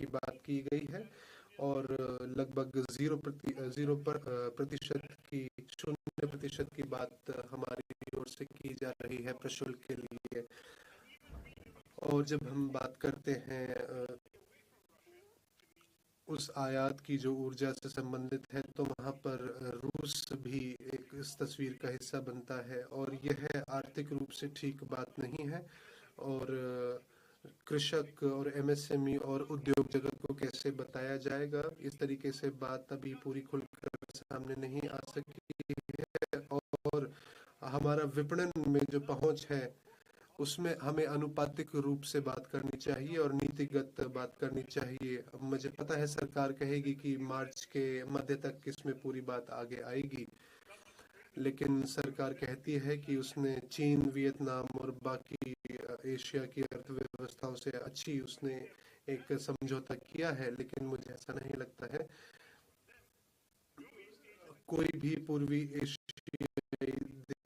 की बात की गई है और लगभग 0% की बात हमारी ओर से की जा रही है प्रशुल्क के लिए। और जब हम बात करते हैं उस आयात की जो ऊर्जा से संबंधित है, तो वहाँ पर रूस भी एक इस तस्वीर का हिस्सा बनता है और यह आर्थिक रूप से ठीक बात नहीं है। और कृषक और एमएसएमई और उद्योग जगत को कैसे बताया जाएगा, इस तरीके से बात अभी पूरी खुलकर सामने नहीं आ सकी है। और हमारा विपणन में जो पहुंच है उसमें हमें अनुपातिक रूप से बात करनी चाहिए और नीतिगत बात करनी चाहिए। अब मुझे पता है सरकार कहेगी कि मार्च के मध्य तक इसमें पूरी बात आगे आएगी, लेकिन सरकार कहती है कि उसने चीन, वियतनाम और बाकी एशिया की अर्थव्यवस्थाओं से अच्छी उसने एक समझौता किया है, लेकिन मुझे ऐसा नहीं लगता है कोई भी पूर्वी एशियाई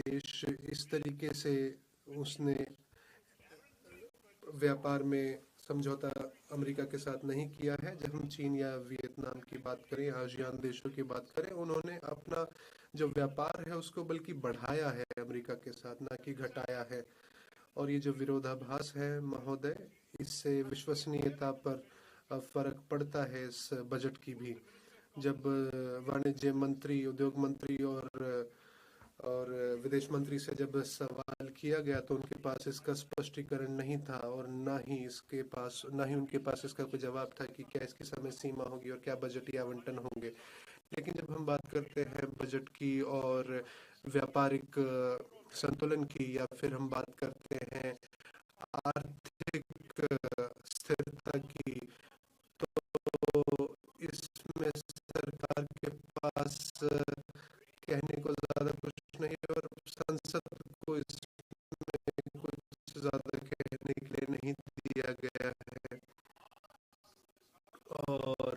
देश इस तरीके से उसने व्यापार में समझौता अमेरिका के साथ नहीं किया है। जब हम चीन या वियतनाम की बात करें, आसियान देशों की बात करें, उन्होंने अपना जो व्यापार है उसको बल्कि बढ़ाया है अमेरिका के साथ, ना कि घटाया है। और ये जो विरोधाभास है महोदय, इससे विश्वसनीयता पर फर्क पड़ता है इस बजट की भी। जब वाणिज्य मंत्री, उद्योग मंत्री और विदेश मंत्री से जब सवाल किया गया तो उनके पास इसका स्पष्टीकरण नहीं था और ना ही उनके पास इसका कोई जवाब था कि क्या इसकी समय सीमा होगी और क्या बजटीय आवंटन होंगे। लेकिन जब हम बात करते हैं बजट की और व्यापारिक संतुलन की, या फिर हम बात करते हैं आर्थिक स्थिरता की, तो इसमें सरकार के पास कहने को ज्यादा कुछ नहीं है और संसद को इसमें कुछ ज्यादा कहने के लिए नहीं दिया गया है। और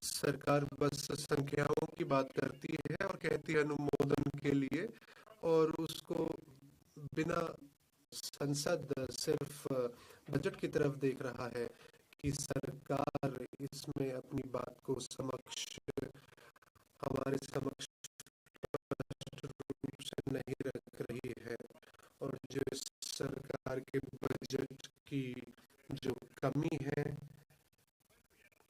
सरकार बस संख्याओं की बात करती है और कहती है अनुमोदन के लिए, और उसको बिना संसद सिर्फ बजट की तरफ देख रहा है कि सरकार इसमें अपनी बात को हमारे समक्ष स्पष्ट रूप से नहीं रख रही है। और जो इस सरकार के बजट की जो कमी है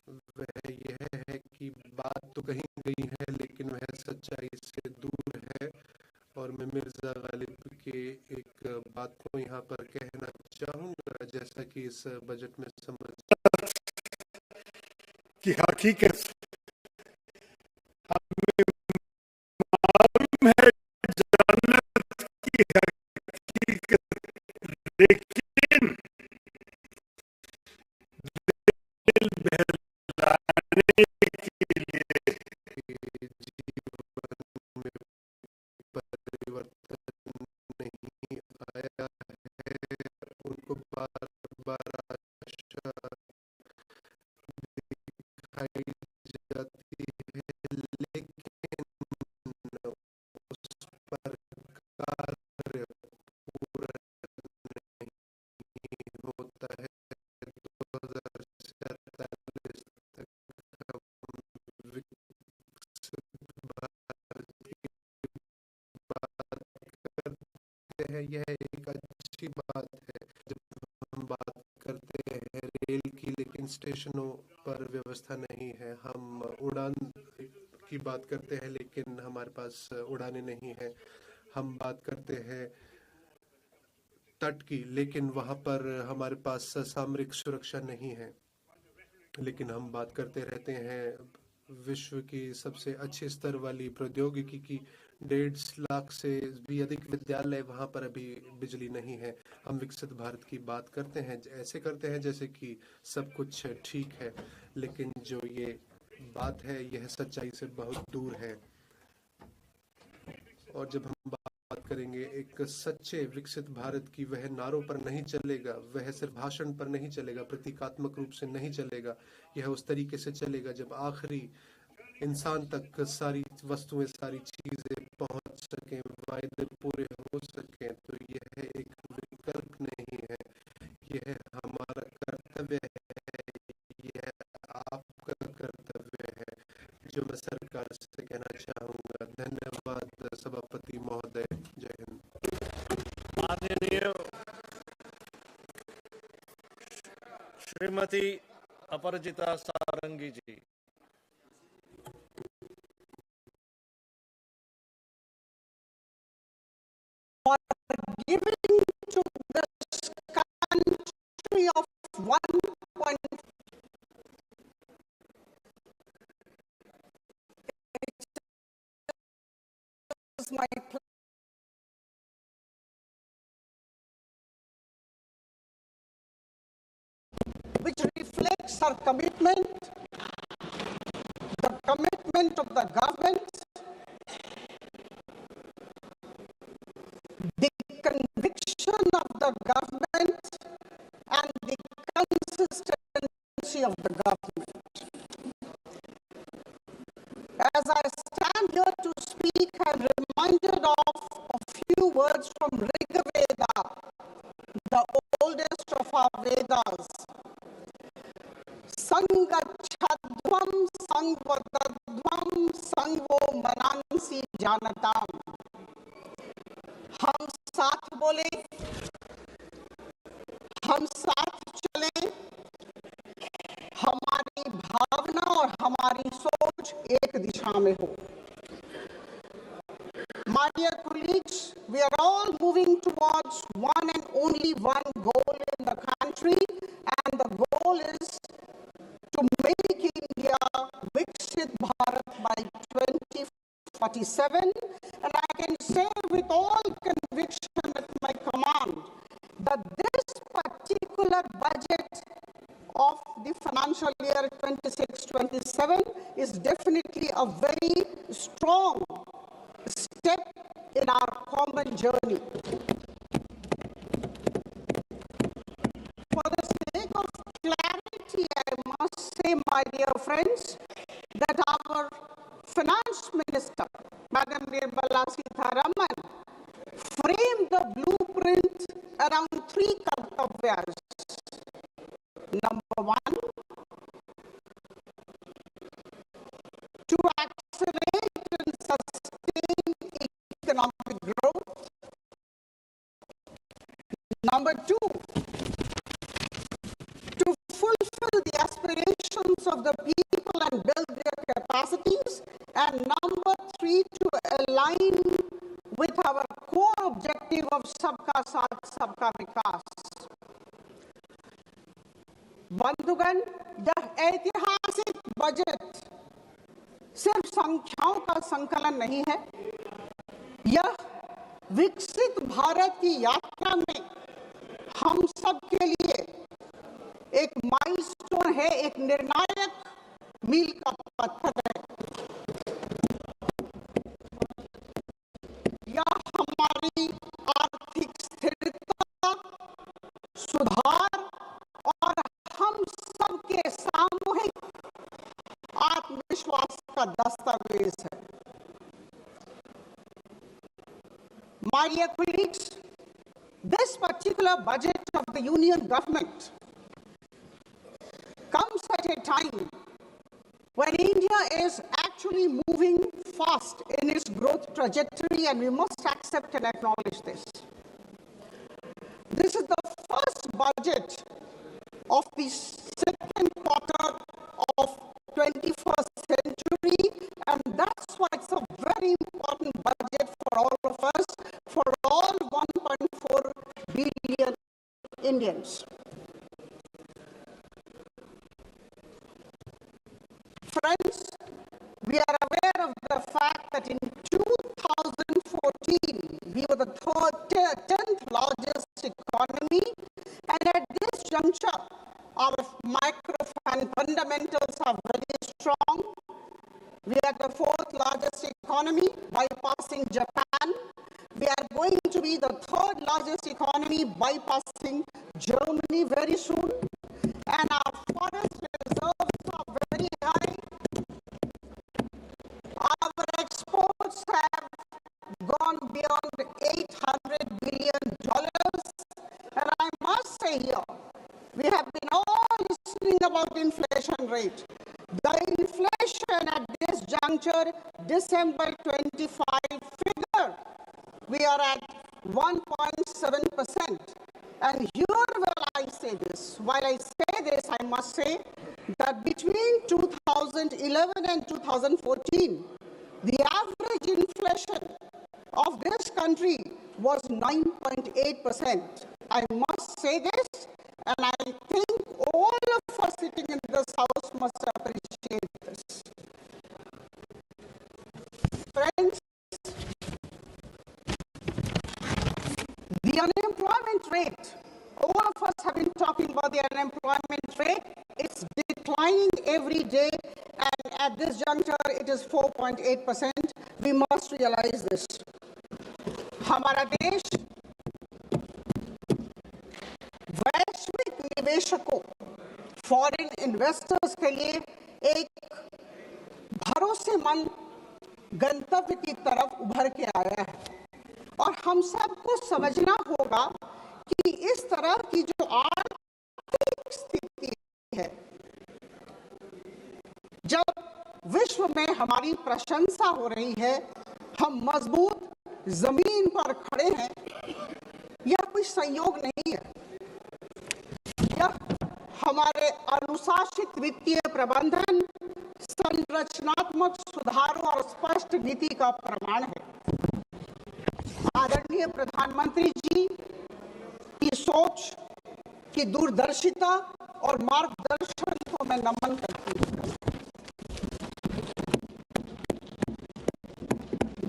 वह यह है कि बात तो कही गई है लेकिन वह सच्चाई से दूर है। और मैं मिर्जा गालिब के एक बात को यहाँ पर कहना चाहूँगा, जैसा कि इस बजट में समझ कि हकीकत हमें मालूम है जन्नत की हकीकत, लेकिन दिल बहलाने के लिए जीवन में परिवर्तन नहीं आया है, उनको बार बार आशा दिखाई जाती है, लेकिन उस पर कार्य पूरा नहीं होता है। 2047 तक हम विकसित भारत की बात करते हैं, यह एक अच्छी बात है। जब हम बात करते हैं रेल की, लेकिन स्टेशनों पर व्यवस्था नहीं है। हम उड़ान की बात करते हैं लेकिन हमारे पास उड़ानें नहीं है। हम बात करते हैं तट की, लेकिन वहां पर हमारे पास सामरिक सुरक्षा नहीं है। लेकिन हम बात करते रहते हैं विश्व की सबसे अच्छे स्तर वाली प्रौद्योगिकी की। 1.5 लाख से भी अधिक विद्यालय, वहां पर अभी बिजली नहीं है। हम विकसित भारत की बात करते हैं, ऐसे करते हैं जैसे कि सब कुछ ठीक है, लेकिन जो ये बात है यह सच्चाई से बहुत दूर है। और जब हम बात करेंगे एक सच्चे विकसित भारत की, वह नारों पर नहीं चलेगा, वह सिर्फ भाषण पर नहीं चलेगा, प्रतीकात्मक रूप से नहीं चलेगा। यह उस तरीके से चलेगा जब आखिरी इंसान तक सारी वस्तुएं, सारी चीजें पहुंच सकें, वायदे पूरे हो सकें। तो यह एक विकल्प नहीं है, यह हमारा कर्तव्य है, जो मैं सरकार से कहना चाहूँगा। धन्यवाद सभापति महोदय। जय हिंद। माननीय श्रीमती अपराजिता सारंगी जी। For giving to this country of 1. My which reflects our commitment, the commitment of the government, the conviction of the government, and the consistency of the government. As I stand here to speak, I'm reminded of a few words from Rig Veda, the oldest of our Vedas. Sangachadvam sangvadadvam sangvo manansi janatam. हम साथ बोले, हम साथ चले, हमारी भावना और हमारी सोच एक दिशा में हो. My dear colleagues, we are all moving towards one and only one goal in the country, and the goal is to make India Viksit Bharat by 2047. And I can say with all conviction at my command that this particular budget of the financial year 26-27 is definitely a very strong step in our common journey. For the sake of clarity, I must say, my dear friends, that our Finance Minister, Madam Birla framed the blueprint around 3 kartavyas. Number 1, to accelerate and sustain economic growth. Number 2, to fulfill the aspirations of the people and build their capacities. And number 3, to align with our core objective of Sabka Saath, Sabka Vikas. बंधुगण, यह ऐतिहासिक budget सिर्फ संख्याओं का संकलन नहीं है, यह विकसित भारत की यात्रा में हम सब के लिए एक माइलस्टोन है, एक निर्णायक मील का पत्थर है. यह हमारी आर्थिक स्थिरता, सुधार और हम सबके सामूहिक आत्मविश्वास का दस्तावेज है. My dear colleagues, this particular budget of the Union government comes at a time when India is actually moving fast in its growth trajectory, and we must accept and acknowledge this. This is the first budget of the second quarter of 21st century, and that's why it's a very important budget for all of us, for all 1.4 billion Indians. Friends, we are aware of the fact that in 2014, we were the 10th largest economy, and at this juncture, our micro fundamentals are very strong. We are the 4th largest economy, bypassing Japan. We are going to be the 3rd largest economy, bypassing Germany very soon. And our forest reserves are very high. Our exports have gone beyond $800 billion. And I must say here, we have been all listening about inflation rate. The inflation and at this juncture, December 25 figure, we are at 1.7%. And here will I say this, while I say this, I must say that between 2011 and 2014, the average inflation of this country was 9.8%. I must say this, and I think all of us sitting in this house must appreciate this. Friends, the unemployment rate, all of us have been talking about the unemployment rate. It's declining every day, and at this juncture, it is 4.8%. We must realize this. हमारा देश वैश्विक निवेशकों, foreign investors के लिए एक भरोसेमंद गंतव्य की तरफ उभर के आया है, और हम सबको समझना होगा कि इस तरह की जो आर्थिक स्थिति है, जब विश्व में हमारी प्रशंसा हो रही है, हम मजबूत जमीन पर खड़े हैं, यह कोई संयोग नहीं है, यह हमारे अनुशासित वित्तीय प्रबंधन, संरचनात्मक सुधारों और स्पष्ट नीति का प्रमाण है। आदरणीय प्रधानमंत्री जी की सोच, की दूरदर्शिता और मार्गदर्शन को मैं नमन करती हूँ।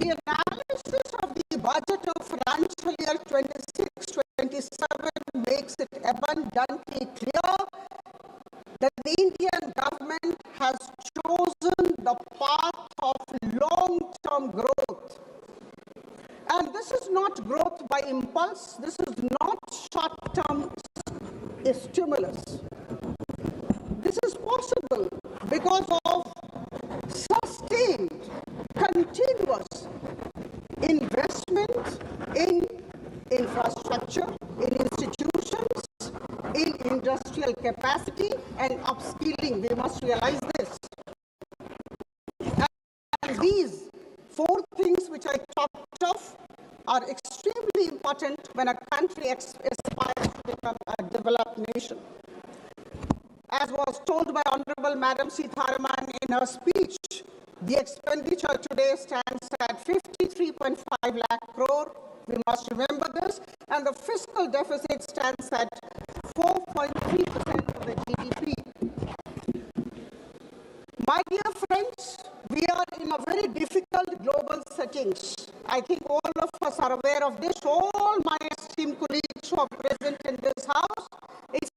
The analysis of the budget of financial year 26-27 makes it abundantly clear that the Indian government has chosen the path of long-term growth. And this is not growth by impulse, this is not short-term stimulus. This is possible because of sustained, continuous investment in infrastructure, in institutions, in industrial capacity and upskilling. We must realize this. And these four things which I talked of are extremely important when a country aspires to become a developed nation. As was told by Honorable Madam Sitharaman in her speech, the expenditure today stands at 53.5 lakh crore. We must remember this. And the fiscal deficit stands at 4.3% of the GDP. My dear friends, we are in a very difficult global settings. I think all of us are aware of this. All my esteemed colleagues who are present in this house, it's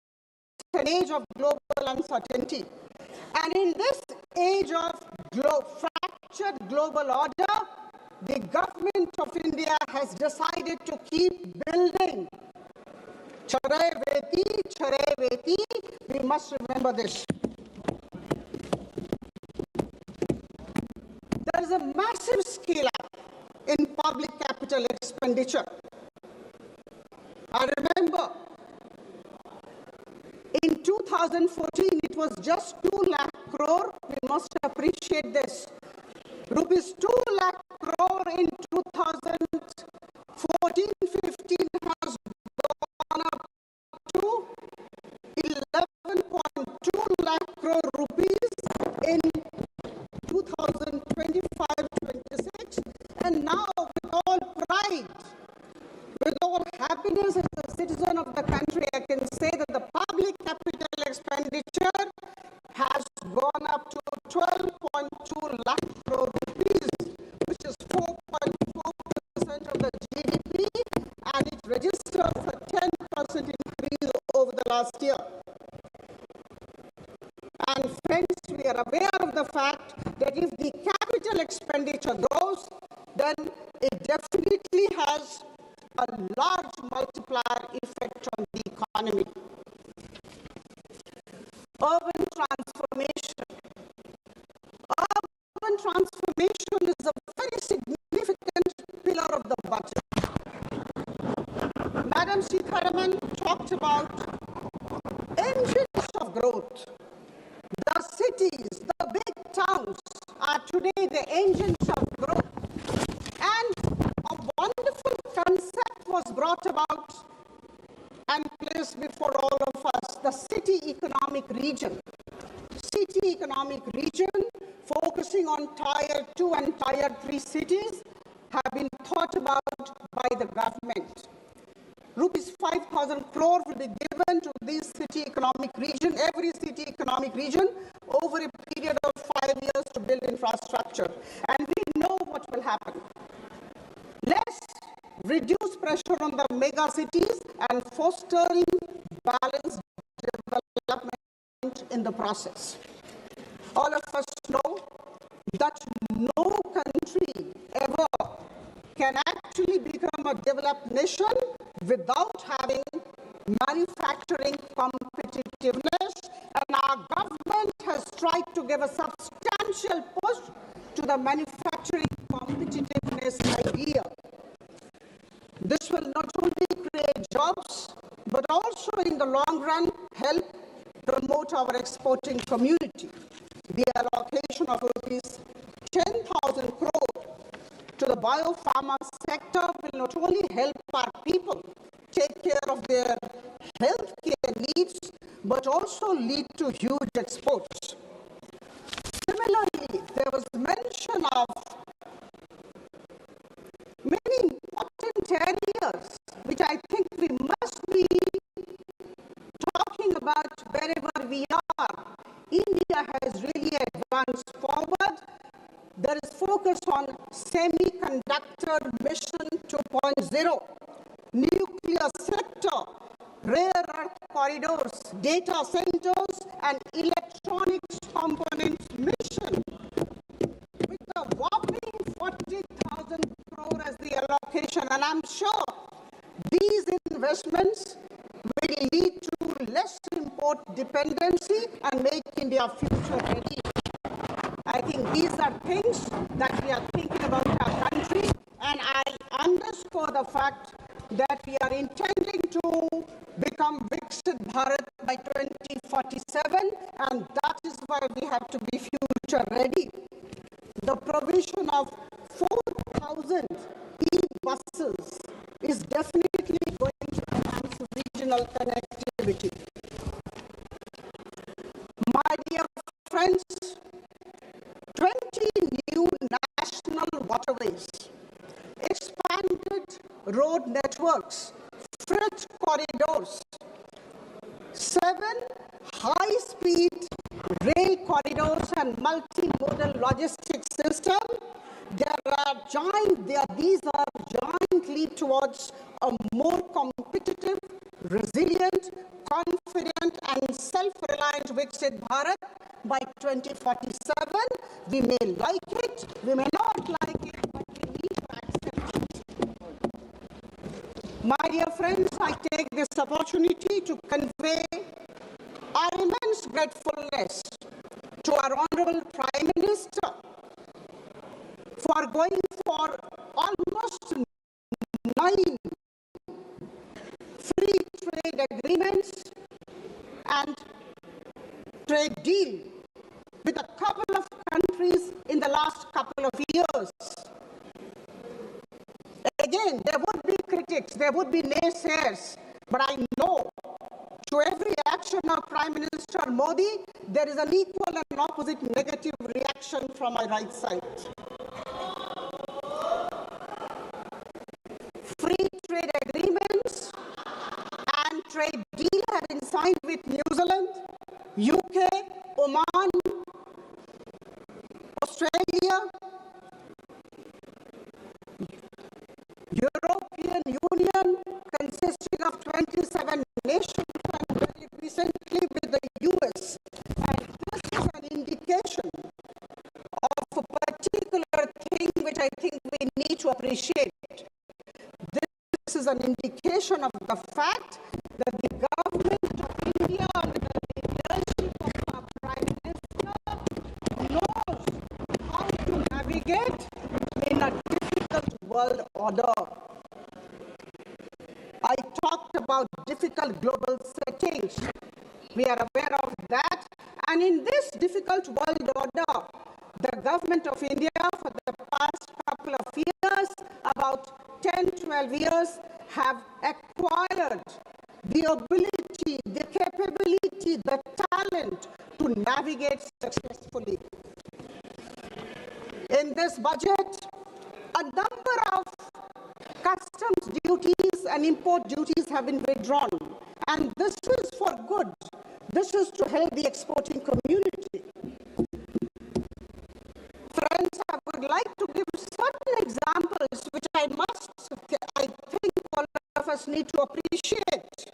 an age of global uncertainty. And in this age of fractured global order, the government of India has decided to keep building. Charai veti, we must remember this. There is a massive scale up in public capital expenditure. I remember in 2014, it was just 2 lakh crore. We must appreciate this. Rupees 2 lakh crore in 2014-15 has gone up to 11.2 lakh crore rupees in 2025-26. And now, with all pride, with all happiness as a citizen of the country, I can say that the public capital expenditure has gone up to 12.2 lakh crore rupees, which is 4.4% of the GDP, and it registers a 10% increase over the last year. And friends, we are aware of the fact that if the capital expenditure grows, then it definitely has a large multiplier effect on the economy. Urban transformation. Urban transformation is a very significant pillar of the budget. Madam Sitharaman talked about engines of growth. The cities, the big towns, are today the engines of growth. And a wonderful concept was brought about and placed before all of us, the city economic region. City economic region focusing on Tier 2 and Tier 3 cities have been thought about by the government. Rupees 5,000 crore will be given to this city economic region, every city economic region, over a period of 5 years to build infrastructure. And we know what will happen. Let's reduce pressure on the mega cities and fostering balanced development in the process. All of us know that no country ever can actually become a developed nation without having manufacturing competitiveness, and our government has tried to give a substantial push to the manufacturing competitiveness idea. This will not only create jobs, but also in the long run help promote our exporting community. The allocation of rupees 10,000 crore to the biopharma sector will not only help our people take care of their healthcare needs, but also lead to huge exports. Similarly, there was mention of many important areas which I think we must be talking about wherever we are. India has really advanced forward. There is focus on semiconductor mission 2.0, nuclear sector, rare earth corridors, data centers, and electronics components mission. With a whopping 40,000 crore as the allocation, and I'm sure these investments will lead to less import dependency and make India future ready. I think these are things that we are thinking about our country, and I underscore the fact that we are intending to become Viksit Bharat by 2047, and that is why we have to be future ready. The provision of 4,000 e-buses is definitely going to enhance regional connectivity. My dear friends, 20 new national waterways, expanded road networks, freight corridors, 7 high-speed rail corridors and multimodal logistics system. These are giant leap towards a more competitive, resilient, confident, and self-reliant Viksit Bharat by 2047. We may like it, we may not like it, but we need to accept it. My dear friends, I take this opportunity to convey our immense gratefulness to our Honorable Prime Minister for going for almost 9 free trade agreements and trade deal with a couple of countries in the last couple of years. Again, there would be critics, there would be naysayers, but I know to every action of Prime Minister Modi, there is an equal and opposite negative reaction from my right side. Free trade agreements and trade deal have been signed with New Zealand, UK, Oman, Australia, European Union consisting of 27 nations, and very recently with the US. And this is an indication of a particular thing which I think we need to appreciate. This is an indication of the fact that the government of India under the leadership of our Prime Minister knows how to navigate in a difficult world order. I talked about difficult global settings. We are aware of that. And in this difficult world order, the government government of India for the past couple of years, about 10, 12 years, have acquired the ability, the capability, the talent to navigate successfully. In this budget, a number of customs duties and import duties have been withdrawn. And this is for good. This is to help the exporting community. Friends, I would like to give certain examples which I think all of us need to appreciate.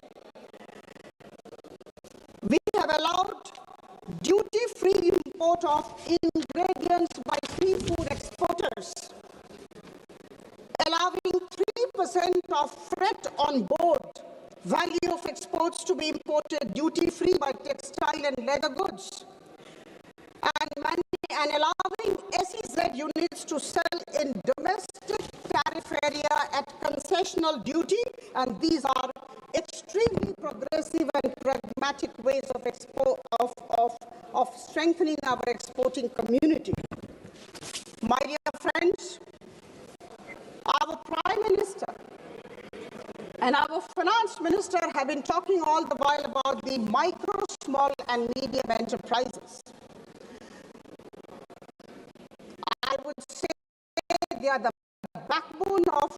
We have allowed duty-free import of ingredients by seafood exporters, allowing 3% of freight on board value of exports to be imported duty-free by textile and leather goods, and allowing SEZ units to sell in domestic tariff area at concessional duty, and these are extremely progressive and pragmatic ways of strengthening our exporting community. My dear friends, our Prime Minister and our Finance Minister have been talking all the while about the micro, small and medium enterprises. I would say they are the backbone of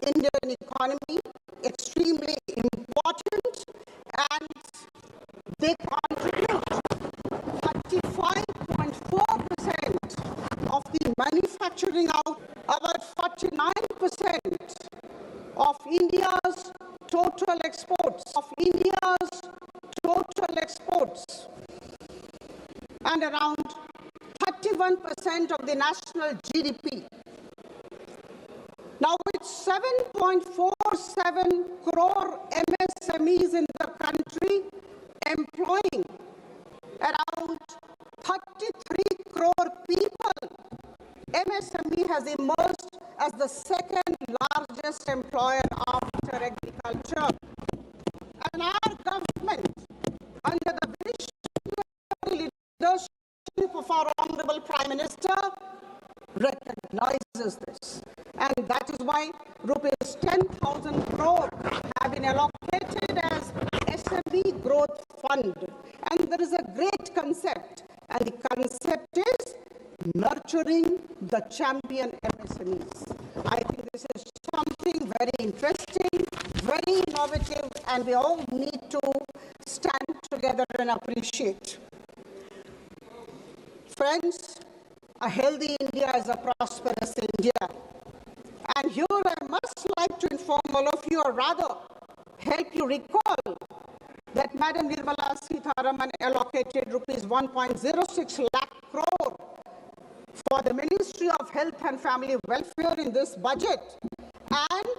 Indian economy, extremely important, and they contribute 35.4% of the manufacturing out, about 49% of India's total exports, and around 31% of the national GDP. Now, with 7.47 crore MSMEs in the country, employing around 33 crore people, MSME has emerged as the second largest employer after agriculture. And our government, under the visionary leadership of our Honorable Prime Minister, recognizes this. And that is why rupees 10,000 crore have been allocated as SME Growth Fund. And there is a great concept, and the concept is nurturing the champion MSMEs. I think this is something very interesting, very innovative, and we all need to stand together and appreciate. Friends, a healthy India is a prosperous India. And here I must like to inform all of you, or rather help you recall, that Madam Birla allocated rupees 1.06 lakh crore for the Ministry of Health and Family Welfare in this budget. And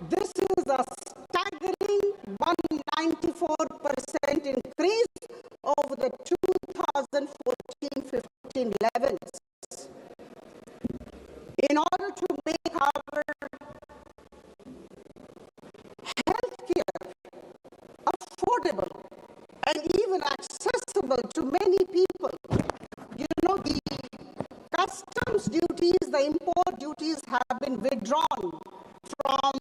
this is a staggering 194% increase over the 2014-15 levels. In order to make our healthcare affordable and even accessible to many people, you know, the customs duties, the import duties have been withdrawn from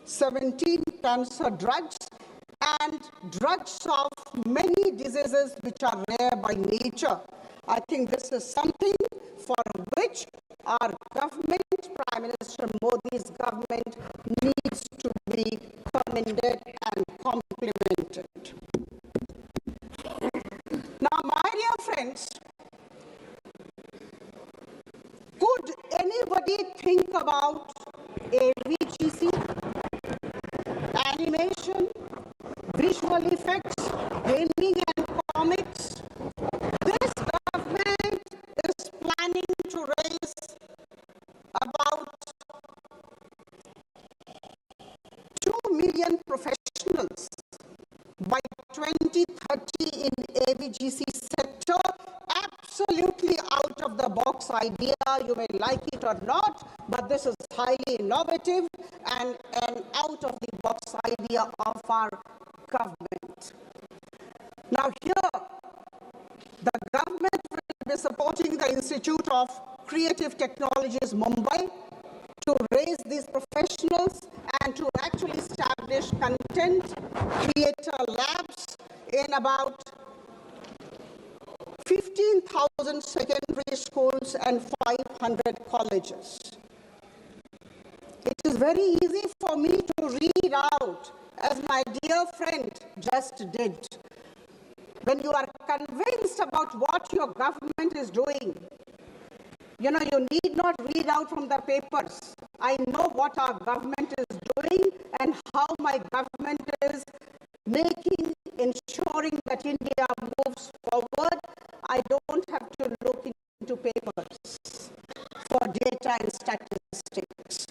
17 cancer drugs and drugs of many diseases which are rare by nature. I think this is something for which our government, Prime Minister Modi's government, needs to be commended and complimented. Now, my dear friends, could anybody think about AVGC, animation, visual effects, gaming and comics? This government is planning to raise about 2 million professionals by 2030 in AVGC sector. Absolutely out of the box idea, you may like it or not, but this is highly innovative and an out of the box idea of our government. Now here, the government will be supporting the Institute of Creative Technologies, Mumbai, to raise these professionals and to actually establish content creator labs in about 15,000 secondary schools and 500 colleges. It is very easy for me to read out, as my dear friend just did. When you are convinced about what your government is doing, you need not read out from the papers. I know what our government is doing and how my government is ensuring that India moves forward. I don't have to look into papers for data and statistics.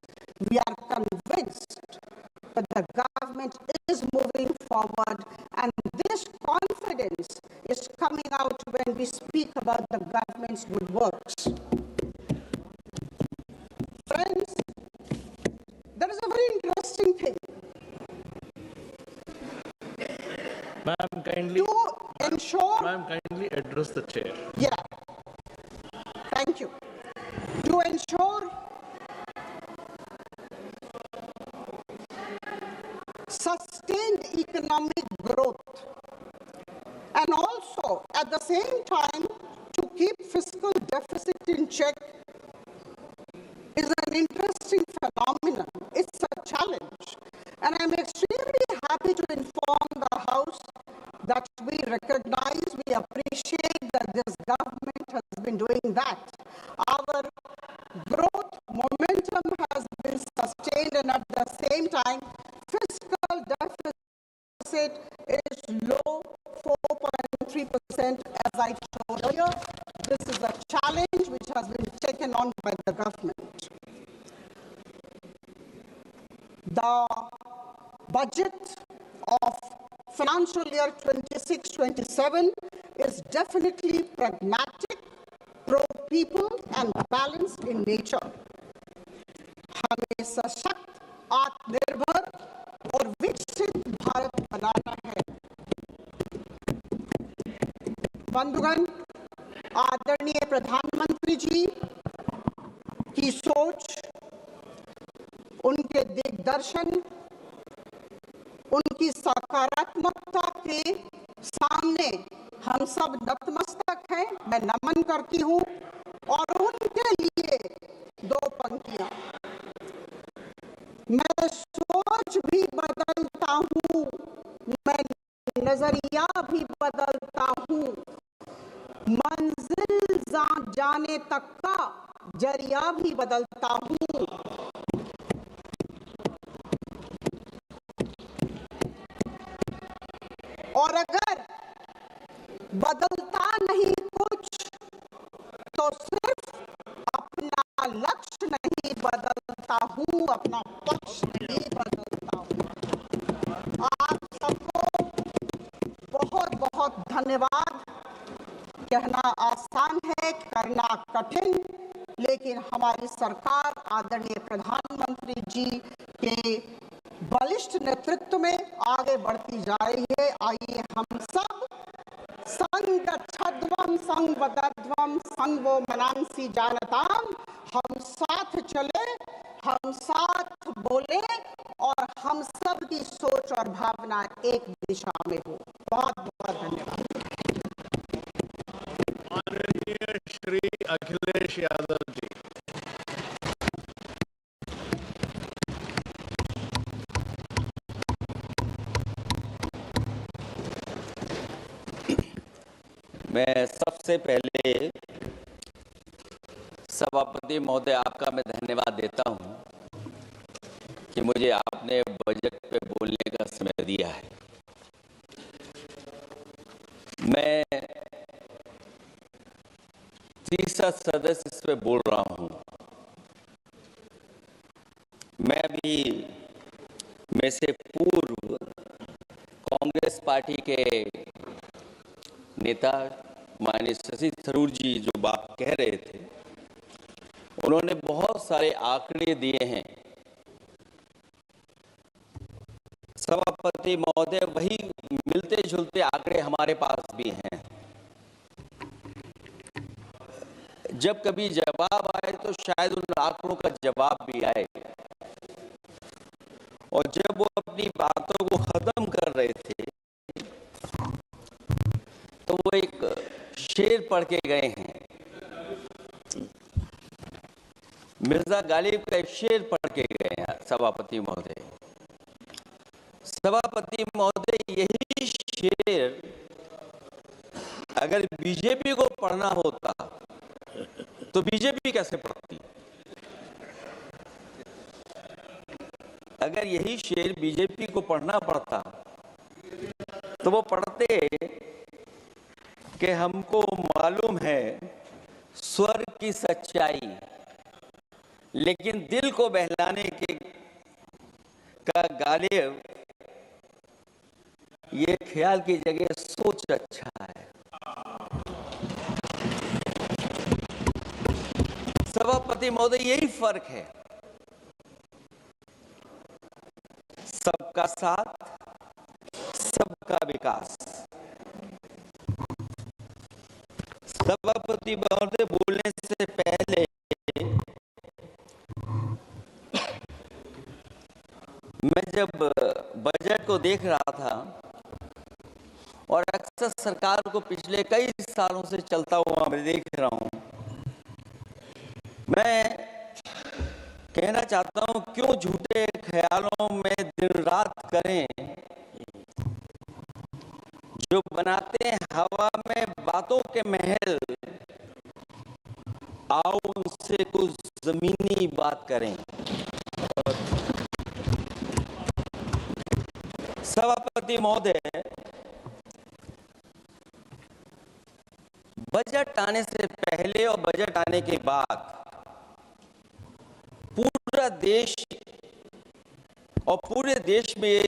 We are convinced that the government is moving forward, and this confidence is coming out when we speak about the government's good works. Friends, there is a very interesting thing. Ma'am, kindly address the chair. Yeah, thank you. To ensure sustained economic growth, and also at the same time to keep fiscal deficit in check is an interesting phenomenon. It's a challenge. And I'm extremely happy to inform the House that we recognize, we appreciate that this government has been doing that. Our growth momentum has been sustained, and at the same time, fiscal deficit is low, 4.3%, as I showed earlier. This is a challenge which has been taken on by the government. The budget of financial year 26-27 is definitely pragmatic, pro-people and balanced in nature. हमें सशक्त, आत्मनिर्भर और विकसित भारत बनाना है। बंधुगण, आदरणीय प्रधानमंत्री जी की सोच, उनके दिग्दर्शन, उनकी सकारात्मकता के सामने हम सब नतमस्तक हैं। मैं नमन करती हूँ और उनके लिए दो पंक्तियां। मैं सोच भी बदलता हूँ, मैं नजरिया भी बदलता हूँ, मंजिल जाने तक का जरिया भी बदलता हूँ। और अगर बदलता नहीं कुछ, तो सिर्फ अपना लक्ष्य नहीं बदलता हूँ, अपना पक्ष नहीं बदलता हूँ। आप सबको बहुत बहुत धन्यवाद। कहना आसान है, करना कठिन, लेकिन हमारी सरकार आदरणीय प्रधानमंत्री जी के बलिष्ठ नेतृत्व में आगे बढ़ती जा रही है। आइए हम सब संगच्छध्वं संवदध्वं संगो मनांसि जानताम, हम साथ चले, हम साथ बोले और हम सब की सोच और भावना एक दिशा में हो। बहुत बहुत धन्यवाद। माननीय श्री अखिलेश यादव जी। मैं सबसे पहले सभापति महोदय आपका मैं धन्यवाद देता हूं कि मुझे आपने बजट पे बोलने का समय दिया है। मैं तीसरा सदस्य इस पे बोल रहा हूं। मैं भी में से पूर्व कांग्रेस पार्टी के नेता माननीय शशि थरूर जी जो बात कह रहे थे, उन्होंने बहुत सारे आंकड़े दिए हैं। सभापति महोदय, वही मिलते जुलते आंकड़े हमारे पास भी हैं। जब कभी जवाब आए तो शायद उन आंकड़ों का जवाब भी आए। और जब वो अपनी बातों को खत्म कर रहे थे तो वो एक शेर पढ़ के गए हैं। मिर्जा गालिब का एक शेर पढ़ के गए हैं सभापति महोदय। सभापति महोदय, यही शेर अगर बीजेपी को पढ़ना होता तो बीजेपी कैसे पढ़ती? अगर यही शेर बीजेपी को पढ़ना पड़ता तो वो पढ़ते कि हमको मालूम है स्वर्ग की सच्चाई, लेकिन दिल को बहलाने के का गालिब ये ख्याल की जगह सोच अच्छा है। सभापति महोदय, यही फर्क है। सबका साथ, सबका विकास। सभापति महोदय, बोलने से पहले मैं जब बजट को देख रहा था और अक्सर सरकार को पिछले कई सालों से चलता हुआ मैं देख रहा हूं, मैं कहना चाहता हूं, क्यों झूठे ख्यालों में दिन रात करें, जो बनाते हैं हवा में बातों के महल, आओ उनसे कुछ जमीनी बात करें। सभापति महोदय, बजट आने से पहले और बजट आने के बाद पूरा देश और पूरे देश में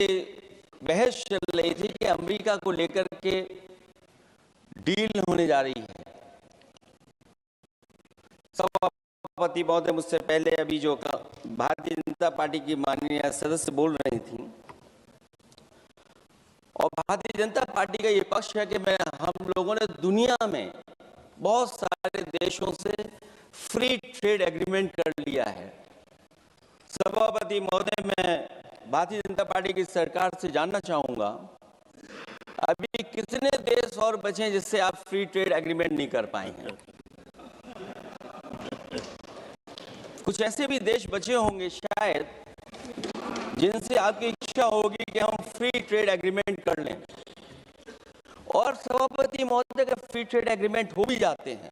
बहस चल रही थी कि अमेरिका को लेकर के डील होने जा रही है। सभापति महोदय, मुझसे पहले अभी जो भारतीय जनता पार्टी की माननीय सदस्य बोल रही थी, और भारतीय जनता पार्टी का ये पक्ष है कि हम लोगों ने दुनिया में बहुत सारे देशों से फ्री ट्रेड एग्रीमेंट कर लिया है। सभापति महोदय, मैं भारतीय जनता पार्टी की सरकार से जानना चाहूंगा, अभी कितने देश और बचे जिससे आप फ्री ट्रेड एग्रीमेंट नहीं कर पाए हैं? कुछ ऐसे भी देश बचे होंगे शायद जिनसे आपकी इच्छा होगी कि हम फ्री ट्रेड एग्रीमेंट कर लें। और सभापति महोदय, का फ्री ट्रेड एग्रीमेंट हो भी जाते हैं।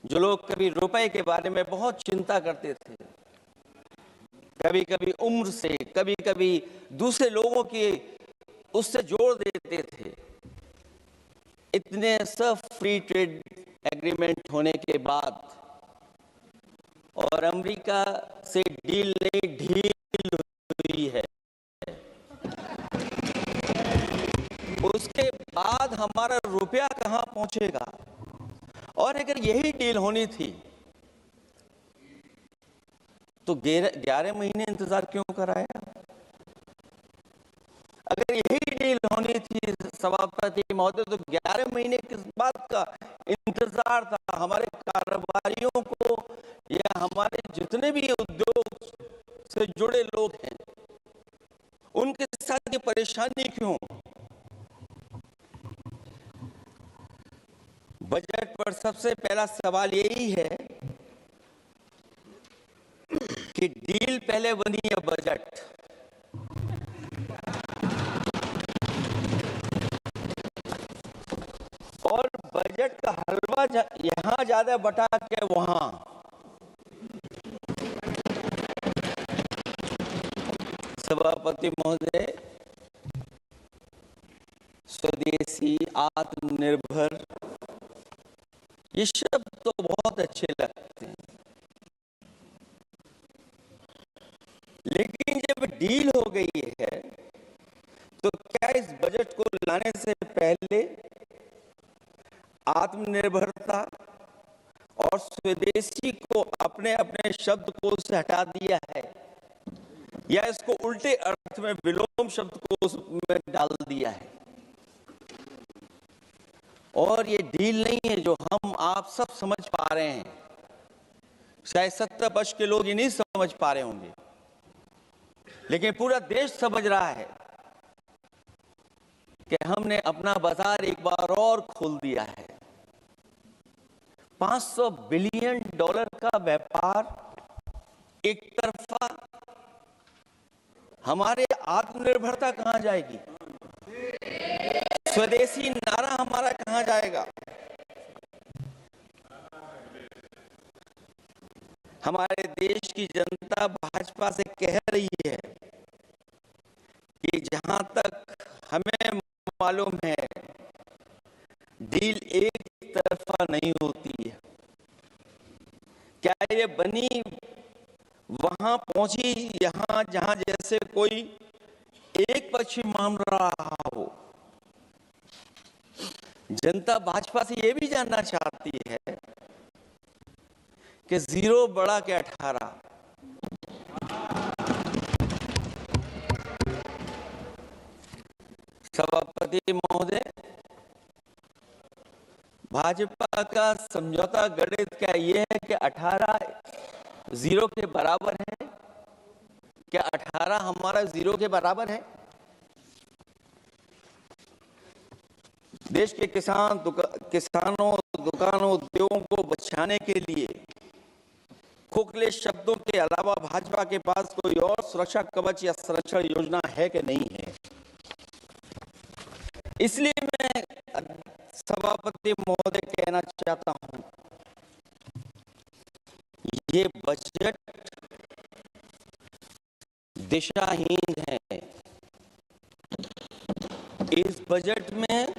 जो लोग कभी रुपए के बारे में बहुत चिंता करते थे, कभी कभी उम्र से, कभी कभी दूसरे लोगों की उससे जोड़ देते थे, इतने सब फ्री ट्रेड एग्रीमेंट होने के बाद और अमेरिका से डील नहीं ढील हुई है, उसके बाद हमारा रुपया कहां पहुंचेगा? और अगर यही डील होनी थी तो 11 महीने इंतजार क्यों कराया? अगर यही डील होनी थी सभापति महोदय, तो 11 महीने किस बात का इंतजार था? हमारे कारोबारियों को या हमारे जितने भी उद्योग से जुड़े लोग हैं, उनके साथ ये परेशानी क्यों? बजट पर सबसे पहला सवाल यही है कि डील पहले बनी है बजट। और बजट का हलवा यहां ज्यादा बटा के वहां। सभापति महोदय, स्वदेशी, आत्मनिर्भर, ये शब्द तो बहुत अच्छे लगते हैं, लेकिन जब डील हो गई है तो क्या इस बजट को लाने से पहले आत्मनिर्भरता और स्वदेशी को अपने अपने शब्द को से हटा दिया है, या इसको उल्टे अर्थ में विलोम शब्द को उसमें डाल दिया है? और ये डील नहीं है जो हम आप सब समझ पा रहे हैं। शायद 70% के लोग ये नहीं समझ पा रहे होंगे, लेकिन पूरा देश समझ रहा है कि हमने अपना बाजार एक बार और खोल दिया है। $500 बिलियन का व्यापार एक तरफा। हमारे आत्मनिर्भरता कहां जाएगी? स्वदेशी नारा हमारा कहां जाएगा? हमारे देश की जनता भाजपा से कह रही है कि जहां तक हमें मालूम है डील एक तरफा नहीं होती है। क्या ये बनी वहां पहुंची यहां जहां जैसे कोई एक पक्ष मान रहा हो? जनता भाजपा से ये भी जानना चाहती है कि 0 बड़ा के 18। सभापति महोदय, भाजपा का समझौता गणित क्या ये है कि 18 0 के बराबर है? क्या 18 हमारा 0 के बराबर है? देश के किसानों, दुकानों, उद्योगों को बचाने के लिए खोखले शब्दों के अलावा भाजपा के पास कोई और सुरक्षा कवच या संरक्षण योजना है कि नहीं है? इसलिए मैं सभापति महोदय कहना चाहता हूं, ये बजट दिशाहीन है। इस बजट में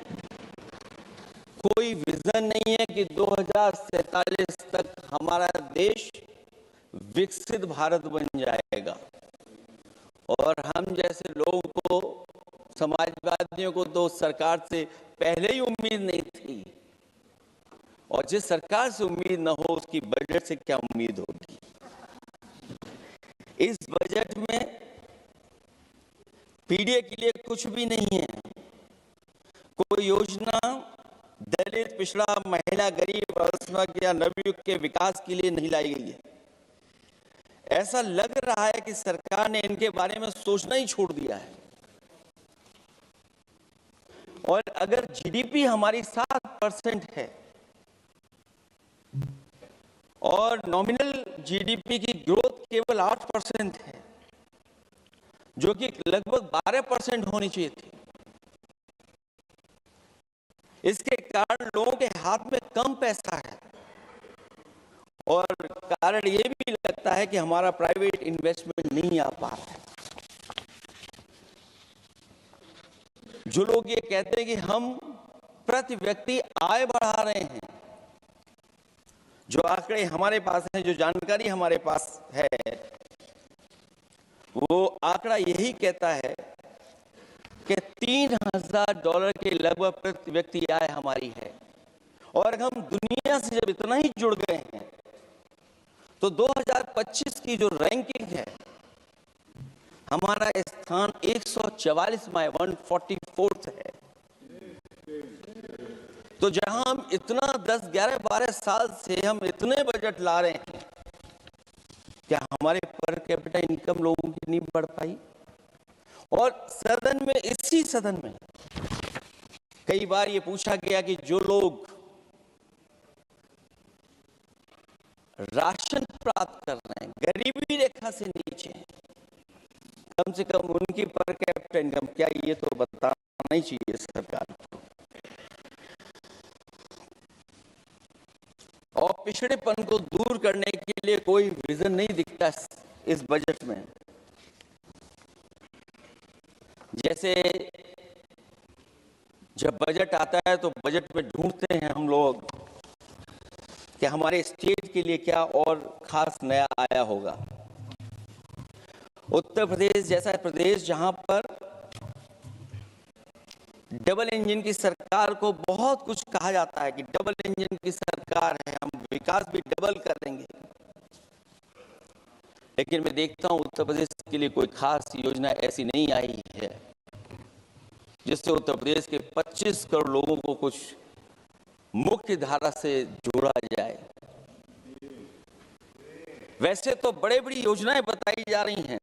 कोई विजन नहीं है कि 2047 तक हमारा देश विकसित भारत बन जाएगा। और हम जैसे लोगों को, समाजवादियों को तो सरकार से पहले ही उम्मीद नहीं थी, और जिस सरकार से उम्मीद न हो उसकी बजट से क्या उम्मीद होगी। इस बजट में पीडीए के लिए कुछ भी नहीं है। कोई योजना दलित, पिछड़ा, महिला, गरीब, अल्पसंख्यक या नवयुवक के विकास के लिए नहीं लाई गई है। ऐसा लग रहा है कि सरकार ने इनके बारे में सोचना ही छोड़ दिया है। और अगर जीडीपी हमारी 7% है और नॉमिनल जीडीपी की ग्रोथ केवल 8% है, जो कि लगभग 12% होनी चाहिए थी, इसके कारण लोगों के हाथ में कम पैसा है। और कारण ये भी लगता है कि हमारा प्राइवेट इन्वेस्टमेंट नहीं आ पा रहा है। जो लोग ये कहते हैं कि हम प्रति व्यक्ति आय बढ़ा रहे हैं, जो आंकड़े हमारे पास हैं, जो जानकारी हमारे पास है, वो आंकड़ा यही कहता है कि $3000 के लगभग प्रति व्यक्ति आय हमारी है। और हम दुनिया से जब इतना ही जुड़ गए हैं तो 2025 की जो रैंकिंग है, हमारा स्थान 144वां 144th है। तो जहां हम इतना 10, 11, 12 साल से हम इतने बजट ला रहे हैं, क्या हमारे पर कैपिटा इनकम लोगों की नहीं बढ़ पाई? और सदन में, इसी सदन में कई बार ये पूछा गया कि जो लोग राशन प्राप्त कर रहे हैं, गरीबी रेखा से नीचे हैं, कम से कम उनकी पर कैपिटा इनकम क्या, ये तो बताना ही चाहिए सरकार को। और पिछड़ेपन को दूर करने के लिए कोई विजन नहीं दिखता इस बजट में। जैसे जब बजट आता है तो बजट में ढूंढते हैं हम लोग कि हमारे स्टेट के लिए क्या और खास नया आया होगा। उत्तर प्रदेश जैसा प्रदेश जहां पर डबल इंजन की सरकार को बहुत कुछ कहा जाता है कि डबल इंजन की सरकार है, हम विकास भी डबल करेंगे, लेकिन मैं देखता हूं उत्तर प्रदेश के लिए कोई खास योजना ऐसी नहीं आई है जिससे उत्तर प्रदेश के 25 करोड़ लोगों को कुछ मुख्य धारा से जोड़ा जाए। वैसे तो बड़ी बड़ी योजनाएं बताई जा रही हैं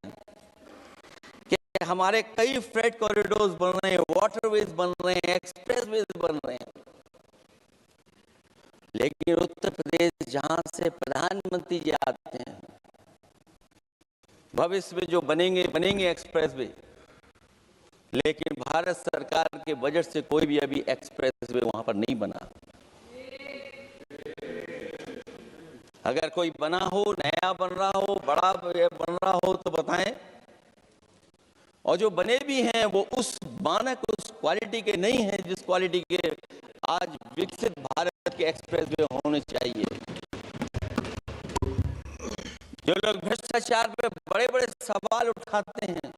कि हमारे कई फ्रेट कॉरिडोर्स बन रहे हैं, वाटरवेज बन रहे हैं, एक्सप्रेसवेज बन रहे हैं, लेकिन उत्तर प्रदेश जहां से प्रधानमंत्री जी आते हैं, भविष्य में जो बनेंगे एक्सप्रेसवे, लेकिन भारत सरकार के बजट से कोई भी अभी एक्सप्रेसवे वहां पर नहीं बना। अगर कोई बना हो, नया बन रहा हो, बड़ा बन रहा हो तो बताएं। और जो बने भी हैं वो उस मानक, उस क्वालिटी के नहीं हैं जिस क्वालिटी के आज विकसित भारत के एक्सप्रेसवे होने चाहिए। जो लोग भ्रष्टाचार पे बड़े बड़े सवाल उठाते हैं,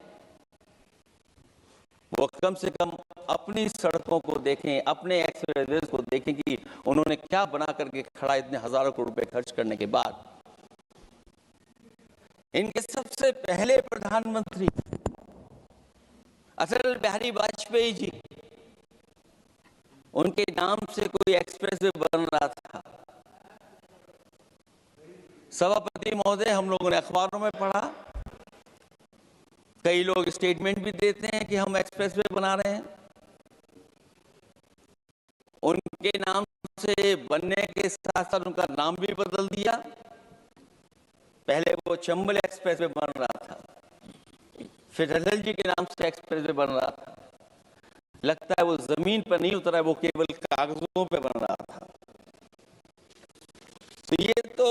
वो कम से कम अपनी सड़कों को देखें, अपने एक्सप्रेसवे को देखें कि उन्होंने क्या बना करके खड़ा इतने हजारों करोड़ रुपए खर्च करने के बाद। इनके सबसे पहले प्रधानमंत्री अटल बिहारी वाजपेयी जी, उनके नाम से कोई एक्सप्रेसवे बन रहा था। सभापति महोदय, हम लोगों ने अखबारों में पढ़ा, कई लोग स्टेटमेंट भी देते हैं कि हम एक्सप्रेसवे बना रहे हैं। उनके नाम से बनने के साथ साथ उनका नाम भी बदल दिया। पहले वो चंबल एक्सप्रेसवे बन रहा था, फिर अटल जी के नाम से एक्सप्रेसवे बन रहा था। लगता है वो जमीन पर नहीं उतरा, वो केवल कागजों पे बन रहा था। तो ये तो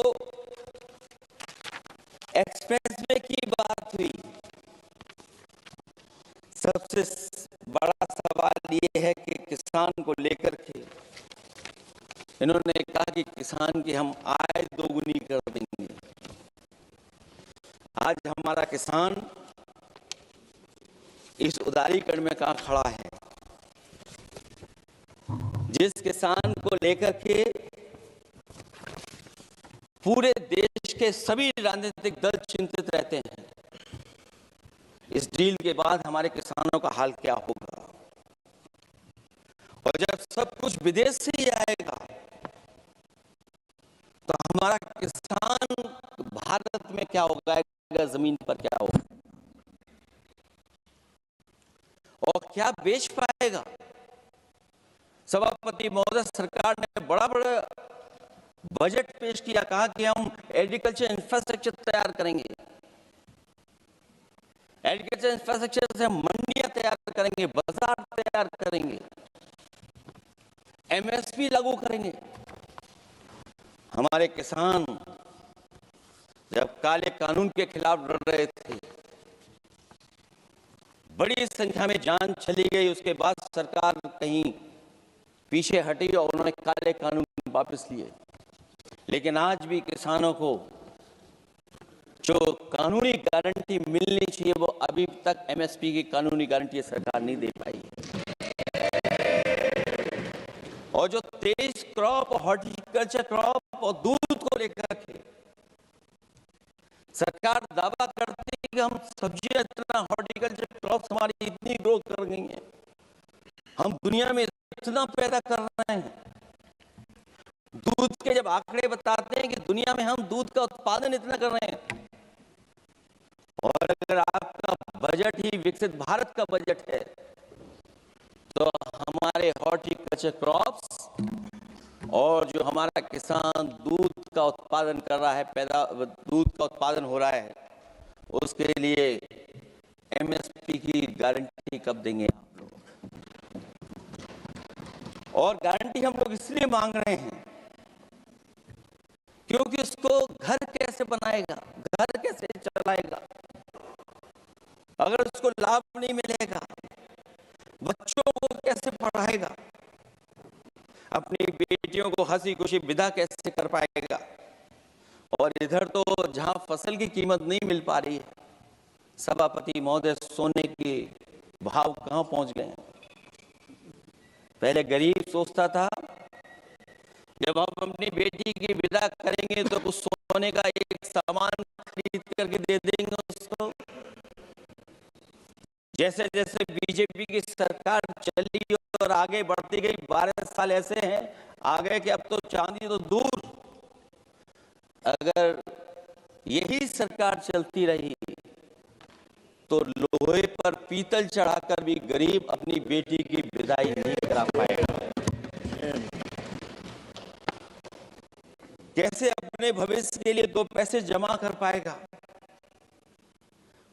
एक्सप्रेसवे की बात हुई। सबसे बड़ा सवाल ये है कि किसान को लेकर के इन्होंने कहा कि किसान की हम आय दोगुनी कर देंगे। आज हमारा किसान इस उदारीकरण में कहां खड़ा है? जिस किसान को लेकर के पूरे देश के सभी राजनीतिक दल चिंतित रहते हैं, इस डील के बाद हमारे किसानों का हाल क्या होगा? और जब सब कुछ विदेश से ही आएगा तो हमारा किसान भारत में क्या उगाएगा, जमीन पर क्या होगा और क्या बेच पाएगा? सभापति महोदय, सरकार ने बड़ा बड़ा बजट पेश किया, कहा कि हम एग्रीकल्चर इंफ्रास्ट्रक्चर तैयार करेंगे, एग्रीकल्चर इंफ्रास्ट्रक्चर से मंडियां तैयार करेंगे, बाजार तैयार करेंगे, एमएसपी लागू करेंगे। हमारे किसान जब काले कानून के खिलाफ लड़ रहे थे, बड़ी संख्या में जान चली गई, उसके बाद सरकार कहीं पीछे हटी और उन्होंने काले कानून वापस लिए। लेकिन आज भी किसानों को जो कानूनी गारंटी मिलनी चाहिए वो अभी तक एमएसपी की कानूनी गारंटी सरकार नहीं दे पाई है। और जो तेज क्रॉप, हॉर्टिकल्चर क्रॉप और दूध को लेकर के सरकार दावा करती है कि हम सब्जियां इतना, हॉर्टिकल्चर क्रॉप्स हमारी इतनी ग्रो कर गई हैं, हम दुनिया में इतना पैदा कर रहे हैं। दूध के जब आंकड़े बताते हैं कि दुनिया में हम दूध का उत्पादन इतना कर रहे हैं, और अगर आपका बजट ही विकसित भारत का बजट है तो हमारे हॉर्टिकल्चर क्रॉप्स और जो हमारा किसान दूध का उत्पादन कर रहा है, दूध का उत्पादन हो रहा है, उसके लिए एमएसपी की गारंटी कब देंगे आप लोग? और गारंटी हम लोग इसलिए मांग रहे हैं क्योंकि उसको घर कैसे बनाएगा, घर कैसे चलाएगा? अगर उसको लाभ नहीं मिलेगा, बच्चों को कैसे पढ़ाएगा, अपनी बेटियों को हंसी खुशी विदा कैसे कर पाएगा? और इधर तो जहां फसल की कीमत नहीं मिल पा रही है, सभापति महोदय, सोने के भाव कहां पहुंच गए हैं? पहले गरीब सोचता था जब हम अपनी बेटी की विदा करेंगे तो कुछ सोने का एक सामान खरीद करके दे देंगे उसको। जैसे जैसे बीजेपी की सरकार चली और आगे बढ़ती गई। 12 साल ऐसे हैं आगे कि अब तो चांदी तो दूर, अगर यही सरकार चलती रही तो लोहे पर पीतल चढ़ाकर भी गरीब अपनी बेटी की विदाई नहीं करा पाएगा। कैसे अपने भविष्य के लिए 2 पैसे जमा कर पाएगा?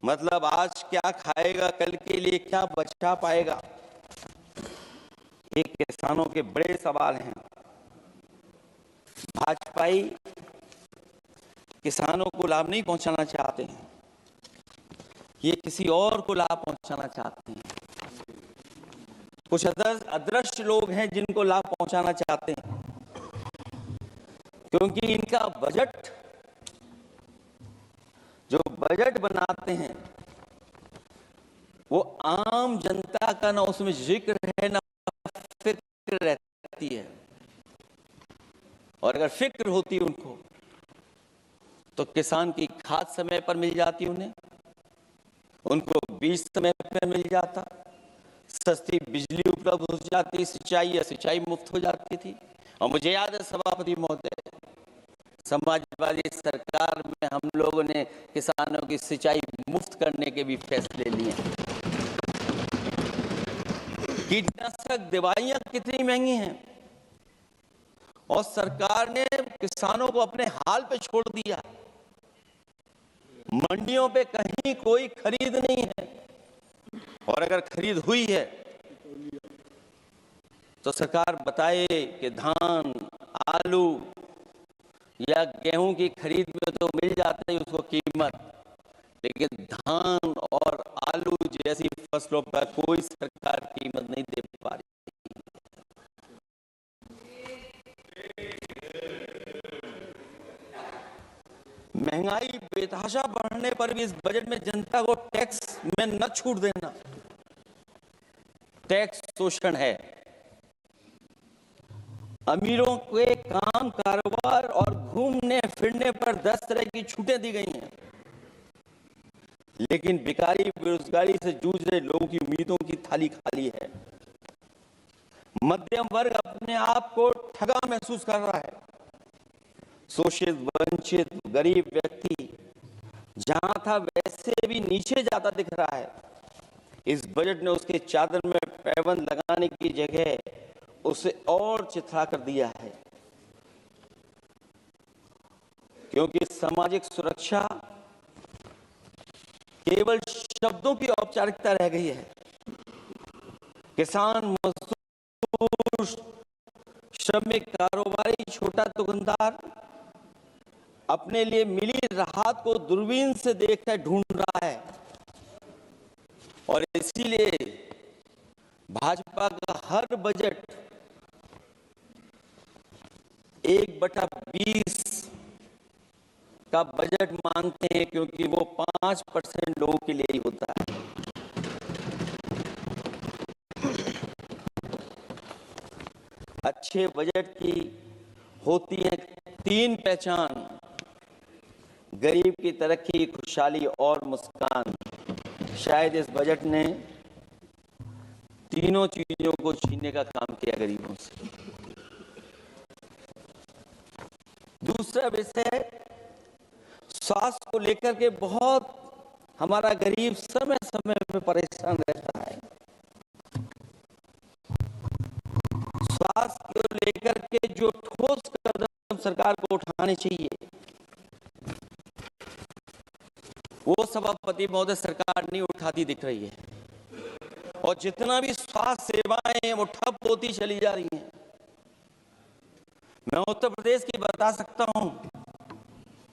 मतलब आज क्या खाएगा, कल के लिए क्या बचा पाएगा? ये किसानों के बड़े सवाल हैं। भाजपाई किसानों को लाभ नहीं पहुंचाना चाहते हैं, ये किसी और को लाभ पहुंचाना चाहते हैं। कुछ अदृश्य लोग हैं जिनको लाभ पहुंचाना चाहते हैं, क्योंकि इनका बजट, जो बजट बनाते हैं वो आम जनता का ना उसमें जिक्र है ना फिक्र रहती है। और अगर फिक्र होती उनको तो किसान की खाद समय पर मिल जाती, उनको बीज समय पर मिल जाता, सस्ती बिजली उपलब्ध हो जाती, सिंचाई मुफ्त हो जाती थी। और मुझे याद है सभापति महोदय, समाजवादी सरकार में हम लोगों ने किसानों की सिंचाई मुफ्त करने के भी फैसले लिए। कीटनाशक दवाइयां कितनी महंगी हैं और सरकार ने किसानों को अपने हाल पे छोड़ दिया। मंडियों पे कहीं कोई खरीद नहीं है, और अगर खरीद हुई है तो सरकार बताए कि धान, आलू या गेहूं की खरीद में तो मिल जाती है उसको कीमत, लेकिन धान और आलू जैसी फसलों पर कोई सरकार कीमत नहीं दे पा रही। महंगाई बेतहाशा बढ़ने पर भी इस बजट में जनता को टैक्स में न छूट देना टैक्स शोषण है। अमीरों के काम कारोबार और घूमने फिरने पर 10 तरह की छूटें दी गई हैं, लेकिन बेकारी बेरोजगारी से जूझ रहे लोगों की उम्मीदों की थाली खाली है। मध्यम वर्ग अपने आप को ठगा महसूस कर रहा है। शोषित, वंचित, गरीब व्यक्ति जहां था वैसे भी नीचे जाता दिख रहा है। इस बजट ने उसके चादर में पैबंद लगाने की जगह उसे और चिथड़ा कर दिया है, क्योंकि सामाजिक सुरक्षा केवल शब्दों की औपचारिकता रह गई है। किसान, मजदूर, श्रमिक, कारोबारी, छोटा दुकानदार अपने लिए मिली राहत को दूरबीन से देखकर ढूंढ रहा है, और इसीलिए भाजपा का हर बजट 1/20 का बजट मानते हैं, क्योंकि वो 5% लोगों के लिए ही होता है। अच्छे बजट की होती है 3 पहचान: गरीब की तरक्की, खुशहाली और मुस्कान। शायद इस बजट ने तीनों चीजों को छीनने का काम किया गरीबों से। दूसरा विषय स्वास्थ्य को लेकर के बहुत हमारा गरीब समय समय पे परेशान रहता है। स्वास्थ्य को लेकर के जो ठोस कदम सरकार को उठाने चाहिए वो सभापति महोदय सरकार नहीं उठाती दिख रही है, और जितना भी स्वास्थ्य सेवाएं हैं वो ठप होती चली जा रही हैं। मैं उत्तर प्रदेश की बता सकता हूं,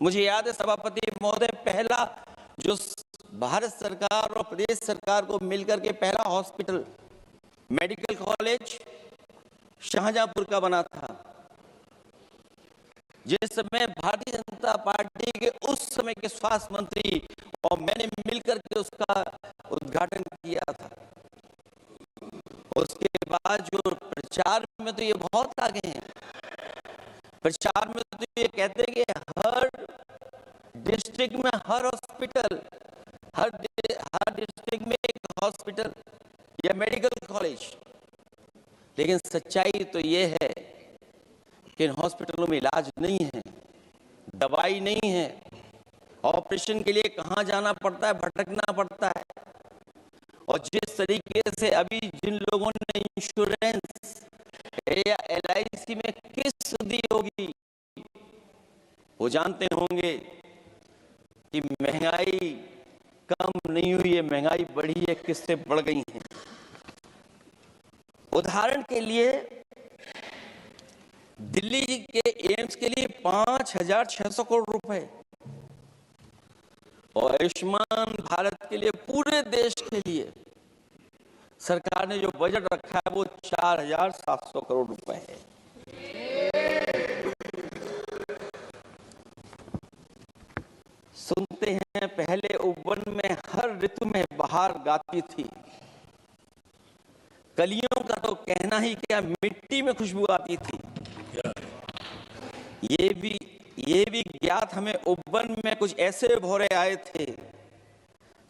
मुझे याद है सभापति महोदय, पहला जो भारत सरकार और प्रदेश सरकार को मिलकर के पहला हॉस्पिटल, मेडिकल कॉलेज शाहजहांपुर का बना था। जिस समय भारतीय जनता पार्टी के उस समय के स्वास्थ्य मंत्री और मैंने मिलकर के उसका उद्घाटन किया था। उसके बाद जो प्रचार में तो ये बहुत आगे हैं, प्रचार में तो ये कहते हैं कि हर डिस्ट्रिक्ट में हर हॉस्पिटल, हर डिस्ट्रिक्ट में एक हॉस्पिटल या मेडिकल कॉलेज। लेकिन सच्चाई तो ये है कि इन हॉस्पिटलों में इलाज नहीं है, दवाई नहीं है, ऑपरेशन के लिए कहाँ जाना पड़ता है, भटकना पड़ता है। और जिस तरीके से अभी जिन लोगों ने इंश्योरेंस या LIC में किस्त दी होगी, वो जानते होंगे कि महंगाई कम नहीं हुई है, महंगाई बढ़ी है, किस्तें बढ़ गई हैं। उदाहरण के लिए दिल्ली के एम्स के लिए 5,600 करोड़ रुपए और आयुष्मान भारत के लिए पूरे देश के लिए सरकार ने जो बजट रखा है वो 4,700 करोड़ रुपए है। सुनते हैं पहले उपवन में हर ऋतु में बहार गाती थी, कलियों का तो कहना ही क्या, मिट्टी में खुशबू आती थी। ये भी ज्ञात हमें उपवन में कुछ ऐसे भौरे आए थे,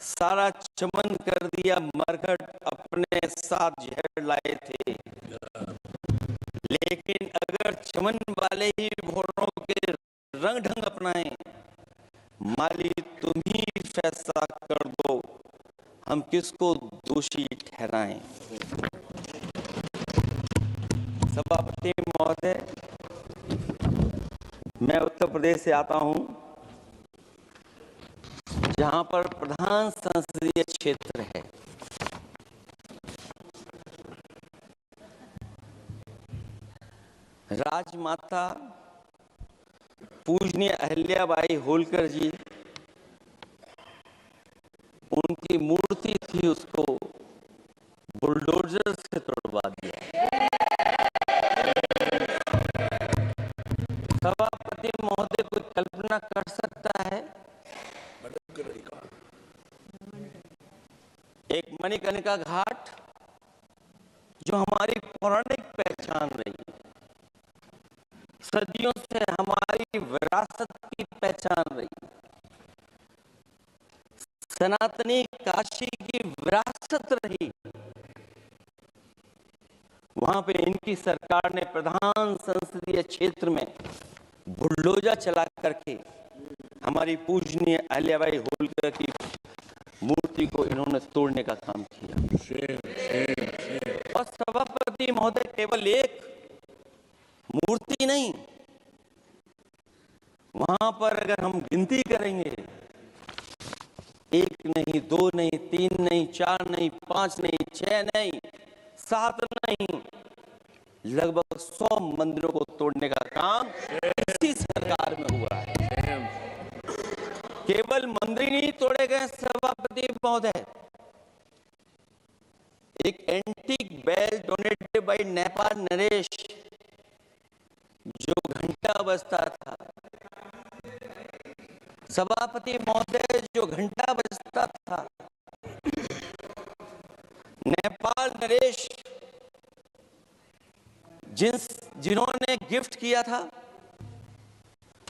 सारा चमन कर दिया मरघट, अपने साथ जहर लाए थे। लेकिन अगर चमन वाले ही भौरों के रंग ढंग अपनाएं, माली तुम ही फैसला कर दो, हम किसको दोषी ठहराएं। सभापति महोदय, मैं उत्तर प्रदेश से आता हूं, जहां पर प्रधान संसदीय क्षेत्र है। राजमाता पूजनीय अहिल्याबाई होलकर जी, उनकी मूर्ति थी, उसको बुलडोजर से तोड़वा दिया। सभापति महोदय कोई कल्पना कर सकता है एक मणिकर्णिका घाट जो हमारी पौराणिक पहचान रही, सदियों से हमारी विरासत की पहचान रही, सनातनी काशी की विरासत रही, वहां पे इनकी सरकार ने प्रधान संसदीय क्षेत्र में बुलडोजर चला करके हमारी पूजनीय अहिल्याबाई होलकर की मूर्ति को इन्होंने तोड़ने का काम किया। और सभापति महोदय, केवल एक मूर्ति नहीं, वहां पर अगर हम गिनती करेंगे, एक नहीं, दो नहीं, तीन नहीं, चार नहीं, 5 नहीं, 6 नहीं, 7 नहीं, लगभग 100 मंदिरों को तोड़ने का काम इसी सरकार में हुआ है। केवल मंदिर नहीं तोड़े गए सभापति महोदय, एक antique bell donated by Nepal नरेश, जो घंटा बजता था, सभापति महोदय, जो घंटा बजता था, नेपाल नरेश जिन्होंने गिफ्ट किया था,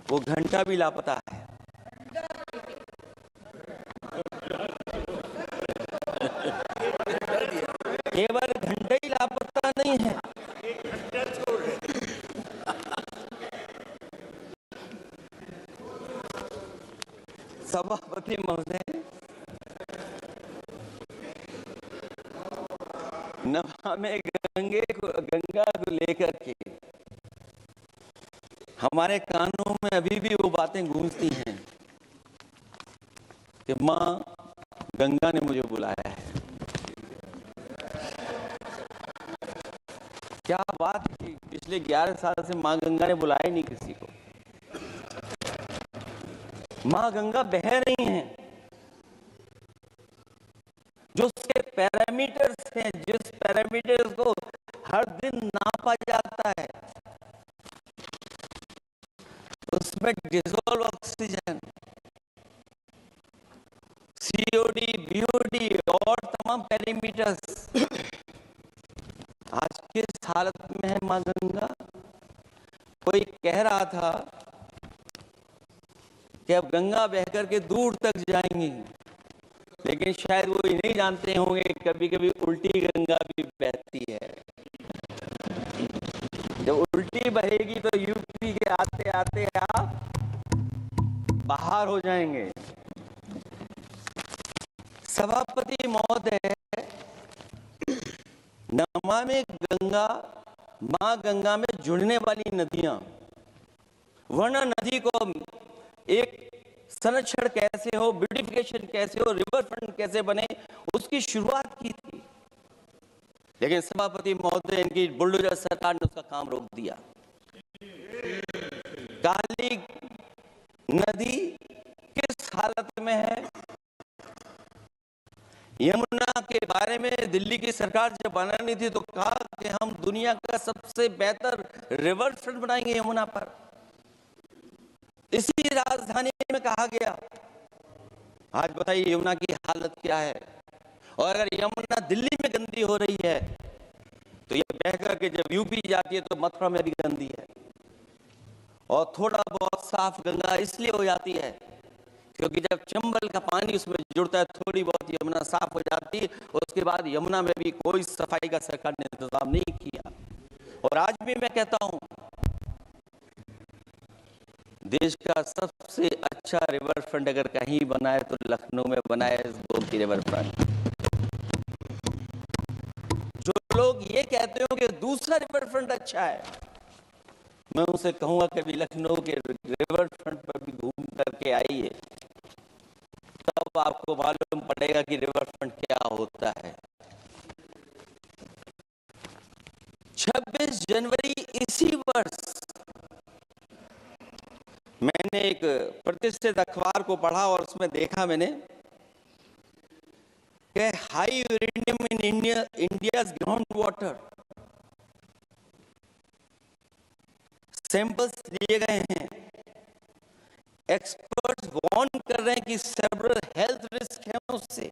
वो घंटा भी लापता है। केवल घंटा ही लापता नहीं है, सभापति महोदय, नमामि गंगा को लेकर के हमारे कानों में अभी भी वो बातें गूंजती हैं कि माँ गंगा ने मुझे बुलाया है। क्या बात है, पिछले 11 साल से माँ गंगा ने बुलाया नहीं किसी को। माँ गंगा बह रही हैं, जो उसके पैरामीटर्स हैं, जिस पैरामीटर्स को हर दिन नापा जाता है, उसमें डिसॉल्व ऑक्सीजन, COD, BOD और तमाम पैरामीटर्स आज किस हालत में है मां गंगा। कोई कह रहा था कि अब गंगा बहकर के दूर तक जाएंगी, लेकिन शायद वो ये नहीं जानते होंगे कभी कभी उल्टी गंगा भी बहती है। जब उल्टी बहेगी तो यूपी के आते आते आप बाहर हो जाएंगे। सभापति महोदय, नमामि गंगा, मां गंगा में जुड़ने वाली नदियां, वरना नदी को एक संरक्षण कैसे हो, ब्यूटिफिकेशन कैसे हो, रिवर फ्रंट कैसे बने, उसकी शुरुआत की थी। लेकिन सभापति महोदय, इनकी बुलडोजर सरकार ने उसका काम रोक दिया। काली नदी किस हालत में है? यमुना के बारे में दिल्ली की सरकार जब बनानी थी तो कहा कि हम दुनिया का सबसे बेहतर रिवर फ्रंट बनाएंगे यमुना पर। इसी राजधानी में कहा गया। आज बताइए यमुना की हालत क्या है। और अगर यमुना दिल्ली में गंदी हो रही है तो ये बहकर के जब यूपी जाती है तो मथुरा में भी गंदी है। और थोड़ा बहुत साफ गंगा इसलिए हो जाती है क्योंकि जब चंबल का पानी उसमें जुड़ता है, थोड़ी बहुत यमुना साफ हो जाती है। उसके बाद यमुना में भी कोई सफाई का सरकार ने इंतजाम नहीं किया। और आज भी मैं कहता हूं, देश का सबसे अच्छा रिवर फ्रंट अगर कहीं बना है तो लखनऊ में बना है, गोमती रिवर फ्रंट। जो लोग ये कहते हो कि दूसरा रिवर फ्रंट अच्छा है, मैं उनसे कहूंगा कभी लखनऊ के रिवर फ्रंट पर भी घूम करके आइए, तब आपको मालूम पड़ेगा कि रिवर फ्रंट क्या होता है। 26 जनवरी इसी वर्ष मैंने एक प्रतिष्ठित अखबार को पढ़ा और उसमें देखा मैंने कि high uranium in India's ground water samples लिए गए हैं। एक्सपर्ट्स वार्न कर रहे हैं कि सेवरल हेल्थ रिस्क है उससे।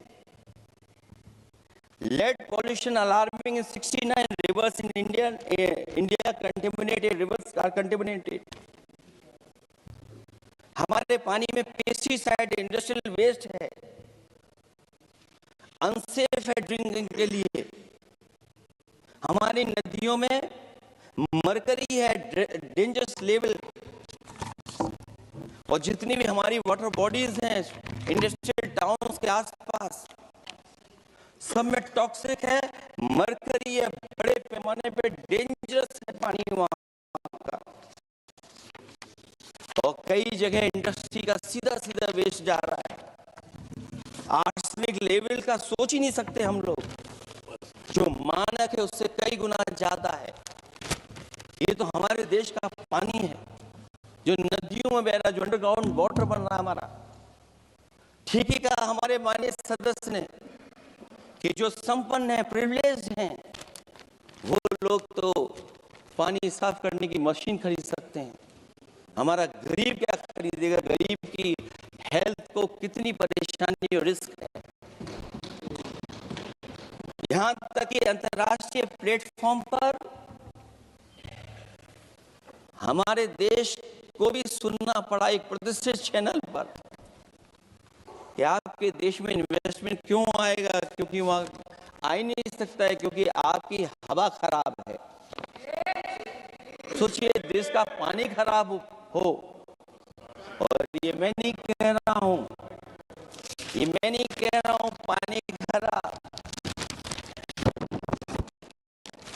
Lead pollution alarming in 69 rivers in India contaminated rivers are contaminated. हमारे पानी में पेस्टिसाइड, इंडस्ट्रियल वेस्ट है, अनसेफ है ड्रिंकिंग के लिए। हमारी नदियों में मरकरी है, डेंजरस लेवल। और जितनी भी हमारी वाटर बॉडीज हैं इंडस्ट्रियल टाउन्स के आसपास, सब में टॉक्सिक है, मरकरी है, बड़े पैमाने पे डेंजरस है पानी वहां का। और कई जगह इंडस्ट्री का सीधा सीधा वेस्ट जा रहा है। आर्सेनिक लेवल का सोच ही नहीं सकते हम लोग, जो मानक है उससे कई गुना ज्यादा है। ये तो हमारे देश का पानी है जो नदियों में बह रहा है, जो अंडरग्राउंड वाटर बन रहा है हमारा। ठीक ही कहा हमारे माननीय सदस्य ने कि जो संपन्न है, प्रिविलेज हैं, वो लोग तो पानी साफ करने की मशीन खरीद सकते हैं। हमारा गरीब क्या खरीदेगा? गरीब की हेल्थ को कितनी परेशानी और रिस्क है। यहां तक कि अंतर्राष्ट्रीय प्लेटफॉर्म पर हमारे देश को भी सुनना पड़ा एक प्रतिष्ठित चैनल पर कि आपके देश में इन्वेस्टमेंट क्यों आएगा, क्योंकि वहां आ ही नहीं सकता है, क्योंकि आपकी हवा खराब है। सोचिए, देश का पानी खराब हो। और ये मैं नहीं कह रहा हूं, पानी खराब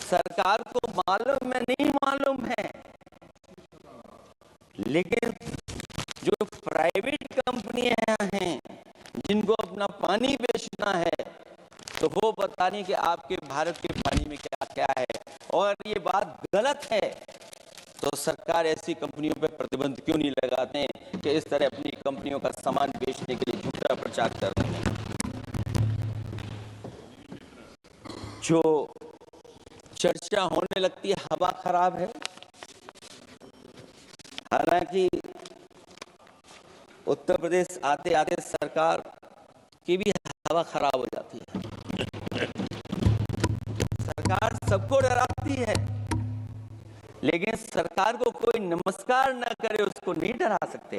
सरकार को मालूम है, नहीं मालूम है, लेकिन जो प्राइवेट कंपनियां हैं जिनको अपना पानी बेचना है, तो वो बता रही कि आपके भारत के पानी में क्या क्या है। और ये बात गलत है तो सरकार ऐसी कंपनियों पर प्रतिबंध क्यों नहीं लगाते हैं कि इस तरह अपनी कंपनियों का सामान बेचने के लिए झूठा प्रचार कर रहे हैं। जो चर्चा होने लगती है हवा खराब है, हालांकि उत्तर प्रदेश आते आते सरकार की भी हवा खराब हो जाती है। सरकार सबको डराती है, लेकिन सरकार को कोई नमस्कार न करे उसको नहीं डरा सकते।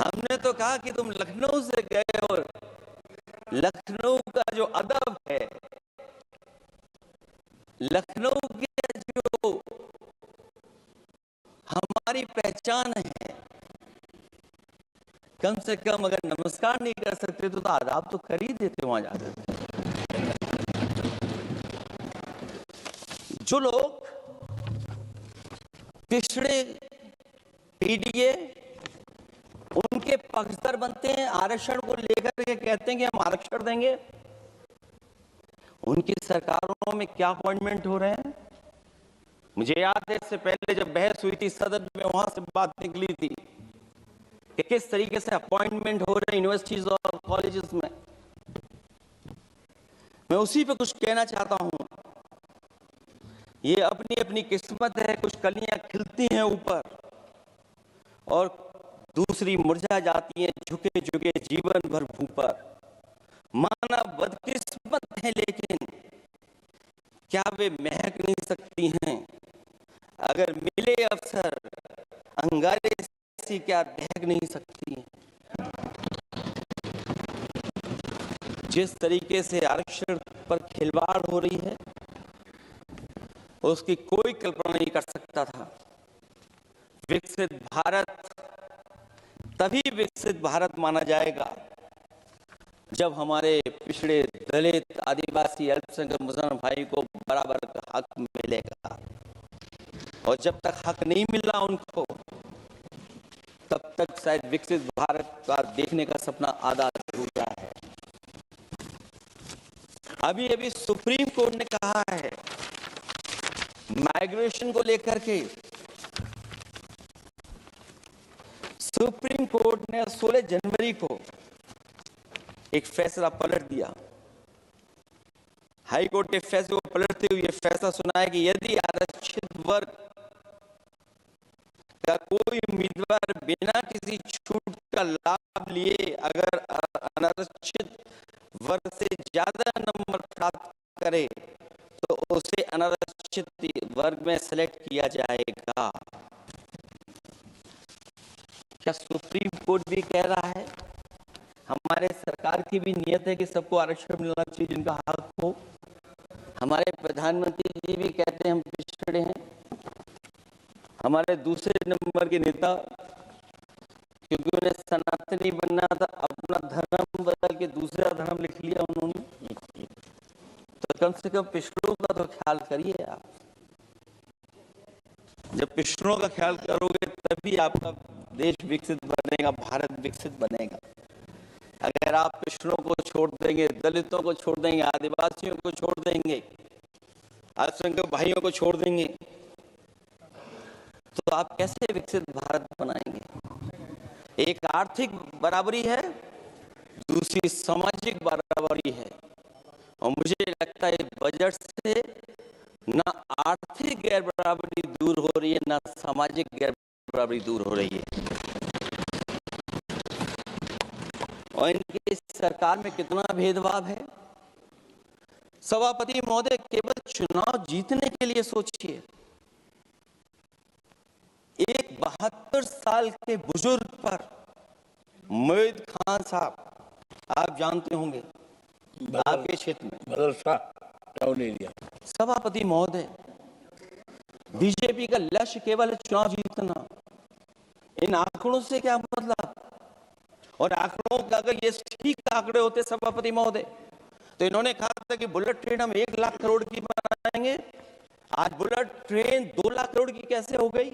हमने तो कहा कि तुम लखनऊ से गए और लखनऊ का जो अदब है, लखनऊ के कम से कम अगर नमस्कार नहीं कर सकते तो आदाब तो कर ही देते वहां जाकर। जो लोग पिछड़े पीडीए उनके पक्षधर बनते हैं, आरक्षण को लेकर के कहते हैं कि हम आरक्षण देंगे, उनकी सरकारों में क्या अपॉइंटमेंट हो रहे हैं। मुझे याद है इससे पहले जब बहस हुई थी सदन में, वहां से बात निकली थी कि किस तरीके से अपॉइंटमेंट हो रहे हैं यूनिवर्सिटीज और कॉलेजेस में। मैं उसी पे कुछ कहना चाहता हूं। ये अपनी अपनी किस्मत है, कुछ कलियां खिलती हैं ऊपर और दूसरी मुरझा जाती हैं झुके झुके जीवन भर भूपर। मानव बदकिस्मत है लेकिन क्या वे महक नहीं सकती हैं, अगर मिले अवसर अंगारे से क्या दहक नहीं सकती हैं। जिस तरीके से आरक्षण पर खिलवाड़ हो रही है उसकी कोई कल्पना नहीं कर सकता था। विकसित भारत तभी विकसित भारत माना जाएगा जब हमारे पिछड़े दलित आदिवासी अल्पसंख्यक मुसलमान भाई को बराबर का हक मिलेगा, और जब तक हक नहीं मिल रहा उनको तब तक शायद विकसित भारत का देखने का सपना आधा अधूरा है। अभी अभी सुप्रीम कोर्ट ने कहा है माइग्रेशन को लेकर के, सुप्रीम कोर्ट ने 16 जनवरी को एक फैसला पलट दिया। हाई कोर्ट ने फैसले को पलटते हुए फैसला सुनाया कि यदि आरक्षित वर्ग का कोई उम्मीदवार बिना किसी छूट का लाभ लिए अगर अनारक्षित वर्ग से ज्यादा नंबर प्राप्त करे तो उसे अनारक्षित वर्ग में सेलेक्ट किया जाएगा। क्या सुप्रीम कोर्ट भी कह रहा है? हमारे सरकार की भी नियत है कि सबको आरक्षण मिलना चाहिए जिनका हक हो। हमारे प्रधानमंत्री जी भी कहते हैं हम पिछड़े हैं। हमारे दूसरे नंबर के नेता, क्योंकि उन्हें सनातनी बनना था, अपना धर्म बदल के दूसरा धर्म लिख लिया उन्होंने। तो कम से कम पिछड़ों का तो ख्याल करिए आप। जब पिछड़ों का ख्याल करोगे तभी आपका देश विकसित बनेगा, भारत विकसित बनेगा। अगर आप पिछड़ों को छोड़ देंगे, दलितों को छोड़ देंगे, आदिवासियों को छोड़ देंगे, अल्पसंख्यक भाइयों को छोड़ देंगे, तो आप कैसे विकसित भारत बनाएंगे? एक आर्थिक बराबरी है, दूसरी सामाजिक बराबरी है, और मुझे लगता है बजट से ना आर्थिक गैर बराबरी दूर हो रही है, ना सामाजिक गैर बराबरी दूर हो रही है। और इनके सरकार में कितना भेदभाव है। सभापति महोदय, केवल चुनाव जीतने के लिए सोचिए। एक 72 साल के बुजुर्ग पर मोहित खान साहब, आप जानते होंगे आपके क्षेत्र में, टाउन एरिया। सभापति महोदय, बीजेपी का लक्ष्य केवल चुनाव जीतना। इन आंकड़ों से क्या मतलब? और आंकड़ों का अगर ये ठीक आंकड़े होते सभापति महोदय, तो इन्होंने कहा था कि बुलेट ट्रेन हम 1 लाख करोड़ की बनाएंगे। आज बुलेट ट्रेन 2 लाख करोड़ की कैसे हो गई?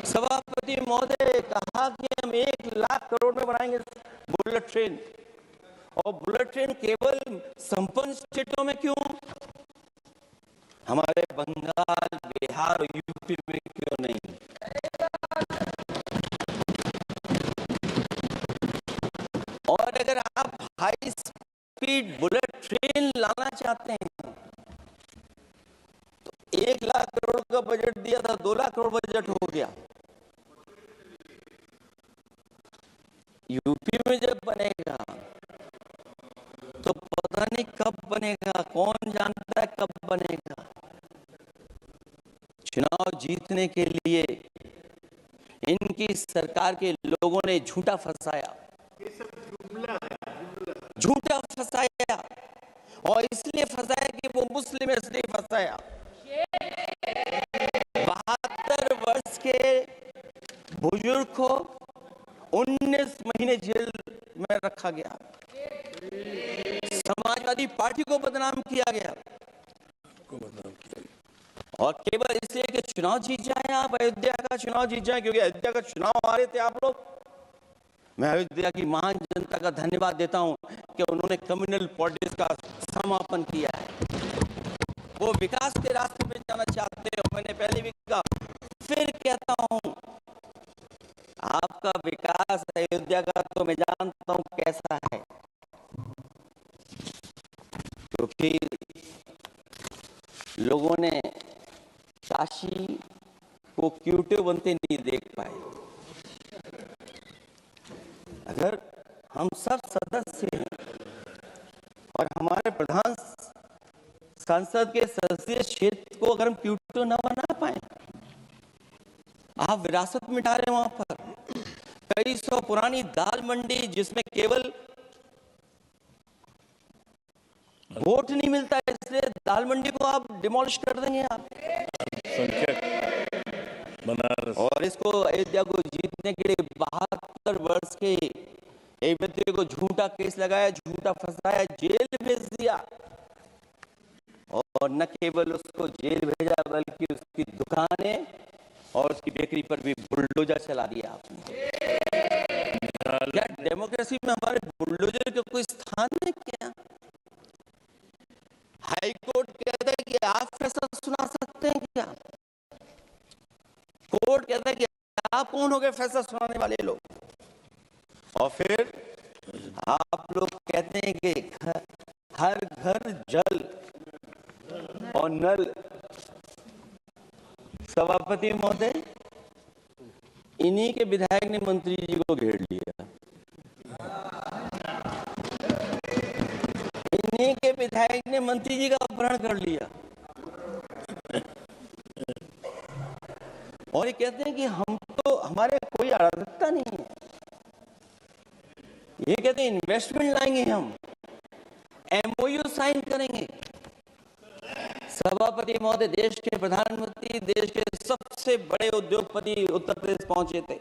सभापति महोदय कहा कि हम 1 लाख करोड़ में बनाएंगे बुलेट ट्रेन, और बुलेट ट्रेन केवल संपन्न स्टेटों में क्यों? हमारे बंगाल, बिहार और यूपी में क्यों नहीं? और अगर आप हाई स्पीड बुलेट ट्रेन लाना चाहते हैं तो 1 लाख करोड़ का बजट दिया था, 2 लाख करोड़ बजट हो गया। यूपी में जब बनेगा तो पता नहीं कब बनेगा, कौन जानता है कब बनेगा। चुनाव जीतने के लिए इनकी सरकार के लोगों ने झूठा फंसाया, झूठा फंसाया, और इसलिए फंसाया कि वो मुस्लिम है, इसलिए फंसाया। 72 वर्ष के बुजुर्ग को 19 महीने जेल में रखा गया, समाजवादी पार्टी को बदनाम किया गया, और केवल इसलिए कि चुनाव जीत जाए, आप अयोध्या का चुनाव जीत जाए, क्योंकि अयोध्या का चुनाव हारे थे आप लोग। मैं अयोध्या की महान जनता का धन्यवाद देता हूं कि उन्होंने कम्युनल पॉलिटिक्स का समापन किया है, वो विकास के रास्ते पे जाना चाहते हैं। मैंने पहले भी कहा, फिर कहता हूं, आपका विकास अयोध्या का तो मैं जानता हूं कैसा है, क्योंकि लोगों ने काशी को क्यूटे बनते नहीं देख पाए। अगर हम सब सदस्य हैं और हमारे प्रधान संसद के सदस्य क्षेत्र को अगर हम क्यूटो न बना पाए, आप विरासत मिटा रहे हैं। वहां पर कई सौ पुरानी दाल मंडी, जिसमें केवल वोट नहीं मिलता है, इसलिए दाल मंडी को आप डिमोलिश कर देंगे आप। बनारस और इसको अयोध्या को जीतने के लिए 72 वर्ष के एक व्यक्ति को झूठा केस लगाया, झूठा फंसाया, जेल भेज दिया, और न केवल उसको जेल भेजा बल्कि उसकी दुकानें और उसकी बेकरी पर भी बुलडोजर चला दिया आपने। क्या डेमोक्रेसी में हमारे बुलडोजर का कोई स्थान है क्या? हाई कोर्ट कहता है कि आप फैसला सुना सकते हैं क्या? कोर्ट कहता है कि आप कौन हो गए फैसला सुनाने वाले लोग? और फिर आप लोग कहते हैं कि हर घर जल और नल। सभापति महोदय, इन्हीं के विधायक ने मंत्री जी को घेर लिया, इन्हीं के विधायक ने मंत्री जी का अपहरण कर लिया, और ये कहते हैं कि हम तो, हमारे कोई अराजकता नहीं है। ये कहते हैं इन्वेस्टमेंट लाएंगे, हम एमओयू साइन करेंगे। सभापति महोदय, देश के प्रधानमंत्री, देश के सबसे बड़े उद्योगपति उत्तर प्रदेश पहुंचे थे,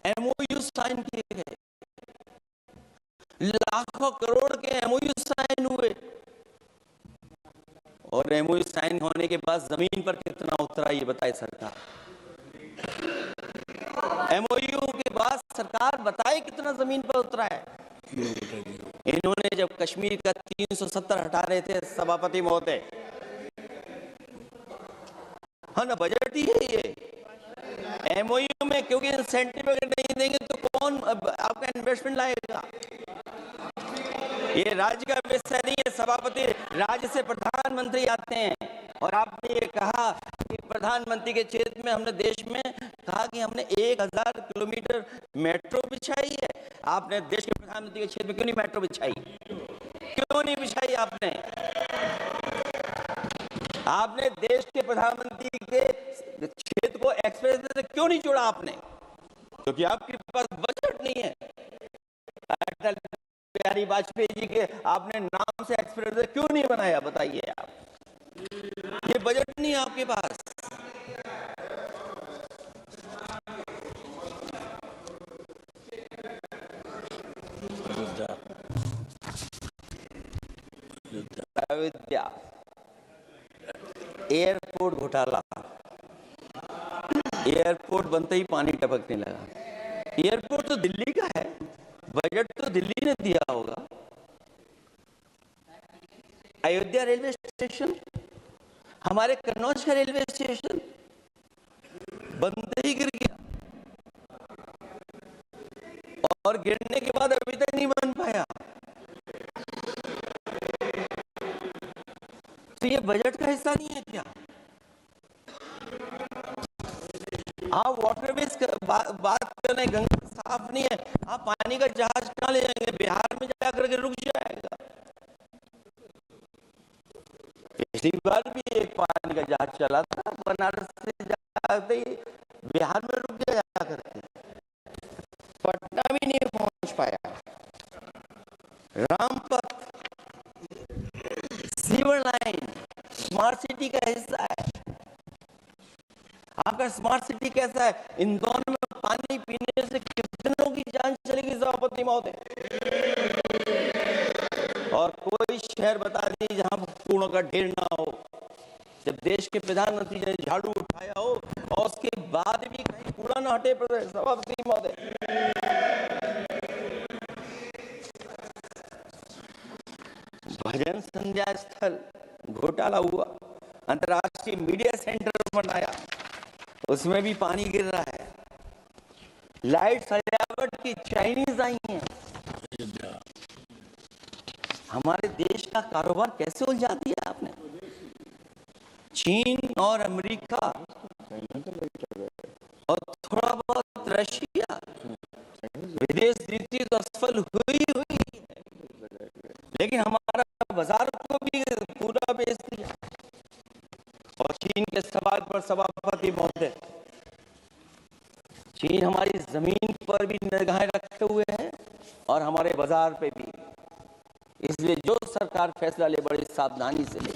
एमओयू साइन किए गए, लाखों करोड़ के एमओयू साइन हुए, और एमओयू साइन होने के बाद जमीन पर कितना उतरा ये बताए सरकार। एमओयू के बाद सरकार बताए कितना जमीन पर उतरा है। इन्होंने जब कश्मीर का 370 हटा रहे थे सभापति महोदय, हाँ ना, बजट ही है ये एमओयू में, क्योंकि इंसेंटिव अगर नहीं देंगे तो कौन आपका इन्वेस्टमेंट लाएगा? ये राज्य का विषय नहीं है सभापति, राज्य से प्रधानमंत्री आते हैं, और आपने ये कहा कि प्रधानमंत्री के क्षेत्र में हमने देश में कहा कि हमने 1000 किलोमीटर मेट्रो बिछाई है। आपने देश के प्रधानमंत्री के क्षेत्र में क्यों नहीं मेट्रो बिछाई? क्यों नहीं बिछाई आपने? आपने देश के प्रधानमंत्री के क्षेत्र को एक्सप्रेस से क्यों नहीं जोड़ा आपने? क्योंकि आपके पास बजट नहीं है। अटल बिहारी वाजपेयी जी के आपने नाम से एक्सप्रेस क्यों नहीं बनाया, बताइए आप? ये बजट नहीं है आपके पास। अयोध्या एयरपोर्ट घोटाला, एयरपोर्ट बनते ही पानी टपकने लगा। एयरपोर्ट तो दिल्ली का है, बजट तो दिल्ली ने दिया होगा। अयोध्या रेलवे स्टेशन, हमारे कन्नौज का रेलवे स्टेशन बनते ही गिर गया, और गिरने के बाद अभी तक नहीं बन पाया। तो ये बजट का हिस्सा नहीं है क्या? आप वाटरवेज बात कर रहे हैं, गंगा साफ नहीं है, आप पानी का जहाज कहाँ ले जाएंगे? बिहार में जाकर के रुक जाएगा। पिछली बार भी एक पानी का जहाज चला था, बनारस से जाते ही बिहार में रुक गया जाकर के, पटना भी नहीं पहुंच पाया। Rampath, sewer line smart city का हिस्सा है। आपका स्मार्ट सिटी कैसा है? इंदौर में पानी पीने से कितनों की जान चलेगी सभापति महोदय? और कोई शहर बता दीजिए जहां कूड़ों का ढेर ना हो। जब देश के प्रधानमंत्री ने झाड़ू उठाया हो और उसके बाद भी कहीं कूड़ा ना हटे सभापति महोदय। भजन संध्या स्थल घोटाला हुआ, अंतर्राष्ट्रीय मीडिया सेंटर बनाया, उसमें भी पानी गिर रहा है। लाइट सजावट की चाइनीज आई हैं। हमारे देश का कारोबार कैसे उलझा दिया आपने? चीन और अमेरिका और थोड़ा बहुत रशिया, विदेश नीति तो असफल हुई है, लेकिन हमारा बाजार को भी पूरा बेच दिया। और चीन के सवाल पर सभापति महोदय, चीन हमारी जमीन पर भी निगाहें रखे हुए है और हमारे बाजार पे भी। इसलिए जो सरकार फैसला ले बड़ी सावधानी से ले।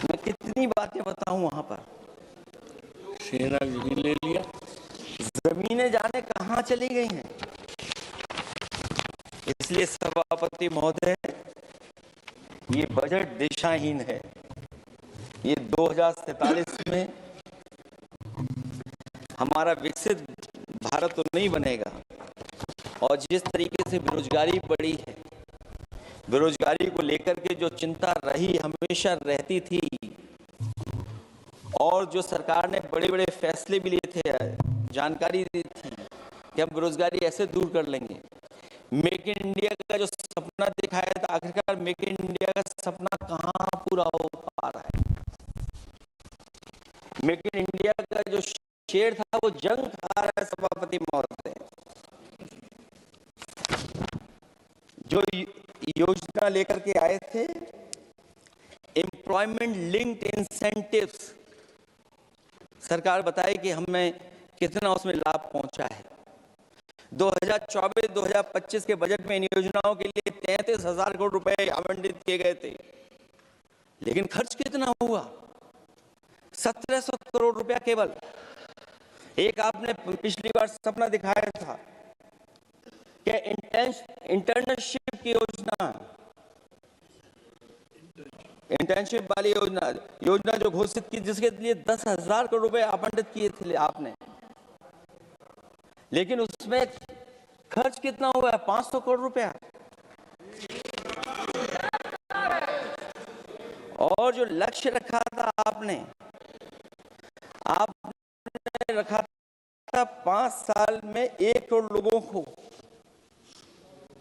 मैं कितनी बातें बताऊं वहां पर। सेना जमीन ले लिया, जमीनें जाने कहां चली गई हैं। इसलिए सभापति महोदय, ये बजट दिशाहीन है। ये 2047 में हमारा विकसित भारत तो नहीं बनेगा। और जिस तरीके से बेरोजगारी बढ़ी है, बेरोजगारी को लेकर के जो चिंता रही, हमेशा रहती थी, और जो सरकार ने बड़े बड़े फैसले भी लिए थे, जानकारी दी थी कि हम बेरोजगारी ऐसे दूर कर लेंगे। मेक इन इंडिया का जो सपना दिखाया था, आखिरकार मेक इन इंडिया का सपना कहां पूरा हो पा रहा है? मेक इन इंडिया का जो शेर था वो जंग खा रहा है सभापति महोदय। जो योजना लेकर के आए थे, एम्प्लॉयमेंट लिंक्ड इंसेंटिव्स, सरकार बताए कि हमें कितना उसमें लाभ पहुंचा है। 2024-2025 के बजट में इन योजनाओं के लिए 33,000 करोड़ रुपए आवंटित किए गए थे, लेकिन खर्च कितना हुआ? 1,700 करोड़ रुपया केवल। एक आपने पिछली बार सपना दिखाया था कि इंटर्नशिप की योजना, इंटर्नशिप वाली योजना जो घोषित की, जिसके लिए 10,000 करोड़ रुपए आवंटित किए थे आपने, लेकिन उसमें खर्च कितना हुआ है? 500 करोड़ रुपया। और जो लक्ष्य रखा था आपने रखा था 5 साल में 1 करोड़ लोगों को,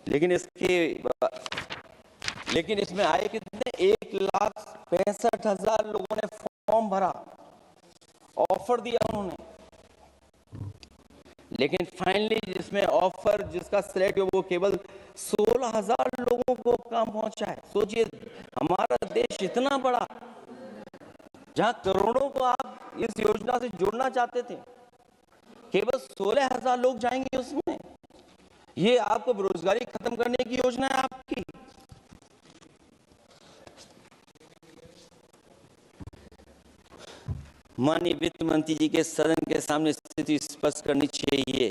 लेकिन इसमें आए कितने? 1,65,000 लोगों ने फॉर्म भरा, ऑफर दिया उन्होंने, लेकिन फाइनली जिसमें ऑफर जिसका सिलेक्ट हुआ वो केवल 16,000 लोगों को काम पहुंचा है। सोचिए, हमारा देश इतना बड़ा, जहां करोड़ों को आप इस योजना से जोड़ना चाहते थे, केवल 16,000 लोग जाएंगे उसमें। ये आपको बेरोजगारी खत्म करने की योजना है आपकी। माननीय वित्त मंत्री जी के सदन के सामने स्थिति स्पष्ट करनी चाहिए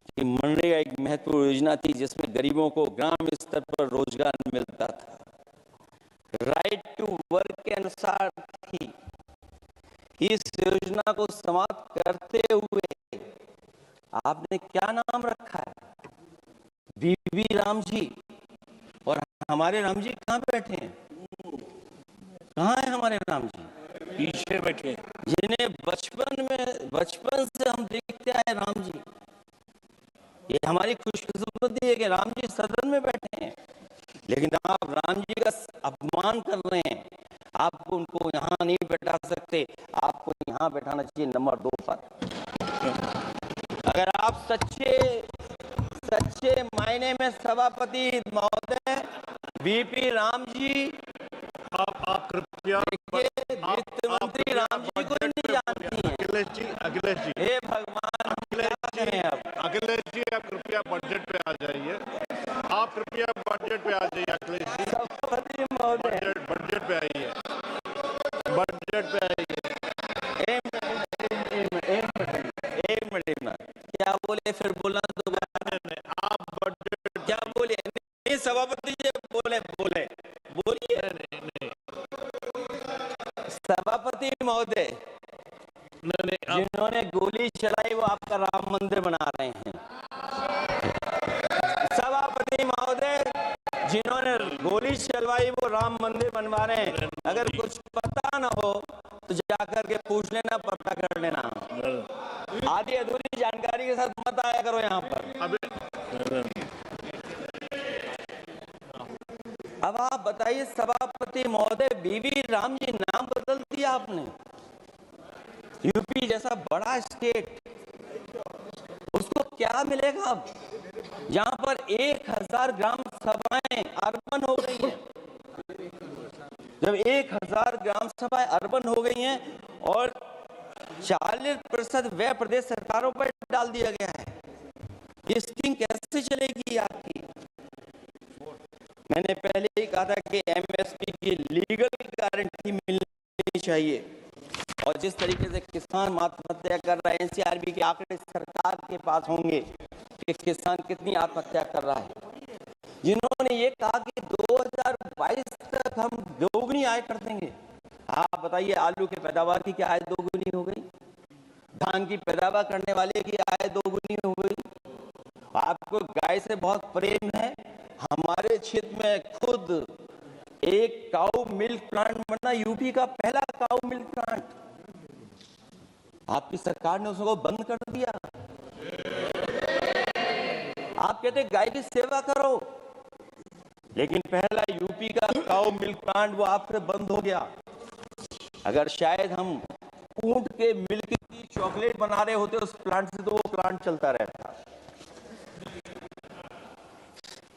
कि मनरेगा एक महत्वपूर्ण योजना थी जिसमें गरीबों को ग्राम स्तर पर रोजगार मिलता था, राइट टू वर्क के अनुसार थी। इस योजना को समाप्त करते हुए आपने क्या नाम रखा है? बीबी राम जी। और हमारे राम जी कहाँ बैठे हैं? कहाँ है हमारे राम जी? पीछे बैठे, जिन्हें बचपन से हम देखते आए राम जी। ये हमारी खुशकिस्मती है कि राम जी सदन में बैठे हैं, लेकिन आप राम जी का अपमान कर रहे हैं। आप उनको यहाँ नहीं बैठा सकते, आपको यहाँ बैठाना चाहिए नंबर 2 पर। अगर आप सच्चे मायने में सभापति महोदय बीपी राम जी, आप कृपया, वित्त मंत्री राम जी को नहीं जानती हैं। अखिलेश जी, हे भगवान, हम क्या करें अब? अखिलेश जी, आप कृपया बजट पे आ जाइए। आप कृपया बजट पे आ जाइए अखिलेश जी। सभापति महोदय, बजट पे आइए, बजट पे आइए। फिर बोलना तो आप बजट क्या बोले? नहीं, सभापति जी बोले बोलिए। सभापति महोदय, जिन्होंने गोली चलाई वो आपका राम मंदिर बना रहे हैं। सभापति महोदय, जिन्होंने गोली चलवाई वो राम मंदिर बनवा रहे हैं। अगर कुछ पता ना हो तो जाकर के पूछ लेना, पता कर लेना। आधी अधूरी जानकारी के साथ मत आया करो यहाँ पर। अब आप बताइए सभापति महोदय, बीवी राम जी नाम बदल दिया आपने। यूपी जैसा बड़ा स्टेट, उसको क्या मिलेगा अब? जहां पर 1000 ग्राम सभाएं अर्बन हो गई हैं। जब 1000 ग्राम सभाएं अर्बन हो गई हैं और 40% व्यय प्रदेश सरकारों पर डाल दिया गया है, ये स्कीम कैसे चलेगी आपकी? मैंने पहले ही कहा था कि एमएसपी की लीगल गारंटी मिलनी चाहिए। और जिस तरीके से किसान आत्महत्या कर रहा है, एनसीआरबी के आंकड़े सरकार के पास होंगे कि किसान कितनी आत्महत्या कर रहा है। जिन्होंने ये कहा कि 2022 तक हम दोगुनी आय कर देंगे, आप बताइए आलू की पैदावार की क्या आय दोगुनी हो गई? धान की पैदावार करने वाले की आय दोगुनी हो गई। आपको गाय से बहुत प्रेम है। हमारे क्षेत्र में खुद एक काऊ मिल्क प्लांट बना, यूपी का पहला काऊ मिल्क प्लांट। आपकी सरकार ने उसको बंद कर दिया। आप कहते गाय की सेवा करो, लेकिन पहला यूपी का काऊ मिल्क प्लांट वो आपसे बंद हो गया। अगर शायद हम ऊंट के मिल्क की चॉकलेट बना रहे होते उस प्लांट से, तो वो प्लांट चलता रहता।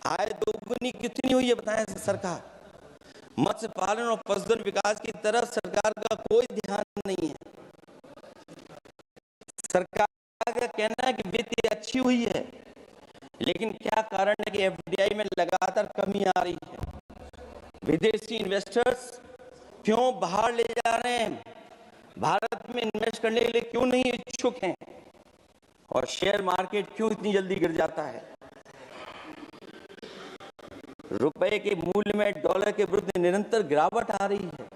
आय दोगुनी कितनी हुई है बताएं सरकार? मत्स्य पालन और पशुधन विकास की तरफ सरकार का कोई ध्यान नहीं है। सरकार का कहना है कि वित्त अच्छी हुई है, लेकिन क्या कारण है कि एफडीआई में लगातार कमी आ रही है? विदेशी इन्वेस्टर्स क्यों बाहर ले जा रहे हैं? भारत में इन्वेस्ट करने के लिए क्यों नहीं इच्छुक हैं? और शेयर मार्केट क्यों इतनी जल्दी गिर जाता है? रुपए के मूल्य में डॉलर के विरुद्ध निरंतर गिरावट आ रही है।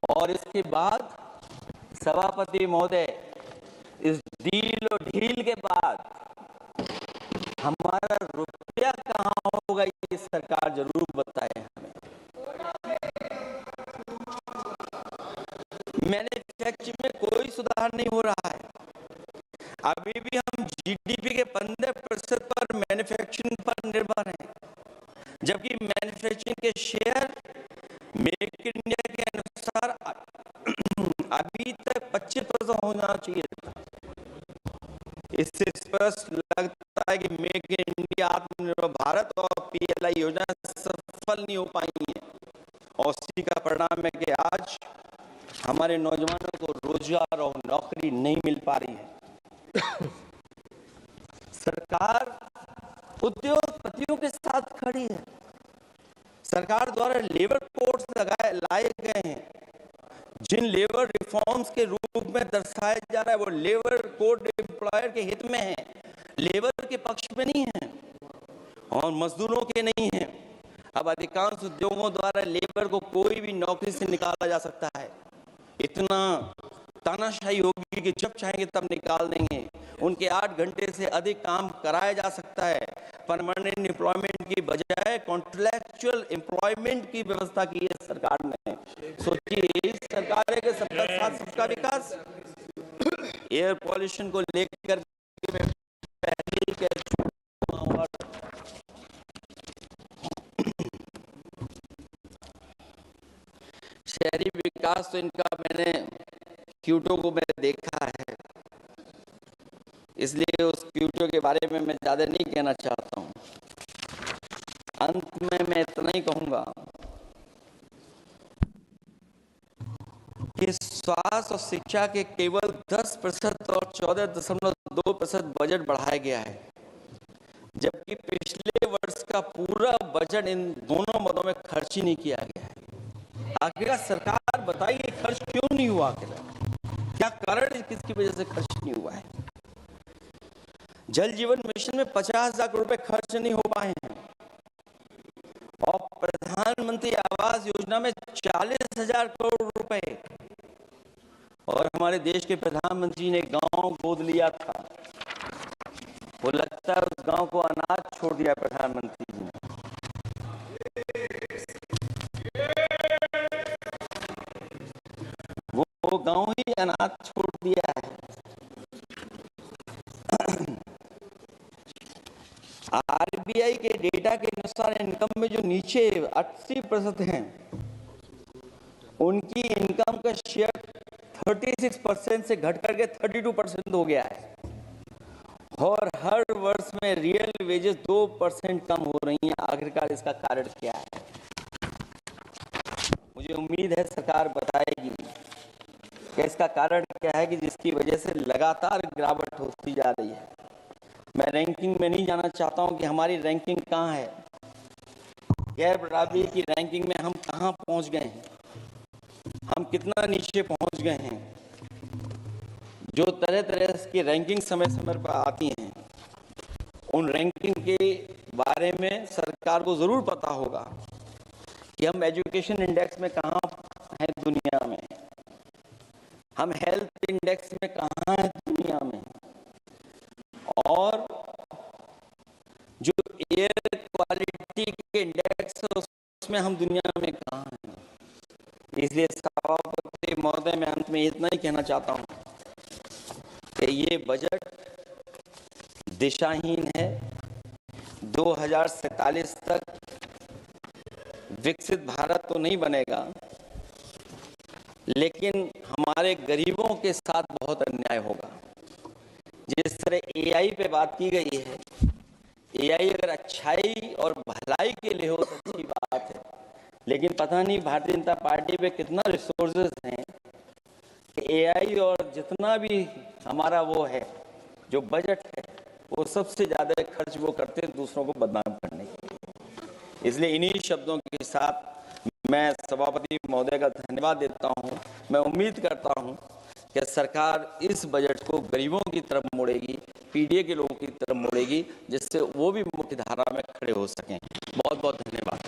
और इसके बाद सभापति महोदय, इस डील और ढील के बाद हमारा रुपया कहां होगा, ये सरकार जरूर बताए हमें। मैन्युफैक्चरिंग में कोई सुधार नहीं हो रहा है। अभी भी हम जीडीपी के 15% पर मैन्युफैक्चरिंग पर निर्भर हैं, जबकि मैन्युफैक्चरिंग के शेयर मेक इन इंडिया के अनुसार अभी तक 25% होना चाहिए था। इससे स्पष्ट लगता है कि मेक इन इंडिया, आत्मनिर्भर भारत और पीएलआई योजना सफल नहीं हो पाई है। और उसी का परिणाम है कि आज हमारे नौजवानों को रोजगार और नौकरी नहीं मिल पा रही है। सरकार उद्योगपतियों के साथ खड़ी है। सरकार द्वारा लेबर कोड्स लाए गए हैं, जिन लेबर रिफॉर्म्स के रूप में दर्शाया जा रहा है वो लेबर कोड एम्प्लॉयर के हित में है, लेबर के पक्ष में नहीं है और मजदूरों के नहीं है। अब अधिकांश उद्योगों द्वारा लेबर को कोई भी नौकरी से निकाला जा सकता है। इतना तानाशाही होगी कि जब चाहेंगे तब निकाल देंगे। उनके 8 घंटे से अधिक काम कराया जा सकता है। परमानेंट एम्प्लॉयमेंट की बजाय कॉन्ट्रैक्चुअल एम्प्लॉयमेंट की व्यवस्था की है सरकार ने। सोचिए, इस सरकार है कि सबका साथ सबका विकास। एयर पॉल्यूशन को लेकर मैं पहले ही कह चुका हूं और शहरी विकास तो इनका मैंने क्यूटो को मैं देखा है, इसलिए उस क्यूटो के बारे में मैं ज्यादा नहीं कहना चाहता हूं। अंत में मैं इतना ही कहूंगा कि स्वास्थ्य और शिक्षा के केवल 10% और 14.2% बजट बढ़ाया गया है, जबकि पिछले वर्ष का पूरा बजट इन दोनों मदों में खर्च ही नहीं किया गया है। आखिर सरकार बताइए खर्च क्यों नहीं हुआ? आखिर क्या कारण है किसकी वजह से खर्च नहीं हुआ है? जल जीवन मिशन में 50 लाख रुपए खर्च नहीं हो पाए हैं और प्रधानमंत्री आवास योजना में 40,000 करोड़ रुपए, और हमारे देश के प्रधानमंत्री ने गांव गोद लिया था। वो लगता है उस गांव को अनाथ छोड़ दिया प्रधानमंत्री जी ने। वो गांव ही अनाथ छोड़ दिया है। आरबीआई के डेटा के अनुसार इनकम में जो नीचे 80% हैं, उनकी इनकम का शेयर 36% से घट करके 32% हो गया है और हर वर्ष में रियल वेजेस 2% कम हो रही हैं। आखिरकार इसका कारण क्या है? मुझे उम्मीद है सरकार बताएगी कि इसका कारण क्या है कि जिसकी वजह से लगातार गिरावट होती जा रही है। मैं रैंकिंग में नहीं जाना चाहता हूं कि हमारी रैंकिंग कहाँ है, गैर बराबरी की रैंकिंग में हम कहाँ पहुंच गए हैं, हम कितना नीचे पहुंच गए हैं। जो तरह तरह की रैंकिंग समय समय पर आती हैं, उन रैंकिंग के बारे में सरकार को ज़रूर पता होगा कि हम एजुकेशन इंडेक्स में कहाँ हैं दुनिया में, हम हेल्थ इंडेक्स में कहाँ हैं दुनिया में, और जो एयर क्वालिटी के इंडेक्स है उसमें हम दुनिया में कहाँ हैं। इसलिए सभापति महोदय, मैं अंत में इतना ही कहना चाहता हूँ कि ये बजट दिशाहीन है। 2047 तक विकसित भारत तो नहीं बनेगा, लेकिन हमारे गरीबों के साथ बहुत अन्याय होगा। जिस तरह एआई पे बात की गई है, एआई अगर अच्छाई और भलाई के लिए हो तो अच्छी बात है, लेकिन पता नहीं भारतीय जनता पार्टी पे कितना रिसोर्सेज हैं कि एआई और जितना भी हमारा वो है जो बजट है, वो सबसे ज़्यादा खर्च वो करते हैं दूसरों को बदनाम करने के लिए। इसलिए इन्हीं शब्दों के साथ मैं सभापति महोदय का धन्यवाद देता हूँ। मैं उम्मीद करता हूँ कि सरकार इस बजट को गरीबों की तरफ मोड़ेगी, पीडीए के लोगों की तरफ मोड़ेगी, जिससे वो भी मुख्य धारा में खड़े हो सकें। बहुत बहुत धन्यवाद।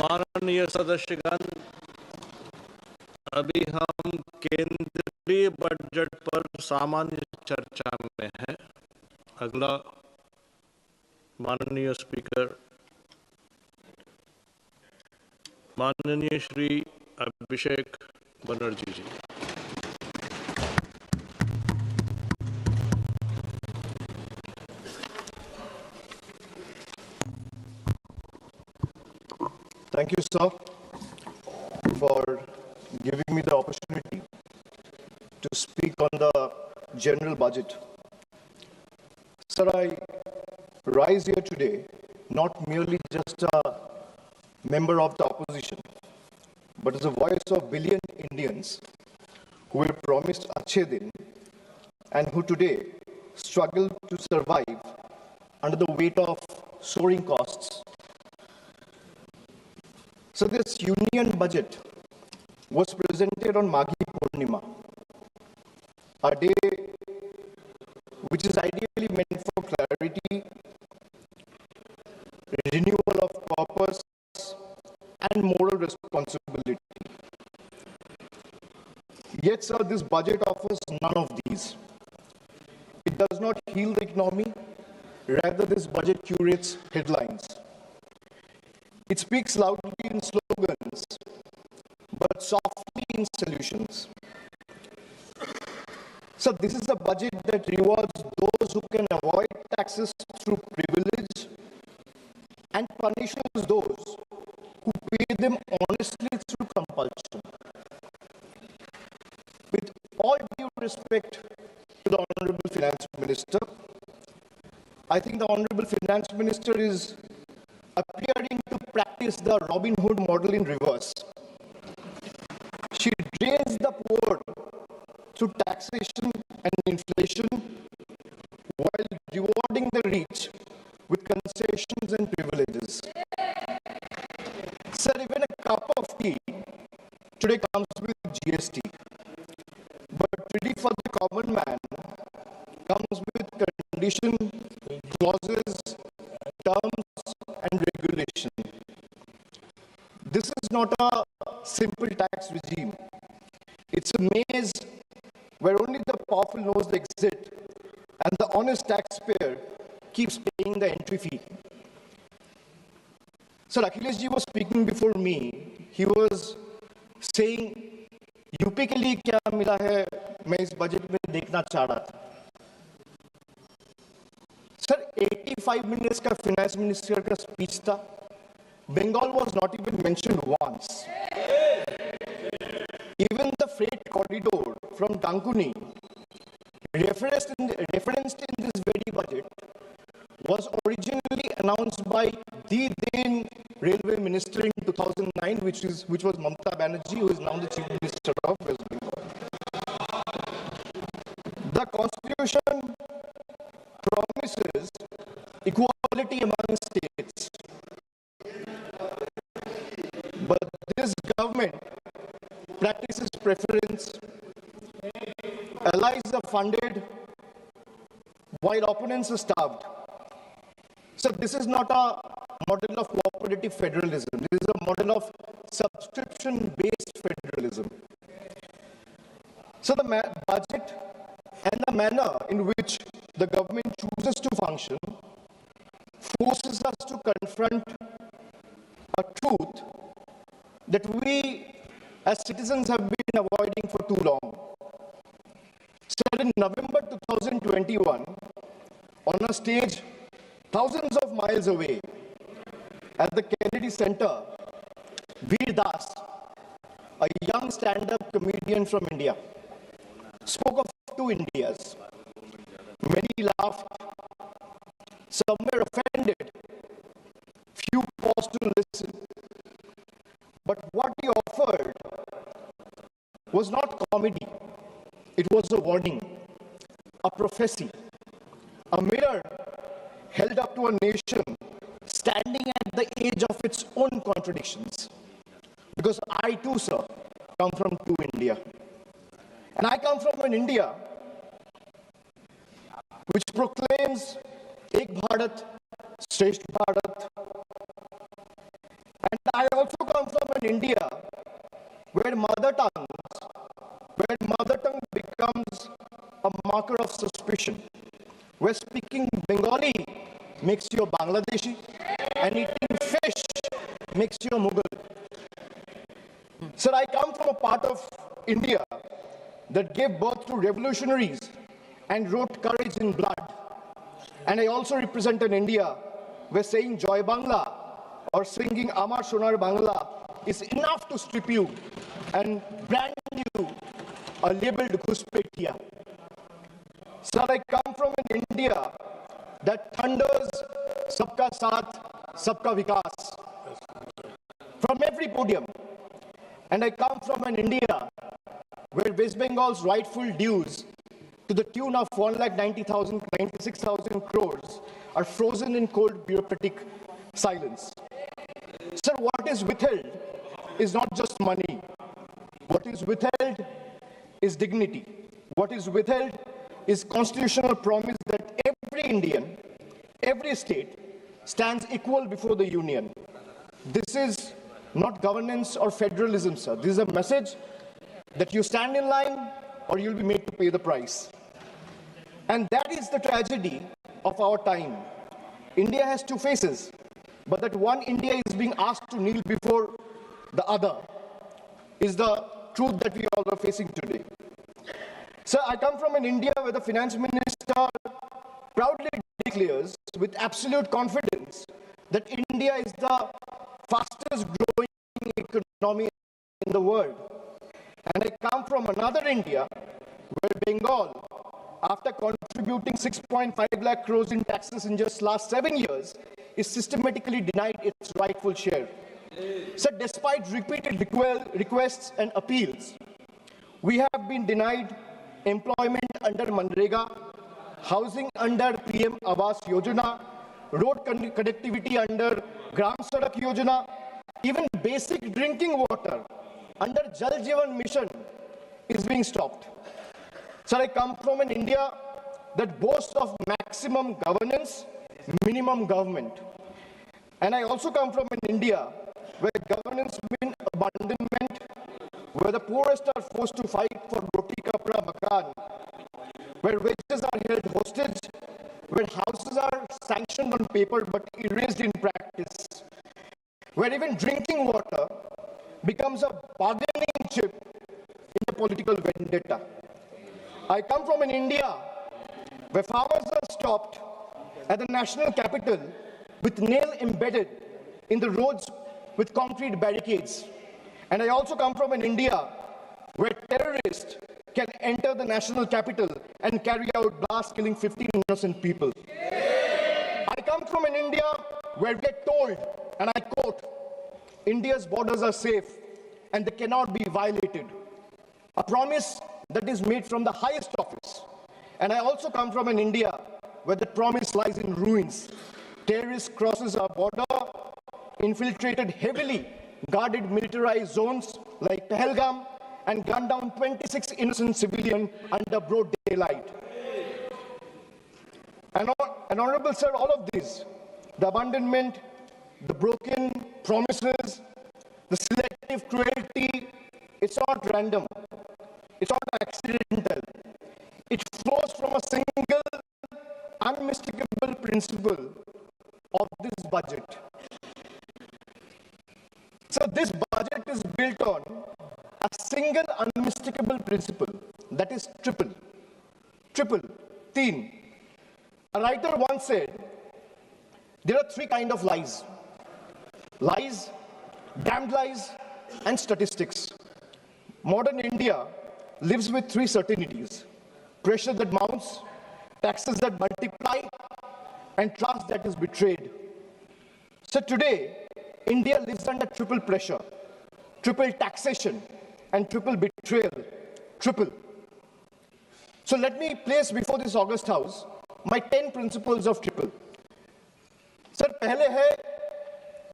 माननीय सदस्यगण, अभी हम केंद्रीय बजट पर सामान्य चर्चा में हैं। अगला माननीय स्पीकर माननीय श्री अभिषेक बनर्जी जी। Thank you, sir, for giving me the opportunity to speak on the general budget. Sir, I rise here today not merely just a member of the opposition, but as a voice of billion Indians who were promised Achhe Din and who today struggle to survive under the weight of soaring costs. So this union budget was presented on Maghi Purnima, a day which is ideally meant for clarity, renewal of purpose, and moral responsibility. Yet, sir, this budget offers none of these. It does not heal the economy, rather this budget curates headlines. It speaks loudly in slogans, but softly in solutions. So this is a budget that rewards those who can avoid taxes through privilege and punishes those who pay them honestly through compulsion. With all due respect to the Honorable Finance Minister, I think the Honorable Finance Minister is appearing to practice the Robin Hood model in reverse. She drains the poor through taxation and inflation while rewarding the rich with concessions and privileges. Sir, even a cup of tea today comes with GST. this is not a simple tax regime. It's a maze where only the powerful knows the exit and the honest taxpayer keeps paying the entry fee. Sir, Akhilesh ji was speaking before me. He was saying, UP के लिए क्या मिला है मैं इस budget में देखना चाह रहा था. सर 85 minutes का finance minister का speech था. Bengal was not even mentioned once. Even the freight corridor from Dankuni, referenced in this very budget, was originally announced by the then railway minister in 2009, which was Mamata Banerjee, who is now the chief minister of West Bengal. The constitution promises equality among states, but this government practices preference. Allies are funded while opponents are starved. So this is not a model of cooperative federalism. This is a model of subscription-based federalism. So the budget and the manner in which the government chooses to function forces us to confront a truth that we as citizens have been avoiding for too long. So in November 2021, on a stage thousands of miles away, at the Kennedy Center, Veer Das, a young stand-up comedian from India, spoke of two Indias. Many laughed, some were offended, few paused to listen. But what he offered was not comedy, it was a warning, a prophecy, a mirror held up to a nation standing at the edge of its own contradictions. Because I too, sir, come from two India. And I come from an India which proclaims Ek Bharat, Shresth Bharat. And I also come from an India where mother tongue becomes a marker of suspicion, where speaking Bengali makes you a Bangladeshi, and eating fish makes you a Mughal. Sir, I come from a part of India that gave birth to revolutionaries and wrote courage in blood. And I also represent an India where saying Joy Bangla or singing Amar Sonar Bangla is enough to strip you and brand you a labeled Ghuspetia. Sir, I come from an India that thunders Sabka Saath, Sabka Vikas from every podium. And I come from an India where West Bengal's rightful dues to the tune of 1,96,000 crores are frozen in cold bureaucratic silence. Sir, what is withheld is not just money. What is withheld is dignity. What is withheld is constitutional promise that every Indian, every state, stands equal before the union. This is not governance or federalism, sir. This is a message that you stand in line or you'll be made to pay the price. And that is the tragedy of our time. India has two faces, but that one India is being asked to kneel before the other is the truth that we all are facing today. Sir, I come from an India where the finance minister proudly declares with absolute confidence that India is the fastest growing economy in the world. And I come from another India where Bengal, after contributing 6.5 lakh crores in taxes in just last 7 years, is systematically denied its rightful share. So despite repeated requests and appeals, we have been denied employment under Manrega, housing under PM Awas Yojana, road connectivity under Gram Sadak Yojana, even basic drinking water under Jal Jeevan Mission is being stopped. So I come from an India that boasts of maximum governance, minimum government. And I also come from an India where governance means abandonment, where the poorest are forced to fight for roti kapra makan, where wages are held hostage, where houses are sanctioned on paper but erased in practice, where even drinking water becomes a bargaining chip in the political vendetta. I come from an India where farmers are stopped at the national capital with nail embedded in the roads with concrete barricades. And I also come from an India where terrorists can enter the national capital and carry out blasts killing 15 innocent people. I come from an India where we are told, and I quote, India's borders are safe and they cannot be violated. A promise that is made from the highest office. And I also come from an India where the promise lies in ruins. Terrorists crosses our border, infiltrated heavily guarded militarized zones like Pahalgam, and gunned down 26 innocent civilians under broad daylight. And Honorable Sir, all of this, the abandonment, the broken promises, the selective cruelty, it's not random, it's not accidental. It flows from a single unmistakable principle of this budget. So this budget is built on a single unmistakable principle, that is triple. Triple, teen. A writer once said, there are three kinds of lies. Lies, damned lies, and statistics. Modern India lives with three certainties: pressure that mounts, taxes that multiply, and trust that is betrayed. So today, India lives under triple pressure, triple taxation, and triple betrayal. Triple. So let me place before this August House my 10 principles of triple. Sir, पहले है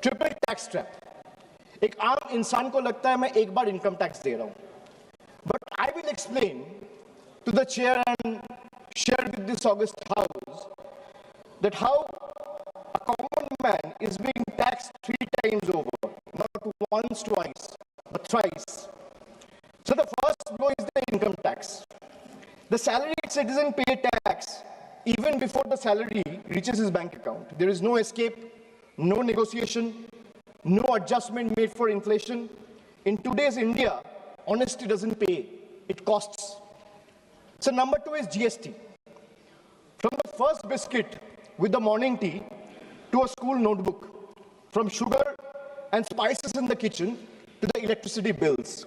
triple tax trap. एक आम इंसान को लगता है मैं एक बार इनकम टैक्स दे रहा हूं, but I will explain to the chair and share with this August House that how a common man is being taxed 3 times over, not once, twice, but thrice. So the first blow is the income tax. The salaried citizen pays tax even before the salary reaches his bank account. There is no escape, no negotiation, no adjustment made for inflation. In today's India, honesty doesn't pay, it costs. So number 2 is GST. From the first biscuit with the morning tea to a school notebook, from sugar and spices in the kitchen to the electricity bills,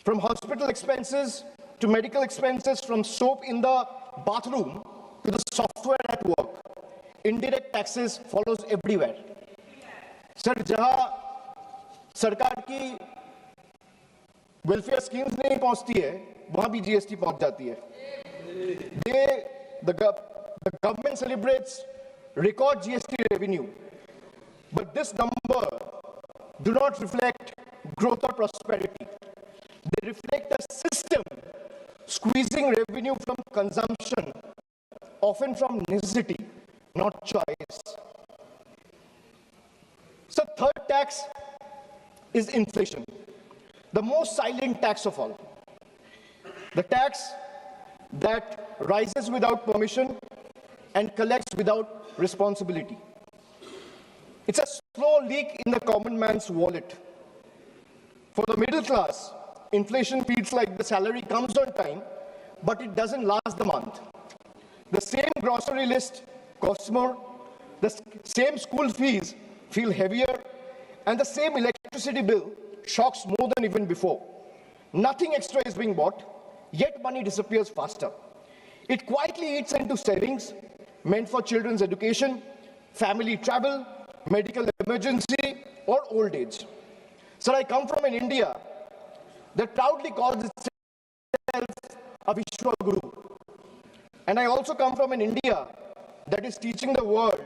from hospital expenses to medical expenses, from soap in the bathroom to the software at work, indirect taxes follows everywhere. Sir, जहां सरकार की welfare schemes नहीं पहुंचती है, वहां भी GST पहुंच जाती है. The government celebrates record GST revenue, but this number do not reflect growth or prosperity. They reflect a system squeezing revenue from consumption, often from necessity, not choice. So third tax is inflation, the most silent tax of all. The tax that rises without permission and collects without responsibility. It's a slow leak in the common man's wallet. For the middle class, inflation feels like the salary comes on time, but it doesn't last the month. The same grocery list costs more, the same school fees feel heavier, and the same electricity bill shocks more than even before. Nothing extra is being bought, yet money disappears faster. It quietly eats into savings meant for children's education, family travel, medical emergency, or old age. Sir, I come from an India that proudly calls itself a Vishwa Guru. And I also come from an India that is teaching the world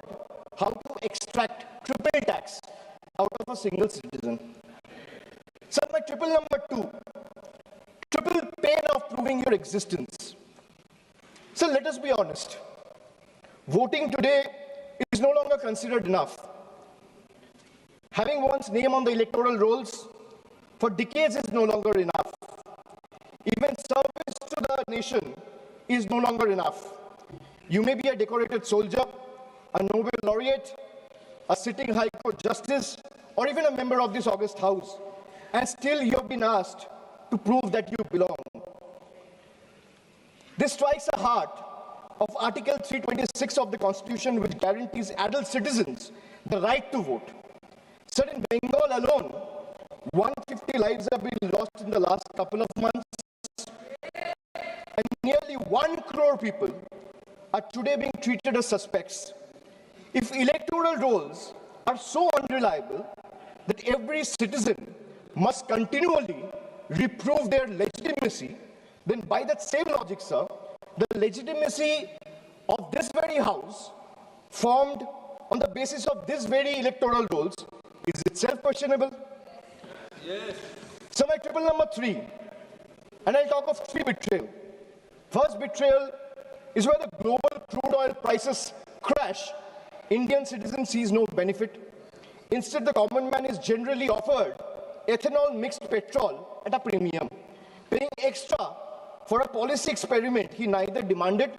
how to extract triple tax out of a single citizen. Sir, my triple number 2, triple pain of proving your existence. So let us be honest. Voting today is no longer considered enough. Having one's name on the electoral rolls for decades is no longer enough. Even service to the nation is no longer enough. You may be a decorated soldier, a Nobel laureate, a sitting High Court justice, or even a member of this august house, and still you have been asked to prove that you belong. This strikes the heart of Article 326 of the Constitution, which guarantees adult citizens the right to vote. Sir, in Bengal alone, 150 lives have been lost in the last couple of months, and nearly 1 crore people are today being treated as suspects. If electoral rolls are so unreliable that every citizen must continually reprove their legitimacy, then by that same logic, sir, the legitimacy of this very house, formed on the basis of this very electoral rolls, is itself questionable. Yes. So my triple number 3, and I'll talk of 3 betrayal. First betrayal is where the global crude oil prices crash. Indian citizen sees no benefit. Instead, the common man is generally offered ethanol mixed petrol at a premium, paying extra for a policy experiment he neither demanded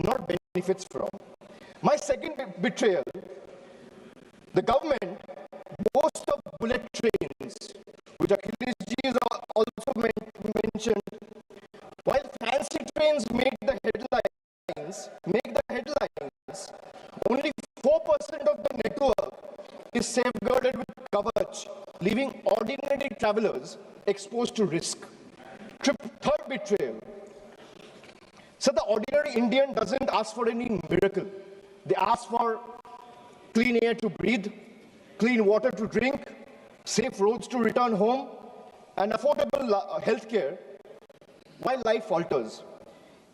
nor benefits from. My second betrayal, the government boasts of bullet trains, which Akhileshji has also mentioned. While fancy trains make the headlines, only 4% of the network is safeguarded with coverage, leaving ordinary travelers exposed to risk. Third betrayal. So the ordinary Indian doesn't ask for any miracle. They ask for clean air to breathe, clean water to drink, safe roads to return home, and affordable health care while life falters.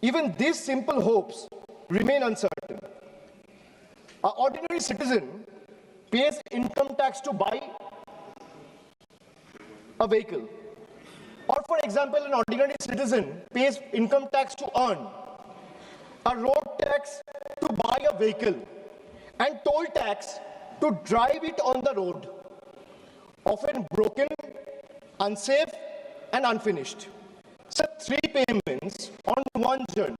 Even these simple hopes remain uncertain. An ordinary citizen pays income tax to buy a vehicle. Or for example, an ordinary citizen pays income tax to earn, a road tax to buy a vehicle, and toll tax to drive it on the road, often broken, unsafe, and unfinished. So 3 payments on one journey.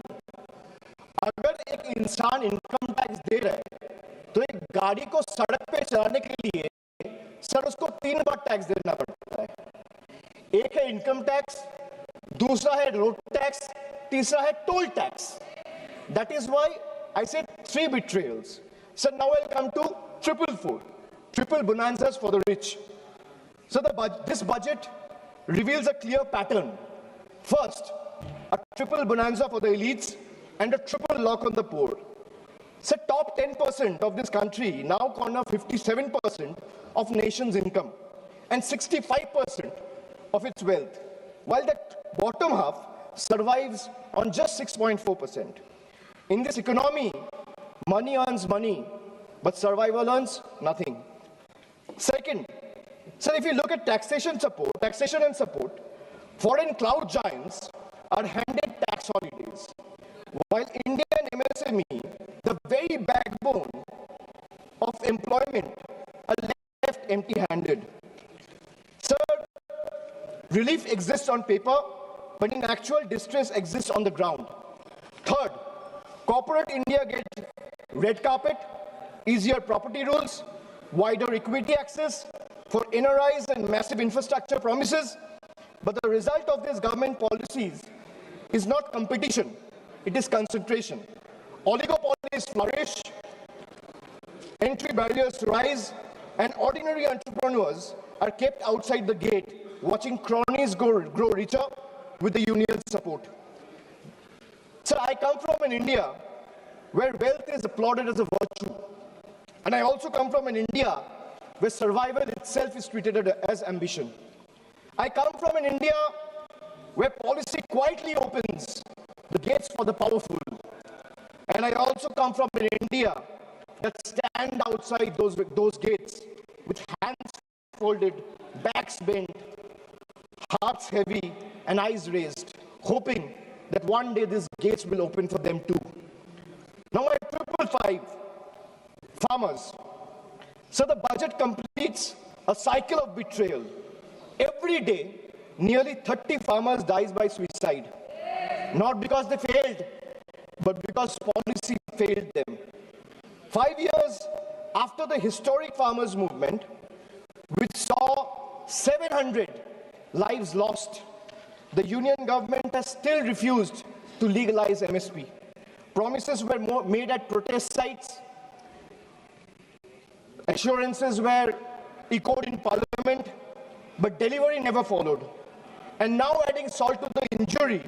अगर एक इंसान income tax दे रहा है, तो एक गाड़ी को सड़क पे चलाने के लिए सर उसको 3 बार टैक्स देना पड़ता है. एक है इनकम टैक्स, दूसरा है रोड टैक्स, तीसरा है toll tax. That is why I said 3 betrayals. So now I'll come to triple bonanzas for the rich. So this budget reveals a clear pattern. First, a triple bonanza for the elites and a triple lock on the poor. So top 10% of this country now corner 57% of nation's income and 65% of its wealth, while the bottom half survives on just 6.4%. In this economy, money earns money, but survival earns nothing. Second, so if you look at taxation and support, foreign cloud giants are handed tax holidays, while Indian MSME, the very backbone of employment, are left empty-handed. Third, relief exists on paper, but in actual distress exists on the ground. Third, corporate India gets red carpet, easier property rules, wider equity access for NRIs and massive infrastructure promises. But the result of these government policies is not competition, it is concentration. Oligopolies flourish, entry barriers rise, and ordinary entrepreneurs are kept outside the gate, watching cronies grow richer with the union support. So I come from an India where wealth is applauded as a virtue. And I also come from an India where survival itself is treated as ambition. I come from an India where policy quietly opens the gates for the powerful. And I also come from an India that stand outside those gates with hands folded, backs bent, hearts heavy, and eyes raised, hoping that one day these gates will open for them too. Now my triple five, farmers. So the budget completes a cycle of betrayal. Every day, nearly 30 farmers dies by suicide. Not because they failed, but because policy failed them. 5 years after the historic farmers' movement, which saw 700 lives lost, the union government has still refused to legalize MSP. Promises were made at protest sites, assurances were echoed in parliament, but delivery never followed. And now, adding salt to the injury,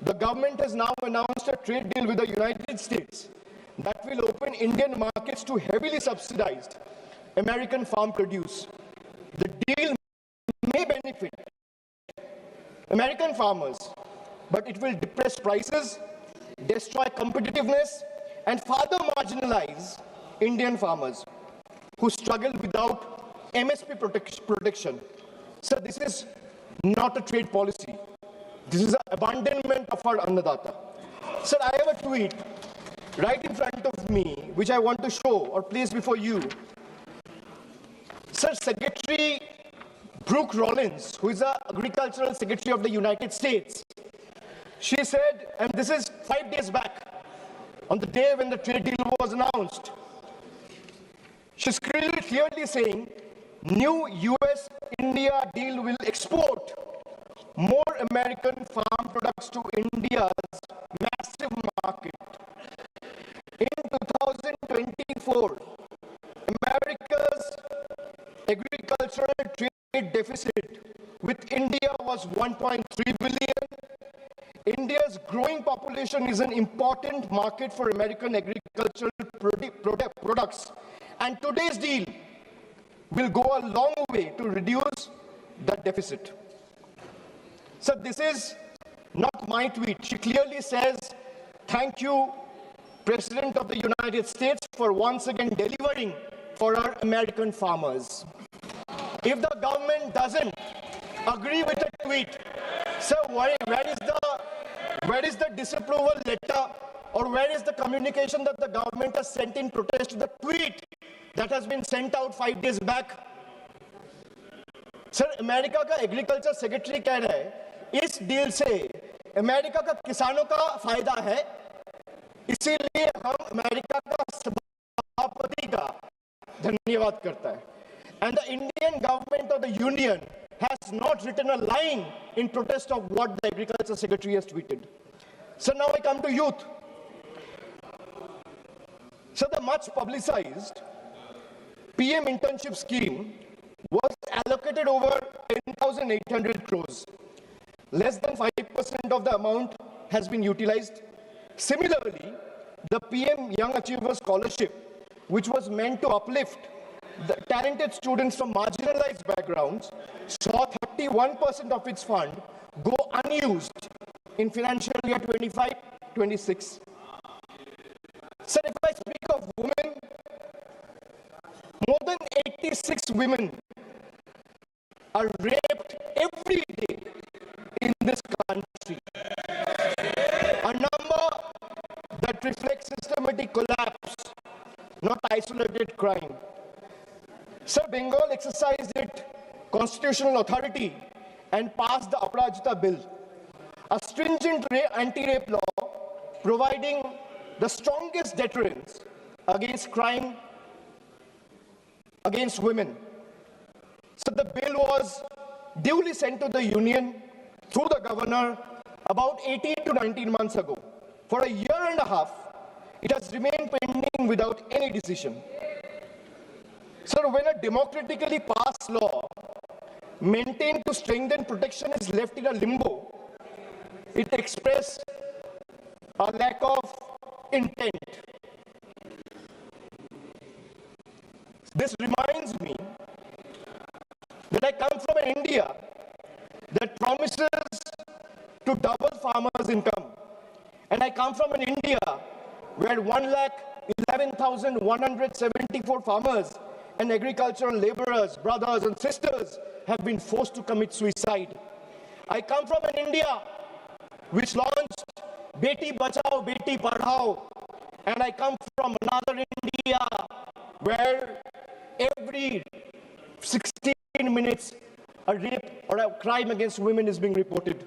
the government has now announced a trade deal with the United States that will open Indian markets to heavily subsidized American farm produce. The deal may benefit American farmers, but it will depress prices, destroy competitiveness, and further marginalize Indian farmers who struggle without MSP protection. So this is not a trade policy. This is an abandonment of our Annadata. Sir, I have a tweet right in front of me, which I want to show or place before you. Sir, Secretary Brooke Rollins, who is the Agricultural Secretary of the United States, she said, and this is 5 days back, on the day when the trade deal was announced, she's clearly saying, new US-India deal will export more American farm products to India's massive market. In 2024, America's agricultural trade deficit with India was 1.3 billion. India's growing population is an important market for American agricultural products, and today's deal will go a long way to reduce the deficit. So this is not my tweet. She clearly says, thank you, President of the United States, for once again delivering for our American farmers. If the government doesn't agree with a tweet, so where is the disapproval letter, or where is the communication that the government has sent in protest to the tweet that has been sent out 5 days back? Sir, America का agriculture secretary कह रहा है इस deal से America का किसानों का फायदा है, इसीलिए हम अमेरिका का सभापति का धन्यवाद करता है. And the Indian government or the union has not written a line in protest of what the agriculture secretary has tweeted. So now I come to youth. So the much publicized PM internship scheme was allocated over 10,800 crores. Less than 5% of the amount has been utilized. Similarly, the PM Young Achiever Scholarship, which was meant to uplift the talented students from marginalized backgrounds, saw 31% of its fund go unused in financial year 25-26. So if I speak of women, more than 86 women are raped every day in this country. A number that reflects systematic collapse, not isolated crime. Sir, Bengal exercised its constitutional authority and passed the Aparajita Bill, a stringent anti-rape law providing the strongest deterrence against crime against women. So the bill was duly sent to the union through the governor about 18 to 19 months ago. For a year and a half, it has remained pending without any decision. Sir, when a democratically passed law maintained to strengthen protection is left in a limbo, it expresses a lack of intent. This reminds me that I come from an India that promises to double farmers' income. And I come from an India where 1,11,174 farmers and agricultural laborers, brothers and sisters have been forced to commit suicide. I come from an India which launched Beti Bachao, Beti Padhao, and I come from another India where every 16 minutes, a rape or a crime against women is being reported.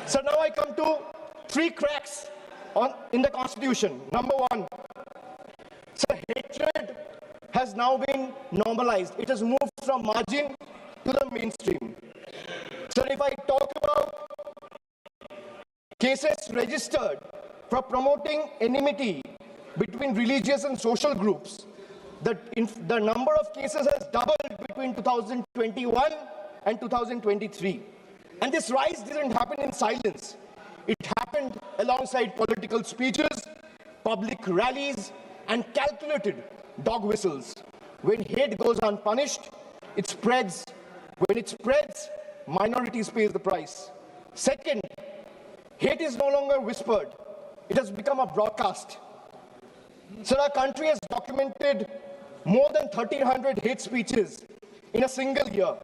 So now I come to 3 cracks in the Constitution. Number 1, so hatred has now been normalized. It has moved from margin to the mainstream. So if I talk about cases registered for promoting enmity between religious and social groups, the number of cases has doubled between 2021 and 2023. And this rise didn't happen in silence. It happened alongside political speeches, public rallies, and calculated dog whistles. When hate goes unpunished, it spreads. When it spreads, minorities pay the price. Second, hate is no longer whispered. It has become a broadcast. So our country has documented more than 1,300 hate speeches in a single year.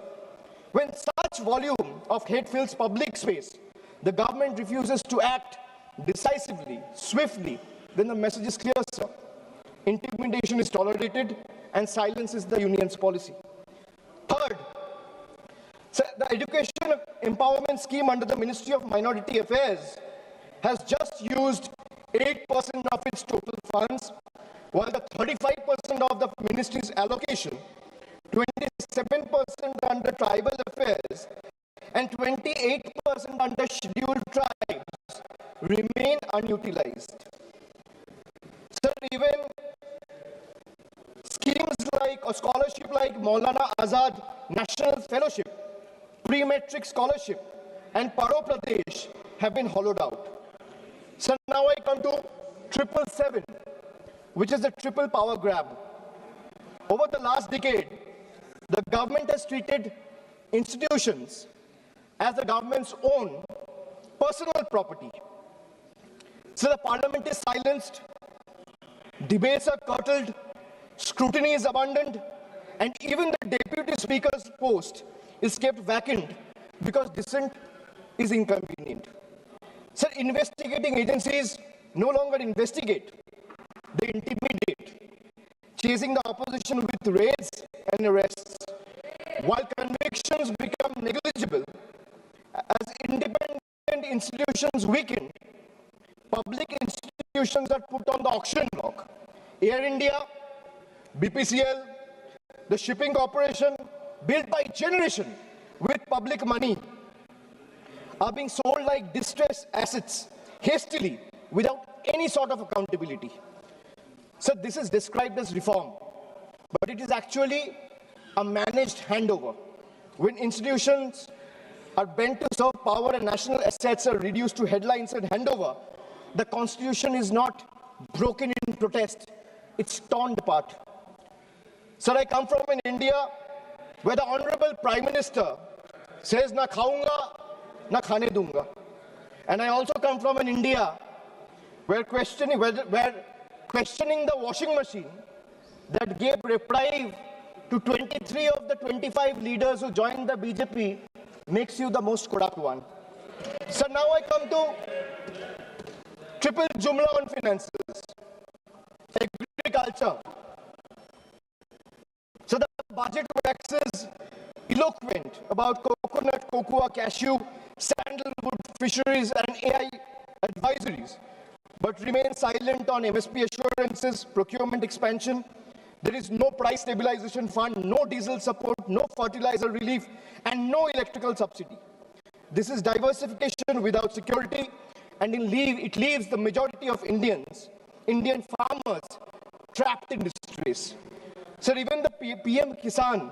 When such volume of hate fills public space, the government refuses to act decisively, swiftly, then the message is clear, sir. Intimidation is tolerated and silence is the union's policy. Third, so the education empowerment scheme under the Ministry of Minority Affairs has just used 8% of its total funds, while the 35% of the ministry's allocation, 27% under tribal affairs, and 28% under scheduled tribes remain unutilized. So even schemes like a scholarship like Maulana Azad National Fellowship, pre-matric scholarship, and Paro Pradesh have been hollowed out. So now I come to 777, which is the triple power grab. Over the last decade, the government has treated institutions as the government's own personal property. So the parliament is silenced, debates are curtailed, scrutiny is abundant, and even the deputy speaker's post is kept vacant because dissent is inconvenient. So investigating agencies no longer investigate, they intimidate, chasing the opposition with raids and arrests. While convictions become negligible, as independent institutions weaken, public institutions are put on the auction block. Air India, BPCL, the shipping corporation, built by generation with public money, are being sold like distressed assets, hastily, without any sort of accountability. So this is described as reform, but it is actually a managed handover. When institutions are bent to serve power and national assets are reduced to headlines and handover, the constitution is not broken in protest, it's torn apart. Sir, I come from an India where the Honorable Prime Minister says, na khaunga, na khane dunga. And I also come from an India where questioning the washing machine that gave reprieve to 23 of the 25 leaders who joined the BJP makes you the most corrupt one. So now I come to triple jumla on finances, agriculture. So the budget waxes eloquent about coconut, cocoa, cashew, sandalwood, fisheries, and AI advisories, but remains silent on MSP assurances, procurement expansion. There is no price stabilization fund, no diesel support, no fertilizer relief, and no electrical subsidy. This is diversification without security, and it leaves the majority of Indian farmers trapped in distress. So even the PM Kisan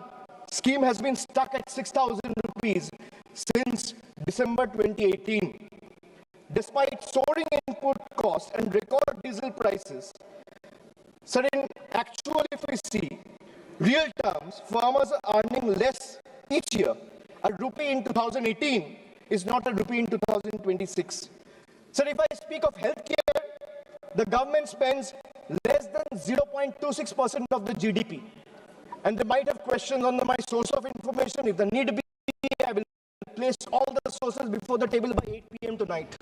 scheme has been stuck at 6,000 rupees since December 2018. Despite soaring input costs and record diesel prices, so in actual, if we see, real terms, farmers are earning less each year. A rupee in 2018 is not a rupee in 2026. So if I speak of healthcare, the government spends less than 0.26% of the GDP. And they might have questions on my source of information. If the need be, I will place all the sources before the table by 8 p.m. tonight.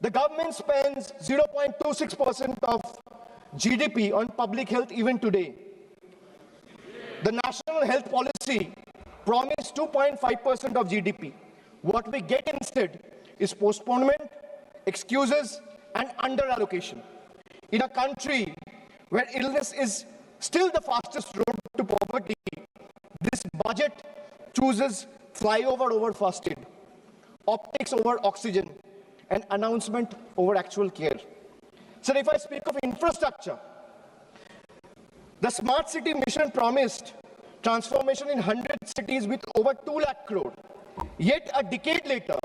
The government spends 0.26% of GDP on public health even today. The national health policy promised 2.5% of GDP. What we get instead is postponement, excuses, and under-allocation. In a country where illness is still the fastest road to poverty, this budget chooses flyover over first aid, optics over oxygen, and announcement over actual care. So if I speak of infrastructure, the smart city mission promised transformation in 100 cities with over 2 lakh crore. Yet a decade later,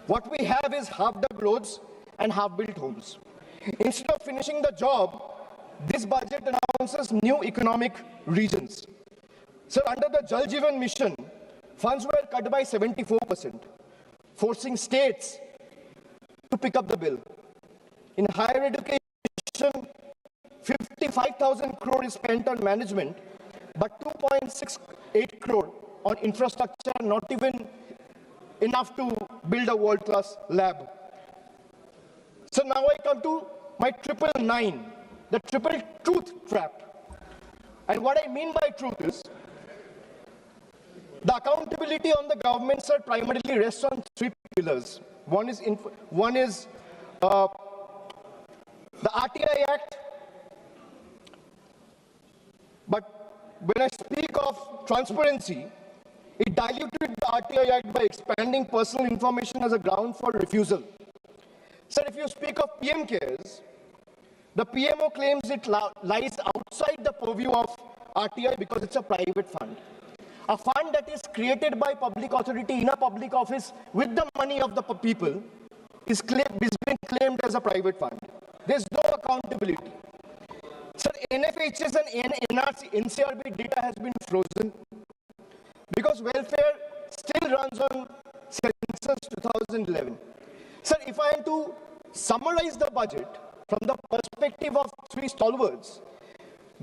what we have is half-dug roads and half-built homes. Instead of finishing the job, this budget announces new economic regions. So under the Jal Jeevan mission, funds were cut by 74%, forcing states to pick up the bill. In higher education, 55,000 crore is spent on management, but 2.68 crore on infrastructure, not even enough to build a world-class lab. So now I come to my 999, the triple truth trap. And what I mean by truth is, the accountability on the government, sir, primarily rests on 3 pillars. One is the RTI Act. But when I speak of transparency, it diluted the RTI Act by expanding personal information as a ground for refusal. Sir, if you speak of PM cares, the PMO claims it lies outside the purview of RTI because it's a private fund. A fund that is created by public authority in a public office with the money of the people is being claimed as a private fund. There's no accountability. Sir, NFHS and NRC, NCRB data has been frozen because welfare still runs on census 2011. Sir, if I am to summarize the budget from the perspective of 3 stalwarts,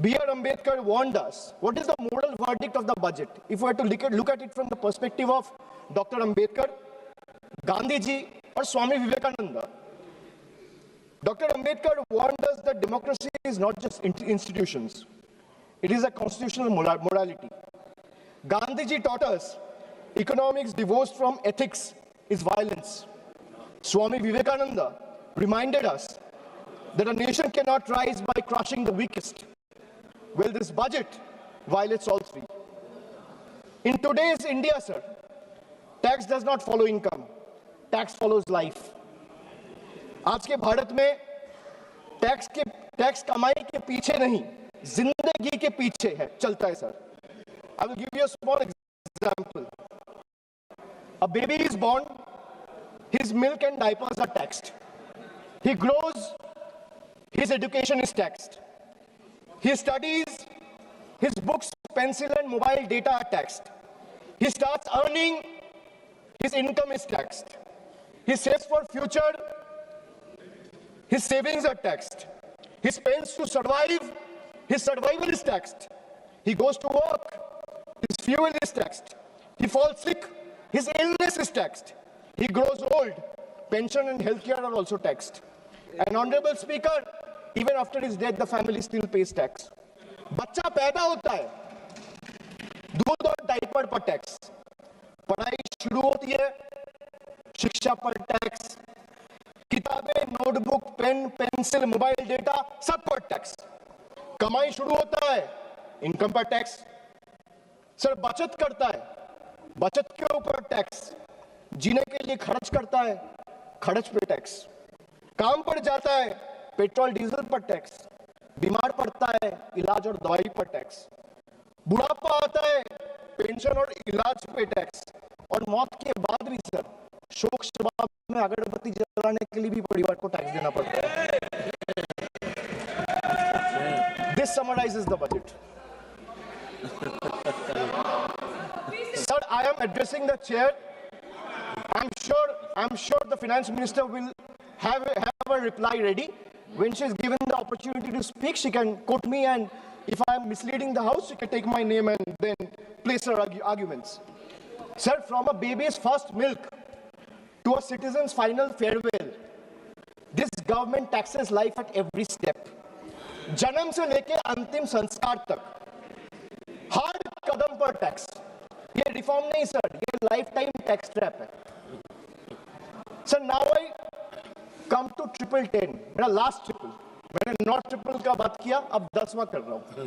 B.R. Ambedkar warned us. What is the moral verdict of the budget? If we were to look at it from the perspective of Dr. Ambedkar, Gandhi ji, or Swami Vivekananda, Dr. Ambedkar warned us that democracy is not just institutions. It is a constitutional morality. Gandhi ji taught us economics divorced from ethics is violence. Swami Vivekananda reminded us that a nation cannot rise by crushing the weakest. Well, this budget violates all 3. In today's India, sir, tax does not follow income. Tax follows life. आज के भारत में tax कमाई के पीछे नहीं, जिंदगी के पीछे है, चलता है sir. I will give you a small example. A baby is born, his milk and diapers are taxed. He grows, his education is taxed. He studies, his books, pencil and mobile data are taxed. He starts earning, his income is taxed. He saves for future, his savings are taxed. He spends to survive, his survival is taxed. He goes to work, his fuel is taxed. He falls sick, his illness is taxed. He grows old, pension and healthcare are also taxed. And Honorable Speaker, even after his death, the family still pays tax. बच्चा पैदा होता है, दूध और diaper पर tax. पढ़ाई शुरू होती है, शिक्षा पर टैक्स. किताबें, notebook, pen, pencil, mobile data, सब पर टैक्स. कमाई शुरू होता है, इनकम पर टैक्स. सर, बचत करता है, बचत के ऊपर टैक्स. जीने के लिए खर्च करता है, खर्च पे टैक्स. काम पर जाता है, पेट्रोल डीजल पर टैक्स. बीमार पड़ता है, इलाज और दवाई पर टैक्स. बुढ़ापा आता है, पेंशन और इलाज पे टैक्स. और मौत के बाद भी सर, शोक सभा में अगरबत्ती जलाने के लिए भी परिवार को टैक्स देना पड़ता है. This summarizes the budget. Sir, I am addressing the chair. I'm sure the finance minister will have a reply ready. When she is given the opportunity to speak, she can quote me, and if I am misleading the house, she can take my name and then place her arguments. Sir, from a baby's first milk to a citizen's final farewell, this government taxes life at every step. जन्म से लेके अंतिम संस्कार तक bumper tax, ये reform नहीं sir, ये life time tax trap है sir. Now I come to 1010, मेरा लास्ट ट्रिपल, मैंने नॉट ट्रिपल का बात किया, अब 10वां कर रहा हूं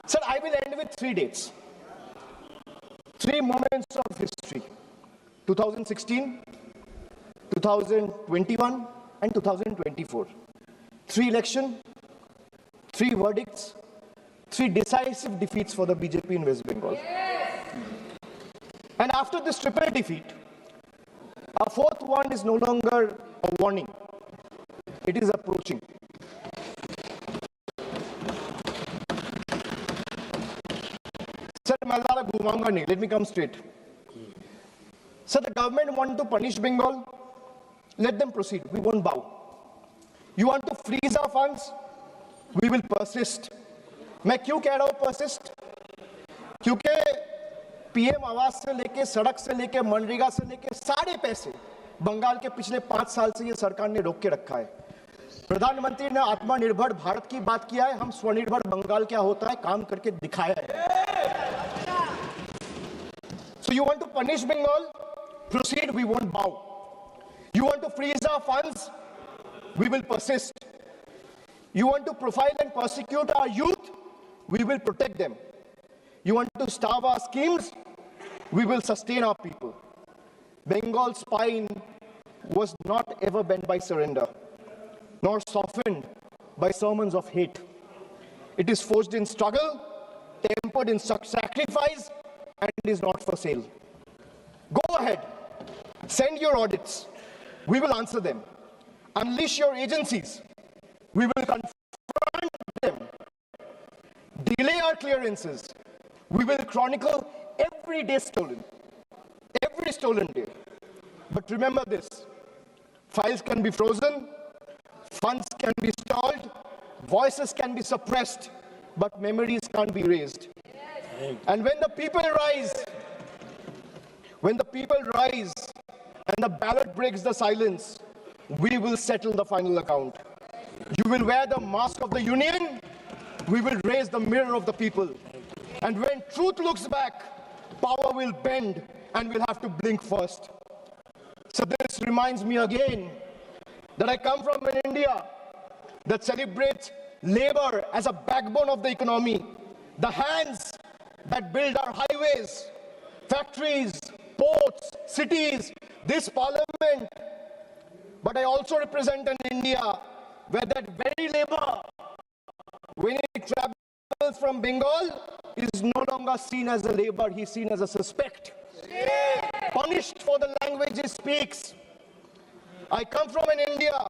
sir. I will end with 3 dates, 3 moments of history: 2016, 2021 and 2024. 3 elections, 3 verdicts, 3 decisive defeats for the BJP in West Bengal. And after this triple defeat, a 4th one is no longer a warning. It is approaching. Sir, Malara Gumanga nahi. Let me come straight. Sir, the government want to punish Bengal. Let them proceed. We won't bow. You want to freeze our funds? We will persist. मैं क्यों कह रहा हूं persist? क्योंकि PM आवास से लेके, सड़क से लेके, मनरेगा से लेके सारे पैसे बंगाल के पिछले 5 साल से ये सरकार ने रोक के रखा है। प्रधानमंत्री ने आत्मनिर्भर भारत की बात किया है, हम स्वनिर्भर बंगाल क्या होता है काम करके दिखाया है। So you want to punish Bengal? Proceed, we won't bow. You want to freeze our funds? We will persist. You want to profile and persecute our youth? We will protect them. You want to starve our schemes? We will sustain our people. Bengal's spine was not ever bent by surrender, nor softened by sermons of hate. It is forged in struggle, tempered in sacrifice, and is not for sale. Go ahead, send your audits. We will answer them. Unleash your agencies. We will confront them. Delay our clearances. We will chronicle every day stolen. Every stolen day. But remember this, files can be frozen, funds can be stalled, voices can be suppressed, but memories can't be erased. And when the people rise, and the ballot breaks the silence, we will settle the final account. You will wear the mask of the union, we will raise the mirror of the people. And when truth looks back, power will bend and we'll have to blink first. So this reminds me again that I come from an India that celebrates labor as a backbone of the economy, the hands that build our highways, factories, ports, cities, this parliament. But I also represent an India where that very labor, when it travels from Bengal, is no longer seen as a labor, he's seen as a suspect. Punished for the language he speaks. I come from an India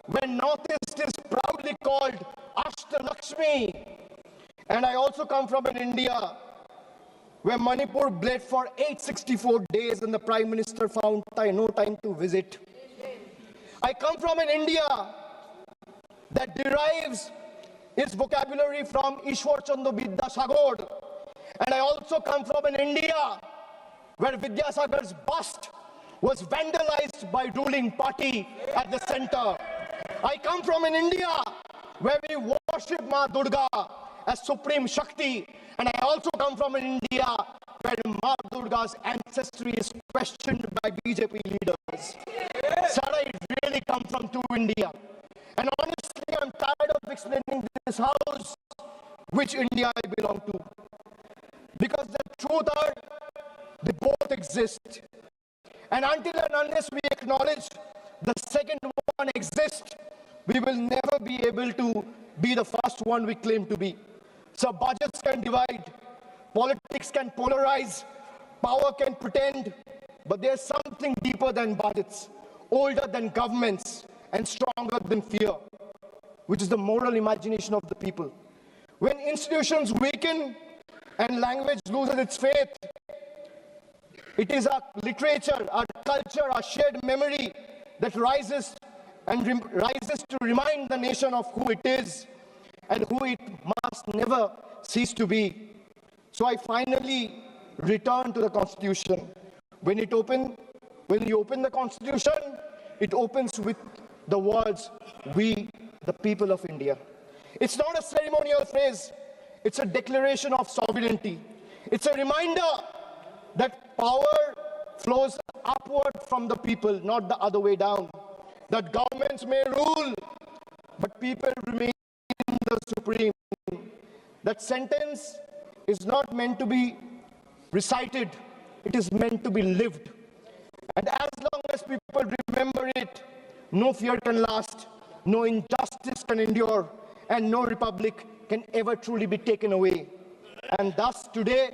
where Northeast is proudly called Ashtalakshmi. And I also come from an India where Manipur bled for 864 days and the Prime Minister found no time to visit. I come from an India that derives its vocabulary from Ishwar Chandra Vidyasagar. And I also come from an India where Vidyasagar's bust was vandalized by ruling party at the center. I come from an India where we worship Ma Durga as Supreme Shakti. And I also come from an India where Ma Durga's ancestry is questioned by BJP leaders. Sir, I really come from two India. And honestly, I'm tired of explaining this house which India I belong to. Because the truth are, they both exist. And until and unless we acknowledge the second one exists, we will never be able to be the first one we claim to be. So budgets can divide, politics can polarize, power can pretend, but there's something deeper than budgets, older than governments, and stronger than fear, which is the moral imagination of the people. When institutions weaken and language loses its faith, it is our literature, our culture, our shared memory that rises to remind the nation of who it is and who it must never cease to be. So I finally return to the Constitution. When you open the Constitution, it opens with the words, "We, the people of India." It's not a ceremonial phrase. It's a declaration of sovereignty. It's a reminder that power flows upward from the people, not the other way down. That governments may rule, but people remain the supreme. That sentence is not meant to be recited, it is meant to be lived. And as long as people remember it, no fear can last, no injustice can endure, and no republic can ever truly be taken away. And thus today,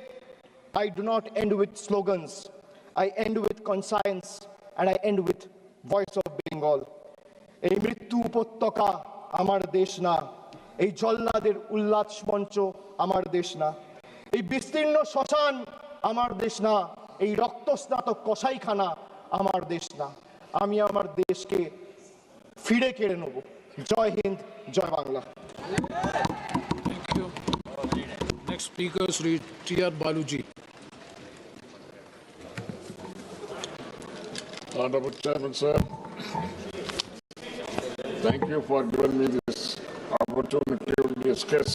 I do not end with slogans. I end with conscience, and I end with voice of Bengal. এই মৃত্যু উপত্যকা আমার দেশ না, এই জল্লাদের উল্লাস মঞ্চ আমার দেশ না, এই বিস্তীর্ণ শ্মশান আমার দেশ না, এই রক্তস্নাত কসাইখানা আমার দেশ না। আমি আমার দেশকে ফিরে কেড়ে নেব। জয় হিন্দ, জয় Bangla. Thank you. Next speaker, Shri T.R. Baluji. Honorable Chairman, sir, thank you for giving me this opportunity to discuss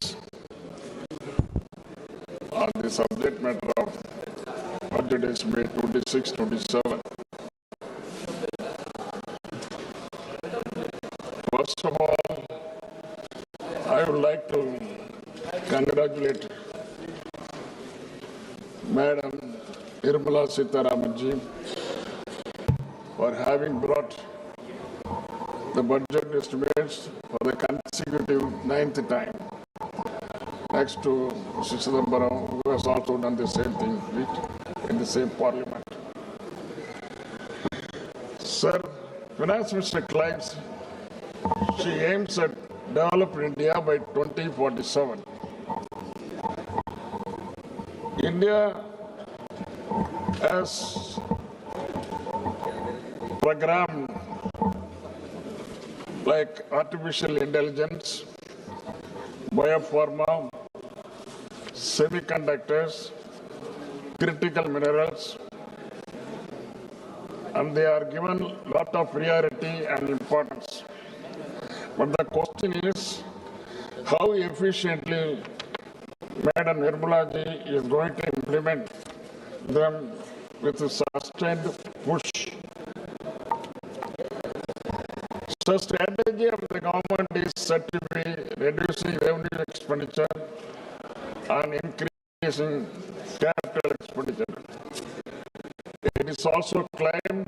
on the subject matter of budget estimate 26-27. First of all, I would like to congratulate Madam Birla Sitaramanji for having brought the budget estimates for the consecutive 9th time, next to Shri who has also done the same thing in the same parliament. Sir, Finance Minister claims she aims at develop India by 2047. India has programmed like artificial intelligence, biopharma, semiconductors, critical minerals, and they are given a lot of priority and importance. But the question is, how efficiently Madam Birla is going to implement them with a sustained push. The strategy of the government is said to be reducing revenue expenditure and increasing capital expenditure. It is also claimed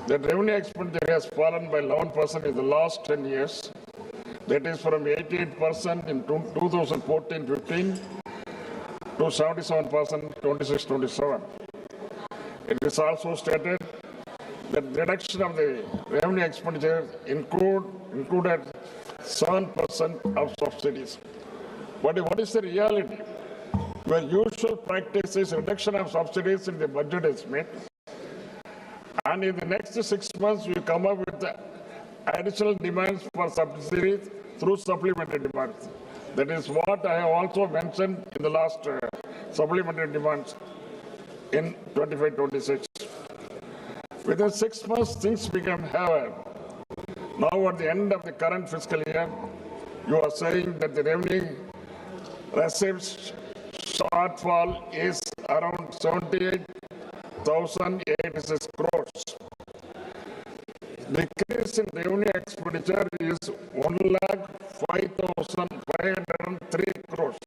that revenue expenditure has fallen by 11% in the last 10 years. That is from 88% in 2014-15 to 77% 26-27. It is also stated that reduction of the revenue expenditure included 7% of subsidies. But what is the reality? Where usual practice is reduction of subsidies in the budget estimate, and in the next 6 months we come up with the additional demands for subsidies through supplementary demands. That is what I have also mentioned in the last supplementary demands in 25-26. Within 6 months, things become heavier. Now, at the end of the current fiscal year, you are saying that the revenue receipts shortfall is around 78,086 crores. The increase in revenue expenditure is 1,05,503 crores.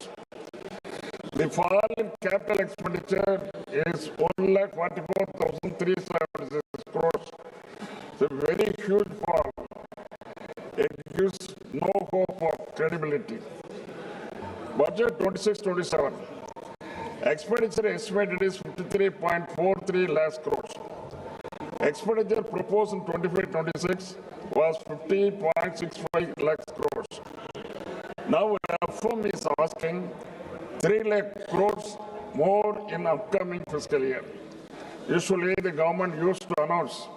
The fall in capital expenditure is 1,44,376 crores. It's a very huge fall. It gives no hope of credibility. Budget 26-27. Expenditure estimated is 53.43 lakhs crores. Expenditure proposed in 25-26 was 50.65 lakhs crores. Now, FOM is asking 3 lakh crores more in upcoming fiscal year. Usually, the government used to announce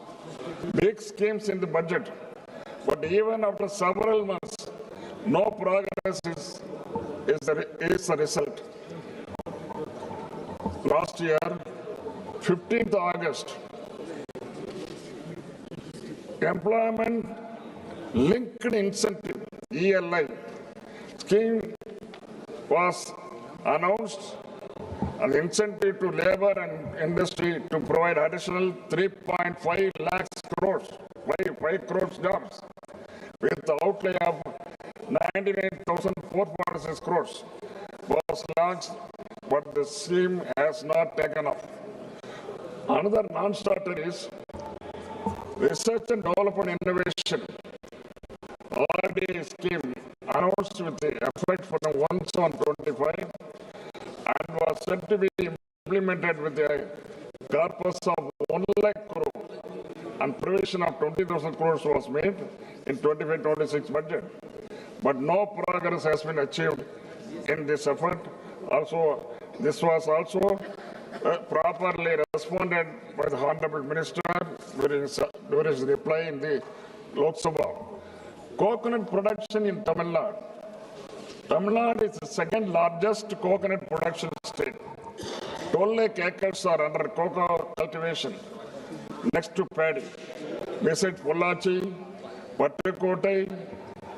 big schemes in the budget, but even after several months, no progress is the result. Last year, 15th August, Employment Linked Incentive (ELI) scheme was announced an incentive to labor and industry to provide additional 3.5 lakhs crores, 5 crores jobs, with the outlay of 99,446 crores was launched, but the scheme has not taken off. Another non-starter is Research and Development Innovation, RDI scheme, announced with the effect from 1/7/25 and was said to be implemented with the corpus of 1 lakh crore, and provision of 20,000 crores was made in 25-26 budget. But no progress has been achieved in this effort. Also, this was also properly responded by the Honorable Minister during his reply in the Lok Sabha. Coconut production in Tamil Nadu. Tamil Nadu is the second largest coconut production state. 12 lakh acres are under cocoa cultivation next to paddy. Besides Pollachi, Pattukkottai,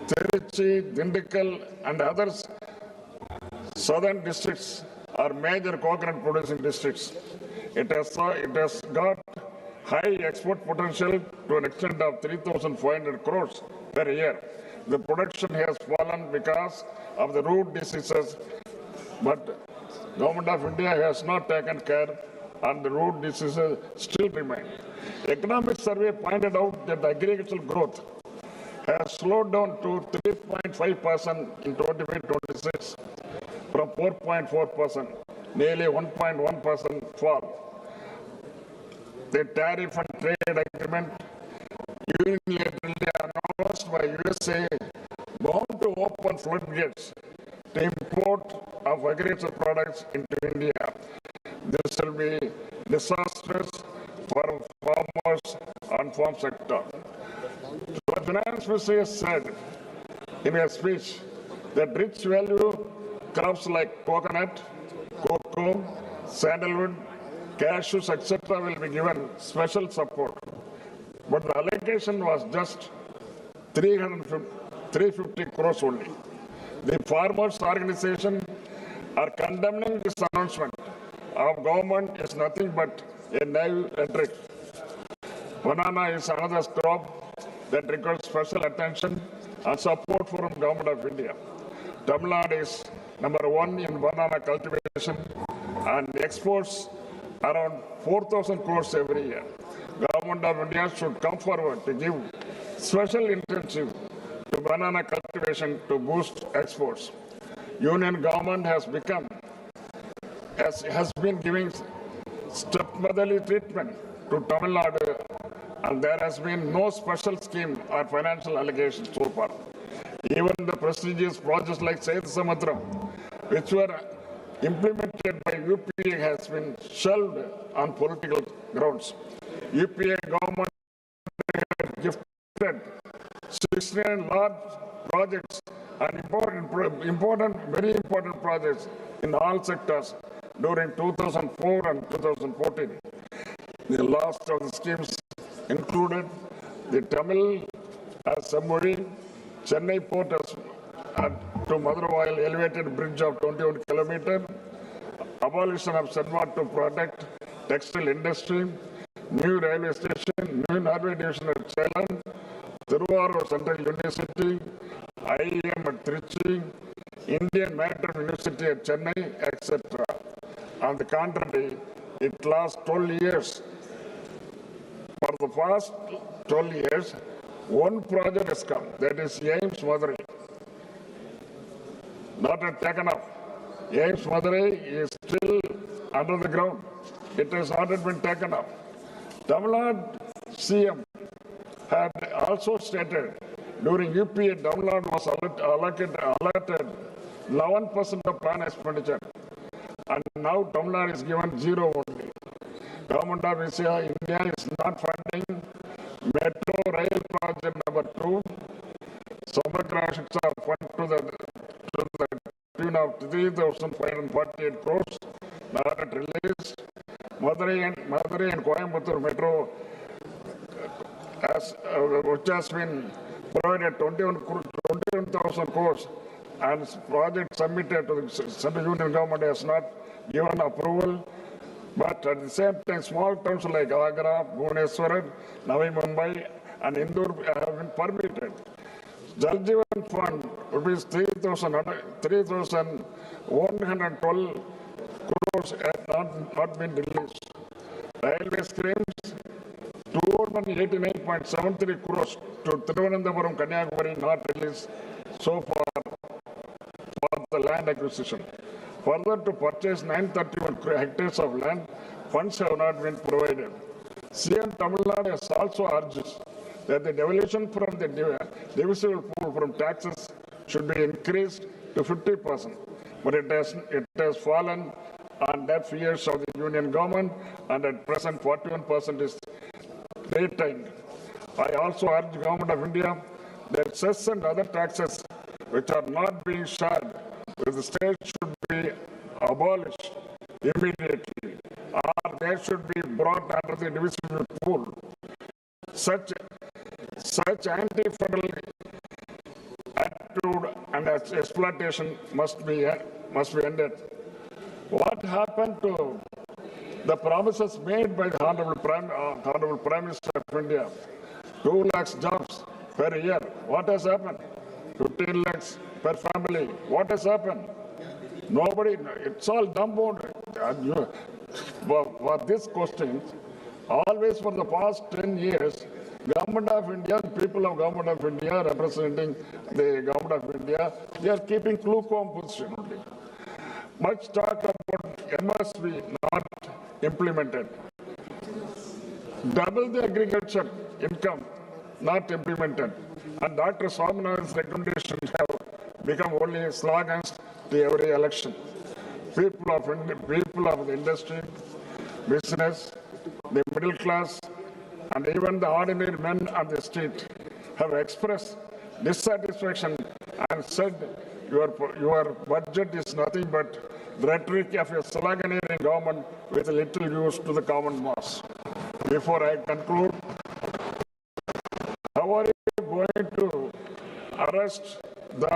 Tiruchi, Dindigul and others, southern districts are major coconut producing districts. It has got high export potential to an extent of 3,500 crores per year. The production has fallen because of the root diseases, but Government of India has not taken care and the root diseases still remain. Economic survey pointed out that the agricultural growth has slowed down to 3.5% in 25-26 from 4.4%, nearly 1.1% fall. The tariff and trade agreement unilaterally announced by USA bound to open floodgates to import of agricultural products into India. This will be disastrous for farmers and farm sector. The finance minister said in a speech that rich value crops like coconut, cocoa, sandalwood, cashews, etc. will be given special support. But the allocation was just 350 crores only. The farmers' organization are condemning this announcement of government is nothing but a naive rhetoric. Banana is another crop that requires special attention and support from Government of India. Tamil Nadu is #1 in banana cultivation and exports around 4,000 crores every year. Government of India should come forward to give special intensive to banana cultivation to boost exports. Union government has been giving stepmotherly treatment to Tamil Nadu, and there has been no special scheme or financial allocation so far. Even the prestigious projects like Saith Samudram, which were implemented by UPA, has been shelved on political grounds. UPA government gifted 16 large projects and very important projects in all sectors during 2004 and 2014. The last of the schemes included the Tamil Assembly, Chennai Port to Madurai elevated bridge of 21 kilometers, abolition of Senvat to protect textile industry, new railway station, new Norway division at Salem, Thiruvarur Central University, IIM at Trichy, Indian Maritime University at Chennai, etc. On the contrary, it lasts 12 years. For the past 12 years, one project has come, that is AIMS Madurai. Not yet taken up. AIMS Madurai is still under the ground. It has not yet been taken up. Tamil Nadu CM had also stated during UPA, Tamil Nadu was allotted 11% of plan expenditure, and now Tamil Nadu is given 0 only. Government of India is not funding Metro Rail Project #2, Samudra Shiksha Fund to the tune of 3,548 crores, not yet released. Madurai and Coimbatore Metro, which has been provided 21,000 crores, and project submitted to the central union government has not given approval. But at the same time, small towns like Agra, Bhubaneswar, Navi Mumbai, and Indore have been permitted. Jal Jeevan Fund, rupees 3,112 crores have not been released. Railway schemes, 289.73 crores to Thiruvananthapuram, Kanyakumari not released so far for the land acquisition. Further, to purchase 931 hectares of land, funds have not been provided. CM Tamil Nadu has also urged that the devolution from the divisible pool from taxes should be increased to 50%, but it has fallen on deaf ears of the union government, and at present 41% is retained. I also urge the government of India that cess and other taxes which are not being shared with the state should be abolished immediately, or they should be brought under the divisible pool. Such anti-federal attitude and exploitation must be ended. What happened to the promises made by the Honorable Prime Minister of India? 2 lakhs jobs per year. What has happened? 15 lakhs per family. What has happened? Nobody, it's all dumbfounded. For this question, always for the past 10 years, Government of India, people of Government of India representing the Government of India, they are keeping lukewarm position only. Much talk about MSP not implemented. Double the agriculture income not implemented. And Dr. Swaminathan's recommendations have become only slogans to every election. People of the industry, business, the middle class, and even the ordinary men on the street have expressed dissatisfaction and said your budget is nothing but rhetoric of a sloganeering government with little use to the common mass. Before I conclude, how are you going to arrest the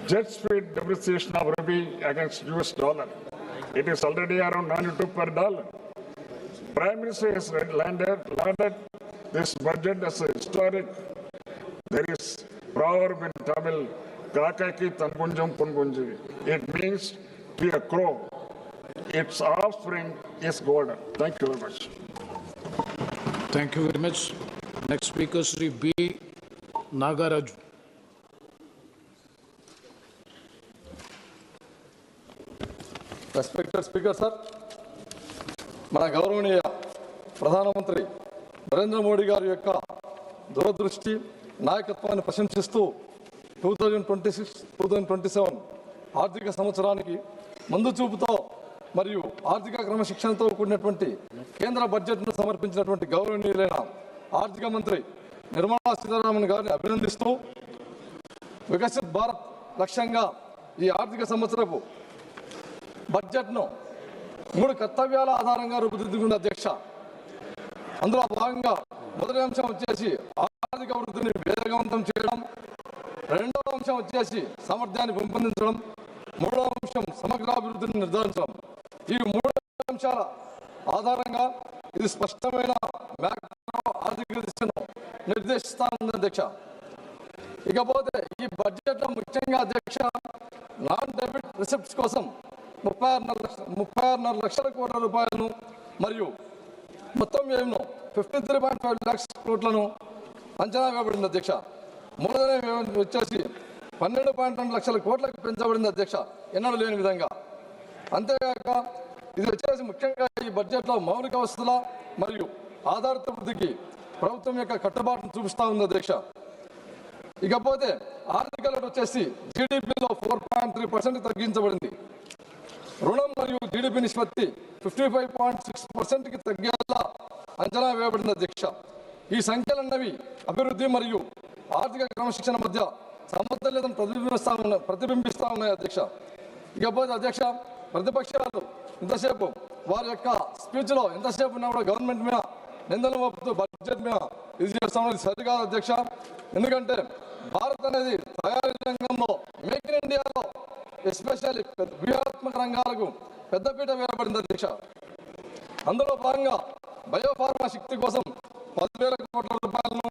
jet speed depreciation of rupee against US dollar? It is already around 92 per dollar. Prime Minister has landed this budget as a historic. There is proverb in Tamil, Kakaki Tangunjam Pungunji. It means to a crow. Its offspring is golden. Thank you very much. Thank you very much. Next speaker, Shri B. Nagaraju. Respected Speaker, sir. మన గౌరవనీయ ప్రధానమంత్రి నరేంద్ర మోడీ గారి యొక్క దూరదృష్టి నాయకత్వాన్ని ప్రశంసిస్తూ 2026-2027 ఆర్థిక సంవత్సరానికి ముందు చూపుతో మరియు ఆర్థిక క్రమశిక్షణతో కూడినటువంటి కేంద్ర బడ్జెట్ను సమర్పించినటువంటి గౌరవనీయులైన ఆర్థిక మంత్రి నిర్మలా సీతారామన్ గారిని అభినందిస్తూ వికసిత్ భారత్ లక్ష్యంగా ఈ ఆర్థిక సంవత్సరపు బడ్జెట్ను 3 కర్తవ్యాల ఆధారంగా రూపుదిద్దుకున్న అధ్యక్ష. అందులో భాగంగా మొదటి అంశం వచ్చేసి ఆర్థిక వృద్ధిని వేగవంతం చేయడం, రెండవ అంశం వచ్చేసి సామర్థ్యాన్ని పెంపొందించడం, మూడవ అంశం సమగ్రాభివృద్ధిని నిర్ధారించడం. ఈ 3 అంశాల ఆధారంగా ఇది స్పష్టమైన మ్యాక్రో ఆర్థిక దిశను నిర్దేశిస్తా ఉంది అధ్యక్ష. ఇకపోతే ఈ బడ్జెట్లో ముఖ్యంగా అధ్యక్ష నాన్ డెబిట్ రిసిప్ట్స్ కోసం 36.5 లక్షల కోట్ల రూపాయలను మరియు మొత్తం వ్యయంను 53.5 lakhs కోట్లను అంచనా వేయబడింది అధ్యక్ష. మూలధన వ్యయం వచ్చేసి 12.2 లక్షల కోట్లకు పెంచబడింది అధ్యక్ష, ఎన్నడూ లేని విధంగా. అంతేగాక ఇది వచ్చేసి ముఖ్యంగా ఈ బడ్జెట్లో మౌలిక వసతుల మరియు ఆధారిత వృద్ధికి ప్రభుత్వం యొక్క కట్టుబాటును చూపిస్తూ ఉంది అధ్యక్ష. ఇకపోతే ఆర్థిక లోటు వచ్చేసి జీడిపిలో 4.3% తగ్గించబడింది. రుణం మరియు జీడిపి నిష్పత్తి 55.6%కి తగ్గేలా అంచనా వేయబడింది అధ్యక్ష. ఈ సంఖ్యలన్నవి అభివృద్ధి మరియు ఆర్థిక క్రమశిక్షణ మధ్య సమతుల్యతను ప్రతిబింబిస్తా ఉన్నాయి అధ్యక్ష. ఇకపోతే అధ్యక్ష ప్రతిపక్షాలు ఇంతసేపు వారి యొక్క స్పీచ్లో ఎంతసేపు ఉన్నా కూడా గవర్నమెంట్ మీద నిందలు మోపుతూ బడ్జెట్ మీద ఇది చేస్తామని సరికాదు అధ్యక్ష. ఎందుకంటే భారత్ అనేది తయారీ రంగంలో మేక్ ఇన్ ఇండియాలో ఎస్పెషల్లీ వ్యూహాత్మక రంగాలకు పెద్దపీట వేయబడింది అధ్యక్ష. అందులో భాగంగా బయోఫార్మా శక్తి కోసం 10,000 కోట్ల రూపాయలను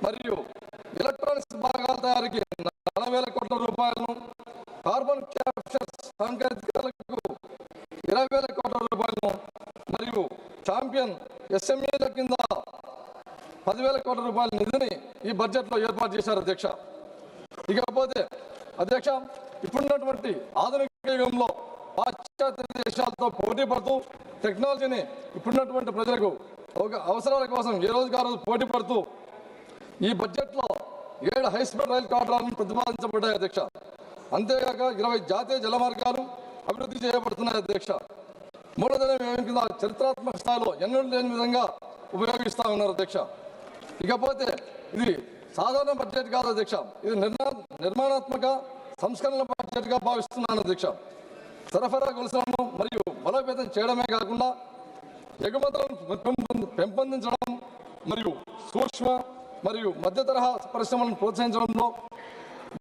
మరియు ఎలక్ట్రానిక్స్ భాగాల తయారీకి 40,000 కోట్ల రూపాయలను, కార్బన్ క్యాప్చర్ సాంకేతికతలకు 20,000 కోట్ల రూపాయలను మరియు ఛాంపియన్ ఎస్ఎంఈల కింద 10,000 కోట్ల రూపాయల నిధిని ఈ బడ్జెట్లో ఏర్పాటు చేశారు అధ్యక్ష. ఇకపోతే అధ్యక్ష, ఇప్పుడున్నటువంటి ఆధునిక యుగంలో పాశ్చాత్య దేశాలతో పోటీ పడుతూ టెక్నాలజీని ఇప్పుడున్నటువంటి ప్రజలకు అవసరాల కోసం ఏ రోజుకి ఆ రోజు పోటీ పడుతూ ఈ బడ్జెట్లో 7 హైస్పీడ్ రైలు కారిడార్లను ప్రతిపాదించబడ్డాయి అధ్యక్ష. అంతేగాక 20 జాతీయ జలమార్గాలు అభివృద్ధి చేయబడుతున్నాయి అధ్యక్ష. మూలధన వ్యయం కింద చరిత్రాత్మక స్థాయిలో ఎన్నడూ లేని విధంగా ఉపయోగిస్తూ ఉన్నారు అధ్యక్ష. ఇకపోతే ఇది సాధారణ బడ్జెట్ కాదు అధ్యక్ష, ఇది నిర్మాణాత్మక సంస్కరణల బడ్జెట్గా భావిస్తున్నాను అధ్యక్ష. సరఫరా గొలుసులను మరియు బలోపేతం చేయడమే కాకుండా ఎగుమతులను పెంపొందించడం మరియు సూక్ష్మ మరియు మధ్య తరహా పరిశ్రమలను ప్రోత్సహించడంలో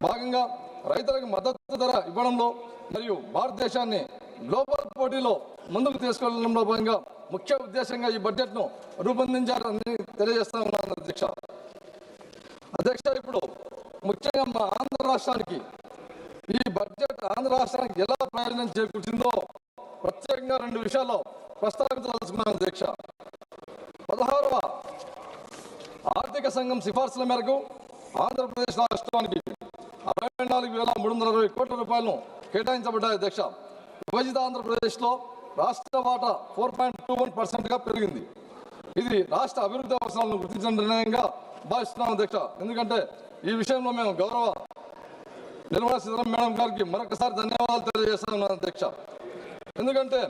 భాగంగా రైతులకు మద్దతు ధర ఇవ్వడంలో మరియు భారతదేశాన్ని గ్లోబల్ పోటీలో ముందుకు తీసుకెళ్లడంలో భాగంగా ముఖ్య ఉద్దేశంగా ఈ బడ్జెట్ను రూపొందించారని తెలియజేస్తా ఉన్నాను అధ్యక్ష. అధ్యక్ష, ఇప్పుడు ముఖ్యంగా మా ఆంధ్ర రాష్ట్రానికి ఈ బడ్జెట్ ఆంధ్ర రాష్ట్రానికి ఎలా ప్రయోజనం చేకూర్చిందో ప్రత్యేకంగా 2 విషయాల్లో ప్రస్తావించదలుచుకున్నాను అధ్యక్ష. 16వ ఆర్థిక సంఘం సిఫార్సుల మేరకు ఆంధ్రప్రదేశ్ రాష్ట్రానికి 64,320 కోట్ల రూపాయలను కేటాయించబడ్డాయి అధ్యక్ష. విభజిత ఆంధ్రప్రదేశ్లో రాష్ట్ర వాటా 4.21%గా పెరిగింది. ఇది రాష్ట్ర అభివృద్ధి అవసరాలను గుర్తించిన నిర్ణయంగా భావిస్తున్నాం అధ్యక్ష. ఎందుకంటే ఈ విషయంలో మేము గౌరవ నిర్మలా సీతారామన్ మేడం గారికి మరొకసారి ధన్యవాదాలు తెలియజేస్తున్నాను అధ్యక్ష. ఎందుకంటే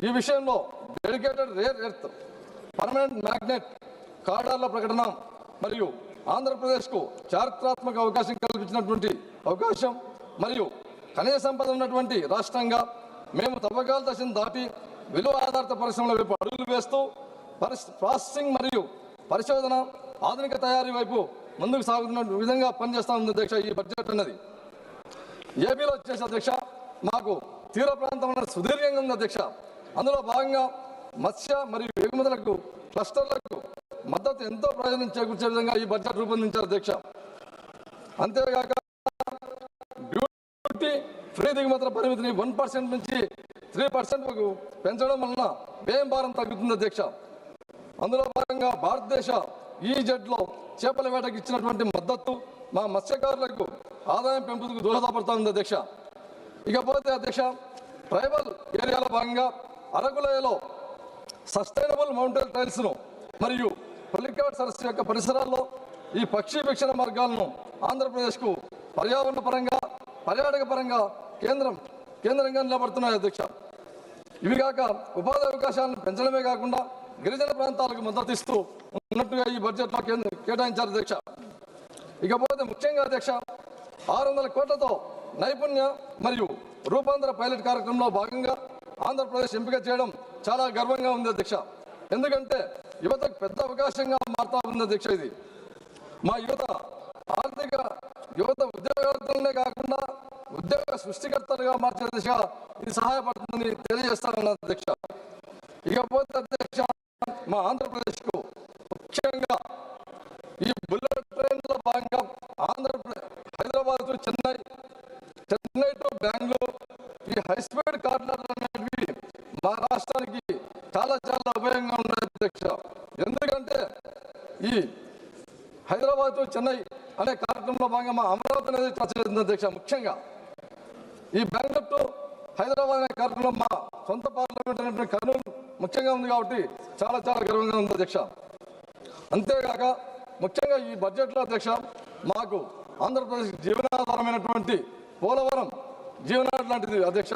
ఈ విషయంలో dedicated rare earth permanent magnet కారిడార్ల ప్రకటన మరియు ఆంధ్రప్రదేశ్కు చారిత్రాత్మక అవకాశం కల్పించినటువంటి అవకాశం మరియు ఖనిజ సంపద ఉన్నటువంటి రాష్ట్రంగా మేము తవ్వకాల దశను దాటి విలువ ఆధారిత పరిశ్రమల వైపు అడుగులు వేస్తూ ప్రాసెసింగ్ మరియు పరిశోధన ఆధునిక తయారీ వైపు ముందుకు సాగుతున్న విధంగా పనిచేస్తా ఉంది అధ్యక్ష. ఈ బడ్జెట్ అన్నది ఏపీలో వచ్చేసి అధ్యక్ష మాకు తీర ప్రాంతం అనేది సుదీర్ఘంగా ఉంది అధ్యక్ష. అందులో భాగంగా మత్స్య మరియు ఎగుమతులకు క్లస్టర్లకు మద్దతు ఎంతో ప్రయోజనం చేకూర్చే విధంగా ఈ బడ్జెట్ రూపొందించారు అధ్యక్ష. అంతేగాక డ్యూటీ ఫ్రీ దిగుమతుల పరిమితిని 1% నుంచి 3% పెంచడం వలన వ్యయం భారం తగ్గుతుంది అధ్యక్ష. అందులో భాగంగా భారతదేశ ఈజెడ్లో చేపల వేటకు ఇచ్చినటువంటి మద్దతు మా మత్స్యకారులకు ఆదాయం పెంపుకు దోహదపడుతుంది అధ్యక్ష. ఇకపోతే అధ్యక్ష, ట్రైబల్ ఏరియాలో భాగంగా అరకులోయలో సస్టైనబుల్ మౌంటైన్ ట్రైల్స్ను మరియు పులికాట్ సరస్సు యొక్క పరిసరాల్లో ఈ పక్షి వీక్షణ మార్గాలను ఆంధ్రప్రదేశ్కు పర్యావరణ పరంగా పర్యాటక పరంగా కేంద్రంగా నిలబడుతున్నాయి అధ్యక్ష. ఇవి కాక ఉపాధి అవకాశాలను పెంచడమే కాకుండా గిరిజన ప్రాంతాలకు మద్దతు ఇస్తూ ఉన్నట్టుగా ఈ బడ్జెట్లో కేటాయించారు అధ్యక్ష. ఇకపోతే ముఖ్యంగా అధ్యక్ష 600 కోట్లతో నైపుణ్య మరియు రూపాంతర పైలట్ కార్యక్రమంలో భాగంగా ఆంధ్రప్రదేశ్ ఎంపిక చేయడం చాలా గర్వంగా ఉంది అధ్యక్ష. ఎందుకంటే యువతకు పెద్ద అవకాశంగా మారుతా ఉంది అధ్యక్ష. ఇది మా యువత ఉద్యోగార్థులనే కాకుండా ఉద్యోగ సృష్టికర్తలుగా మార్చే దిశగా ఇది సహాయపడుతుందని తెలియజేస్తానన్న అధ్యక్ష. ఇకపోతే అధ్యక్ష, మా ఆంధ్రప్రదేశ్కు ముఖ్యంగా ఈ బుల్లెట్ ట్రైన్లో భాగంగా హైదరాబాద్ టు చెన్నై టు బెంగళూరు ఈ హైస్పీడ్ కారిడార్లు అనేవి మా రాష్ట్రానికి చాలా ఉపయోగంగా ఉన్నాయి అధ్యక్ష. ఎందుకంటే ఈ హైదరాబాద్ టు చెన్నై అనే కార్యక్రమంలో భాగంగా మా అమరావతి అనేది టచ్ చేస్తుంది అధ్యక్ష. ముఖ్యంగా ఈ బెంగళూరు టు హైదరాబాద్ అనే కార్యక్రమం మా సొంత పార్లమెంట్ అనేటువంటి కర్నూలు ముఖ్యంగా ఉంది కాబట్టి చాలా గర్వంగా ఉంది అధ్యక్ష. అంతేగాక ముఖ్యంగా ఈ బడ్జెట్లో అధ్యక్ష మాకు ఆంధ్రప్రదేశ్ జీవనాధారమైనటువంటి పోలవరం జీవనాధారం లాంటిది అధ్యక్ష.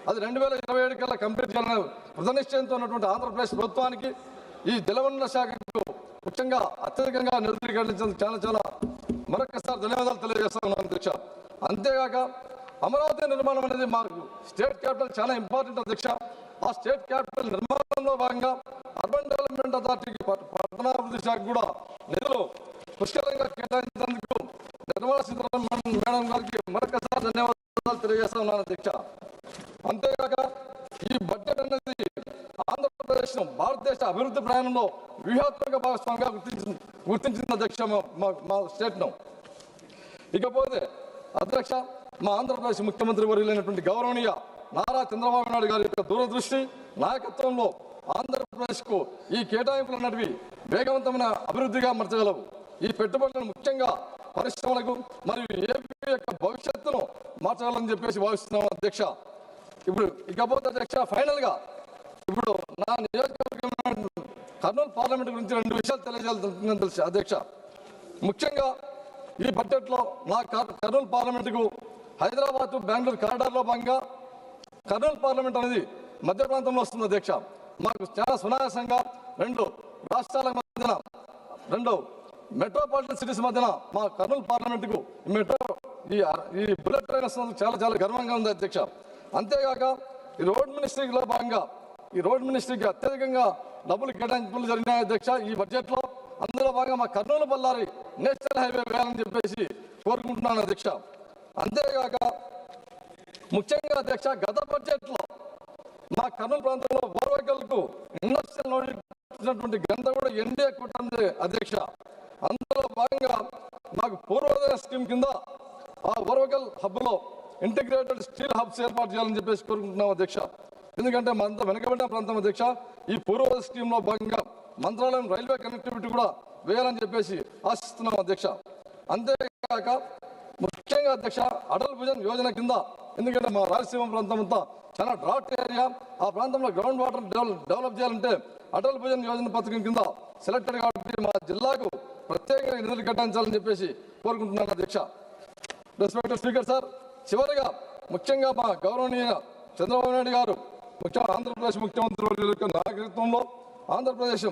అది 2027 కల్లా కంప్లీట్ చేయాలని కృతనిశ్చయంతో ఉన్నటువంటి ఆంధ్రప్రదేశ్ ప్రభుత్వానికి ఈ జలవనరుల శాఖకు ముఖ్యంగా అత్యధికంగా నిధులు చాలా మరొకసారి ధన్యవాదాలు తెలియజేస్తా ఉన్నాను అధ్యక్ష. అంతేగాక అమరావతి నిర్మాణం అనేది మాకు స్టేట్ క్యాపిటల్ చాలా ఇంపార్టెంట్ అధ్యక్ష. ఆ స్టేట్ క్యాపిటల్ నిర్మాణంలో భాగంగా అర్బన్ డెవలప్మెంట్ అథారిటీకి పట్టణాభివృద్ధి శాఖ కూడా నిధులు పుష్కలంగా కేటాయించేందుకు నిర్మలా సీతారామన్ మేడం గారికి మరొకసారి ధన్యవాదాలు తెలియజేస్తా ఉన్నాను అధ్యక్ష. అంతేకాక ఈ బడ్జెట్ అనేది ఆంధ్రప్రదేశ్ భారతదేశ అభివృద్ధి ప్రయాణంలో వ్యూహాత్మక భాగస్వామిగా గుర్తించింది అధ్యక్ష మా స్టేట్ను. ఇకపోతే అధ్యక్ష, మా ఆంధ్రప్రదేశ్ ముఖ్యమంత్రి వర్యులైనటువంటి గౌరవనీయ నారా చంద్రబాబు నాయుడు గారి యొక్క దూరదృష్టి నాయకత్వంలో ఆంధ్రప్రదేశ్కు ఈ కేటాయింపులు అన్నటివి వేగవంతమైన అభివృద్ధిగా మార్చగలవు. ఈ పెట్టుబడులను ముఖ్యంగా పరిశ్రమలకు మరియు ఏపీ యొక్క భవిష్యత్తును మార్చగలని చెప్పేసి భావిస్తున్నాం అధ్యక్ష. ఇప్పుడు ఇకపోతే అధ్యక్ష, ఫైనల్గా ఇప్పుడు నా నియోజకవర్గం కర్నూలు పార్లమెంట్ గురించి 2 విషయాలు తెలియజేయాలని తెలుసు అధ్యక్ష. ముఖ్యంగా ఈ బడ్జెట్లో నా కర్నూలు పార్లమెంటుకు హైదరాబాద్ టు బెంగళూరు కారిడార్లో భాగంగా కర్నూలు పార్లమెంట్ అనేది మధ్య ప్రాంతంలో వస్తుంది అధ్యక్ష. మాకు చాలా సునాయాసంగా 2 రాష్ట్రాల మధ్యన 2 మెట్రోపాలిటన్ సిటీస్ మధ్యన మా కర్నూలు పార్లమెంటుకు ఈ బుల్లెట్ ట్రైన్ వస్తున్నందుకు చాలా చాలా గర్వంగా ఉంది అధ్యక్ష. అంతేగాక ఈ రోడ్ మినిస్ట్రీలో భాగంగా ఈ రోడ్ మినిస్ట్రీకి అత్యధికంగా డబ్బులు కేటాయింపులు జరిగినాయి అధ్యక్ష ఈ బడ్జెట్లో. అందులో భాగంగా మా కర్నూలు బళ్ళారి నేషనల్ హైవే వేయాలని చెప్పేసి కోరుకుంటున్నాను అధ్యక్ష. అంతేగాక ముఖ్యంగా అధ్యక్ష, గత బడ్జెట్లో మా కర్నూలు ప్రాంతంలో బోర్వెకల్కు ఇండస్ట్రియల్ నోట్ ఇచ్చినటువంటి గంట కూడా ఎన్డీఏ కూటమి అధ్యక్ష. అందులో భాగంగా మాకు పూర్వోదయ స్కీమ్ కింద ఆ బోర్వెకల్ హబ్లో ఇంటిగ్రేటెడ్ స్టీల్ హబ్స్ ఏర్పాటు చేయాలని చెప్పేసి కోరుకుంటున్నాం అధ్యక్ష. ఎందుకంటే మన వెనకబడిన ప్రాంతం అధ్యక్ష. ఈ పూర్వోదయ స్కీమ్లో భాగంగా మంత్రాలయం రైల్వే కనెక్టివిటీ కూడా వేయాలని చెప్పేసి ఆశిస్తున్నాం అధ్యక్ష. అంతేకాక ముఖ్యంగా అధ్యక్ష, అటల్ భుజన్ యోజన కింద, ఎందుకంటే మా రాయలసీమ ప్రాంతం అంతా చాలా డ్రాట్ ఏరియా, ఆ ప్రాంతంలో గ్రౌండ్ వాటర్ డెవలప్ చేయాలంటే అటల్ భుజన్ యోజన పథకం కింద సెలెక్టెడ్ కాబట్టి మా జిల్లాకు ప్రత్యేకంగా నిధులు కేటాయించాలని చెప్పేసి కోరుకుంటున్నాను అధ్యక్ష. రెస్పెక్టెడ్ స్పీకర్ సార్, చివరిగా ముఖ్యంగా మా గౌరవనీయ చంద్రబాబు నాయుడు గారు ఆంధ్రప్రదేశ్ ముఖ్యమంత్రి యొక్క నాయకత్వంలో ఆంధ్రప్రదేశ్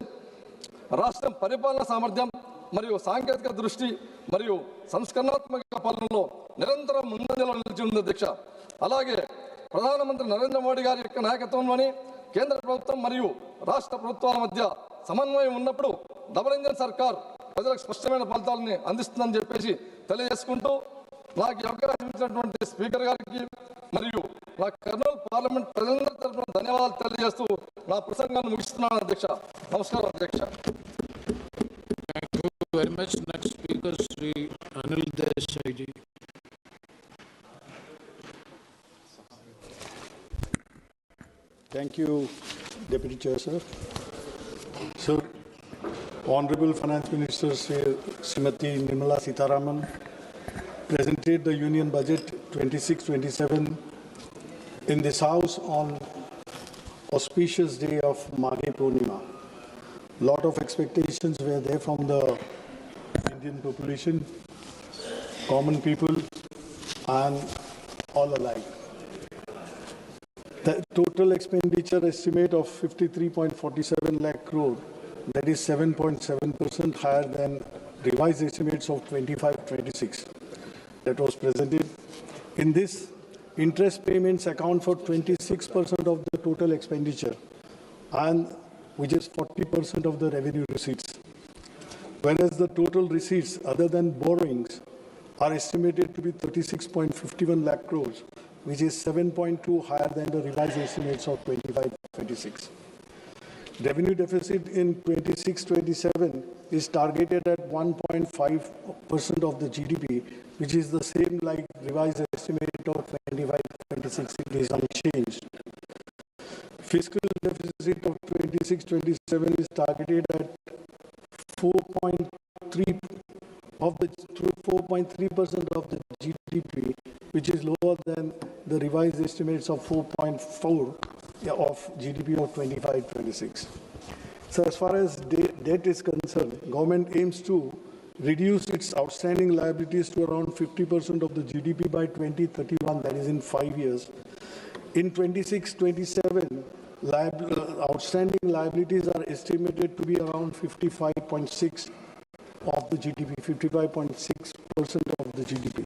రాష్ట్రం పరిపాలన సామర్థ్యం మరియు సాంకేతిక దృష్టి మరియు సంస్కరణాత్మక పాలనలో నిరంతరం ముందంజలో నిలిచి ఉంది అధ్యక్ష. అలాగే ప్రధానమంత్రి నరేంద్ర మోడీ గారి యొక్క నాయకత్వంలోని కేంద్ర ప్రభుత్వం మరియు రాష్ట్ర ప్రభుత్వాల మధ్య సమన్వయం ఉన్నప్పుడు డబుల్ ఇంజన్ సర్కార్ ప్రజలకు స్పష్టమైన ఫలితాలని అందిస్తుందని చెప్పేసి తెలియజేసుకుంటూ, నాకు ఈ అవకాశం ఇచ్చినటువంటి స్పీకర్ గారికి మరియు నా కర్నూలు పార్లమెంట్ ప్రజలందరి తరఫున ధన్యవాదాలు తెలియజేస్తూ నా ప్రసంగాన్ని ముగిస్తున్నాను అధ్యక్ష. నమస్కారం అధ్యక్ష. Thank you very much. Next speaker, Shri Anil Desai ji. Thank you, Deputy Chair, sir. Sir, Honorable Finance Minister Srimati Nirmala Sitharaman presented the Union Budget 26-27 in this House on auspicious day of Maghe Purnima. Lot of expectations were there from the Indian population, common people, and all alike. The total expenditure estimate of 53.47 lakh crore, that is 7.7% higher than revised estimates of 25-26 that was presented. In this, interest payments account for 26% of the total expenditure, and which is 40% of the revenue receipts. Whereas the total receipts other than borrowings are estimated to be 36.51 lakh crores, which is 7.2 higher than the revised estimates of 25-26. Revenue deficit in 26-27 is targeted at 1.5% of the GDP, which is the same like revised estimate of 25-26. It is unchanged. Fiscal deficit of 26-27 is targeted at 4.3% of the GDP, which is lower than the revised estimates of 4.4% of GDP of 25-26. So as far as debt is concerned, government aims to reduce its outstanding liabilities to around 50% of the GDP by 2031, that is in 5 years. In 26-27, outstanding liabilities are estimated to be around 55.6% of the GDP, 55.6% of the GDP.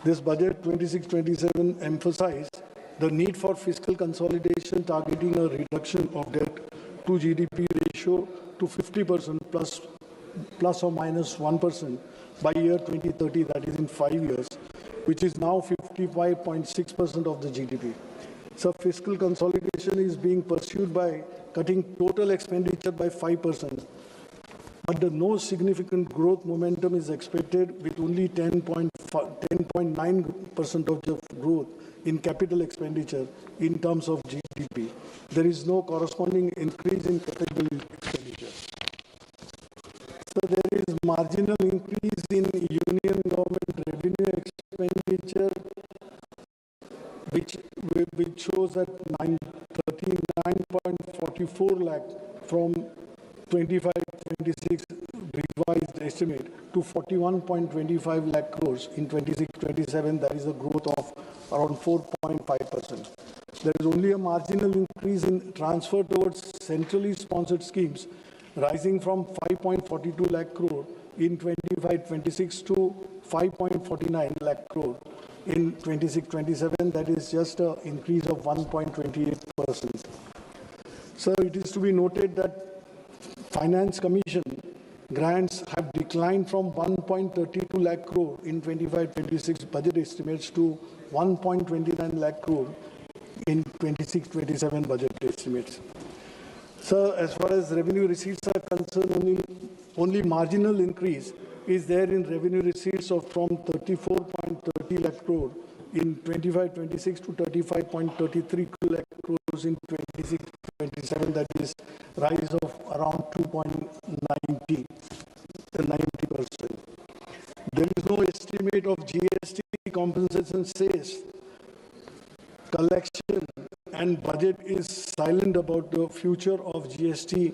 This budget 26-27 emphasized the need for fiscal consolidation, targeting a reduction of debt to GDP ratio to 50% plus plus or minus 1% by year 2030, that is in 5 years, which is now 55.6% of the GDP. So fiscal consolidation is being pursued by cutting total expenditure by 5%, but no significant growth momentum is expected, with only 10.9% of the growth in capital expenditure in terms of GDP. There is no corresponding increase in capital expenditure. So there is marginal increase in union government revenue expenditure, which shows that 39.44 lakh from 25-26 revised estimate to 41.25 lakh crores in 26-27. That is a growth of around 4.5%. There is only a marginal increase in transfer towards centrally sponsored schemes, rising from 5.42 lakh crore in 25-26 to 5.49 lakh crore in 26-27. That is just an increase of 1.28%. So it is to be noted that Finance Commission grants have declined from 1.32 lakh crore in 25-26 budget estimates to 1.29 lakh crore in 26-27 budget estimates. So as far as revenue receipts are concerned, only marginal increase is there in revenue receipts of from 34.30 lakh crore in 25-26 to 35.33 lakh crores in 26-27. That is rise of around 2.90%. There is no estimate of GST compensation cess. Collection and budget is silent about the future of GST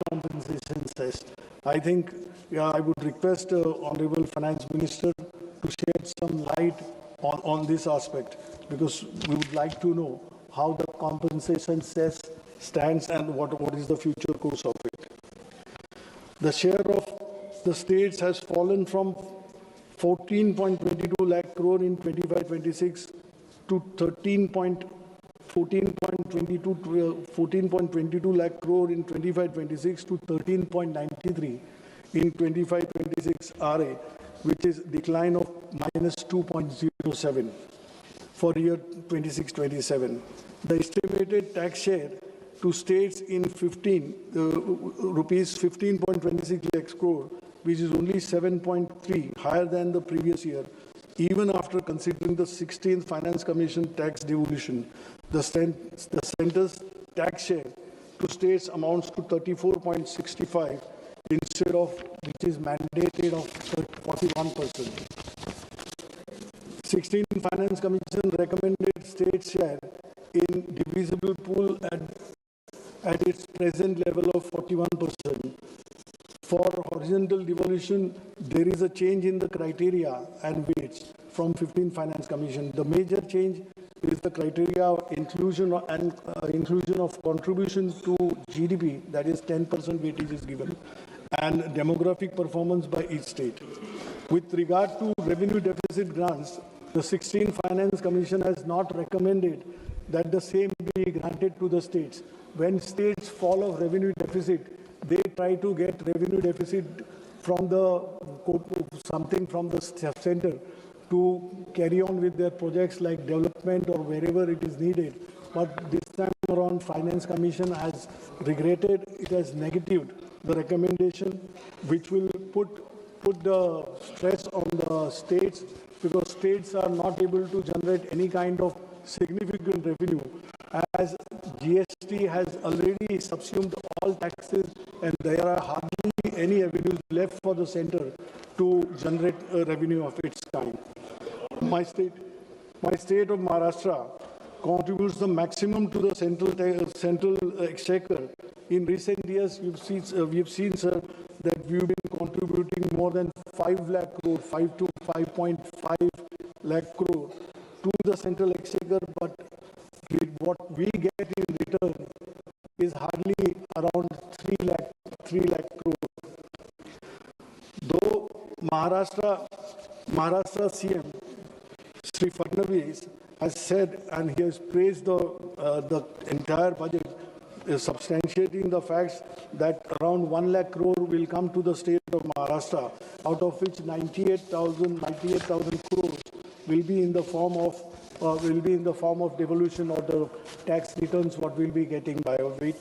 compensation cess. I think I would request Honorable Finance Minister to shed some light on this aspect, because we would like to know how the compensation cess stands and what is the future course of it. The share of the states has fallen from 14.22 lakh crore in 25-26 to 14.22 lakh crore in 25-26 to 13.93 in 25-26 RA, which is decline of minus 2.07 for year 26-27. The estimated tax share to states in rupees 15.26 lakhs crore, which is only 7.3 higher than the previous year, even after considering the 16th Finance Commission tax devolution. The centre's tax share to states amounts to 34.65 instead of which is mandated of 41%. 16th Finance Commission recommended state share in divisible pool at its present level of 41%. For horizontal devolution, there is a change in the criteria and weights from 15th Finance Commission. The major change is the criteria of inclusion of contribution to GDP, that is 10% weightage is given, and demographic performance by each state. With regard to revenue deficit grants, the 16th Finance Commission has not recommended that the same be granted to the states. When states fall of revenue deficit, they try to get revenue deficit from something from the center to carry on with their projects like development or wherever it is needed. But this time around, Finance Commission has regretted, it has negatived the recommendation, which will put the stress on the states, because states are not able to generate any kind of significant revenue, as GST has already subsumed all taxes and there are hardly any avenues left for the center to generate a revenue of its kind. My state of Maharashtra contributes the maximum to the central exchequer. In recent years, we have seen, sir, that we've been contributing more than 5 lakh crore, 5 to 5.5 lakh crore to the central exchequer, but what we get in return is hardly around 3 lakh crore. Though Maharashtra CM Shri Fadnavis has said, and he has praised the entire budget, substantiating the facts that around 1 lakh crore will come to the state of Maharashtra, out of which 98,000 crores will be in the form of devolution of the tax returns what we'll be getting by it,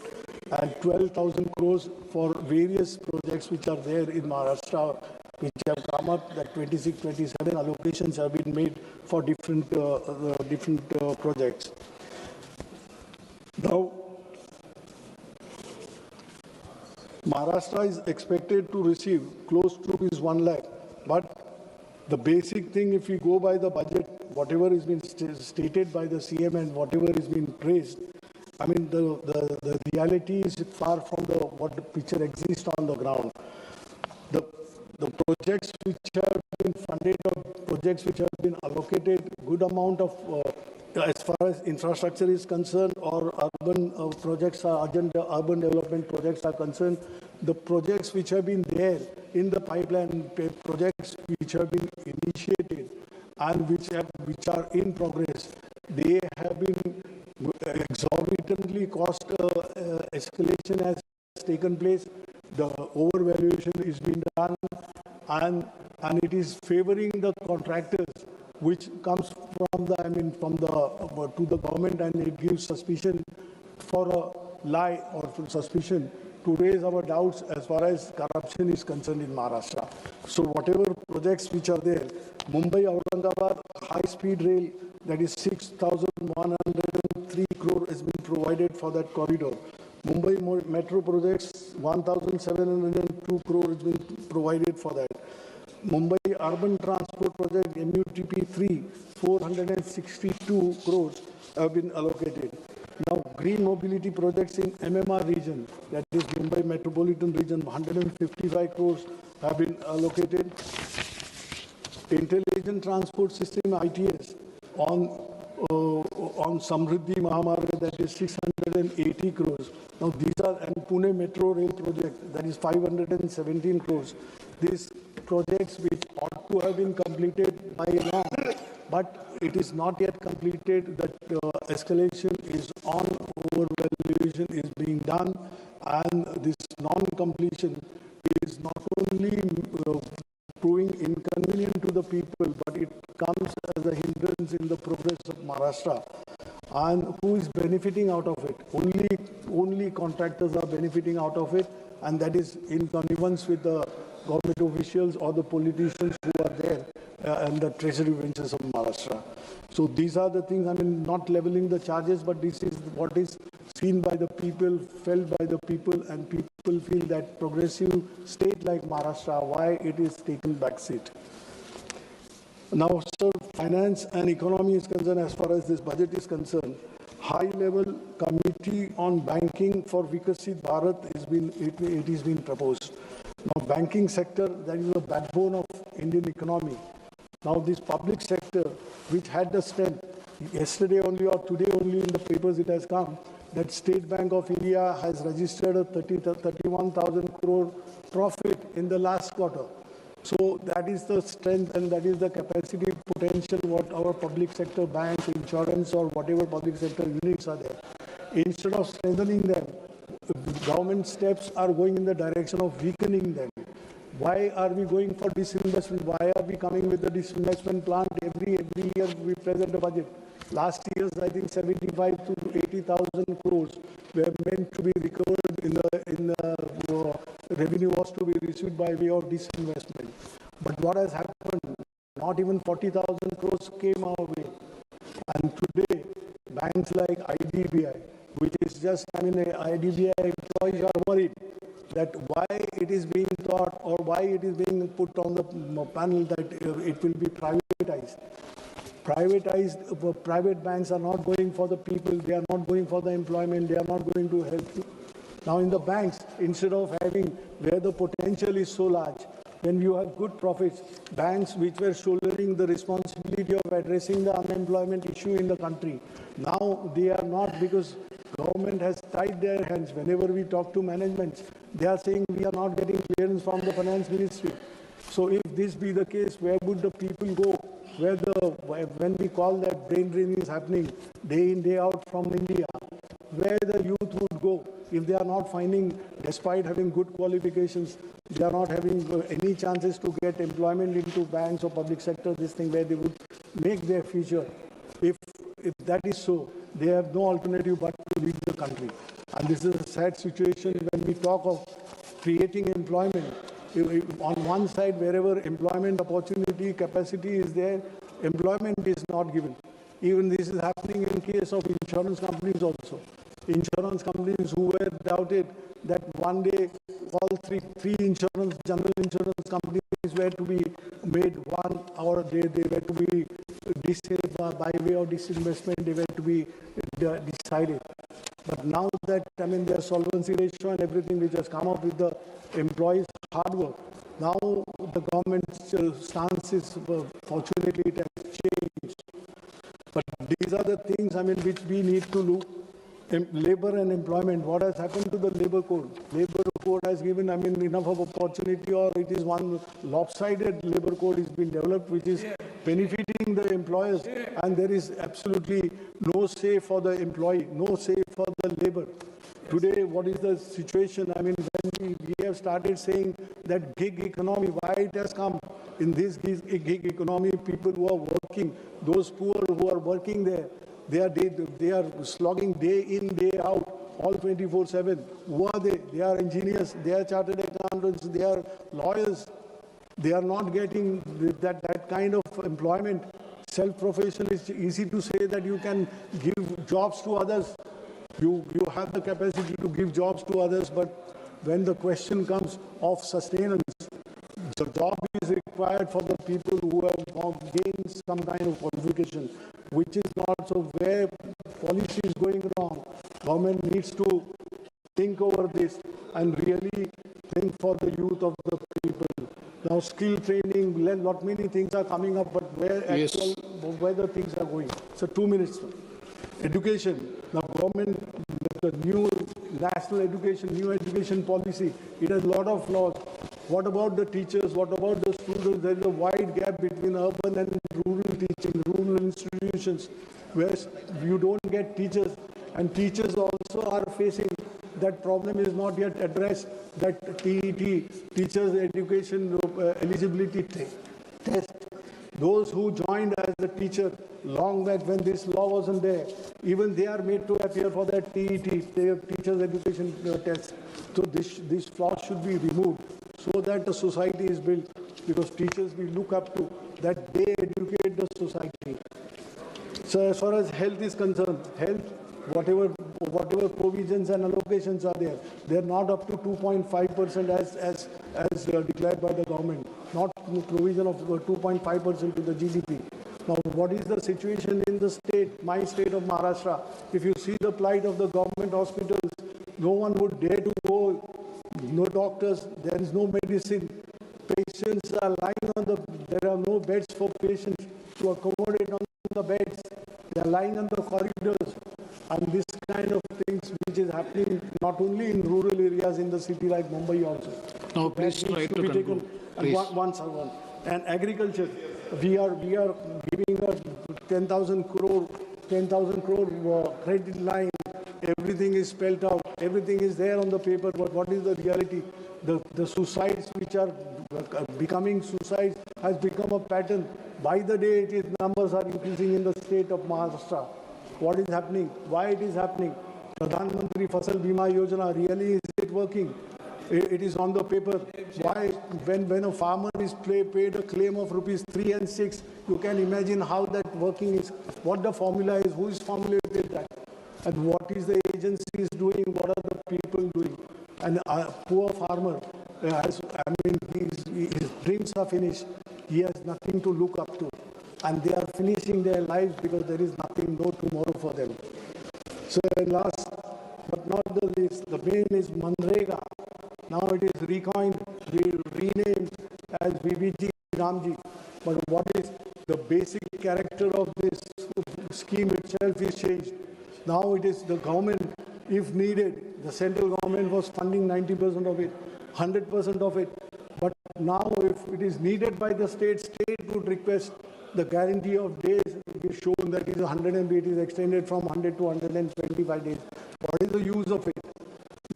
and 12,000 crores for various projects which are there in Maharashtra which have come up, that 26-27 allocations have been made for different projects. Now, Maharashtra is expected to receive close to Rs 1 lakh, but the basic thing, if we go by the budget, whatever has been stated by the CM and whatever has been praised, I mean, the reality is far from what the picture exists on the ground. The projects which have been funded or projects which have been allocated good amount of, as far as infrastructure is concerned or urban projects are, urban development projects are concerned, the projects which have been there in the pipeline, projects which have been initiated and which are in progress, they have been exorbitantly cost escalation has taken place. The overvaluation is being done, and it is favoring the contractors, which comes from to the government, and it gives suspicion for a lie or for suspicion to raise our doubts as far as corruption is concerned in Maharashtra. So whatever projects which are there, Mumbai-Aurangabad high-speed rail, that is 6,103 crore has been provided for that corridor. Mumbai metro projects, 1,702 crore has been provided for that. Mumbai urban transport project, MUTP 3, 462 crores have been allocated. Now, green mobility projects in MMR region, that is Mumbai metropolitan region, 155 crores have been allocated. Intelligent transport system ITS on Samriddhi Mahamarga, that is 680 crores. Now these are, and Pune Metro Rail project, that is 517 crores. These projects which ought to have been completed by now, but it is not yet completed. That escalation is on, overvaluation is being done, and this non-completion is not only proving inconvenient to the people, but it comes as a hindrance in the progress of Maharashtra. And who is benefiting out of it? Only contractors are benefiting out of it, and that is in connivance with the government officials or the politicians who are there and the treasury benches of Maharashtra. So these are the things, I mean, not leveling the charges, but this is what is seen by the people, felt by the people, and people feel that progressive state like Maharashtra, why it is taken back seat. Now, sir, finance and economy is concerned, as far as this budget is concerned, high-level committee on banking for Vikasit Bharat it is been proposed. Now, banking sector, that is the backbone of Indian economy. Now, this public sector, which had the strength, yesterday only or today only in the papers it has come, that State Bank of India has registered a 31,000 crore profit in the last quarter. So that is the strength and that is the capacity potential what our public sector banks, insurance or whatever public sector units are there. Instead of strengthening them, government steps are going in the direction of weakening them. Why are we going for disinvestment? Why are we coming with the disinvestment plan? Every year we present a budget. Last year's, I think 75 to 80,000 crores were meant to be recovered in the revenue was to be received by way of disinvestment. But what has happened? Not even 40,000 crores came our way. And today, banks like IDBI, which is just, I mean, IDBI employees are worried that why it is being thought or why it is being put on the panel that it will be privatized. Private banks are not going for the people, they are not going for the employment, they are not going to help you. Now in the banks, instead of having where the potential is so large, when you have good profits, banks which were shouldering the responsibility of addressing the unemployment issue in the country, now they are not, because government has tied their hands. Whenever we talk to management, they are saying we are not getting clearance from the finance ministry. So if this be the case, where would the people go? When we call that brain drain is happening day in, day out from India, where the youth would go? if they are not finding, despite having good qualifications, they are not having any chances to get employment into banks or public sector, this thing where they would make their future. If that is so, they have no alternative but to leave the country. And this is a sad situation when we talk of creating employment. On one side, wherever employment opportunity, capacity is there, employment is not given. Even this is happening in case of insurance companies also. Insurance companies who were doubted that one day all three general insurance companies were to be made one, or they were to be disabled by way of disinvestment, they were to be decided. But now that, their solvency ratio and everything which has come up with the employees' hard work, now the government's stance is, fortunately, it has changed. But these are the things, which we need to look. Labor and employment, what has happened to the labor code? Labor code has given, enough of opportunity, or it is one lopsided labor code is being developed, which is benefiting the employers, and there is absolutely no say for the employee, no say for the labor. Today, what is the situation? When we have started saying that gig economy, why it has come? In this gig economy, people who are working, those poor who are working there, they are slogging day in, day out, all 24/7. Who are they? They are engineers, they are chartered accountants, they are lawyers. They are not getting that kind of employment. Self-profession is easy to say that you can give jobs to others. You have the capacity to give jobs to others, but when the question comes of sustenance, the job is required for the people who have gained some kind of qualification, which is not. So where policy is going wrong, government needs to think over this and really think for the youth of the people. Now skill training, lot many things are coming up, but where the things are going. So 2 minutes. Education. Now government, the new national education, new education policy, it has a lot of flaws. What about the teachers? What about the students? There is a wide gap between urban and rural teaching, rural institutions, where you don't get teachers, and teachers also are facing that problem is not yet addressed, that TET, Teachers Education Eligibility Test. Those who joined as a teacher long back when this law wasn't there, even they are made to appear for that TET, Teachers Education Test. So this flaw should be removed so that the society is built, because teachers we look up to, that they educate the society. So as far as health is concerned, whatever provisions and allocations are there, they're not up to 2.5% as declared by the government, not provision of 2.5% to the GDP. Now, what is the situation in the state, my state of Maharashtra? If you see the plight of the government hospitals, no one would dare to go, no doctors, there is no medicine. Patients are lying there are no beds for patients to accommodate on the beds. They are lying on the corridors. And this kind of things which is happening not only in rural areas in the city like Mumbai also. No, please try to conclude. Once. And agriculture, we are giving a 10,000 crore credit line. Everything is spelled out. Everything is there on the paper. But what is the reality? The suicides which are becoming suicides has become a pattern. By the day, numbers are increasing in the state of Maharashtra. What is happening? Why it is happening? Pradhan Mantri Fasal Bima Yojana, really is it working? It is on the paper. Why, when a farmer is paid a claim of rupees 3 and 6, you can imagine how that working is, what the formula is, who is formulated that, and what is the agency is doing, what are the people doing. And a poor farmer, his dreams are finished. He has nothing to look up to. And they are finishing their lives because there is nothing, no tomorrow for them. So last but not the least, the main is Manrega. Now it is renamed as VBG Ramji. But what is the basic character of this scheme itself is changed. Now it is the government, if needed, the central government was funding 90% of it, 100% of it. But now if it is needed by the state would request the guarantee of days. It is shown that it is 100 MB, it is extended from 100 to 125 days. What is the use of it?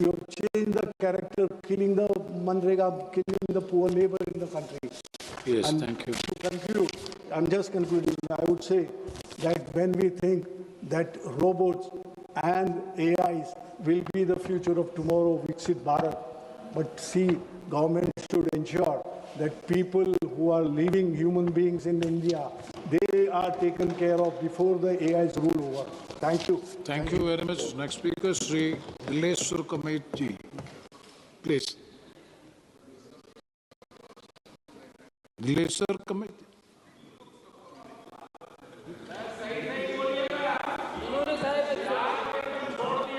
You have changed the character, killing the Manrega, killing the poor labor in the country. Yes, And thank you. to conclude, I'm just concluding, I would say that when we think that robots and AIs will be the future of tomorrow, Viksit Bharat, but see, government should ensure that people who are living human beings in India, they are taken care of before the AIs rule over. Thank you. Thank you very much. Next speaker, Shri Dileshwar Kameti. Please. Dileshwar Kameti.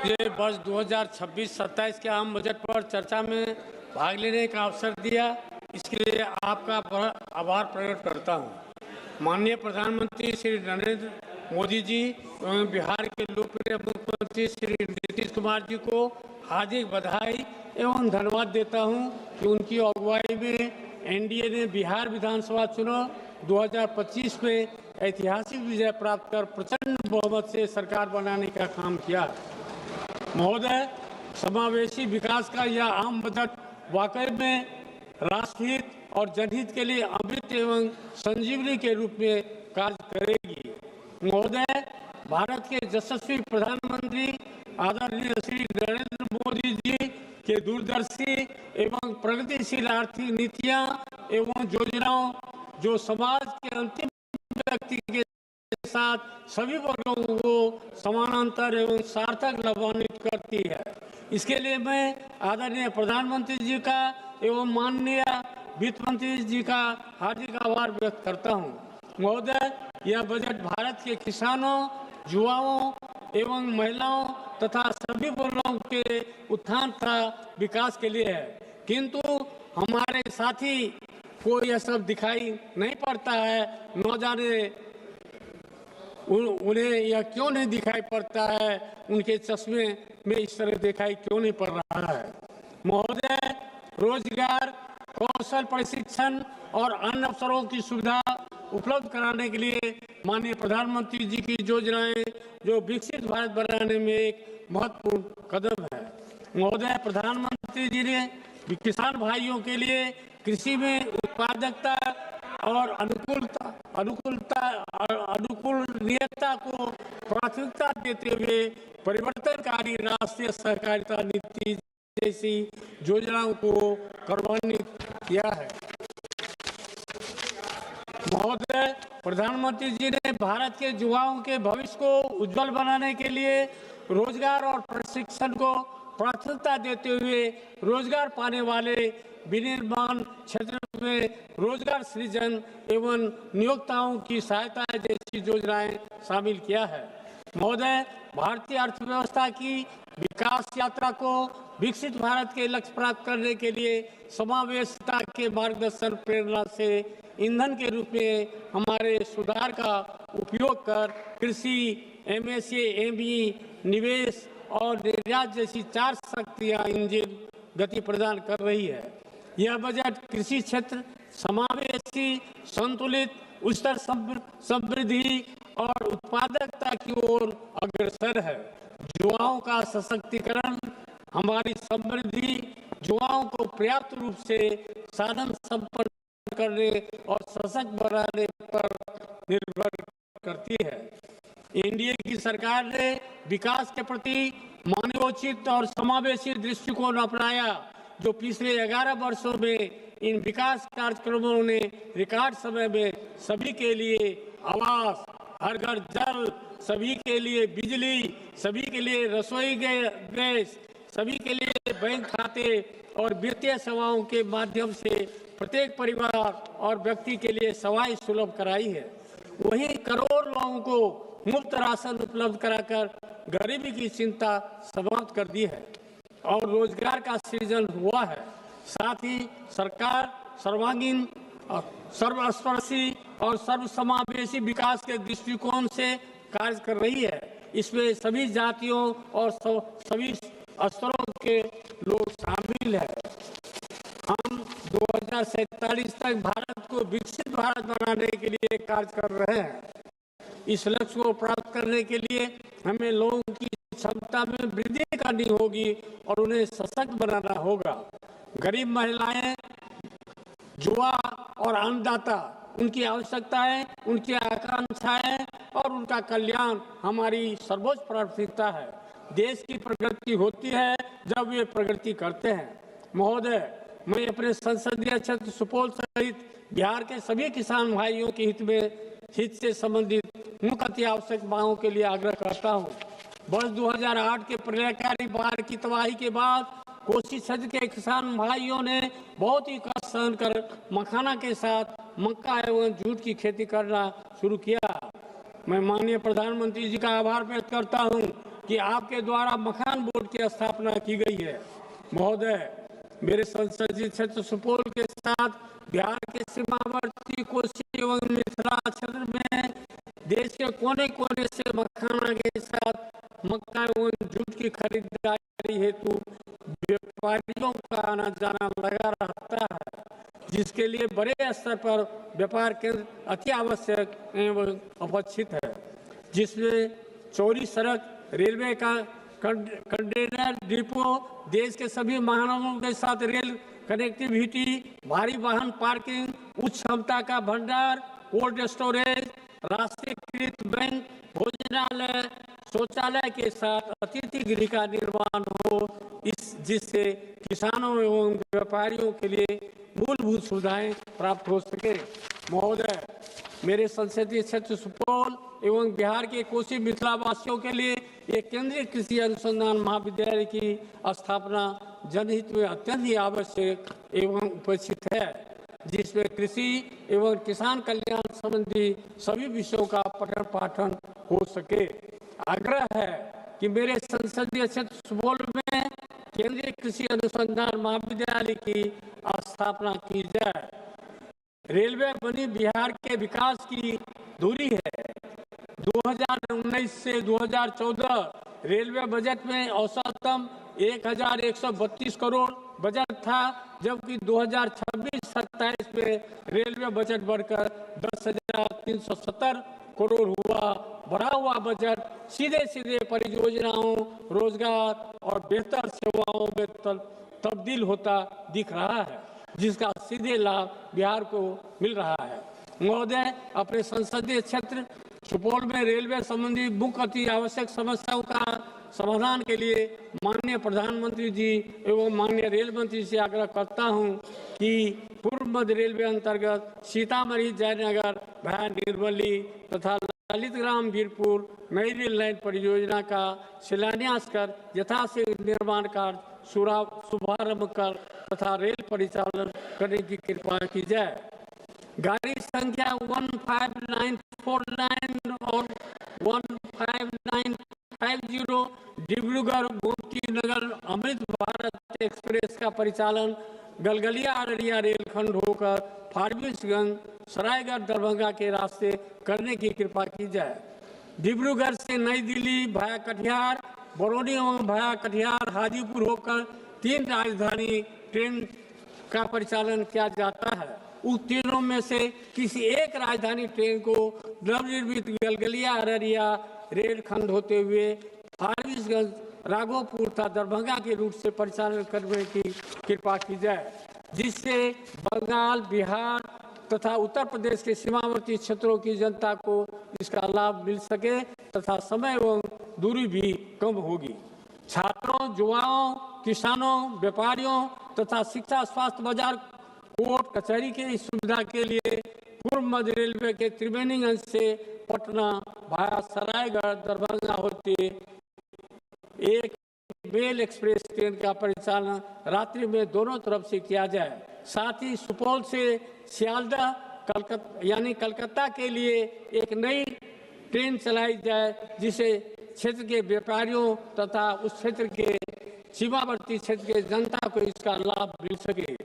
ये वर्ष 2026-27 के आम budget पर चर्चा में भाग लेने का अवसर दिया, इसके लिए आपका आभार प्रकट करता हूं। माननीय प्रधानमंत्री श्री नरेंद्र मोदी जी एवं बिहार के लोकप्रिय मुख्यमंत्री श्री नीतीश कुमार जी को हार्दिक बधाई एवं धन्यवाद देता हूं कि उनकी अगुवाई में एनडीए ने बिहार विधानसभा चुनाव 2025 में ऐतिहासिक विजय प्राप्त कर प्रचंड बहुमत से सरकार बनाने का काम किया। महोदय, समावेशी विकास का यह आम बजट वाकई में राष्ट्रहित और जनहित के लिए अमृत एवं संजीवनी के रूप में कार्य करेगी। महोदय, भारत के यशस्वी प्रधानमंत्री आदरणीय श्री नरेंद्र मोदी जी के दूरदर्शी एवं प्रगतिशील आर्थिक नीतियां एवं योजनाओं जो समाज के अंतिम व्यक्ति के साथ सभी वर्गों को समानांतर एवं सार्थक लाभान्वित करती है। इसके लिए मैं आदरणीय प्रधानमंत्री जी का एवं माननीय वित्त मंत्री जी का हार्दिक आभार व्यक्त करता हूं। महोदय, यह बजट भारत के किसानों, युवाओं एवं महिलाओं तथा सभी वर्गों के उत्थान तथा विकास के लिए है, किंतु हमारे साथी को यह सब दिखाई नहीं पड़ता है। न जाने उन्हें यह क्यों नहीं दिखाई पड़ता है, उनके चश्मे में इस तरह दिखाई क्यों नहीं पड़ रहा है। महोदय, रोजगार, कौशल प्रशिक्षण और अन्य अवसरों की सुविधा उपलब्ध कराने के लिए माननीय प्रधानमंत्री जी की योजनाएं जो विकसित भारत बनाने में एक महत्वपूर्ण कदम है। महोदय, प्रधानमंत्री जी ने किसान भाइयों के लिए कृषि में उत्पादकता और अनुकूलनीयता को प्राथमिकता देते हुए परिवर्तनकारी राष्ट्रीय सहकारिता नीति जैसी योजनाओं को कार्यान्वित किया है। महोदय, प्रधानमंत्री जी ने भारत के युवाओं के भविष्य को उज्जवल बनाने के लिए रोजगार और प्रशिक्षण को प्राथमिकता देते हुए रोजगार पाने वाले विनिर्माण क्षेत्र में रोजगार सृजन एवं नियोक्ताओं की सहायता जैसी योजनाएं शामिल किया है। महोदय, भारतीय अर्थव्यवस्था की विकास यात्रा को विकसित भारत के लक्ष्य प्राप्त करने के लिए समावेशिता के मार्गदर्शन प्रेरणा से ईंधन के रूप में हमारे सुधार का उपयोग कर कृषि, एमएसए, एमई, निवेश और निर्यात जैसी 4 शक्तियां इंजन गति प्रदान कर रही है। यह बजट कृषि क्षेत्र समावेशी, संतुलित, उच्चतर समृद्धि और उत्पादकता की ओर अग्रसर है। युवाओं का सशक्तिकरण हमारी समृद्धि, युवाओं को पर्याप्त रूप से साधन संपन्न करने और सशक्त बनाने पर निर्भर करती है। एनडीए की सरकार ने विकास के प्रति मानवोचित और समावेशी दृष्टिकोण अपनाया, जो पिछले 11 वर्षों में इन विकास कार्यक्रमों ने रिकॉर्ड समय में सभी के लिए आवास, हर घर जल, सभी के लिए बिजली, सभी के लिए रसोई गैस, सभी के लिए बैंक खाते और वित्तीय सेवाओं के माध्यम से प्रत्येक परिवार और व्यक्ति के लिए सेवाएं सुलभ कराई है। वहीं करोड़ लोगों को मुफ्त राशन उपलब्ध कराकर गरीबी की चिंता समाप्त कर दी है और रोजगार का सृजन हुआ है। साथ ही सरकार सर्वांगीण, सर्वस्पर्शी और सर्वसमावेशी विकास के दृष्टिकोण से कार्य कर रही है। इसमें सभी जातियों और सभी स्तरों के लोग शामिल हैं। हम 2047 तक भारत को विकसित भारत बनाने के लिए कार्य कर रहे हैं। इस लक्ष्य को प्राप्त करने के लिए हमें लोगों की क्षमता में वृद्धि करनी होगी और उन्हें सशक्त बनाना होगा। गरीब महिलाएं, युवा और अन्नदाता, उनकी आवश्यकताएं, उनकी आकांक्षाएं और उनका कल्याण हमारी सर्वोच्च प्राथमिकता है। देश की प्रगति होती है जब वे प्रगति करते हैं। महोदय, मैं अपने संसदीय क्षेत्र सुपौल सहित बिहार के सभी किसान भाइयों के हित से संबंधित मुख्य अति आवश्यक मांगों के लिए आग्रह करता हूं। वर्ष 2008 के प्रलयकारी बाढ़ की तबाही के बाद कोसी क्षेत्र के किसान भाइयों ने बहुत ही कष्ट सहन कर मखाना के साथ मक्का एवं जूट की खेती करना शुरू किया। मैं माननीय प्रधानमंत्री जी का आभार व्यक्त करता हूं कि आपके द्वारा मखान बोर्ड की स्थापना की गई है। महोदय, मेरे संसदीय क्षेत्र सुपौल के साथ बिहार के सीमावर्ती कोसी एवं मिथिला क्षेत्र में देश के कोने कोने से मखाना के साथ मक्का एवं जूट की खरीदारी हेतु व्यापारियों का आना जाना लगा रहता है, जिसके लिए बड़े स्तर पर व्यापार केंद्र अति आवश्यक एवं अपेक्षित है, जिसमें चौड़ी सड़क, रेलवे का कंटेनर डिपो, देश के सभी महानगरों के साथ रेल कनेक्टिविटी, भारी वाहन पार्किंग, उच्च क्षमता का भंडार, कोल्ड स्टोरेज, राष्ट्रीयकृत बैंक, भोजनालय, शौचालय के साथ अतिथि गृह का निर्माण हो, जिससे किसानों एवं व्यापारियों के लिए मूलभूत सुविधाएं प्राप्त हो सके। महोदय, मेरे संसदीय क्षेत्र सुपौल एवं बिहार के कोसी मिथिला वासियों के लिए एक केंद्रीय कृषि अनुसंधान महाविद्यालय की स्थापना जनहित में अत्यंत ही आवश्यक एवं उपेक्षित है, जिसमें कृषि एवं किसान कल्याण संबंधी सभी विषयों का पठन पाठन हो सके। आग्रह है कि मेरे संसदीय क्षेत्र सुपौल में केंद्रीय कृषि अनुसंधान महाविद्यालय की स्थापना की जाए। रेलवे बनी बिहार के विकास की धुरी है। 2019 से 2014 रेलवे बजट में औसतम 1132 करोड़ बजट था, जबकि 2026-27 में रेलवे बजट बढ़कर 10,370 करोड़ हुआ। बढ़ा हुआ बजट सीधे सीधे परियोजनाओं, रोजगार और बेहतर सेवाओं में तब्दील होता दिख रहा है, जिसका सीधे लाभ बिहार को मिल रहा है। महोदय, अपने संसदीय क्षेत्र सुपौल में रेलवे संबंधी मुख्य अति आवश्यक समस्याओं का समाधान के लिए माननीय प्रधानमंत्री जी एवं माननीय रेल मंत्री से आग्रह करता हूं कि पूर्व मध्य रेलवे अंतर्गत सीतामढ़ी जयनगर भया निर्मली तथा ललितग्राम वीरपुर नई रेल लाइन परियोजना का शिलान्यास कर यथाशीघ्र निर्माण कार्य शुभारंभ कर तथा रेल परिचालन करने की कृपा की जाए। गाड़ी संख्या 15949 और 15950 डिब्रूगढ़ गोमती नगर अमृत भारत एक्सप्रेस का परिचालन गलगलिया अररिया रेलखंड होकर फारबिसगंज सरायगढ़ दरभंगा के रास्ते करने की कृपा की जाए। डिब्रूगढ़ से नई दिल्ली भाया कटिहार, बरौनी एवं भाया कटिहार हाजीपुर होकर 3 राजधानी ट्रेन का परिचालन किया जाता है। उन तीनों में से किसी एक राजधानी ट्रेन को नवनिर्मित गलगलिया अररिया रेलखंड होते हुए फारबिसगंज राघोपुर तथा दरभंगा के रूट से परिचालन करने की कृपा की जाए, जिससे बंगाल, बिहार तथा उत्तर प्रदेश के सीमावर्ती क्षेत्रों की जनता को इसका लाभ मिल सके तथा समय एवं दूरी भी कम होगी। छात्रों, युवाओं, किसानों, व्यापारियों तथा शिक्षा, स्वास्थ्य, बाजार, कोर्ट कचहरी की सुविधा के लिए पूर्व मध्य रेलवे के त्रिवेणीगंज से पटना भाया सरायगढ़ दरभंगा होते एक मेल एक्सप्रेस ट्रेन का परिचालन रात्रि में दोनों तरफ से किया जाए। साथ ही सुपौल से सियालदह कलकत्ता के लिए एक नई ट्रेन चलाई जाए, जिसे क्षेत्र के व्यापारियों तथा उस क्षेत्र के सीमावर्ती क्षेत्र के जनता को इसका लाभ मिल सके।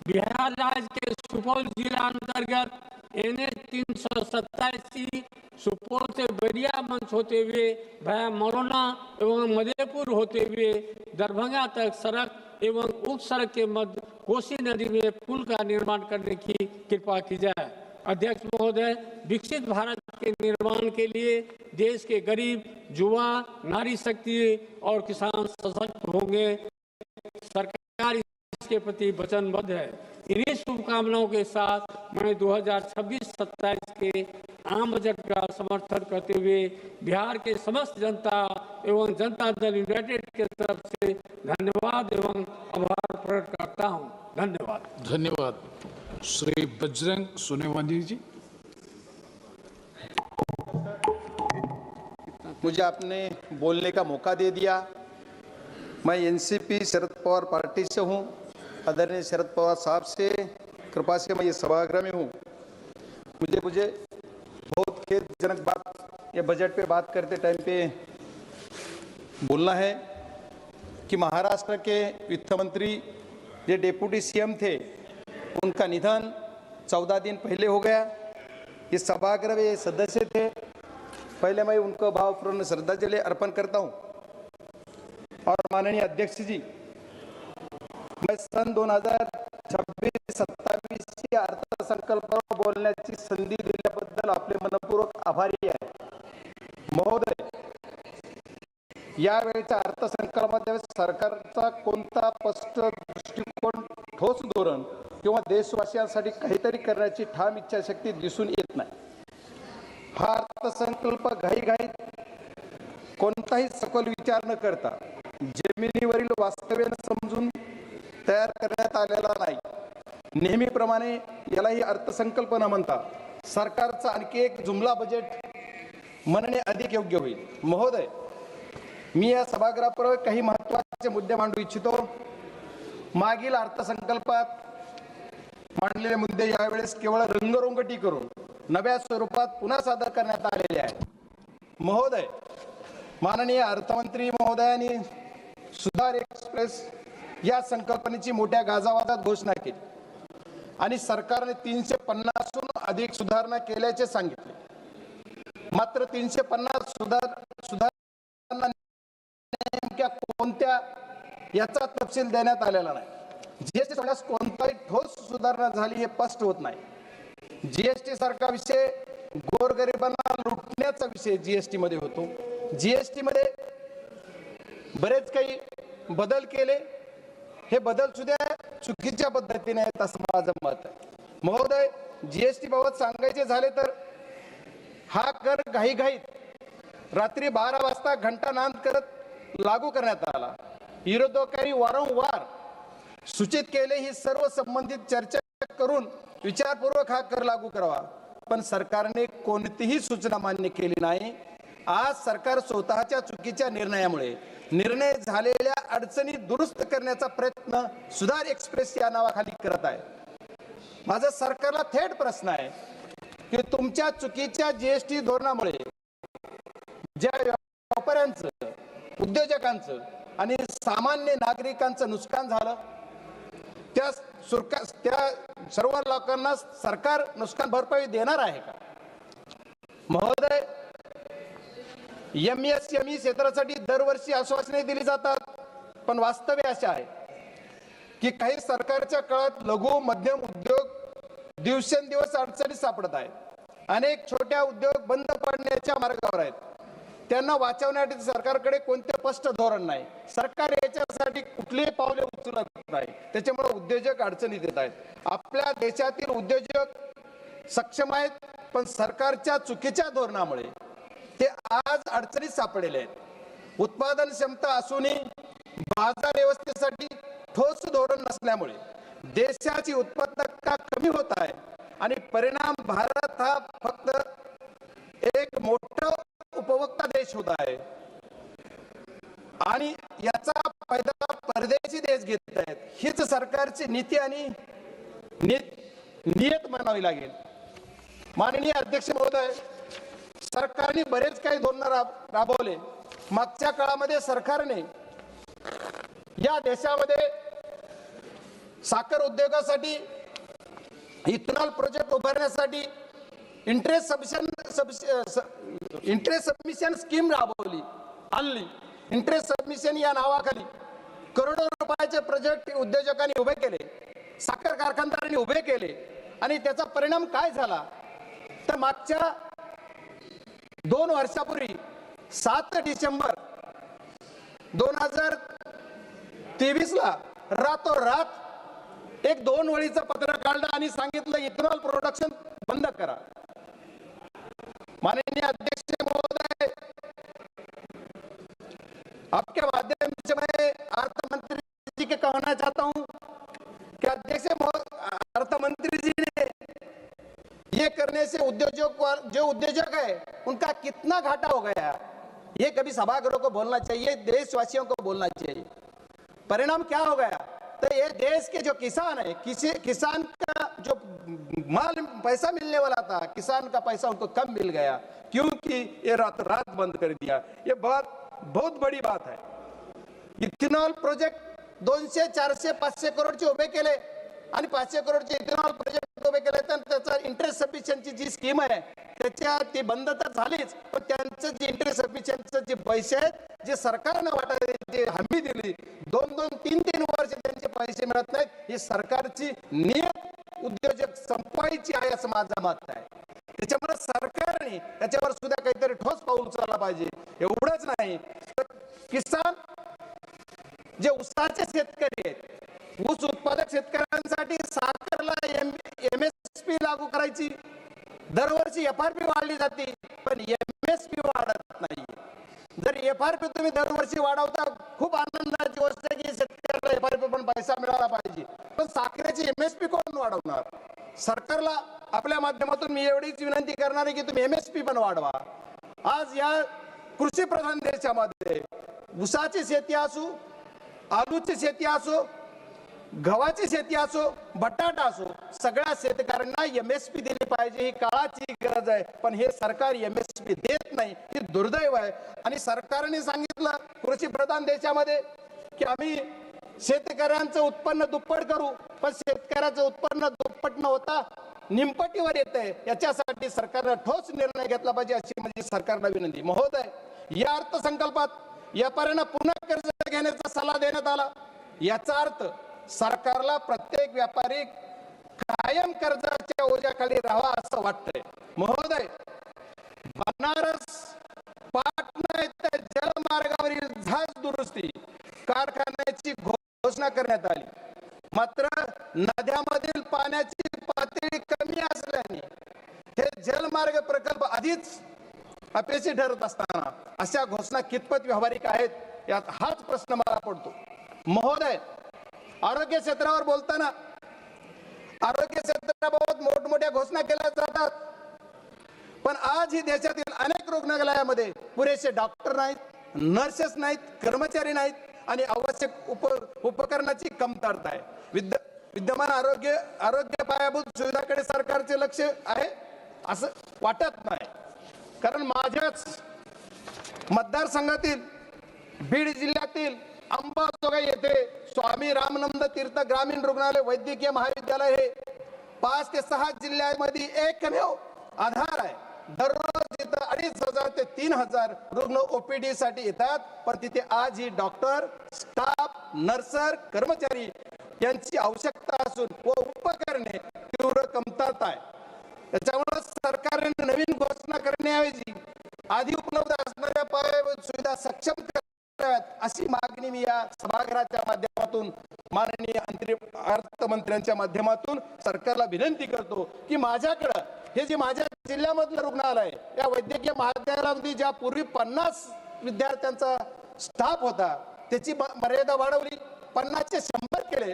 बिहार राज्य के सुपौल जिला अंतर्गत NH 387 सुपौल से बैरिया मंच होते हुए भाया मरौना एवं मधेपुर होते हुए दरभंगा तक सड़क एवं उप सड़क के मध्य कोसी नदी में पुल का निर्माण करने की कृपा की जाए। अध्यक्ष महोदय, विकसित भारत के निर्माण के लिए देश के गरीब, युवा, नारी शक्ति और किसान सशक्त होंगे। सरकार इसके प्रति वचनबद्ध है। इन्हीं शुभकामनाओं के साथ मैं 2026-27 के आम बजट का समर्थन करते हुए बिहार के समस्त जनता एवं जनता दल यूनाइटेड की तरफ से धन्यवाद एवं आभार प्रकट करता हूं। धन्यवाद। धन्यवाद। श्री बजरंग सोनेवानी जी। मुझे आपने बोलने का मौका दे दिया। मैं एनसीपी शरद पवार पार्टी से हूं। आदरणीय शरद पवार साहब से कृपा से मैं ये सभागृह में हूं। मुझे बहुत खेदजनक बात ये बजट पे बात करते टाइम पे बोलना है कि महाराष्ट्र के वित्त मंत्री जो डेप्यूटी सीएम थे उनका निधन 14 दिन पहले हो गया। इस सभागृह में सदस्य थे। पहले मैं उनको भावपूर्ण श्रद्धांजलि अर्पण करता हूं। और माननीय अध्यक्ष जी, मैं सन 2026-27 या अर्थसंकल्पावर बोलण्याची संधी दिल्याबद्दल आपले मनपूर्वक आभारी आहे। महोदय, यावेळेच्या अर्थसंकल्पामध्ये सरकारचा कोणता स्पष्ट दृष्टिकोन, ठोस धोरण किंवा देशवासियांसाठी काहीतरी करण्याची ठाम इच्छाशक्ती दिसून येत नाही। हा अर्थसंकल्प घाईघाईत कोणताही सखोल विचार न करता जमिनीवरील वास्तव्याने समजून तयार करण्यात आलेला नाही। नेहमीप्रमाणे यालाही अर्थसंकल्प न म्हणता सरकारचा आणखी एक जुमला बजेट म्हणणे अधिक योग्य होईल। महोदय, मी या सभागृहापूर्वी काही महत्त्वाचे मुद्दे मांडू इच्छितो। मागील अर्थसंकल्पात मांडलेले मुद्दे यावेळेस केवळ रंगरंगटी करून नव्या स्वरूपात पुन्हा सादर करण्यात आलेले आहे। महोदय, माननीय अर्थमंत्री महोदयांनी सुधार एक्सप्रेस या संकल्पनेची मोठ्या गाजावाजात घोषणा केली आणि सरकारने 350हून अधिक सुधारणा केल्याचे सांगितले। मात्र 350 सुधारणा नेमक्या कोणत्या याचा तपशील देण्यात आलेला नाही। जीएसटी सोडल्यास कोणताही ठोस सुधारणा झाली हे स्पष्ट होत नाही। जीएसटी सारखा विषय गोरगरिबांना लुटण्याचा विषय जीएसटी मध्ये होतो। जीएसटी मध्ये बरेच काही बदल केले, हे बदल सुद्धा चुकीच्या पद्धतीने आहेत असं माझं मत आहे। महोदय, जीएसटी बाबत सांगायचे झाले तर हा कर घाईघाईत रात्री 12 वाजता घंटानाद करत लागू करण्यात आला। विरोधकांनी वारंवार सूचित केले ही सर्व संबंधित चर्चा करून विचारपूर्वक हा कर लागू करावा, पण सरकारने कोणतीही सूचना मान्य केली नाही। आज सरकार स्वतःच्या चुकीच्या निर्णयामुळे निर्णय झालेल्या अडचणी दुरुस्त करण्याचा प्रयत्न सुधार एक्सप्रेस या नावाखाली करत आहे। माझा सरकारला थेट प्रश्न आहे की तुमच्या चुकीच्या जीएसटी धोरणामुळे ज्या व्यापाऱ्यांचं, उद्योजकांचं आणि सामान्य नागरिकांचं नुकसान झालं त्या सर्व लोकांना सरकार नुकसान भरपाई देणार आहे का? महोदय, एमएसएमई क्षेत्रासाठी दरवर्षी आश्वासने दिली जातात, पण वास्तव्य असे आहे की काही सरकारच्या काळात लघु मध्यम उद्योग दिवसेंदिवस अडचणीत सापडत आहेत। अनेक छोट्या उद्योग बंद पडण्याच्या मार्गावर आहेत। त्यांना वाचवण्यासाठी सरकारकडे कोणते स्पष्ट धोरण नाही। सरकार याच्यासाठी कुठलीही पावले उचलत नाही, त्याच्यामुळे उद्योजक अडचणीत येत आहेत। आपल्या देशातील उद्योजक सक्षम आहेत, पण सरकारच्या चुकीच्या धोरणामुळे ते आज अडचणीत सापडलेले आहेत। उत्पादन क्षमता असूनही बाजार व्यवस्थेसाठी ठोस धोरण नसल्यामुळे देशाची उत्पादकता कमी होत आहे आणि परिणाम भारत हा फक्त एक मोठा उपभोक्ता देश होत आहे आणि याचा फायदा परदेशी देश घेत आहेत। हीच सरकारची नीती आणि नियत मानावी लागेल। माननीय अध्यक्ष महोदय, सरकारने बरेच काही धोरण राबवले। मागच्या काळामध्ये सरकारने या देशामध्ये साखर उद्योगासाठी इथेनॉल प्रोजेक्ट उभारण्यासाठी इंटरेस्ट सबमिशन स्कीम राबवली। आणली इंटरेस्ट सबमिशन या नावाखाली करोडो रुपयाचे प्रोजेक्ट उद्योजकांनी उभे केले, साखर कारखानदारांनी उभे केले आणि त्याचा परिणाम काय झाला तर मागच्या 2 वर्षापूर्वी 7 डिसेंबर 2023ला रातोरात एक 2 ओळीचं पत्र काढलं आणि सांगितलं इथेनॉल प्रोडक्शन बंद करा. माननीय अध्यक्ष महोदय, आपके माध्यम से मैं अर्थ मंत्री जी के कहना चाहता हूं कि अध्यक्ष अर्थ मंत्री जी ने ये करने से उद्योजक है उनका कितना घाटा हो गया, ये कभी सभागृह को बोलना चाहिए, देशवासियों को बोलना चाहिए. परिणाम क्या हो गया? तो ये देश के जो किसान है, किसान का जो माल पैसा मिलने वाला था, किसान का पैसा उनको कम मिल गया क्योंकि ये रात बंद कर दिया. ये बहुत बड़ी बात है. इथेनॉल प्रोजेक्ट 200, 400, 500 करोडचे उभे केले आणि 500 करोडचे इथेनॉल प्रोजेक्ट उभे केले तर त्याचा इंटरेस्ट सफिशियन्सी जी स्कीम आहे त्याच्या ती बंद तर झालीच, पण त्यांचं जे इंटरेस्ट सफिशियन्सीचे जे पैसे आहेत जे सरकारने वाटायला जे हमी दिली 2-2, 3-3 वर्ष त्यांचे पैसे मिळत नाहीत. ही सरकारची नियत उद्योजक संपवायची आहे असं माझं मत आहे. त्याच्यामुळे सरकारने त्याच्यावर सुद्धा काहीतरी ठोस पाऊल उचलला पाहिजे. एवढंच नाही तर किसान जे ऊसाचे शेतकरी आहेत, ऊस उत्पादक शेतकऱ्यांसाठी साखरला MSP लागू करायची. दरवर्षी FRP वाढली जाते पण MSP वाढत नाही. जर FRP तुम्ही दरवर्षी वाढवता खूप आनंदाची गोष्ट आहे की शेतकऱ्याला FRP पण पैसा मिळाला पाहिजे, पण साखरेची MSP कोण वाढवणार? सरकारला आपल्या माध्यमातून मी एवढीच विनंती करणार आहे की तुम्ही MSP पण वाढवा. आज या कृषी प्रधान देशामध्ये ऊसाची शेती असो, आलूची शेती असो, गव्हाची शेती असो, बटाटा असो, सगळ्या शेतकऱ्यांना MSP दिली पाहिजे. ही काळाची गरज आहे, पण हे सरकार MSP देत नाही, ही दुर्दैव आहे. आणि सरकारने सांगितलं कृषी प्रधान देशामध्ये की आम्ही शेतकऱ्यांचं उत्पन्न दुप्पट करू, पण शेतकऱ्याचं उत्पन्न दुप्पट न होता निंपटीवर येत आहे. याच्यासाठी सरकारने ठोस निर्णय घेतला पाहिजे अशी माझी सरकारला विनंती. महोदय, या अर्थसंकल्पात व्यापाऱ्यांना पुन्हा कर्ज घेण्याचा सल्ला देण्यात आला. याचा अर्थ सरकारला प्रत्येक व्यापारी कायम कर्जाच्या ओझ्याखाली राहावा असं वाटतंय. महोदय, बनारस पाटणा येथे जलमार्गावरील जहाज दुरुस्ती कारखान्याची घोषणा करण्यात आली. मात्र नद्यांमधील पाण्याची पातळी कमी असल्याने हे जलमार्ग प्रकल्प आधीच अपयशी ठरत असताना अशा घोषणा कितपत व्यावहारिक आहेत, यात हाच प्रश्न मला पडतो. महोदय, आरोग्य क्षेत्रावर बोलताना आरोग्य क्षेत्राबाबत मोठमोठ्या घोषणा केल्या जातात, पण आजही देशातील अनेक रुग्णालयामध्ये पुरेसे डॉक्टर नाहीत, नर्सेस नाहीत, कर्मचारी नाहीत आणि आवश्यक उपकरणाची कमतरता आहे. विद्यमान आरोग्य पायाभूत सुविधाकडे सरकारचे लक्ष आहे असं वाटत नाही. कारण माझ्याच मतदारसंघातील बीड जिल्ह्यातील अंबाजोगाई येथे स्वामी रामानंद तीर्थ ग्रामीण रुग्णालय वैद्यकीय महाविद्यालय हे 5 ते 6 जिल्ह्यांमध्ये एकमेव आधार आहे. दररोज तिथं 2,500 ते 3,000 रुग्ण OPD साठी येतात, पण तिथे आजही डॉक्टर, स्टाफ, नर्सर, कर्मचारी यांची आवश्यकता असून व उपकरणे तीव्र कमतरता आहे. त्याच्यामुळे सरकारने नवीन घोषणा करण्याऐवजी आधी उपलब्ध असणाऱ्या पायाभूत सुविधा सक्षम कराव्यात अशी मागणी मी या सभागृहाच्या माध्यमातून माननीय अर्थमंत्र्यांच्या माध्यमातून सरकारला विनंती करतो की माझ्याकडे हे जे माझ्या जिल्ह्यामधलं रुग्णालय या वैद्यकीय महाविद्यालयामध्ये ज्या पूर्वी 50 विद्यार्थ्यांचा स्टाफ होता त्याची मर्यादा वाढवली, 50 चे 100 केले,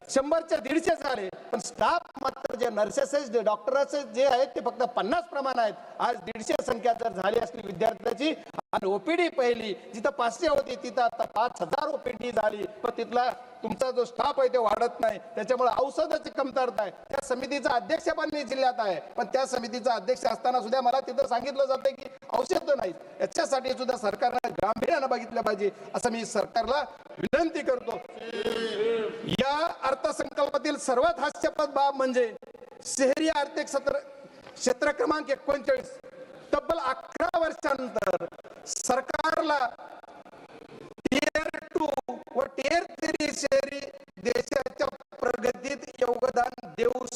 100 चे 150 झाले, पण स्टाफ मात्र जे नर्सेस जे डॉक्टर्स जे आहेत ते फक्त 50 प्रमाण आहेत. आज 150 संख्या जर झाली असली विद्यार्थ्यांची आणि OPD पहिली जिथं 500 होती तिथं आता 5,000 OPD झाली, पण तिथला तुमचा जो स्टाफ आहे ते वाढत नाही. त्याच्यामुळे औषधाची कमतरता आहे. त्या समितीचा अध्यक्ष पण मी जिल्ह्यात आहे, पण त्या समितीचा अध्यक्ष असताना सुद्धा मला तिथं सांगितलं जातं की औषधं नाहीत. याच्यासाठी सुद्धा सरकारने गांभीर्यानं बघितलं पाहिजे असं मी सरकारला विनंती करतो. या अर्थसंकल्पातील सर्वात हास्यास्पद बाब म्हणजे शहरी आर्थिक क्षेत्र क्रमांक 39 तब्बल 11 वर्षांनंतर सरकारला टियर 2 व टियर 3 शहरी देशाच्या प्रगतीत योगदान देऊ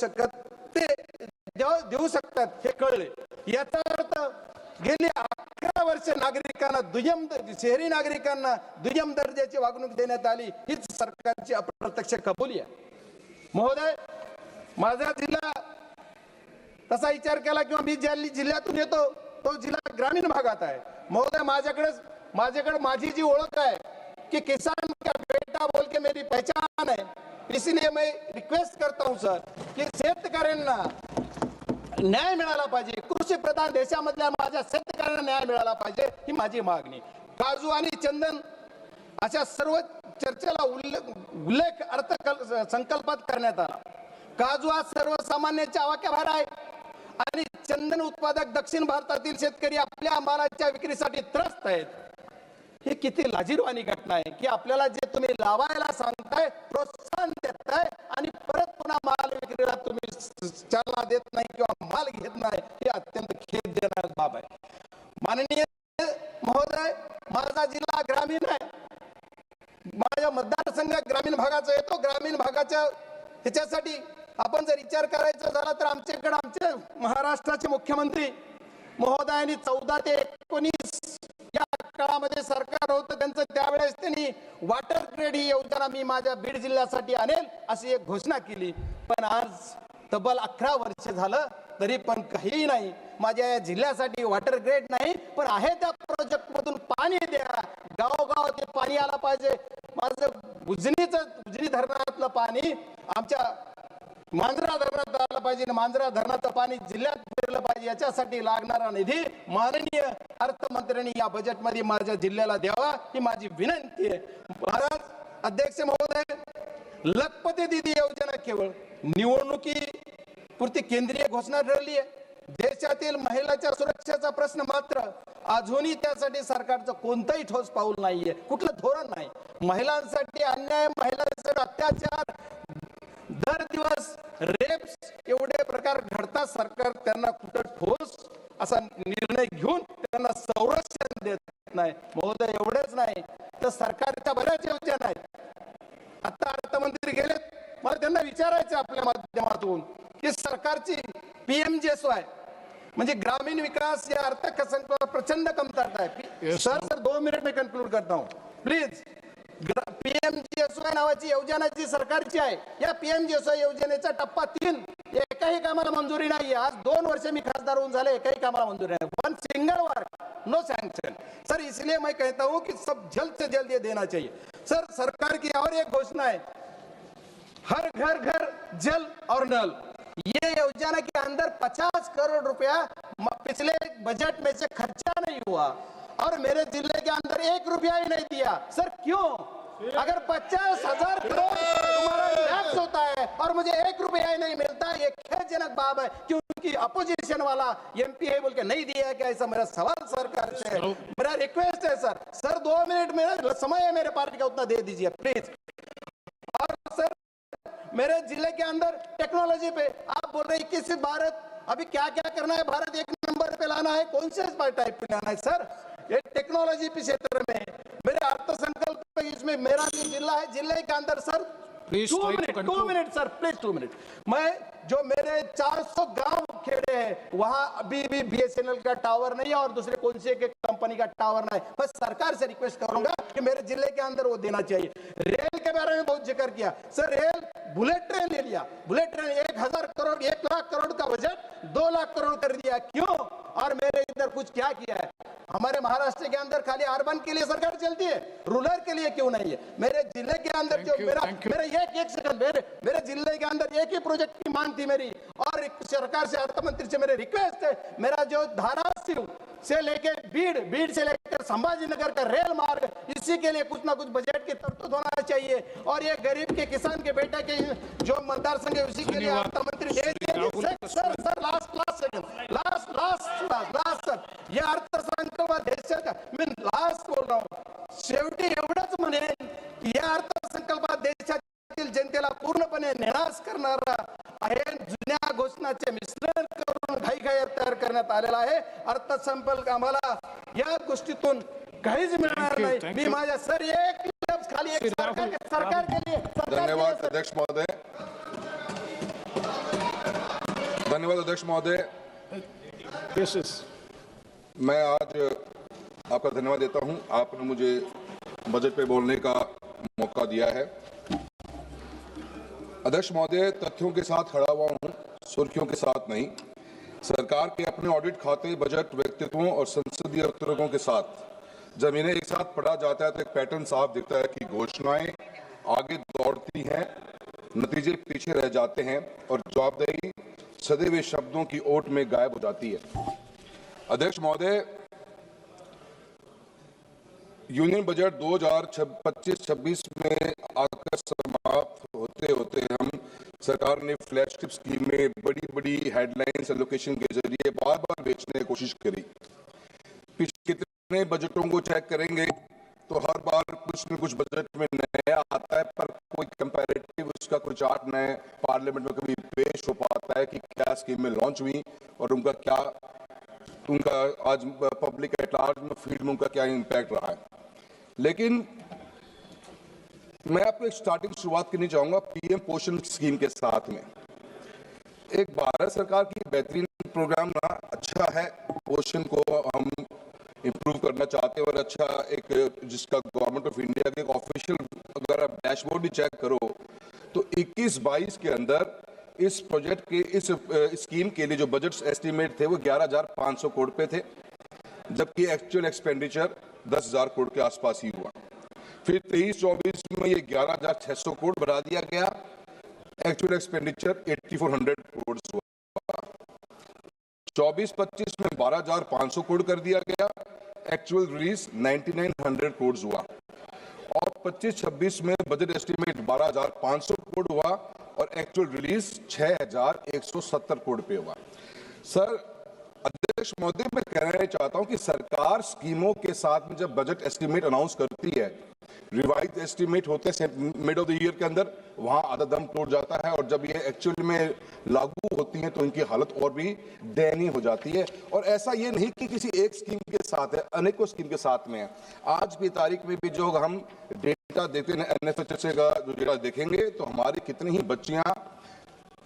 शकतात हे कळले. याचा अर्थ गेली 11 वर्ष नागरिकांना शहरी नागरिकांना दुय्यम दर्जाची वागणूक देण्यात आली, हीच सरकारची अप्रत्यक्ष कबुली आहे. महोदय, माझा जिल्हा तसा विचार केला किंवा मी ज्या जिल्ह्यातून येतो तो जिल्हा ग्रामीण भागात आहे. महोदय, माझ्याकडे माझी जी ओळख आहे कि किसान का बेटा बोल के मेरी पहचान है, इसलिए मैं रिक्वेस्ट करता हूं सर की शेतकऱ्यांना न्याय मिळाला पाहिजे. कृषी प्रधान देशामधल्या माझ्या शेतकऱ्यांना न्याय मिळाला पाहिजे, ही माझी मागणी. काजू आणि चंदन अशा सर्व चर्चेला उल्लेख अर्थ संकल्पात करण्यात आला. काजू हा सर्वसामान्यांच्या आवाक्याबाहेर आहे आणि चंदन उत्पादक दक्षिण भारतातील शेतकरी आपल्या मालाच्या विक्रीसाठी त्रस्त आहेत. ही किती लाजिरवाणी घटना आहे की आपल्याला जे तुम्ही लावायला सांगताय, प्रोत्साहन देताय आणि परत पुन्हा माल विक्रीला तुम्ही चालना देत नाही किंवा माल घेत नाही, हे अत्यंत खेद देणारी बाब आहे. माननीय महोदय, माझा जिल्हा ग्रामीण आहे, माझ्या मतदारसंघ ग्रामीण भागाचा येतो. ग्रामीण भागाच्या ह्याच्यासाठी आपण जर विचार करायचा झाला तर आमच्याकडे आमचे महाराष्ट्राचे मुख्यमंत्री महोदयांनी 14 ते 19 या काळामध्ये सरकार होतं त्यांचं, त्यावेळेस त्यांनी वॉटर ग्रेड ही योजना मी माझ्या बीड जिल्ह्यासाठी आणेल अशी एक घोषणा केली. पण आज तब्बल 11 वर्ष झालं तरी पण काहीही नाही. माझ्या या जिल्ह्यासाठी वॉटर ग्रेड नाही, पण आहे त्या प्रोजेक्ट मधून पाणी द्या, गावोगाव ते पाणी आलं पाहिजे. माझं उजनी धरणातलं पाणी आमच्या मांजरा धरणात आलं पाहिजे, मांजरा धरणाचं पाणी जिल्ह्यात फिरलं पाहिजे. याच्यासाठी लागणारा निधी माननीय अर्थमंत्र्यांनी या बजेटमध्ये माझ्या जिल्ह्याला द्यावा, ही माझी विनंती आहे. महाराज अध्यक्ष महोदय, लखपती दीदी योजना केवळ निवडणुकी पुरती केंद्रीय घोषणा ठरली आहे. देशातील महिलांच्या सुरक्षेचा प्रश्न मात्र अजूनही त्यासाठी सरकारचं कोणतंही ठोस पाऊल नाहीये, कुठलं धोरण नाही. महिलांसाठी अन्याय, महिलांसाठी अत्याचार, दर दिवस रेप्स एवढे प्रकार घडतात, सरकार त्यांना कुठं ठोस असा निर्णय घेऊन त्यांना संरक्षण देत नाही. महोदय, एवढेच नाही तर सरकारच्या बऱ्याच योजना आहेत. आता अर्थमंत्री गेलेत, मला त्यांना विचारायचं आपल्या माध्यमातून की सरकारची PMGSY म्हणजे ग्रामीण विकास या अर्थसंकल्पात प्रचंड कमतरता आहे. सर 2 मिनिट में कंक्लूड करता हूं प्लीज. PMGSY नावाची योजना जी सरकारची आहे, या PMGSY योजनेचा टप्पा 3 एकाही कामाला मंजुरी नाही. आज 2 वर्ष मी खासदार होऊन झाले, एकाही कामाला मंजुरी नाही. One single work, no sanction. Sir इसलिए मैं कहता हूं कि सब जल्द से जल्द ये देना चाहिए. सर सरकार की और एक घोषणा है, हर घर घर जल और नल. ये योजना के अंदर 50 करोड़ रुपया पिछले बजट में से खर्चा नहीं हुआ और मेरे जिले के अंदर 1 रुपया ही नहीं दिया. सर क्यों? अगर 50,000 करोड़ तुम्हारा टैक्स होता है और मुझे 1 रुपया ही नहीं मिलता, ये खेदजनक बात है. क्योंकि अपोजिशन वाला MP है बोल के नहीं दिया क्या? ऐसा मेरा सवाल सरकार से, मेरा रिक्वेस्ट है सर. सर 2 मिनट मेरा समय है मेरे पार्टी का, उतना दे दीजिए प्लीज. और सर मेरे जिले के अंदर टेक्नोलॉजी पे आप बोल रहे 21 भारत, अभी क्या क्या करना है? भारत 1 नंबर पे लाना है, कौन से टाइप पे लाना है? सर ये टेक्नोलॉजी के क्षेत्र में मेरे अर्थसंकल्प इसमें मेरा जो जिला है, जिले के अंदर sir 2 minute sir please 2 minute. मैं जो मेरे 400 गांव खेड़े हैं वहां अभी भी BSNL का टावर नहीं है और दूसरे कौन से के कंपनी का टावर नहीं. बस सरकार से रिक्वेस्ट करूंगा कि मेरे जिले के अंदर वो देना चाहिए. रेल के बारे में बहुत जिक्र किया सर, रेल बुलेट ट्रेन ले लिया, बुलेट ट्रेन 1,000 करोड़ 1 लाख करोड़ का बजट 2 लाख करोड़ कर दिया. क्यों? और मेरे इधर कुछ क्या किया है? हमारे महाराष्ट्र के अंदर खाली अर्बन के लिए सरकार चलती है, रूरल के लिए क्यों नहीं है? मेरे जिले के अंदर जो मेरा एक सेकंड, मेरे जिले के अंदर एक ही प्रोजेक्ट की मांग थी मेरी, और सरकार से अर्थमंत्री से मेरे रिक्वेस्ट है, मेरा जो धाराशिव से लेके बीड़ से लेकर संभाजीनगर का रेल मार्ग, इसी के लिए कुछ ना कुछ बजट की तरतूद होना चाहिए. और ये गरीब के किसान के बेटे के जो मतदार संघ है उसी के लिए अर्थमंत्री दे दिए. सर लास्ट सर, ये अर्थसंकल्प देशाचा, मी लास्ट बोल रहा हूं, शेवटी एवढंच म्हणेन की या अर्थसंकल्पात देशातील जनतेला पूर्णपणे निराश करणारा आहे. जुन्या घोषणाचे मिश्रण करून घाई तयार करण्यात आलेला आहे. अर्थसंकल्प आम्हाला या गोष्टीतून काहीच मिळणार नाही. मी माझ्या सर एक खाली एक सरकार के लिए. धन्यवाद अध्यक्ष महोदय. धन्यवाद अध्यक्ष महोदय. मैं आज आपका धन्यवाद देता हूं। आपने मुझे बजट पे बोलने का मौका दिया है। अध्यक्ष महोदय, तथ्यों के साथ खड़ा हुआ हूं, सुर्खियों के साथ नहीं। सरकार के अपने ऑडिट खाते, बजट, व्यक्तित्वों और संसदीय वितरकों के साथ जब इन्हें एक साथ पढ़ा जाता है तो एक पैटर्न साफ दिखता है कि घोषणाएं आगे दौड़ती हैं, नतीजे पीछे रह जाते हैं और जवाबदेही सदे हुए शब्दों की ओट में गायब हो जाती है। अध्यक्ष महोदय, यूनियन बजट 2025-26 में आकर समाप्त होते होते हम सरकार ने फ्लैगशिप स्कीम में बड़ी बड़ी हेडलाइंस एलोकेशन के जरिए बार बार बेचने की कोशिश करी। पिछले कितने बजटों को चेक करेंगे तो हर बार कुछ न कुछ बजट में नया आता है, पर कोई कंपैरेटिव उसका कोई चार्ट नए पार्लियामेंट में कभी पेश हो पाता है कि क्या स्कीमें लॉन्च हुई और उनका आज पब्लिक एट लार्ज में फील्ड में उनका क्या इम्पैक्ट रहा है। लेकिन मैं आपको एक स्टार्टिंग शुरुआत करनी चाहूंगा पीएम पोषण स्कीम के साथ में। एक भारत सरकार की बेहतरीन प्रोग्राम ना अच्छा है, पोषण को हम इम्प्रूव करना चाहते हैं और अच्छा एक जिसका गवर्नमेंट ऑफ इंडिया के एक ऑफिशियल अगर आप डैशबोर्ड भी चेक करो तो 21-22 के अंदर इस प्रोजेक्ट के इस स्कीम के लिए जो बजट एस्टीमेट थे वो 11,500 करोड़ पे थे, जबकि एक्चुअल एक्सपेंडिचर 10,000 करोड़ के आसपास ही हुआ। फिर 23-24 में ये 11,600 करोड़ बढ़ा दिया गया, एक्चुअल एक्सपेंडिचर 8,400 करोड़ हुआ। 24-25 में 12,500 करोड़ कर दिया गया, एक्चुअल रिलीज 9,900 करोड़ हुआ और 25-26 में बजट एस्टीमेट 12,500 करोड़ हुआ और एक्चुअल रिलीज 6,170 करोड़ पे हुआ। सर अध्यक्ष महोदय, मैं कहना चाहता हूं कि सरकार स्कीमों के साथ में जब बजट एस्टीमेट अनाउंस करती है, रिवाइज एस्टीमेट होते हैं मिड ऑफ द ईयर के अंदर, वहां आधा दम टूट जाता है और जब ये एक्चुअल में लागू होती हैं तो इनकी हालत और भी दयनीय हो जाती है। और ऐसा ये नहीं कि किसी एक स्कीम के साथ है, अनेकों स्कीम के साथ में है। आज की तारीख में भी जो हम डेटा देखते हैं एनएफएचएस का जो डेटा देखेंगे तो हमारी कितनी ही बच्चियां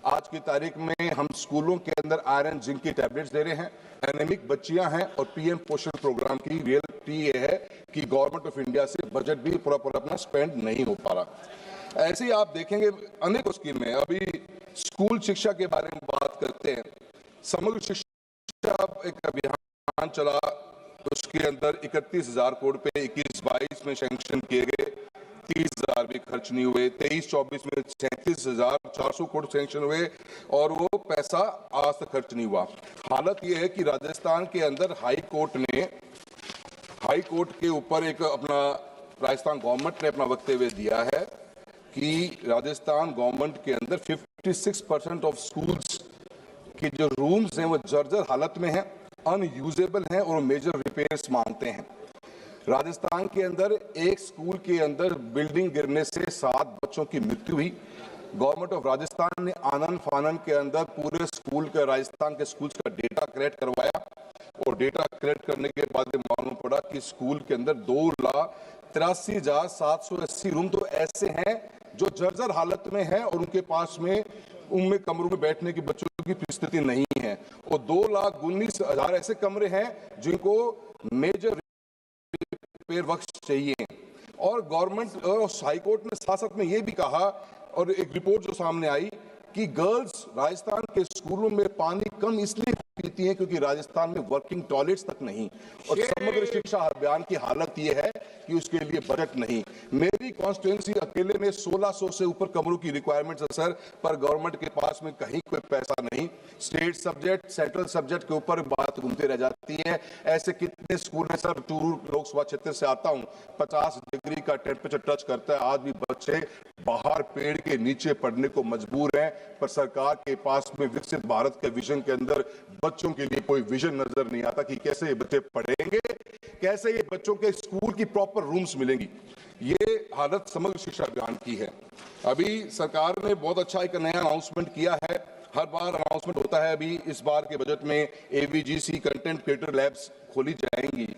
आज की तारीख में हम स्कूलों के अंदर आयरन जिंक की टैबलेट्स दे रहे हैं, एनेमिक बच्चियां हैं और पीएम पोषण प्रोग्राम की रियलिटी ये है कि गवर्नमेंट ऑफ इंडिया से बजट भी पूरा अपना स्पेंड नहीं हो पा रहा। ऐसे ही आप देखेंगे अनेक स्कीम में। अभी स्कूल शिक्षा के बारे में बात करते हैं, समग्र शिक्षा एक अभियान चला, उसके अंदर 31,000 करोड़ पे 21-22 में सैंक्शन किए गए, 30,000 भी खर्च नहीं हुए। 23-24 में 37,400 करोड़ सैंक्शन हुए और वो पैसा आज तक खर्च नहीं हुआ। हालत ये है कि राजस्थान के अंदर हाई कोर्ट के ऊपर एक अपना राजस्थान गवर्नमेंट ने अपना वक्तव्य दिया है कि राजस्थान गवर्नमेंट के अंदर 56% ऑफ स्कूल्स के जो रूम्स हैं वो जर्जर हालत में हैं, अनयूजेबल हैं और मेजर रिपेयर्स मांगते हैं। राजस्थान के अंदर एक स्कूल के अंदर बिल्डिंग गिरने से 7 बच्चों की मृत्यु हुई। गवर्नमेंट ऑफ राजस्थान ने आनन फानन के अंदर पूरे स्कूल के राजस्थान के स्कूल्स का डेटा कलेक्ट करवाया और डेटा कलेक्ट करने के बाद मालूम पड़ा कि स्कूल के अंदर 2,83,780 रूम तो ऐसे हैं जो जर्जर हालत में हैं और उनके पास में उनमें कमरों में बैठने की बच्चों की परिस्थिति नहीं है और 2,19,000 ऐसे कमरे हैं जिनको मेजर रिपेयर वर्क्स चाहिए। और गवर्नमेंट और हाईकोर्ट ने साथ में ये भी कहा और एक रिपोर्ट जो सामने आई कि गर्ल्स राजस्थान के स्कूलों में पानी कम इसलिए पीती हैं क्योंकि राजस्थान में वर्किंग टॉयलेट्स तक नहीं और समग्र शिक्षा अभियान की हालत ये है कि उसके लिए बजट नहीं। मेरी कॉन्स्टिट्यूंसी अकेले में 1600 से ऊपर कमरों की रिक्वायरमेंट्स है सर, पर गवर्नमेंट के पास में कहीं कोई पैसा नहीं। स्टेट सब्जेक्ट सेंट्रल सब्जेक्ट के ऊपर बात घूमती रह जाती है। ऐसे कितने स्कूल हैं सर, टूरू लोकसभा क्षेत्र से आता हूँ, 50 डिग्री का टेम्परेचर टच करता है, आज भी बच्चे बाहर पेड़ के नीचे पढ़ने को मजबूर हैं, पर सरकार के पास में विकसित भारत के विजन के अंदर बच्चों के लिए कोई विजन नजर नहीं आता कि कैसे ये बच्चे पढ़ेंगे, कैसे ये बच्चों के स्कूल की प्रॉपर रूम्स मिलेंगी। ये हालत समग्र शिक्षा अभियान की है। अभी सरकार ने बहुत अच्छा एक नया अनाउंसमेंट किया है, हर बार अनाउंसमेंट होता है। अभी इस बार के बजट में एवीजीसी कंटेंट क्रिएटर लैब्स खोली जाएंगी,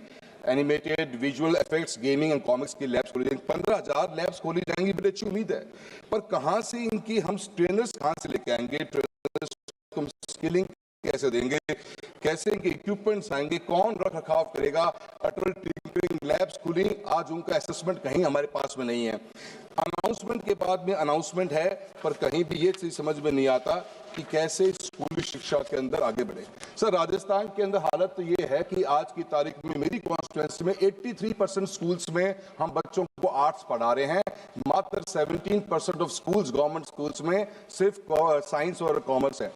animated visual effects gaming and comics की लैब्स खोली जाएंगी, 15,000 लैब्स खोली जाएंगी। बड़ी अच्छी उम्मीद है, पर कहां से इनकी हम ट्रेनर्स कहां से लेके आएंगे, ट्रेनर्स को स्किलिंग कैसे देंगे, कैसे इनके इक्विपमेंट्स आएंगे, कौन रख रखाव करेगा, अटल टिंकरिंग लैब्स खुली, आज उनका असेसमेंट कहीं हमारे पास में नहीं है। अनाउंसमेंट के बाद में अनाउंसमेंट है, पर कहीं भी ये चीज समझ में नहीं आता कि कैसे स्कूली शिक्षा के अंदर आगे बढ़े। सर, राजस्थान के अंदर हालत तो ये है कि आज की तारीख में मेरी कॉन्स्टिट्यूएंसी में 83% स्कूल्स में हम बच्चों को आर्ट्स पढ़ा रहे हैं, मात्र 17% ऑफ स्कूल्स, गवर्नमेंट स्कूल्स में सिर्फ साइंस और कॉमर्स है।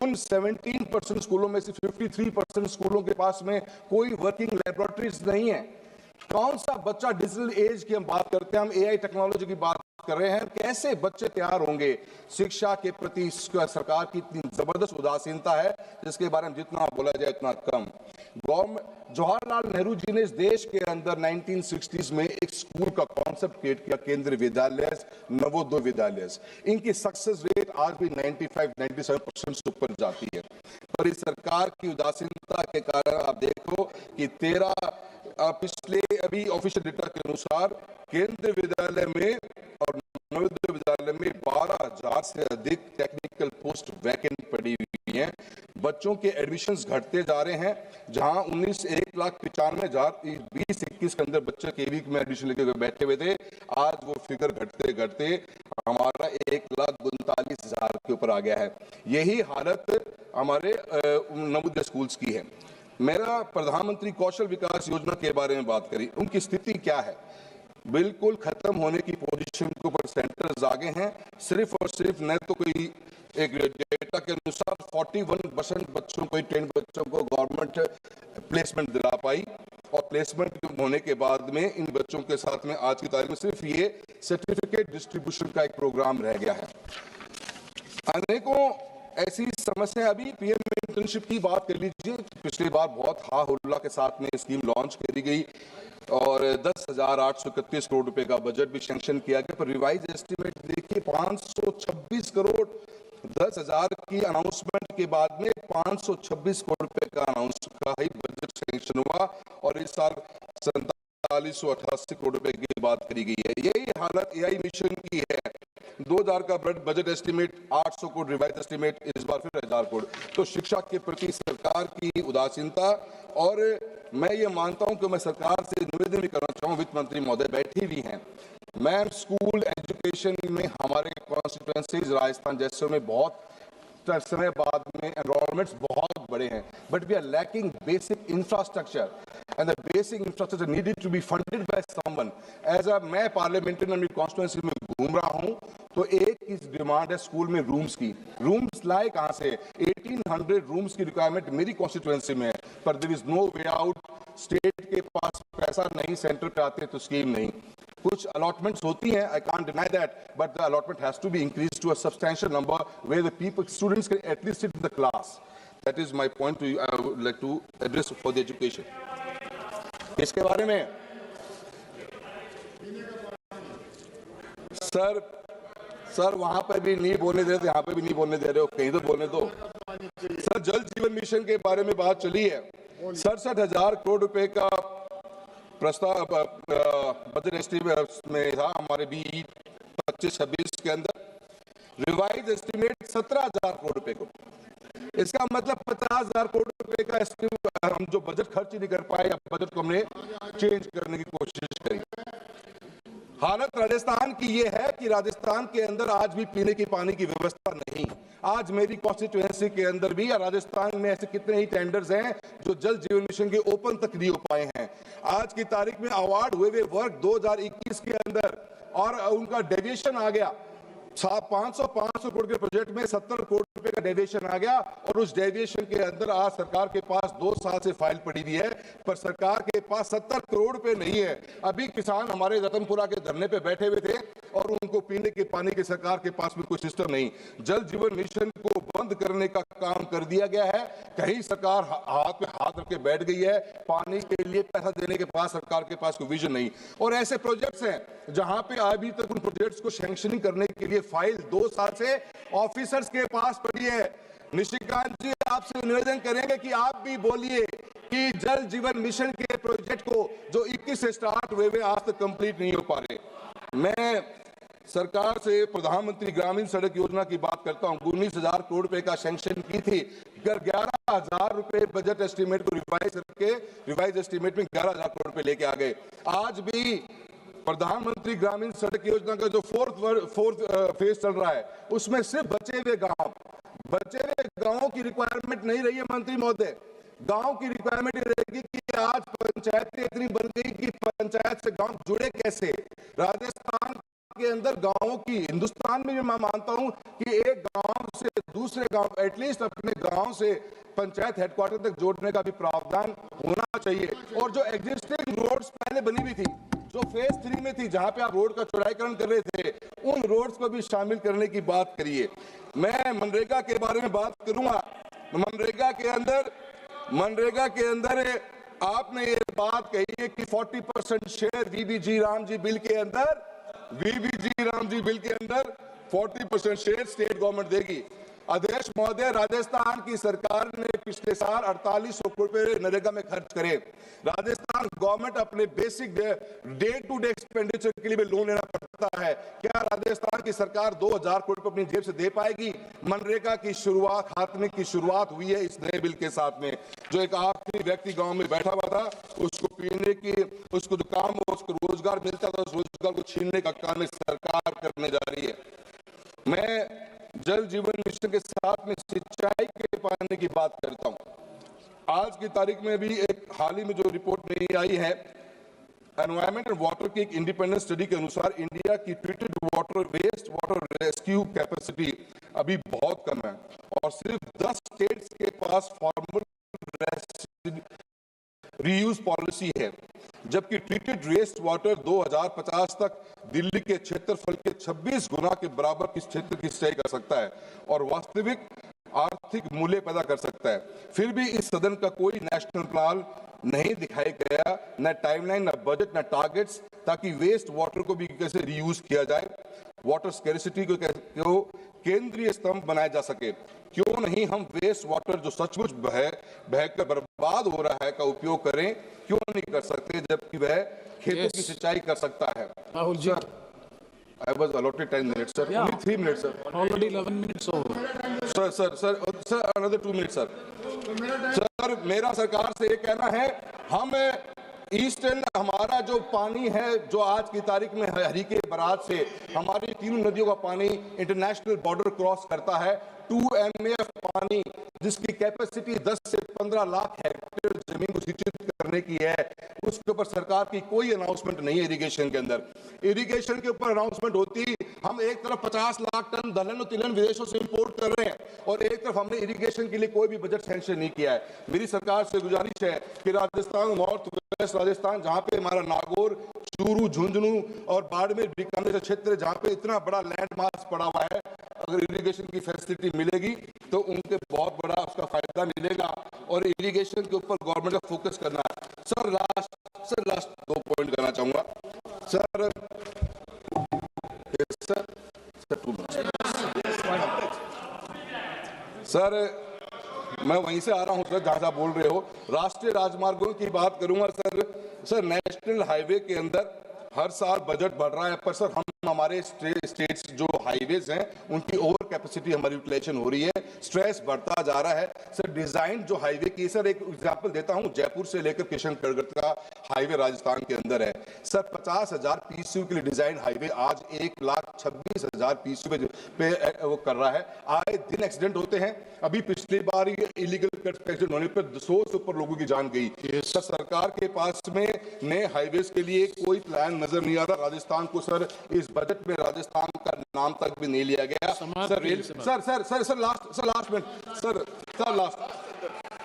उन 17% स्कूलों में से 53% स्कूलों के पास में कोई वर्किंग लेबोरेटरीज नहीं है। कौन सा बच्चा, डिजिटल एज की हम बात करते हैं, हम एआई टेक्नोलॉजी की बात कर रहे हैं, कैसे बच्चे तैयार होंगे? शिक्षा के प्रति सरकार की इतनी जबरदस्त उदासीनता है जिसके बारे में जितना बोला जाए उतना कम। जवाहरलाल नेहरू जी ने इस देश के अंदर 1960s में एक स्कूल का कॉन्सेप्ट क्रिएट किया, केंद्रीय विद्यालय, नवोदय विद्यालय। इनकी सक्सेस रेट आज भी 95-97% से ऊपर जाती है, पर इस सरकार की उदासीनता के कारण आप देखो कि पिछले अभी ऑफिशियल डेटा के अनुसार केंद्रीय विद्यालय में और नवोदय विद्यालय में 12,000 से अधिक टेक्निकल पोस्ट वैकेंट पड़ी हुई हैं। बच्चों के एडमिशन्स घटते जा रहे हैं, जहां 1,95,000 20-21 के अंदर बच्चे केवी में एडमिशन लेके बैठे हुए थे, आज वो फिगर घटते घटते हमारा 1,39,000 के ऊपर आ गया है। यही हालत हमारे नवोदय स्कूल्स की है। मेरा प्रधानमंत्री कौशल विकास योजना के बारे में बात करी, उनकी स्थिति क्या है? बिल्कुल खत्म होने की पोजीशन के ऊपर सेंटर्स आगे हैं। सिर्फ और सिर्फ न तो कोई एक डेटा के अनुसार 41% बच्चों को, 10 बच्चों को गवर्नमेंट प्लेसमेंट दिला पाई, और प्लेसमेंट होने के बाद में इन बच्चों के साथ में आज की तारीख में सिर्फ ये सर्टिफिकेट डिस्ट्रीब्यूशन का एक प्रोग्राम रह गया है। अनेकों ऐसी समस्या, अभी पीएम इंटर्नशिप की बात कर लीजिए, पिछली बार बहुत हा हुल्ला के साथ में स्कीम लॉन्च करी गई और 10,831 करोड़ रुपए का बजट भी सैंक्शन किया गया, पर रिवाइज एस्टिमेट देखिए 526 करोड़। 10,000 की अनाउंसमेंट के बाद में 526 करोड़ रुपए का ही बजट सैंक्शन हुआ, और इस साल 4788 करोड़ रुपए की बात करी गई है। यही हालत एआई मिशन की है। 2000 का budget estimate 800 crore, revise estimate इस बार फिर 1000 करोड़। तो शिक्षा के प्रति सरकार की उदासीनता, और मैं ये मानता हूं कि मैं सरकार से निवेदन भी करना चाहूँ, वित्त मंत्री महोदय बैठी भी हैं, मैं स्कूल एजुकेशन में हमारे कॉन्स्टिट्यूएंसीज राजस्थान जैसे में बहुत समय बाद में एनरोलमेंट्स बहुत बड़े हैं, but we are lacking basic infrastructure, and the basic infrastructure needed to be funded by someone. मैं पार्लियामेंट्री में कॉन्स्टिट्यूएंसी में घूम रहा हूं, तो एक ही डिमांड है स्कूल में रूम्स की। रूम्स लाए कहां से? 1800 रूम्स की रिक्वायरमेंट मेरी कॉन्स्टिट्यूएंसी में है, पर there is no way out. State के पास पैसा नहीं, सेंटर पे आते तो स्कीम नहीं। कुछ अलॉटमेंट्स होती हैं, I can't deny that, but the allotment has to be increased to a substantial number where the students can at least sit in the class. That is my point to you. I would like to address for the education. इसके बारे में sir वहां पर भी नहीं बोलने दे रहे थे, यहाँ पे भी नहीं बोलने दे रहे हो, कहीं तो बोलने दो। सर, जल जीवन मिशन के बारे में बात चली है। 67,000 करोड़ रुपए का प्रस्ताव बजट एस्टिमेट में था हमारे भी 25-26 के अंदर। रिवाइज एस्टिमेट 17,000 करोड़ रुपए को, इसका मतलब 50,000 करोड़ रुपए का हम जो बजट खर्च ही नहीं कर पाए, या बजट को हमने चेंज करने की कोशिश करी। हालत राजस्थान की ये है कि राजस्थान के अंदर आज भी पीने की पानी की व्यवस्था नहीं। आज मेरी कॉन्स्टिट्यूएंसी के अंदर भी, या राजस्थान में ऐसे कितने ही टेंडर्स हैं जो जल जीवन मिशन के ओपन तक नहीं हो पाए हैं। आज की तारीख में अवार्ड हुए वर्क 2021 के अंदर, और उनका डेविएशन आ गया 500 करोड़ के प्रोजेक्ट में 70 करोड़ रुपए का डेविएशन आ गया, और उस डेविएशन के अंदर आज सरकार के पास 2 साल से फाइल पड़ी हुई है, पर सरकार के पास 70 करोड़ रुपए नहीं है। अभी किसान हमारे रतनपुरा के धरने पे बैठे हुए थे, और उनको पीने के पानी की सरकार के पास में कोई सिस्टम नहीं। जल जीवन मिशन को बंद करने का काम कर दिया गया है। कहीं सरकार हाथ पे हाथ रख के बैठ गई है, पानी के लिए पैसा देने के पास सरकार के पास कोई विजन नहीं। और ऐसे प्रोजेक्ट्स हैं जहां पे अभी तक उन प्रोजेक्ट्स को सैंक्शनिंग करने के लिए फाइल 2 साल से ऑफिसर्स के पास पड़ी है। निशिकांत जी, आपसे निवेदन करेंगे कि आप भी बोलिए कि जल जीवन मिशन के प्रोजेक्ट को जो 21 से स्टार्ट हुए आज तक कंप्लीट नहीं हो पा रहे। मैं सरकार से प्रधानमंत्री ग्रामीण सड़क योजना की बात करता हूं, 19,000 करोड़ रुपए का सैंक्शन की थी, 11,000 रुपए बजट एस्टीमेट को रिवाइज करके रिवाइज एस्टीमेट में 11,000 करोड़ रुपए लेके आ गए। आज भी प्रधानमंत्री ग्रामीण सड़क योजना का जो फोर्थ फेज चल रहा है, उसमें सिर्फ बचे हुए गांवों की रिक्वायरमेंट नहीं रही है मंत्री महोदय। गांव की रिक्वायरमेंट रहेगी कि आज पंचायतें इतनी बन गई कि पंचायत से गांव जुड़े कैसे। राजस्थान के अंदर गांवों की, हिंदुस्तान में भी मैं मानता हूं कि एक गांव से दूसरे गांव, एटलीस्ट अपने गांव से पंचायत हेडक्वार्टर तक जोड़ने का भी प्रावधान होना चाहिए। और जो एग्जिस्टिंग रोड्स पहले बनी हुई थी, जो फेज 3 में थी, जहां पे आप रोड का चौड़ाईकरण कर रहे थे, उन रोड्स को भी शामिल करने की बात करिए। मैं मनरेगा के बारे में बात करूंगा। मनरेगा के अंदर आपने ये बात कही है कि 40% शेयर वीबीजी रामजी बिल के अंदर 40% शेयर स्टेट गवर्नमेंट देगी। अध्यक्ष महोदय, राजस्थान की सरकार ने पिछले साल 4800 करोड़ रुपए नरेगा में खर्च करे। राजस्थान गवर्नमेंट अपने basic day to day expenditure के लिए भी लोन लेना पड़ता है। क्या राजस्थान की सरकार 2000 करोड़ रुपए अपनी जेब से दे पाएगी? मनरेगा की शुरुआत, खात्मे की शुरुआत हुई है इस नए बिल के साथ में। जो एक आखिरी व्यक्ति गांव में बैठा हुआ था, उसको पीने की, उसको जो काम हो, उसको रोजगार मिलता था, उस रोजगार को छीनने का काम सरकार करने जा रही है। मैं जल जीवन मिशन के साथ में सिंचाई के पानी की बात करता हूं। आज की तारीख में भी एक हाल ही में जो रिपोर्ट मेरी आई है, एनवायरमेंट एंड वाटर की एक इंडिपेंडेंट स्टडी के अनुसार इंडिया की treated water, waste water rescue capacity अभी बहुत कम है और सिर्फ 10 स्टेट्स के पास फॉर्मल रीयूज पॉलिसी है, जबकि ट्रीटेड वेस्ट वाटर 2050 तक दिल्ली के क्षेत्रफल के 26 गुना के बराबर किस क्षेत्र की सिंचाई कर सकता है और वास्तविक आर्थिक मूल्य पैदा कर सकता है। फिर भी इस सदन का कोई नेशनल प्लान नहीं दिखाया गया, न टाइमलाइन, न बजट, न टारगेट्स, ताकि वेस्ट वाटर को भी कैसे रीयूज किया जाए, वाटर स्कैरिसिटी को केंद्रीय स्तंभ बनाया जा सके। क्यों नहीं हम वेस्ट वाटर जो सचमुच बहकर बर्बाद हो रहा है का उपयोग करें? क्यों नहीं कर सकते, जबकि वह खेतों की सिंचाई कर सकता है? Rahul ji, I was allotted 10 minutes, sir. Yeah. Only 3 minutes, sir. Already 11 minutes over. Sir, another 2 minutes, sir. Sir, मेरा सरकार से ये कहना है, हम ईस्टर्न, हमारा जो पानी है, जो आज की तारीख में हरीके बराज से हमारी तीनों नदियों का पानी इंटरनेशनल बॉर्डर क्रॉस करता है। 2 MAF पानी, जिसकी कैपेसिटी 10 से 15 लाख हेक्टेयर जमीन को सिंचित करने की है, उसके ऊपर सरकार की कोई अनाउंसमेंट नहीं है। इरिगेशन के अंदर, इरिगेशन के ऊपर अनाउंसमेंट होती, हम एक तरफ 50 लाख टन दलहन और तिलहन विदेशों से इंपोर्ट कर रहे हैं और एक तरफ हमने इरिगेशन के लिए कोई भी बजट सैंक्शन नहीं किया है। मेरी सरकार से गुजारिश है कि राजस्थान, नॉर्थ वेस्ट राजस्थान, जहां पे हमारा नागौर, चूरू, झुंझुनू और बाड़मेर, बीकानेर जैसे क्षेत्र जहां पे इतना बड़ा लैंड मास पड़ा हुआ है, अगर इरिगेशन की फैसिलिटी मिलेगी तो उनके बहुत बड़ा उसका फायदा मिलेगा और इरिगेशन के ऊपर गवर्नमेंट का फोकस करना है। सर लास्ट 2 पॉइंट करना चाहूंगा सर। सर मैं वहीं से आ रहा हूं सर, जहां आप बोल रहे हो। राष्ट्रीय राजमार्गों की बात करूंगा सर। नेशनल हाईवे के अंदर हर साल बजट बढ़ रहा है, पर सर हमारे स्टेट्स जो हाईवेज हैं उनकी ओवर कैपेसिटी हमारी यूटिलाइजेशन हो रही है, स्ट्रेस बढ़ता जा रहा है। सर डिजाइन जो हाईवे की, सर एक एग्जांपल देता हूं, जयपुर से लेकर किशनगढ़ का हाईवे राजस्थान के अंदर है सर। 50,000 PCU के लिए डिजाइन हाईवे आज 1,26,000 PCU पे वो कर रहा है। आए दिन एक्सीडेंट होते हैं। अभी पिछली बार इलीगल कट एक्सीडेंट होने पर 100 से ऊपर लोगों की जान गई। सर सरकार के पास में नए हाईवेज के लिए कोई प्लान नजर नहीं आ रहा। राजस्थान को सर इस बजट में राजस्थान का नाम तक भी नहीं लिया गया।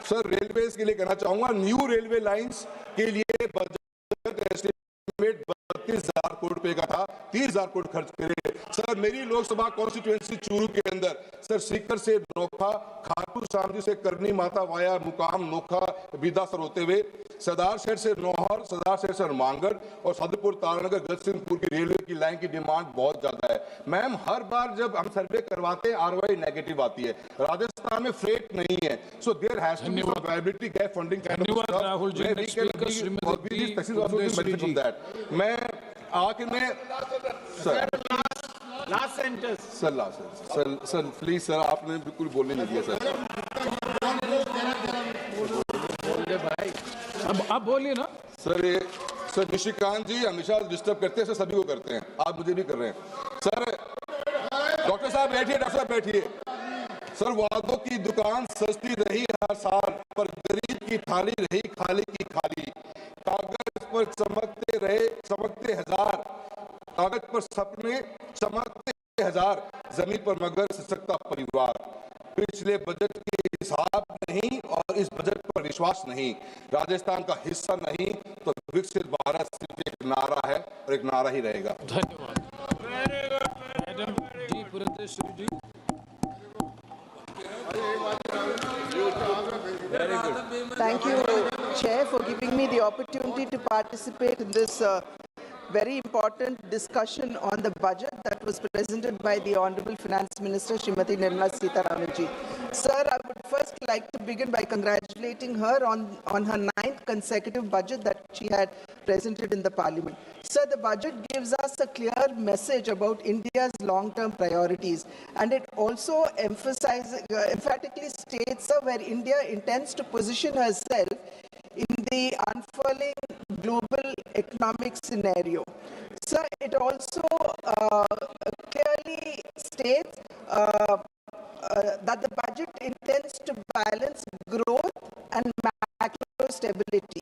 सर रेलवेज के लिए कहना चाहूंगा, न्यू रेलवे लाइंस के लिए बजट एस्टिमेट 32,000 करोड़ रुपए का था, 30,000 करोड़ खर्च करे। सर मेरी लोकसभा कॉन्स्टिट्यूएंसी चूरू के अंदर सर सीकर से नोखा, खाटू श्याम जी से करनी माता वाया मुकाम नोखा बिदासर होते हुए सरदार शहर से नौहर, सरदार शहर से मांगड़ और साधुपुर तारानगर जगतसिंहपुर की रेलवे की लाइन की डिमांड बहुत ज्यादा है। मैम हर बार जब हम सर्वे करवाते हैं ROI नेगेटिव आती है। राजस्थान में फ्रेट नहीं है, so there has to be some viability gap funding kind of stuff. Rahul ji, मैं आखिर में sir last sentence sir please sir, आपने बिल्कुल बोलने नहीं दिया सर। अब आप बोलिए ना। सर निशिकांत जी हमेशा डिस्टर्ब करते हैं, सर सभी को करते हैं, आप मुझे भी कर रहे हैं। सर डॉक्टर साहब बैठिए, डॉक्टर साहब बैठिए। सर वादों की दुकान सस्ती रही हर साल, पर गरीब की थाली रही खाली की खाली। कागज पर चमकते हजार, कागज पर सपने चमकते हजार, जमीन पर मगर सिसकता परिवार। पिछले बजट के हिसाब नहीं और इस बजट पर विश्वास नहीं, राजस्थान का हिस्सा नहीं तो विकसित भारत सिर्फ एक नारा है और एक नारा ही रहेगा। धन्यवाद। Madam ji Purandeswari ji. Thank you, Chair, for giving me the opportunity to participate in this very important discussion on the budget that was presented by the Honorable Finance Minister, Srimati Nirmala Sitharaman ji. Sir, I would first like to begin by congratulating her on her 9th consecutive budget that she had presented in the Parliament. Sir, the budget gives us a clear message about India's long-term priorities, and it also emphatically states, sir, where India intends to position herself in the unfurling global economic scenario. Sir, it also clearly states that the budget intends to balance growth and macro stability.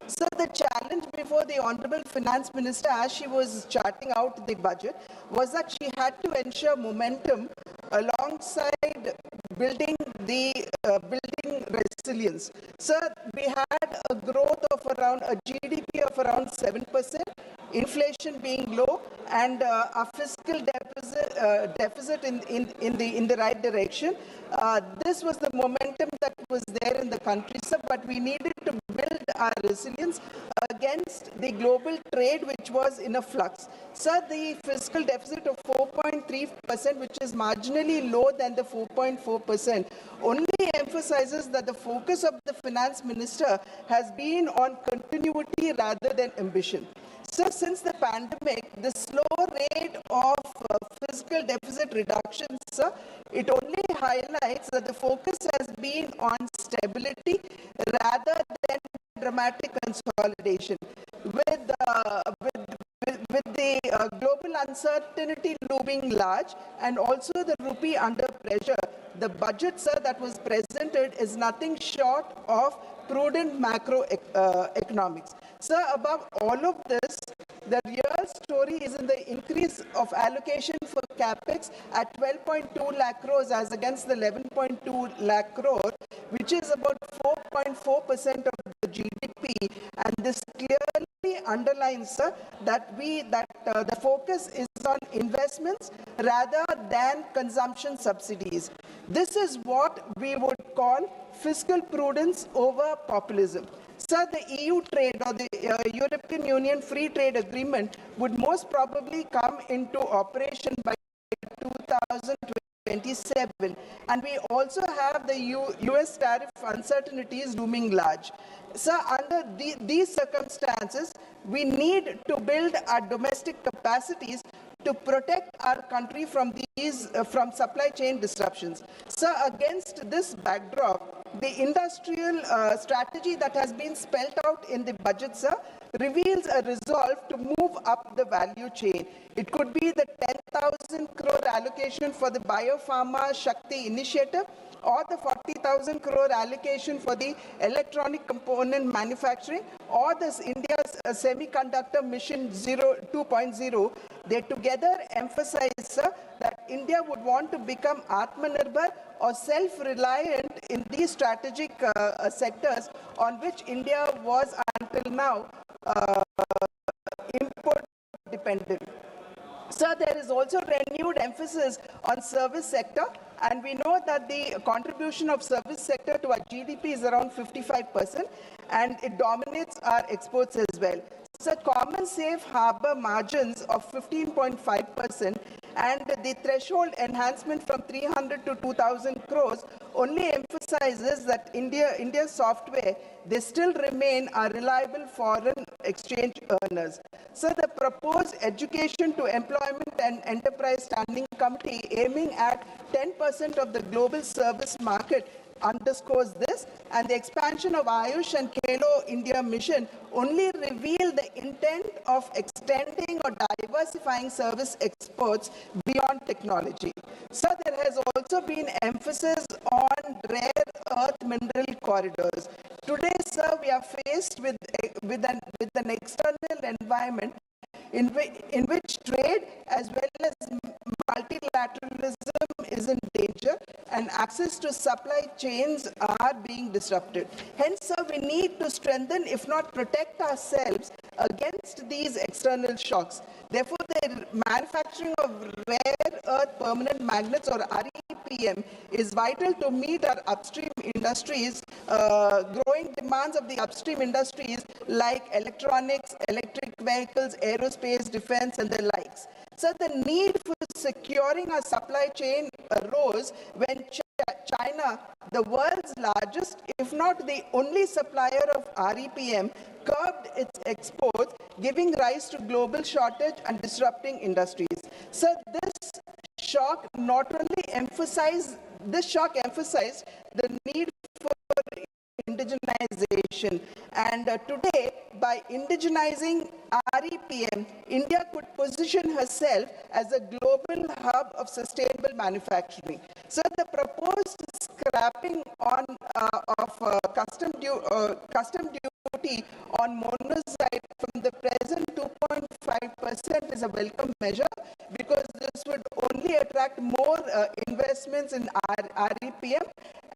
So the challenge before the Honorable Finance Minister, as she was charting out the budget, was that she had to ensure momentum alongside building resilience. Sir, we had a growth of around a GDP of around 7%, inflation being low, and a fiscal deficit in the right direction. This was the momentum that was there in the country, sir, but we needed to build our resilience against the global trade, which was in a flux. Sir, the fiscal deficit of 4.3%, which is marginally lower than the 4.4%, only emphasizes that the focus of the finance minister has been on continuity rather than ambition. So since the pandemic, the slow rate of fiscal deficit reduction, sir, it only highlights that the focus has been on stability rather than dramatic consolidation. With the global uncertainty looming large and also the rupee under pressure, the budget, sir, that was presented is nothing short of prudent macro economics. Sir, above all of this, the real story is in the increase of allocation for capex at 12.2 lakh crores as against the 11.2 lakh crore, which is about 4.4% of the GDP, and this clearly underlines, sir, that the focus is on investments rather than consumption subsidies. This is what we would call fiscal prudence over populism. Sir, the EU trade or the European Union Free Trade Agreement would most probably come into operation by 2027, and we also have the US tariff uncertainties looming large. Sir, under these circumstances, we need to build our domestic capacities to protect our country from from supply chain disruptions. Sir, against this backdrop, the industrial strategy that has been spelled out in the budget, sir, reveals a resolve to move up the value chain. It could be the 10,000 crore allocation for the Biopharma Shakti initiative, or the 40,000 crore allocation for the electronic component manufacturing, or this India's semiconductor mission 2.0. They together emphasize, sir, that India would want to become Atmanirbhar or self-reliant in these strategic sectors on which India was until now import dependent. Sir, there is also renewed emphasis on service sector, and we know that the contribution of service sector to our GDP is around 55%, and it dominates our exports as well. So common safe harbor margins of 15.5% and the threshold enhancement from 300 to 2,000 crores only emphasizes that India's software, they still remain a reliable foreign exchange earners. So the proposed Education to Employment and Enterprise Standing Committee aiming at 10% of the global service market underscores this, and the expansion of Ayush and Khelo India mission only reveal the intent of extending or diversifying service exports beyond technology. So there has also been emphasis on rare earth mineral corridors. Today, sir, we are faced with an external environment in which trade as well as multilateralism is in danger and access to supply chains are being disrupted. Hence, sir, we need to strengthen, if not protect ourselves against these external shocks. Therefore, the manufacturing of rare earth permanent magnets or REPM is vital to meet our upstream industries, growing demands of the upstream industries like electronics, electric vehicles, aerospace, defense, and the likes. So the need for securing our supply chain arose when China, the world's largest, if not the only supplier of REPM, curbed its exports, giving rise to global shortage and disrupting industries. So this shock emphasized the need for indigenization, and today, by indigenizing REPM, India could position herself as a global hub of sustainable manufacturing. So the proposed scrapping of custom duty on monazite from the present 2.5% is a welcome measure, because this would only attract more investments in REPM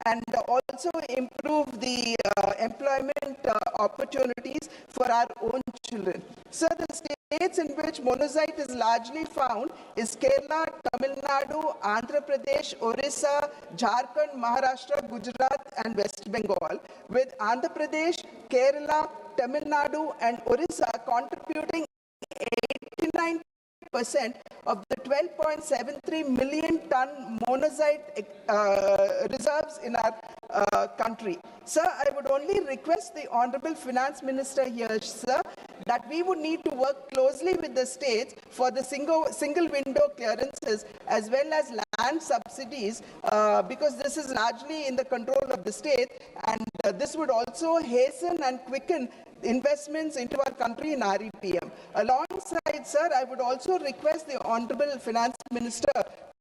and also improve the employment opportunities for our own children. So the states in which monazite is largely found is Kerala, Tamil Nadu, Andhra Pradesh, Orissa, Jharkhand, Maharashtra, Gujarat, and West Bengal, with Andhra Pradesh, Kerala, Tamil Nadu, and Orissa contributing 89% of the 12.73 million ton monazite reserves in our country. Sir, I would only request the Honorable Finance Minister here, sir, that we would need to work closely with the states for the single window clearances as well as land subsidies, because this is largely in the control of the state, and this would also hasten and quicken investments into our country in REPM. Alongside, sir, I would also request the Honorable Finance Minister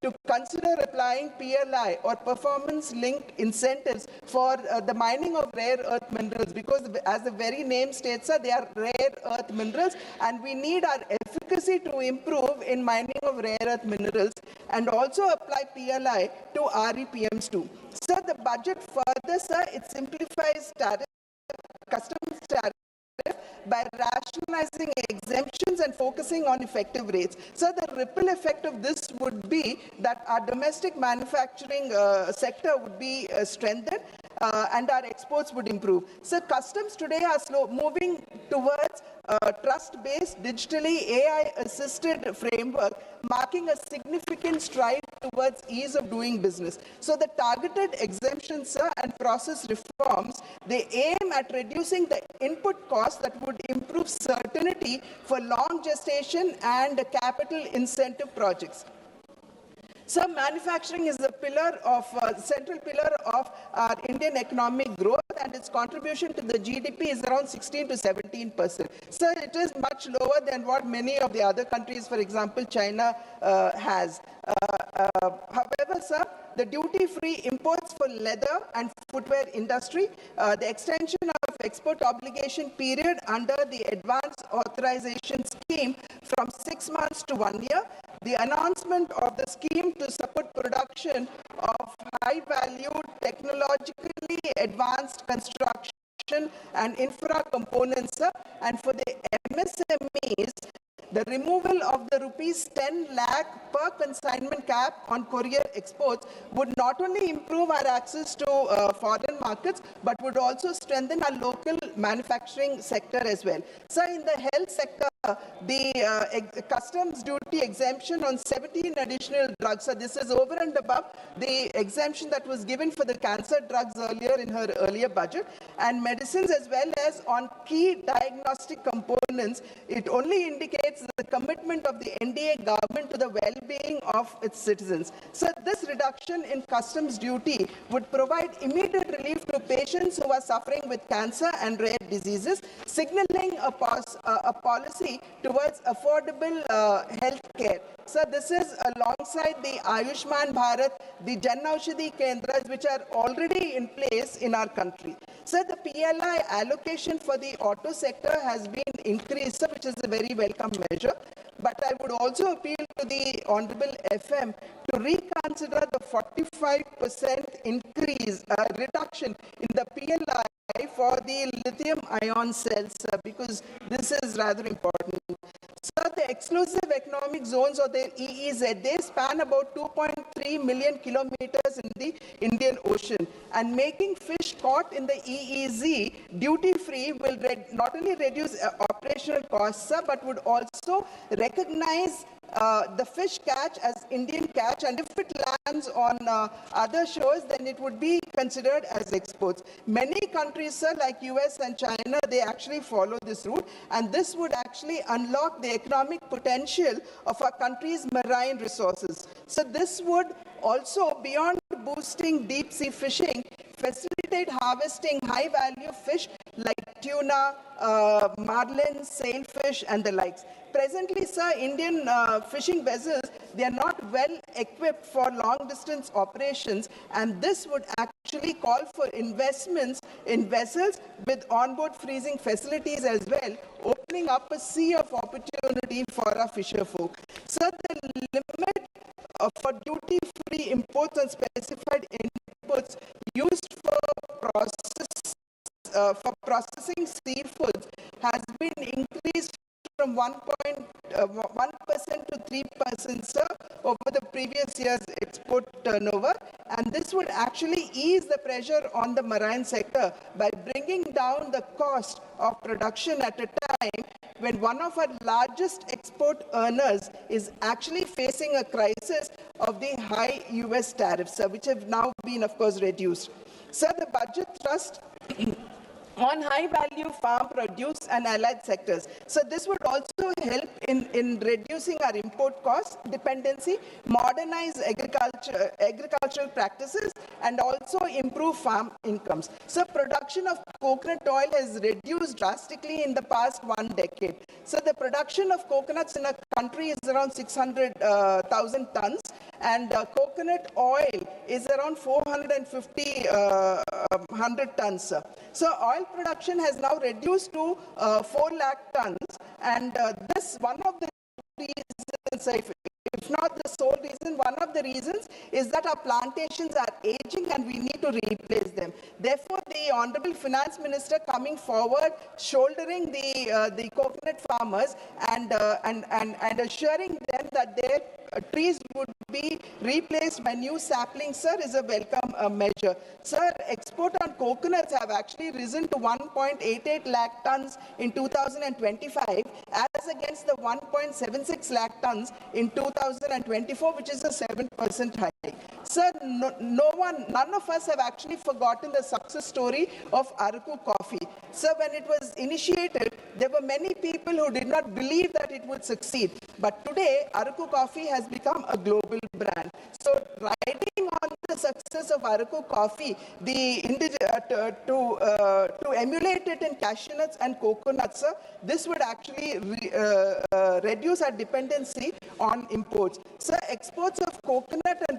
to consider applying PLI or performance-linked incentives for the mining of rare earth minerals, because as the very name states, sir, they are rare earth minerals, and we need our efficacy to improve in mining of rare earth minerals, and also apply PLI to REPMs too. Sir, the budget further, sir, it simplifies customs tariff by rationalizing exemptions and focusing on effective rates. So the ripple effect of this would be that our domestic manufacturing sector would be strengthened and our exports would improve. So customs today are moving towards trust-based, digitally AI-assisted framework, marking a significant stride towards ease of doing business. So the targeted exemptions, sir, and process reforms, they aim at reducing the input costs that would improve certainty for long gestation and capital incentive projects. So manufacturing is a central pillar of our Indian economic growth, and its contribution to the GDP is around 16 to 17%. So it is much lower than what many of the other countries, for example, China, has. However, sir, the duty-free imports for leather and footwear industry, the extension of export obligation period under the advanced authorization scheme from 6 months to 1 year, the announcement of the scheme to support production of high-valued, technologically advanced construction and infra components, sir, and for the MSMEs, the removal of the rupees 10 lakh per consignment cap on courier exports would not only improve our access to foreign markets, but would also strengthen our local manufacturing sector as well. So in the health sector, the customs duty exemption on 17 additional drugs, so this is over and above the exemption that was given for the cancer drugs earlier in her earlier budget, and medicines as well as on key diagnostic components, it only indicates the commitment of the NDA government to the well-being of its citizens. So this reduction in customs duty would provide immediate relief to patients who are suffering with cancer and rare diseases, signaling a policy towards affordable health care. So this is alongside the Ayushman Bharat, the Jan Aushadhi Kendras, which are already in place in our country. So the PLI allocation for the auto sector has been increased, which is a very welcome measure. But I would also appeal to the Honorable FM to reconsider the 45% increase, reduction in the PLI for the lithium-ion cells, because this is rather important. So the exclusive economic zones, or the EEZ, they span about 2.3 million kilometers in the Indian Ocean, and making fish caught in the EEZ duty-free will not only reduce operational costs, but would also recognize the fish catch as Indian catch, and if it lands on other shores, then it would be considered as exports. Many countries, sir, like US and China, they actually follow this route, and this would actually unlock the economic potential of our country's marine resources. So this would also, beyond boosting deep-sea fishing, facilitate harvesting high-value fish like tuna, marlin, sailfish, and the likes. Presently, sir, Indian fishing vessels, they are not well equipped for long-distance operations, and this would actually call for investments in vessels with onboard freezing facilities as well, opening up a sea of opportunity for our fisher folk. Sir, the limit for duty-free imports on specified inputs used for processing seafoods has been increased from 1% to 3%, sir, over the previous year's export turnover, and this would actually ease the pressure on the marine sector by bringing down the cost of production at a time when one of our largest export earners is actually facing a crisis of the high US tariffs, which have now been, of course, reduced. Sir, the budget thrust on high-value farm produce and allied sectors. So this would also help in reducing our import cost dependency, modernize agricultural practices, and also improve farm incomes. So production of coconut oil has reduced drastically in the past 1 decade. So the production of coconuts in a country is around 600,000 tons, and coconut oil is around 450 tons. So oil production has now reduced to 4 lakh tons, and this one of the reasons, if not the sole reason, one of the reasons is that our plantations are aging and we need to replace them. Therefore, the Honorable Finance Minister coming forward, shouldering the coconut farmers and assuring them that their trees would be replaced by new saplings, sir, is a welcome measure. Sir, export on coconuts have actually risen to 1.88 lakh tons in 2025 as against the 1.76 lakh tons in 2024, which is a 7% hike. Sir, none of us have actually forgotten the success story of Araku coffee. Sir, when it was initiated, there were many people who did not believe that it would succeed. But today, Araku coffee has become a global brand. So, riding on the success of Araku coffee, to emulate it in cashew nuts and coconuts, sir, this would actually reduce our dependency on imports. Sir, exports of coconut and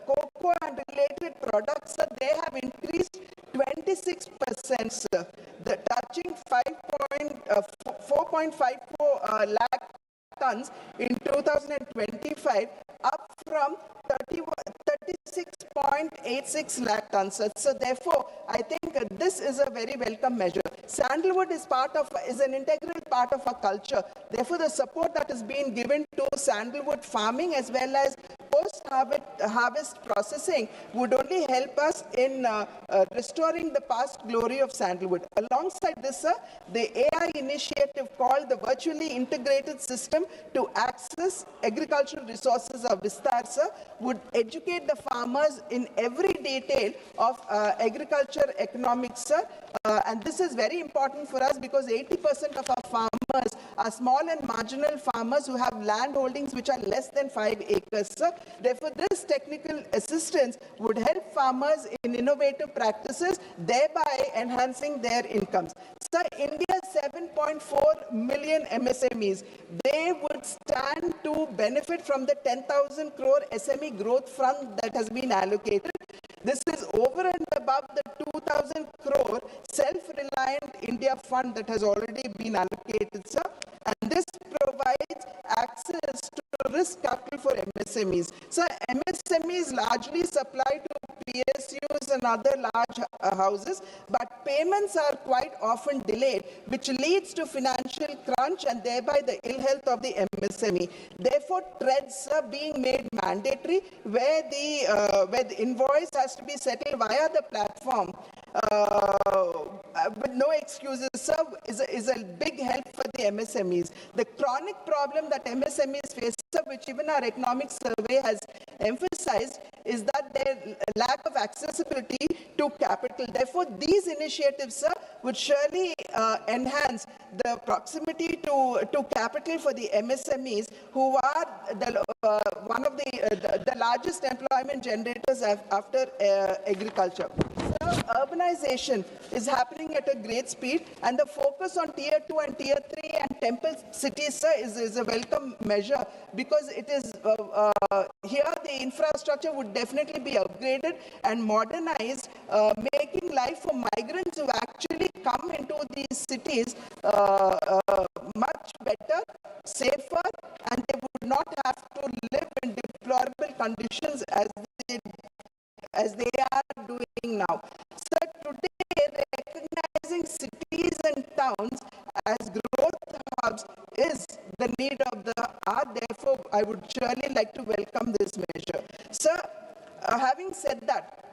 cocoa and related products, sir, they have increased 26%, sir, touching 4.54 lakh tons in 2025, up from 36.86 lakh tons. So therefore, I think this is a very welcome measure. Sandalwood is an integral part of our culture. Therefore, the support that is being given to sandalwood farming as well as post post-harvest processing would only help us in restoring the past glory of sandalwood. Alongside this, sir, the AI initiative called the Virtually Integrated System to Access Agricultural Resources of Vistar, sir, would educate the farmers in every detail of agriculture economics, sir. And this is very important for us because 80% of our farmers are small and marginal farmers who have land holdings which are less than 5 acres, sir. Therefore, this technical assistance would help farmers in innovative practices, thereby enhancing their incomes. Sir, India's 7.4 million MSMEs, they would stand to benefit from the 10,000 crore SME growth fund that has been allocated. This is over and above the 2,000 crore self-reliant India fund that has already been allocated, sir. And this provides access to risk capital for MSMEs. So MSMEs largely supply to PSUs and other large houses, but payments are quite often delayed, which leads to financial crunch and thereby the ill health of the MSME. Therefore, TREDs are being made mandatory, where the invoice has to be settled via the platform with no excuses, sir, is a big help for the MSMEs. The chronic problem that MSMEs face, sir, which even our economic survey has emphasized, is that their lack of accessibility to capital. Therefore, these initiatives, sir, would surely enhance the proximity to capital for the MSMEs, who are one of the largest employment generators after agriculture. So, urbanization is happening at a great speed, and the focus on Tier 2 and Tier 3 and temple cities, sir, is a welcome measure, because it is here the infrastructure would definitely be upgraded and modernized, making life for migrants who actually come into these cities much better, safer, and they would not have to live in deplorable conditions as they are doing now. So today, recognizing cities and towns as growth hubs is the need of the hour. Therefore, I would surely like to welcome this measure. Sir, having said that,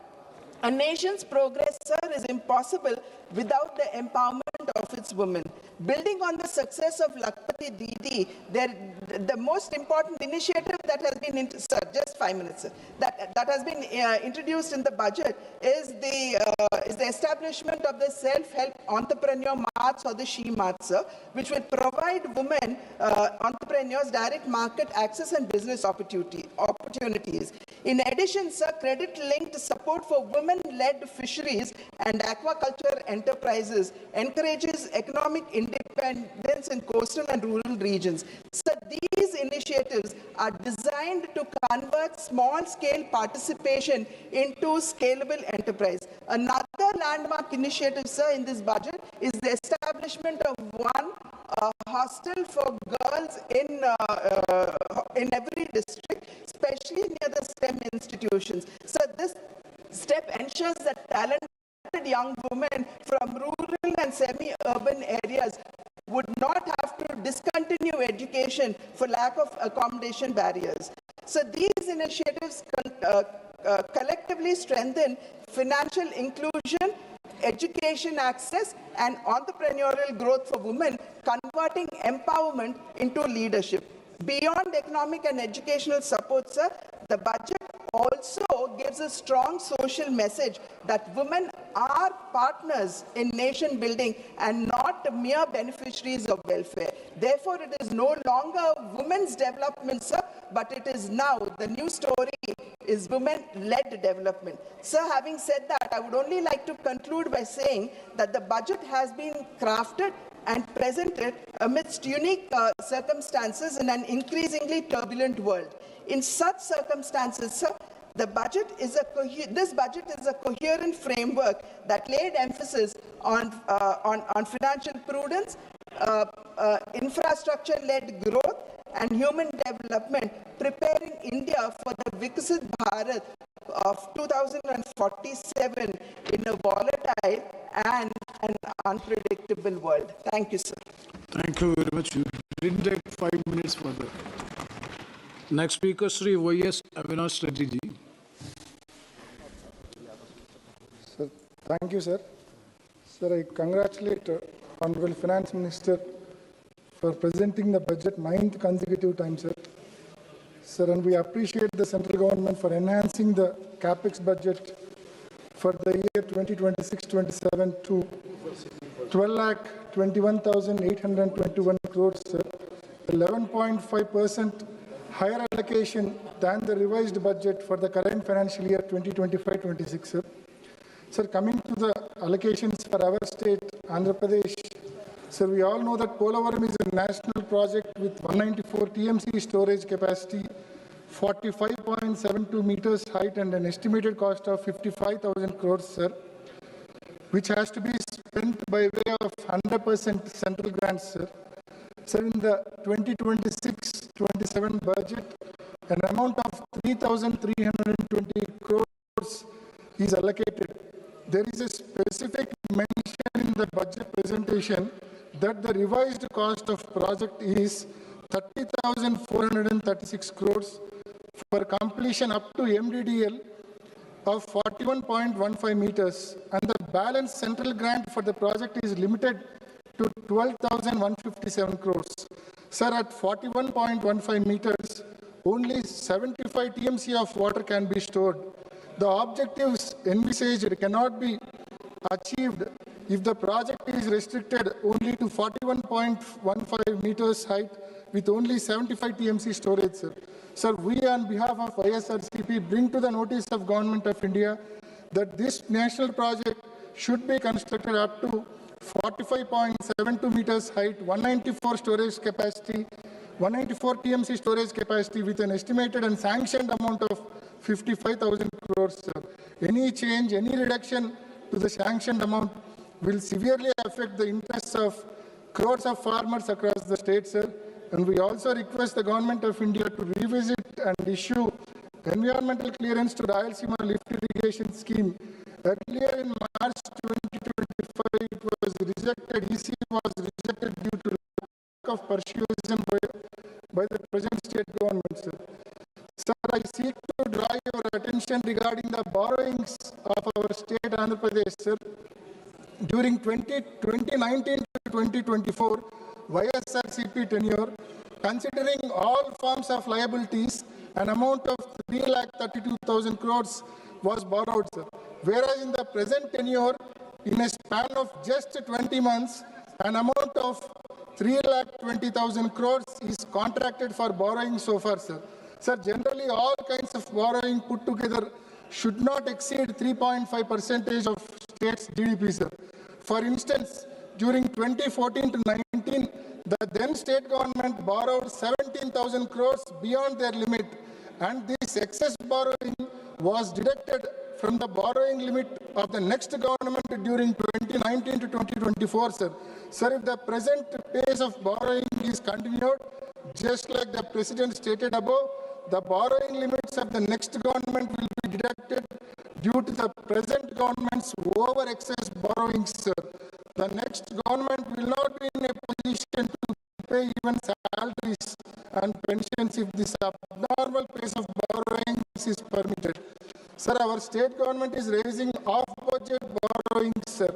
a nation's progress, sir, is impossible without the empowerment of its women. Building on the success of Lakpati Didi, the most important initiative that has been, sir, just 5 minutes, sir, that has been introduced in the budget is the establishment of the self-help entrepreneur marts, or the Shri marts, sir, which will provide women entrepreneurs direct market access and business opportunities. In addition, sir, credit-linked support for women-led fisheries and aquaculture enterprises encourages economic independence in coastal and rural regions. So these initiatives are designed to convert small-scale participation into scalable enterprise. Another landmark initiative, sir, in this budget is the establishment of one hostel for girls in every district, especially near the STEM institutions. So this step ensures that talented young women from rural and semi-urban areas would not have to discontinue education for lack of accommodation barriers. So these initiatives collectively strengthen financial inclusion, education access, and entrepreneurial growth for women, converting empowerment into leadership. Beyond economic and educational support, sir, the budget also gives a strong social message that women are partners in nation building and not mere beneficiaries of welfare. Therefore, it is no longer women's development, sir, but it is now, the new story is women-led development. Sir, having said that, I would only like to conclude by saying that the budget has been crafted and presented amidst unique circumstances in an increasingly turbulent world. In such circumstances, sir, this budget is a coherent framework that laid emphasis on financial prudence, infrastructure-led growth, and human development, preparing India for the Viksit Bharat of 2047 in a volatile and an unpredictable world. Thank you, sir. Thank you very much. You didn't take 5 minutes further. Next speaker, Shri Y.S. Avinash Reddy ji. Sir, thank you, sir. Sir, I congratulate Honorable Finance Minister for presenting the budget 9th consecutive time, sir. Sir, and we appreciate the central government for enhancing the capex budget for the year 2026-27 to 12,21,821 crores, sir. 11.5% higher allocation than the revised budget for the current financial year 2025-26, sir. Sir, coming to the allocations for our state, Andhra Pradesh, sir, we all know that Polavaram is a national project with 194 TMC storage capacity, 45.72 meters height and an estimated cost of 55,000 crores, sir, which has to be spent by way of 100% central grants, sir. Sir, in the 2026-27 budget, an amount of 3,320 crores is allocated. There is a specific mention in the budget presentation that the revised cost of project is 30,436 crores for completion up to MDDL of 41.15 meters, and the balance central grant for the project is limited to 12,157 crores. Sir, at 41.15 meters, only 75 TMC of water can be stored. The objectives envisaged cannot be achieved if the project is restricted only to 41.15 meters height with only 75 TMC storage, sir. Sir, we on behalf of ISRCP bring to the notice of Government of India that this national project should be constructed up to 45.72 meters height, 194 storage capacity, 194 TMC storage capacity with an estimated and sanctioned amount of 55,000 crores, sir. Any change, any reduction to the sanctioned amount will severely affect the interests of crores of farmers across the state, sir. And we also request the Government of India to revisit and issue environmental clearance to Rayalaseema lift irrigation scheme. Earlier in March 2025, it was rejected. EC was rejected due to lack of persuasion by the present state government, sir. Sir, I seek to draw your attention regarding the borrowings of our state Andhra Pradesh, sir. During 2019 to 2024, YSRCP tenure, considering all forms of liabilities, an amount of 3,32,000 crores was borrowed, sir. Whereas in the present tenure, in a span of just 20 months, an amount of 3,20,000 crores is contracted for borrowing so far, sir. Sir, generally all kinds of borrowing put together should not exceed 3.5% of state's GDP, sir. For instance, during 2014 to 19, the then state government borrowed 17,000 crores beyond their limit, and this excess borrowing was deducted from the borrowing limit of the next government during 2019 to 2024, sir. Sir, if the present pace of borrowing is continued, just like the President stated above, the borrowing limits of the next government will be deducted due to the present government's over-excess borrowings, sir. The next government will not be in a position to pay even salaries and pensions if this abnormal pace of borrowings is permitted. Sir, our state government is raising off-budget borrowings, sir.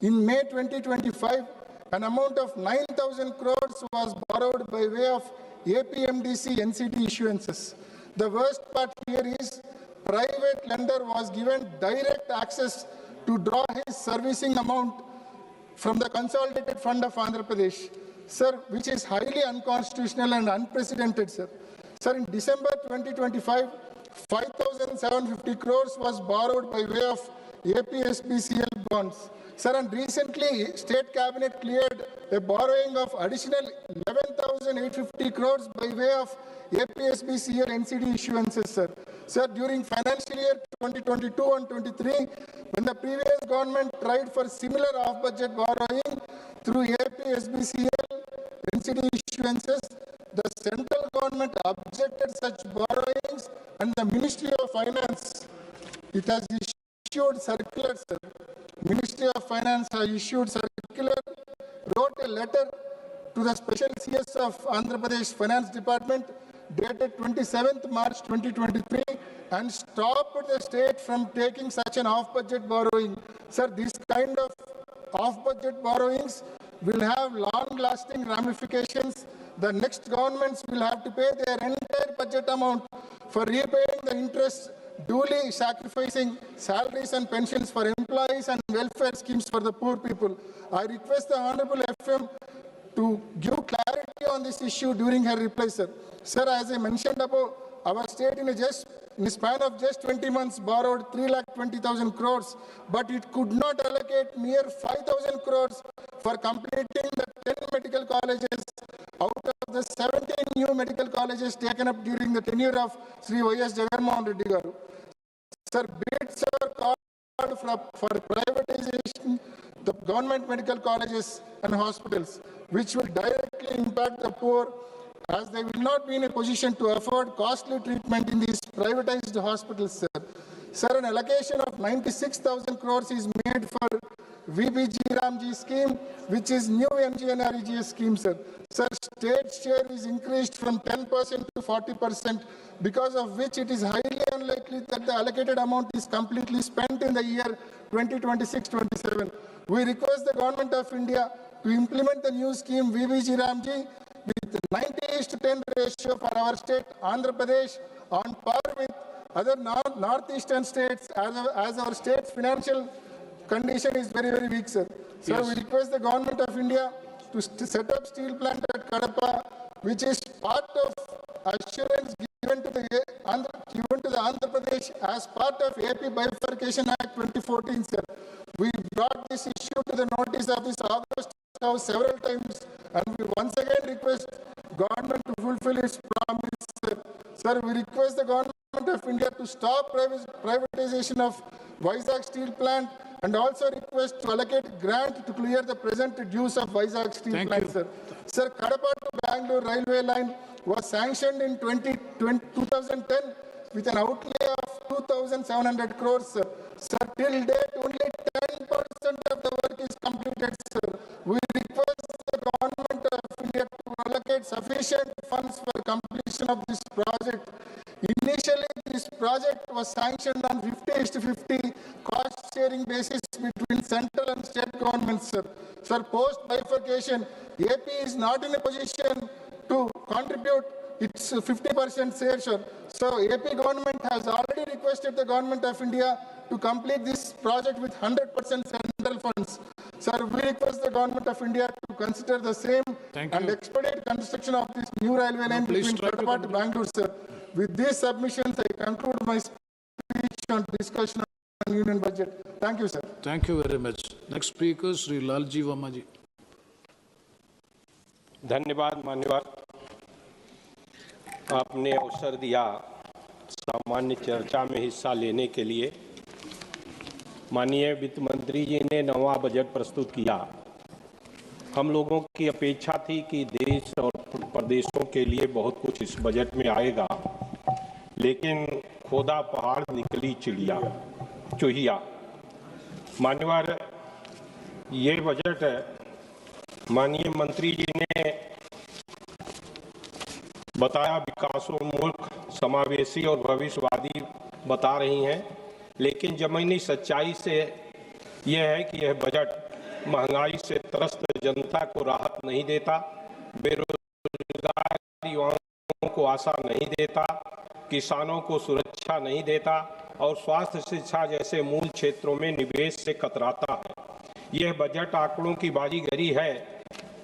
In May 2025, an amount of 9,000 crores was borrowed by way of APMDC NCD issuances. The worst part here is private lender was given direct access to draw his servicing amount from the Consolidated Fund of Andhra Pradesh, sir, which is highly unconstitutional and unprecedented, sir. Sir, in December 2025, 5,750 crores was borrowed by way of APSBCL bonds. Sir, and recently, State Cabinet cleared a borrowing of additional 11,850 crores by way of APSBCL NCD issuances, sir. Sir, during financial year 2022 and 23, when the previous government tried for similar off-budget borrowing through APSBCL NCD issuances, the central government objected such borrowings, and the Ministry of Finance, it has issued circulars, sir. Ministry of Finance has issued circular, wrote a letter to the Special CS of Andhra Pradesh Finance Department dated 27th March 2023 and stopped the state from taking such an off-budget borrowing. Sir, this kind of off-budget borrowings will have long-lasting ramifications. The next governments will have to pay their entire budget amount for repaying the interest, duly sacrificing salaries and pensions for employees and welfare schemes for the poor people. I request the Honorable FM to give clarity on this issue during her reply, sir. Sir, as I mentioned above, our state in a span of just 20 months borrowed 3,20,000 crores, but it could not allocate mere 5,000 crores for completing the 10 medical colleges out of the 17 new medical colleges taken up during the tenure of Shri Y.S. Jagannath Reddy Garu. Sir, bids are called for privatization the government medical colleges and hospitals, which will directly impact the poor, as they will not be in a position to afford costly treatment in these privatized hospitals, sir. Sir, an allocation of 96,000 crores is made for VBG Ramji scheme, which is new MGNREGS scheme, sir. Sir, state share is increased from 10% to 40%, because of which it is highly unlikely that the allocated amount is completely spent in the year 2026-27. We request the Government of India to implement the new scheme VBG Ramji with 90:10 ratio for our state, Andhra Pradesh, on par with other northeastern states, as our state's financial condition is very, very weak, sir. Sir, yes. We request the Government of India to set up steel plant at Kadapa, which is part of assurance given to the Andhra Pradesh as part of AP Bifurcation Act 2014, sir. We brought this issue to the notice of this August House several times, and we once again request government to fulfill its promise, sir. Sir, we request the Government of India to stop privatization of Vizag steel plant, and also request to allocate grant to clear the present dues of Vizag steel plant, sir. Sir, Kadapa to Bangalore railway line was sanctioned in 2010 with an outlay of 2,700 crores, sir. Sir, till date, only 10% of the work is completed, sir. We request the Government of India to allocate sufficient funds for completion of this project. Initially, this project was sanctioned on 50:50 cost-sharing basis between central and state governments, sir. Sir, post-bifurcation, AP is not in a position to contribute its 50% share, sir. So, AP government has already requested the Government of India to complete this project with 100% central funds. Sir, we request the Government of India to consider the same and expedite construction of this new railway line between Kadapa to Bangalore, sir. With these submissions, I conclude my speech on discussion on union budget. Thank you, sir. Thank you very much. Next speaker, Shri Lalji Vamaji. धन्यवाद मान्यवर, आपने अवसर दिया सामान्य चर्चा में हिस्सा लेने के लिए। माननीय वित्त मंत्री जी ने नवा बजट प्रस्तुत किया। हम लोगों की अपेक्षा थी कि देश और प्रदेशों के लिए बहुत कुछ इस बजट में आएगा, लेकिन खोदा पहाड़ निकली चूहिया। मान्यवर, ये बजट माननीय मंत्री जी ने बताया विकासोन्मुख, समावेशी और भविष्यवादी बता रही हैं, लेकिन जमीनी सच्चाई से यह है कि यह बजट महंगाई से त्रस्त जनता को राहत नहीं देता, बेरोजगार युवाओं को आशा नहीं देता, किसानों को सुरक्षा नहीं देता और स्वास्थ्य शिक्षा जैसे मूल क्षेत्रों में निवेश से कतराता है। यह बजट आंकड़ों की बाजीगरी है,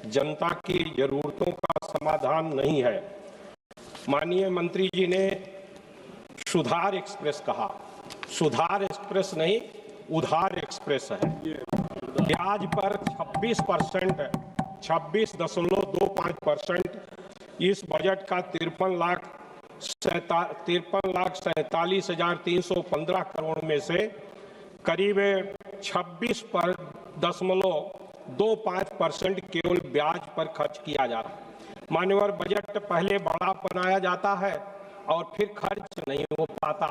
जनता की जरूरतों का समाधान नहीं है। माननीय मंत्री जी ने सुधार एक्सप्रेस कहा, सुधार एक्सप्रेस नहीं, उधार एक्सप्रेस है। ब्याज पर 26.25% इस बजट का 53,47,315 करोड़ में से करीब 26.25% केवल ब्याज पर खर्च किया जा रहा है। मान्यवर, बजट पहले बड़ा बनाया जाता है और फिर खर्च नहीं हो पाता।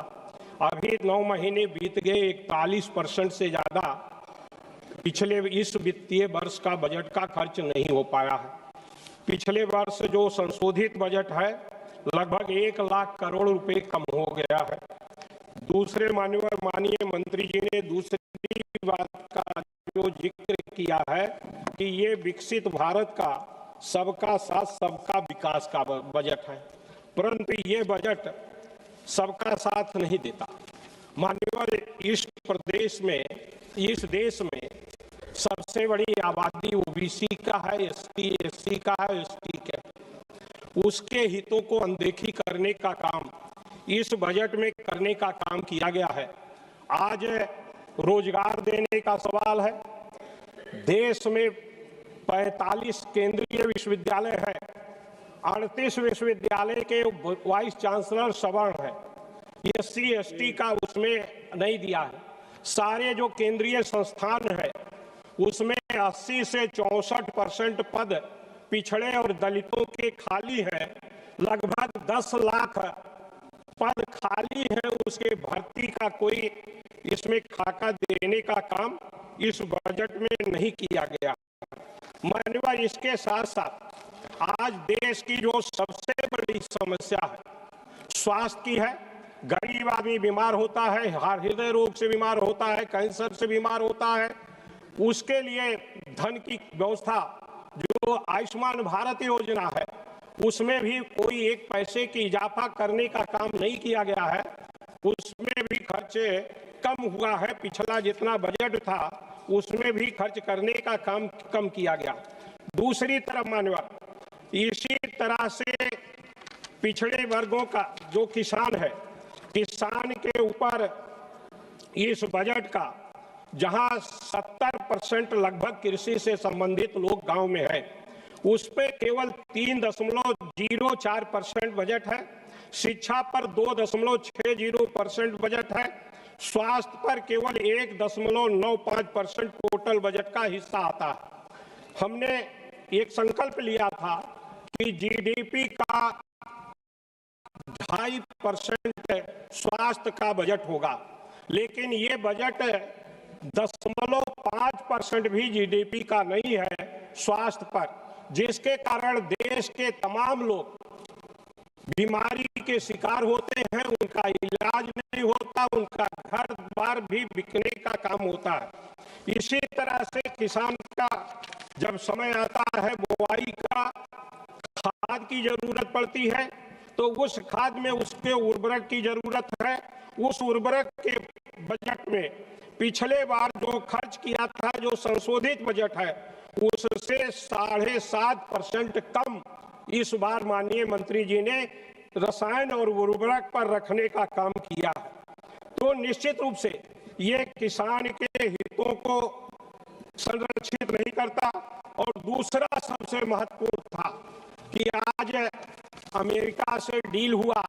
अभी 9 महीने बीत गए, 41% से ज्यादा पिछले इस वित्तीय वर्ष का बजट का खर्च नहीं हो पाया है। पिछले वर्ष जो संशोधित बजट है लगभग 1 लाख करोड़ रुपए कम हो गया है। दूसरे माननीय मंत्री जी ने दूसरी बात का जो जिक्र किया है कि ये विकसित भारत का सबका साथ सबका विकास का बजट है, परंतु ये बजट सबका साथ नहीं देता। माननीय इस प्रदेश में, इस देश में सबसे बड़ी आबादी ओबीसी का है, एससी का है, एसटी का। उसके हितों को अनदेखी करने का काम इस बजट में करने का काम किया गया है। आज रोजगार देने का सवाल है। देश में 45 केंद्रीय विश्वविद्यालय है, 38 विश्वविद्यालय के वाइस चांसलर सवर्ण है, एससी एसटी का उसमें नहीं दिया है। सारे जो केंद्रीय संस्थान है उसमें 80 से 64% पद पिछड़े और दलितों के खाली है। लगभग 10 लाख पद खाली है, उसके भर्ती का कोई इसमें खाका देने का काम इस बजट में नहीं किया गया। माननीय इसके साथ साथ आज देश की जो सबसे बड़ी समस्या है स्वास्थ्य की है। गरीब आदमी बीमार होता है, हृदय रोग से बीमार होता है, कैंसर से बीमार होता है, उसके लिए धन की व्यवस्था जो आयुष्मान भारत योजना है उसमें भी कोई 1 पैसे की इजाफा करने का काम नहीं किया गया है। उसमें भी खर्चे कम हुआ है, पिछला जितना बजट था उसमें भी खर्च करने का काम कम किया गया। दूसरी तरफ माननीय इसी तरह से पिछड़े वर्गों का जो किसान है, किसान के ऊपर इस बजट का जहां 70% लगभग कृषि से संबंधित लोग गांव में है, उस पे केवल 3.04% बजट है। शिक्षा पर 2.60% बजट है। स्वास्थ्य पर केवल 1.95% टोटल बजट का हिस्सा आता है। हमने एक संकल्प लिया था कि जीडीपी का 2.5% स्वास्थ्य का बजट होगा, लेकिन ये बजट 0.5% भी जीडीपी का नहीं है स्वास्थ्य पर, जिसके कारण देश के तमाम लोग बीमारी के शिकार होते हैं, उनका इलाज नहीं होता, उनका घर बार भी बिकने का काम होता है। इसी तरह से किसान का जब समय आता है बुआई का, खाद की जरूरत पड़ती है, तो उस खाद में उसके उर्वरक की जरूरत है। उस उर्वरक के बजट में पिछले बार जो खर्च किया था, जो संशोधित बजट है, उससे 7.5% कम इस बार माननीय मंत्री जी ने रसायन और उर्वरक पर रखने का काम किया है। तो निश्चित रूप से ये किसान के हितों को संरक्षित नहीं करता। और दूसरा सबसे महत्वपूर्ण था कि आज अमेरिका से डील हुआ,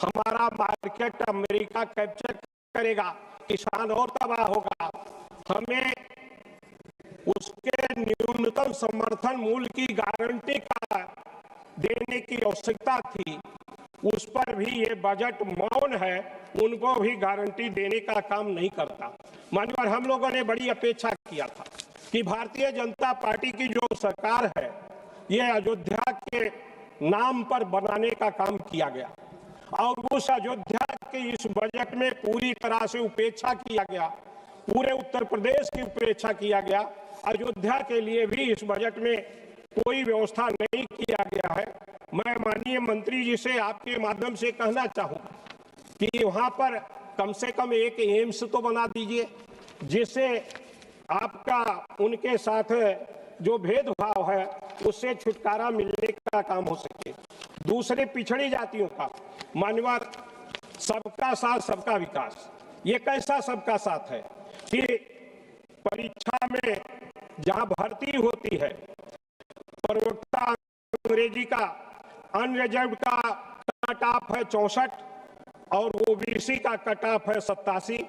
हमारा मार्केट अमेरिका कैप्चर करेगा, किसान और तबाह होगा। हमें उसके न्यूनतम समर्थन मूल्य की गारंटी का देने की आवश्यकता थी। उस पर भी ये बजट मौन है, उनको भी गारंटी देने का काम नहीं करता। माननीय हम लोगों ने बड़ी अपेक्षा किया था कि भारतीय जनता पार्टी की जो सरकार है, ये अयोध्या के नाम पर बनाने का काम किया गया और उस अयोध्या के इस बजट में पूरी तरह से उपेक्षा किया गया। पूरे उत्तर प्रदेश की उपेक्षा किया गया। अयोध्या के लिए भी इस बजट में कोई व्यवस्था नहीं किया गया है। मैं माननीय मंत्री जी से आपके माध्यम से कहना चाहूँगा कि वहाँ पर कम से कम एक एम्स तो बना दीजिए, जिससे आपका उनके साथ जो भेदभाव है उससे छुटकारा मिलने का काम हो सके। दूसरे पिछड़ी जातियों का माननीय सबका साथ सबका विकास, ये कैसा सबका साथ है कि परीक्षा में जहां भर्ती होती है, प्रवक्ता अंग्रेजी का अनरिजर्व्ड का कट ऑफ है 64 और ओबीसी का कट ऑफ है 87,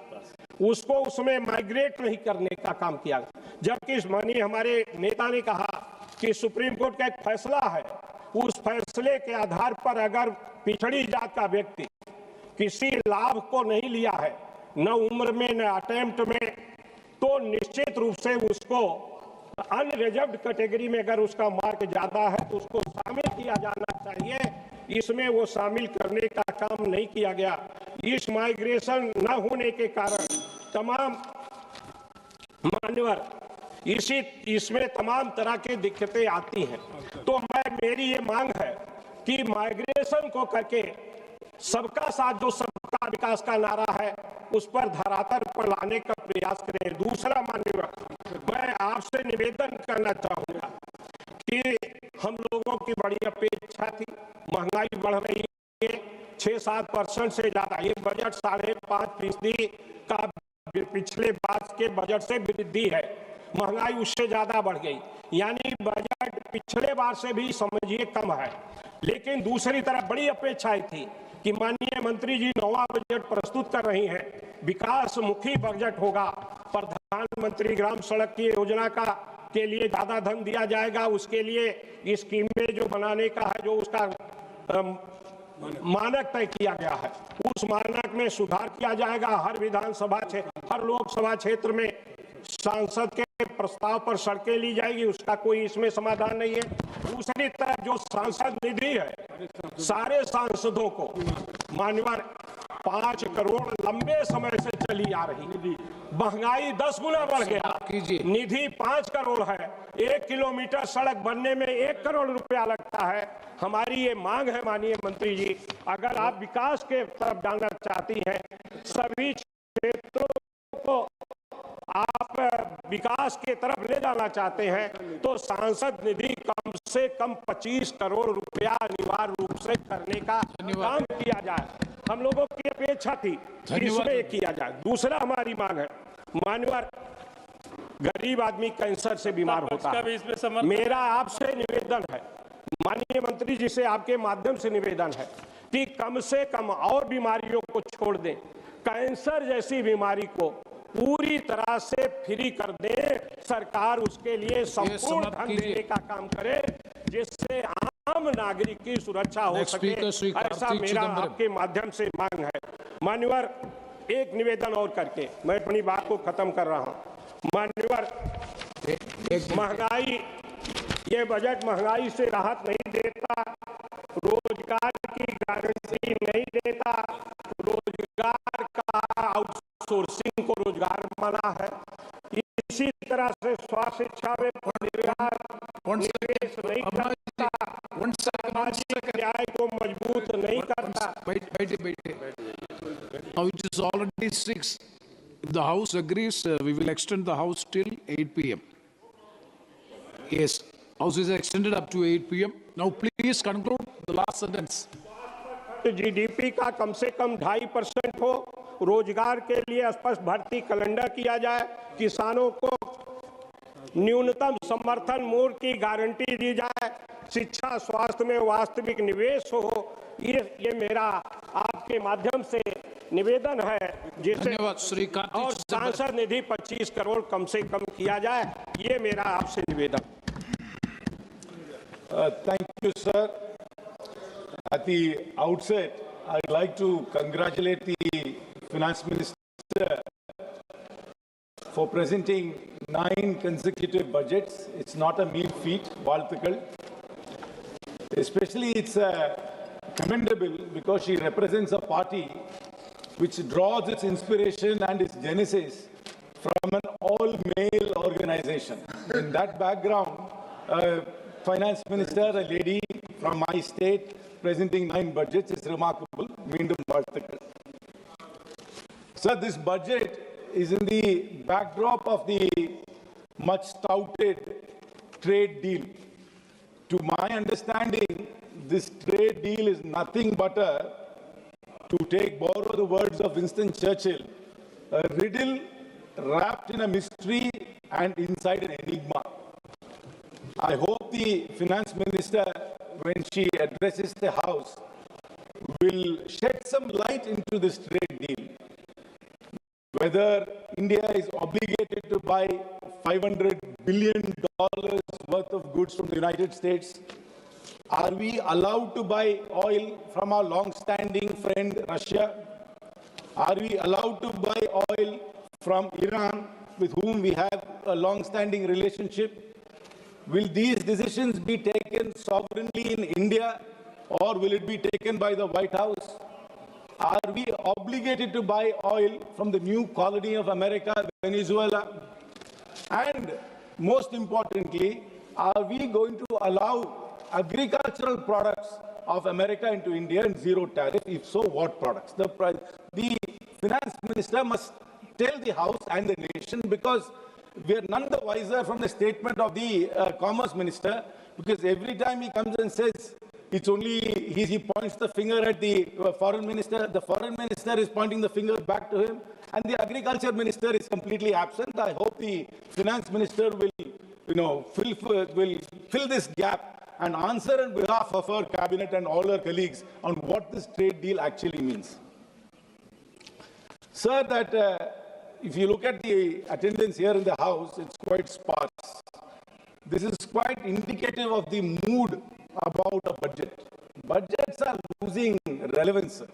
उसको उसमें माइग्रेट नहीं करने का काम किया। जबकि माननीय हमारे नेता ने कहा कि सुप्रीम कोर्ट का एक फैसला है, उस फैसले के आधार पर अगर पिछड़ी जात का व्यक्ति किसी लाभ को नहीं लिया है, न उम्र में न अटेम्प्ट में, तो निश्चित रूप से उसको अनरिजर्व्ड कैटेगरी में अगर उसका मार्क ज्यादा है तो उसको शामिल किया जाना चाहिए। इसमें वो शामिल करने का काम नहीं किया गया। इस माइग्रेशन न होने के कारण तमाम मान्यवर इसमें तमाम तरह की दिक्कतें आती हैं। तो मेरी ये मांग है कि माइग्रेशन को करके सबका साथ जो सबका विकास का नारा है उस पर धरातल पर लाने का प्रयास करें। दूसरा माननीय, मैं आपसे निवेदन करना चाहूंगा कि हम लोगों की बड़ी अपेक्षा थी, महंगाई बढ़ रही है 6-7% से ज्यादा, ये बजट 5.5% का पिछले वर्ष के बजट से वृद्धि है, महंगाई उससे ज्यादा बढ़ गई, यानी बजट पिछले बार से भी समझिए कम है। लेकिन दूसरी तरफ बड़ी अपेक्षाएं थी कि माननीय मंत्री जी नवा बजट प्रस्तुत कर रही हैं, विकास मुखी बजट होगा, प्रधानमंत्री ग्राम सड़क की योजना के लिए ज्यादा धन दिया जाएगा, उसके लिए स्कीमें जो बनाने का है, जो उसका मानक तय किया गया है, उस मानक में सुधार किया जाएगा। हर विधानसभा हर लोकसभा क्षेत्र में सांसद के प्रस्ताव पर सड़कें ली जाएगी, उसका कोई इसमें समाधान नहीं है। दूसरी तरफ जो सांसद निधि है, सारे सांसदों को मान्यवर 5 करोड़ लंबे समय से चली आ रही, महंगाई 10 गुना बढ़ गया, निधि 5 करोड़ है, 1 किलोमीटर सड़क बनने में 1 करोड़ रुपया लगता है। हमारी ये मांग है माननीय मंत्री जी, अगर आप विकास के तरफ जाना चाहती हैं, सभी क्षेत्रों को आप विकास के तरफ ले जाना चाहते हैं, तो सांसद निधि कम से कम 25 करोड़ रुपया अनिवार्य रूप से करने का काम किया जाए। हम लोगों की अपेक्षा थी कि इसमें किया जाए। दूसरा हमारी मांग है, मान्यवर गरीब आदमी कैंसर से बीमार होता है, मेरा आपसे निवेदन है, माननीय मंत्री जी से आपके माध्यम से निवेदन है कि कम से कम और बीमारियों को छोड़ दें, कैंसर जैसी बीमारी को पूरी तरह से फ्री कर दे, सरकार उसके लिए संपूर्ण धन देने का काम करे, जिससे आम नागरिक की सुरक्षा हो सके, ऐसा मेरा आपके माध्यम से मांग है। मान्यवर एक निवेदन और करके मैं अपनी बात को खत्म कर रहा हूं। मान्यवर महंगाई, ये बजट महंगाई से राहत नहीं देता, रोजगार की गारंटी नहीं देता, रोजगार का आउटसोर्सिंग को रोजगार माना है, इसी तरह से स्वास्थ्य शिक्षा में निवेश नहीं करता, सामाजिक न्याय को मजबूत नहीं करता। Now it is already 6. If the House agrees, we will extend the House till 8 p.m. Yes, House is extended up to 8 p.m. Now please conclude the last sentence. GDP का कम से कम 2.5% हो, रोजगार के लिए स्पष्ट भर्ती कैलेंडर किया जाए, किसानों को न्यूनतम समर्थन मूल्य की गारंटी दी जाए, शिक्षा स्वास्थ्य में वास्तविक निवेश हो, ये मेरा आपके माध्यम से निवेदन है, जिससे और सांसद निधि 25 करोड़ कम से कम किया जाए, ये मेरा आपसे निवेदन। Thank you, sir. At the outset, I'd like to congratulate the Finance Minister for presenting 9 consecutive budgets. It's not a mean feat, Valthakal. Especially it's commendable because she represents a party which draws its inspiration and its genesis from an all-male organization. In that background, Finance Minister, a lady from my state, presenting 9 budgets is remarkable. Meendum Valthakal. Sir, this budget is in the backdrop of the much touted trade deal. To my understanding, this trade deal is nothing but borrow the words of Winston Churchill, a riddle wrapped in a mystery and inside an enigma. I hope the Finance Minister, when she addresses the House, will shed some light into this trade deal. Whether India is obligated to buy $500 billion worth of goods from the United States. Are we allowed to buy oil from our long-standing friend Russia? Are we allowed to buy oil from Iran, with whom we have a long-standing relationship? Will these decisions be taken sovereignly in India, or will it be taken by the White House? Are we obligated to buy oil from the new colony of America, Venezuela? And most importantly, are we going to allow agricultural products of America into India in zero tariff? If so, what products? The finance minister must tell the House and the nation, because we are none the wiser from the statement of the commerce minister, because every time he comes and says it's only, he points the finger at the foreign minister is pointing the finger back to him, and the agriculture minister is completely absent. I hope the finance minister will, will fill this gap and answer on behalf of our cabinet and all our colleagues on what this trade deal actually means. Sir, that if you look at the attendance here in the House, it's quite sparse. This is quite indicative of the mood about a budget. Budgets are losing relevance, sir.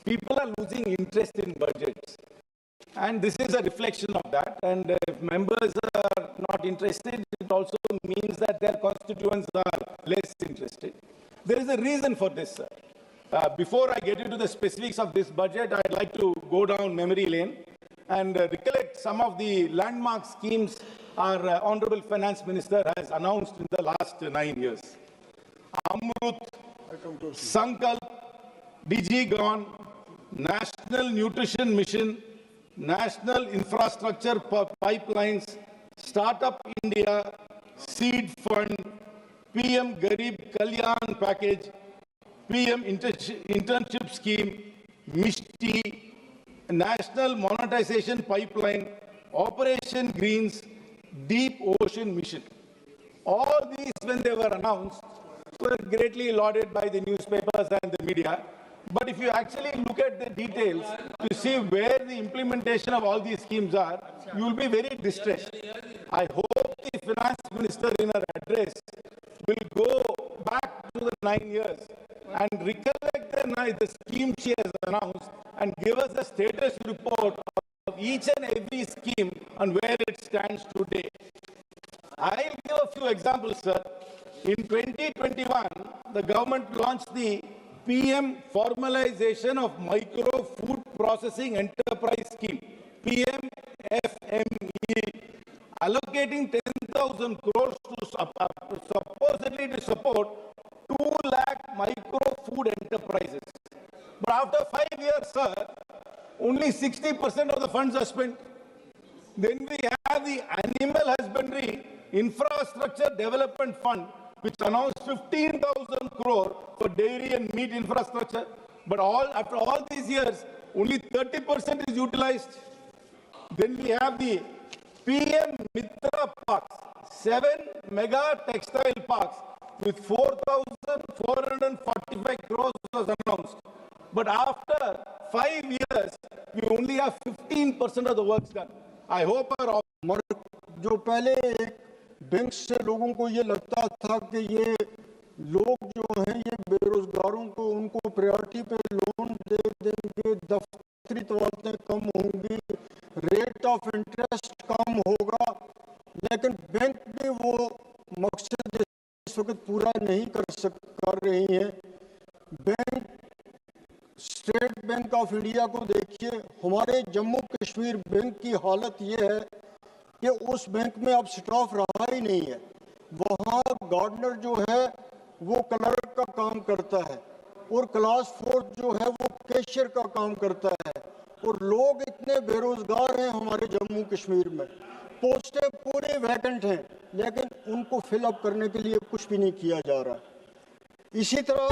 People are losing interest in budgets. And this is a reflection of that. And if members are not interested, it also means that their constituents are less interested. There is a reason for this, sir. Before I get into the specifics of this budget, I'd like to go down memory lane and recollect some of the landmark schemes our Honorable Finance Minister has announced in the last 9 years. Amrut, Sankalp, DigiGon, National Nutrition Mission, National Infrastructure Pipelines, Startup India, Seed Fund, PM Garib Kalyan Package, PM Internship Scheme, Mishti, National Monetization Pipeline, Operation Greens, Deep Ocean Mission. All these, when they were announced, were greatly lauded by the newspapers and the media. But if you actually look at the details to see where the implementation of all these schemes are, you will be very distressed. I hope the finance minister in her address will go back to the 9 years and recollect the scheme she has announced and give us a status report of each and every scheme and where it stands today. I'll give a few examples, sir. In 2021, the government launched the PM Formalization of Micro Food Processing Enterprise Scheme, PMFME, allocating 10,000 crores to supposedly to support 2 lakh micro food enterprises. But after 5 years, sir, only 60% of the funds are spent. Then we have the Animal Husbandry Infrastructure Development Fund, which announced 15,000 crore for dairy and meat infrastructure. But after all these years, only 30% is utilized. Then we have the PM Mitra Parks, 7 mega textile parks with 4,445 crores was announced. But after 5 years, we only have 15% of the works done. I hope our जो पहले bank से लोगों को ये लगता था कि ये लोग जो हैं ये बेरोजगारों को उनको प्रायोरिटी पे लोन दे देंगे, दफ्तरी तवालतें कम होंगी, रेट ऑफ इंटरेस्ट कम होगा, लेकिन बैंक भी वो मकसद इस वक्त पूरा नहीं कर रही है। Bank, state bank of India को देखिए, हमारे जम्मू कश्मीर बैंक की हालत ये है कि उस बैंक में अब स्टाफ रहा ही नहीं है। वहाँ गार्डनर जो है वो क्लर्क का काम करता है और क्लास 4 जो है वो कैशियर का काम करता है, और लोग इतने बेरोजगार हैं हमारे जम्मू कश्मीर में। पोस्टें पूरे वैकेंट हैं, लेकिन उनको फिलअप करने के लिए कुछ भी नहीं किया जा रहा। इसी तरह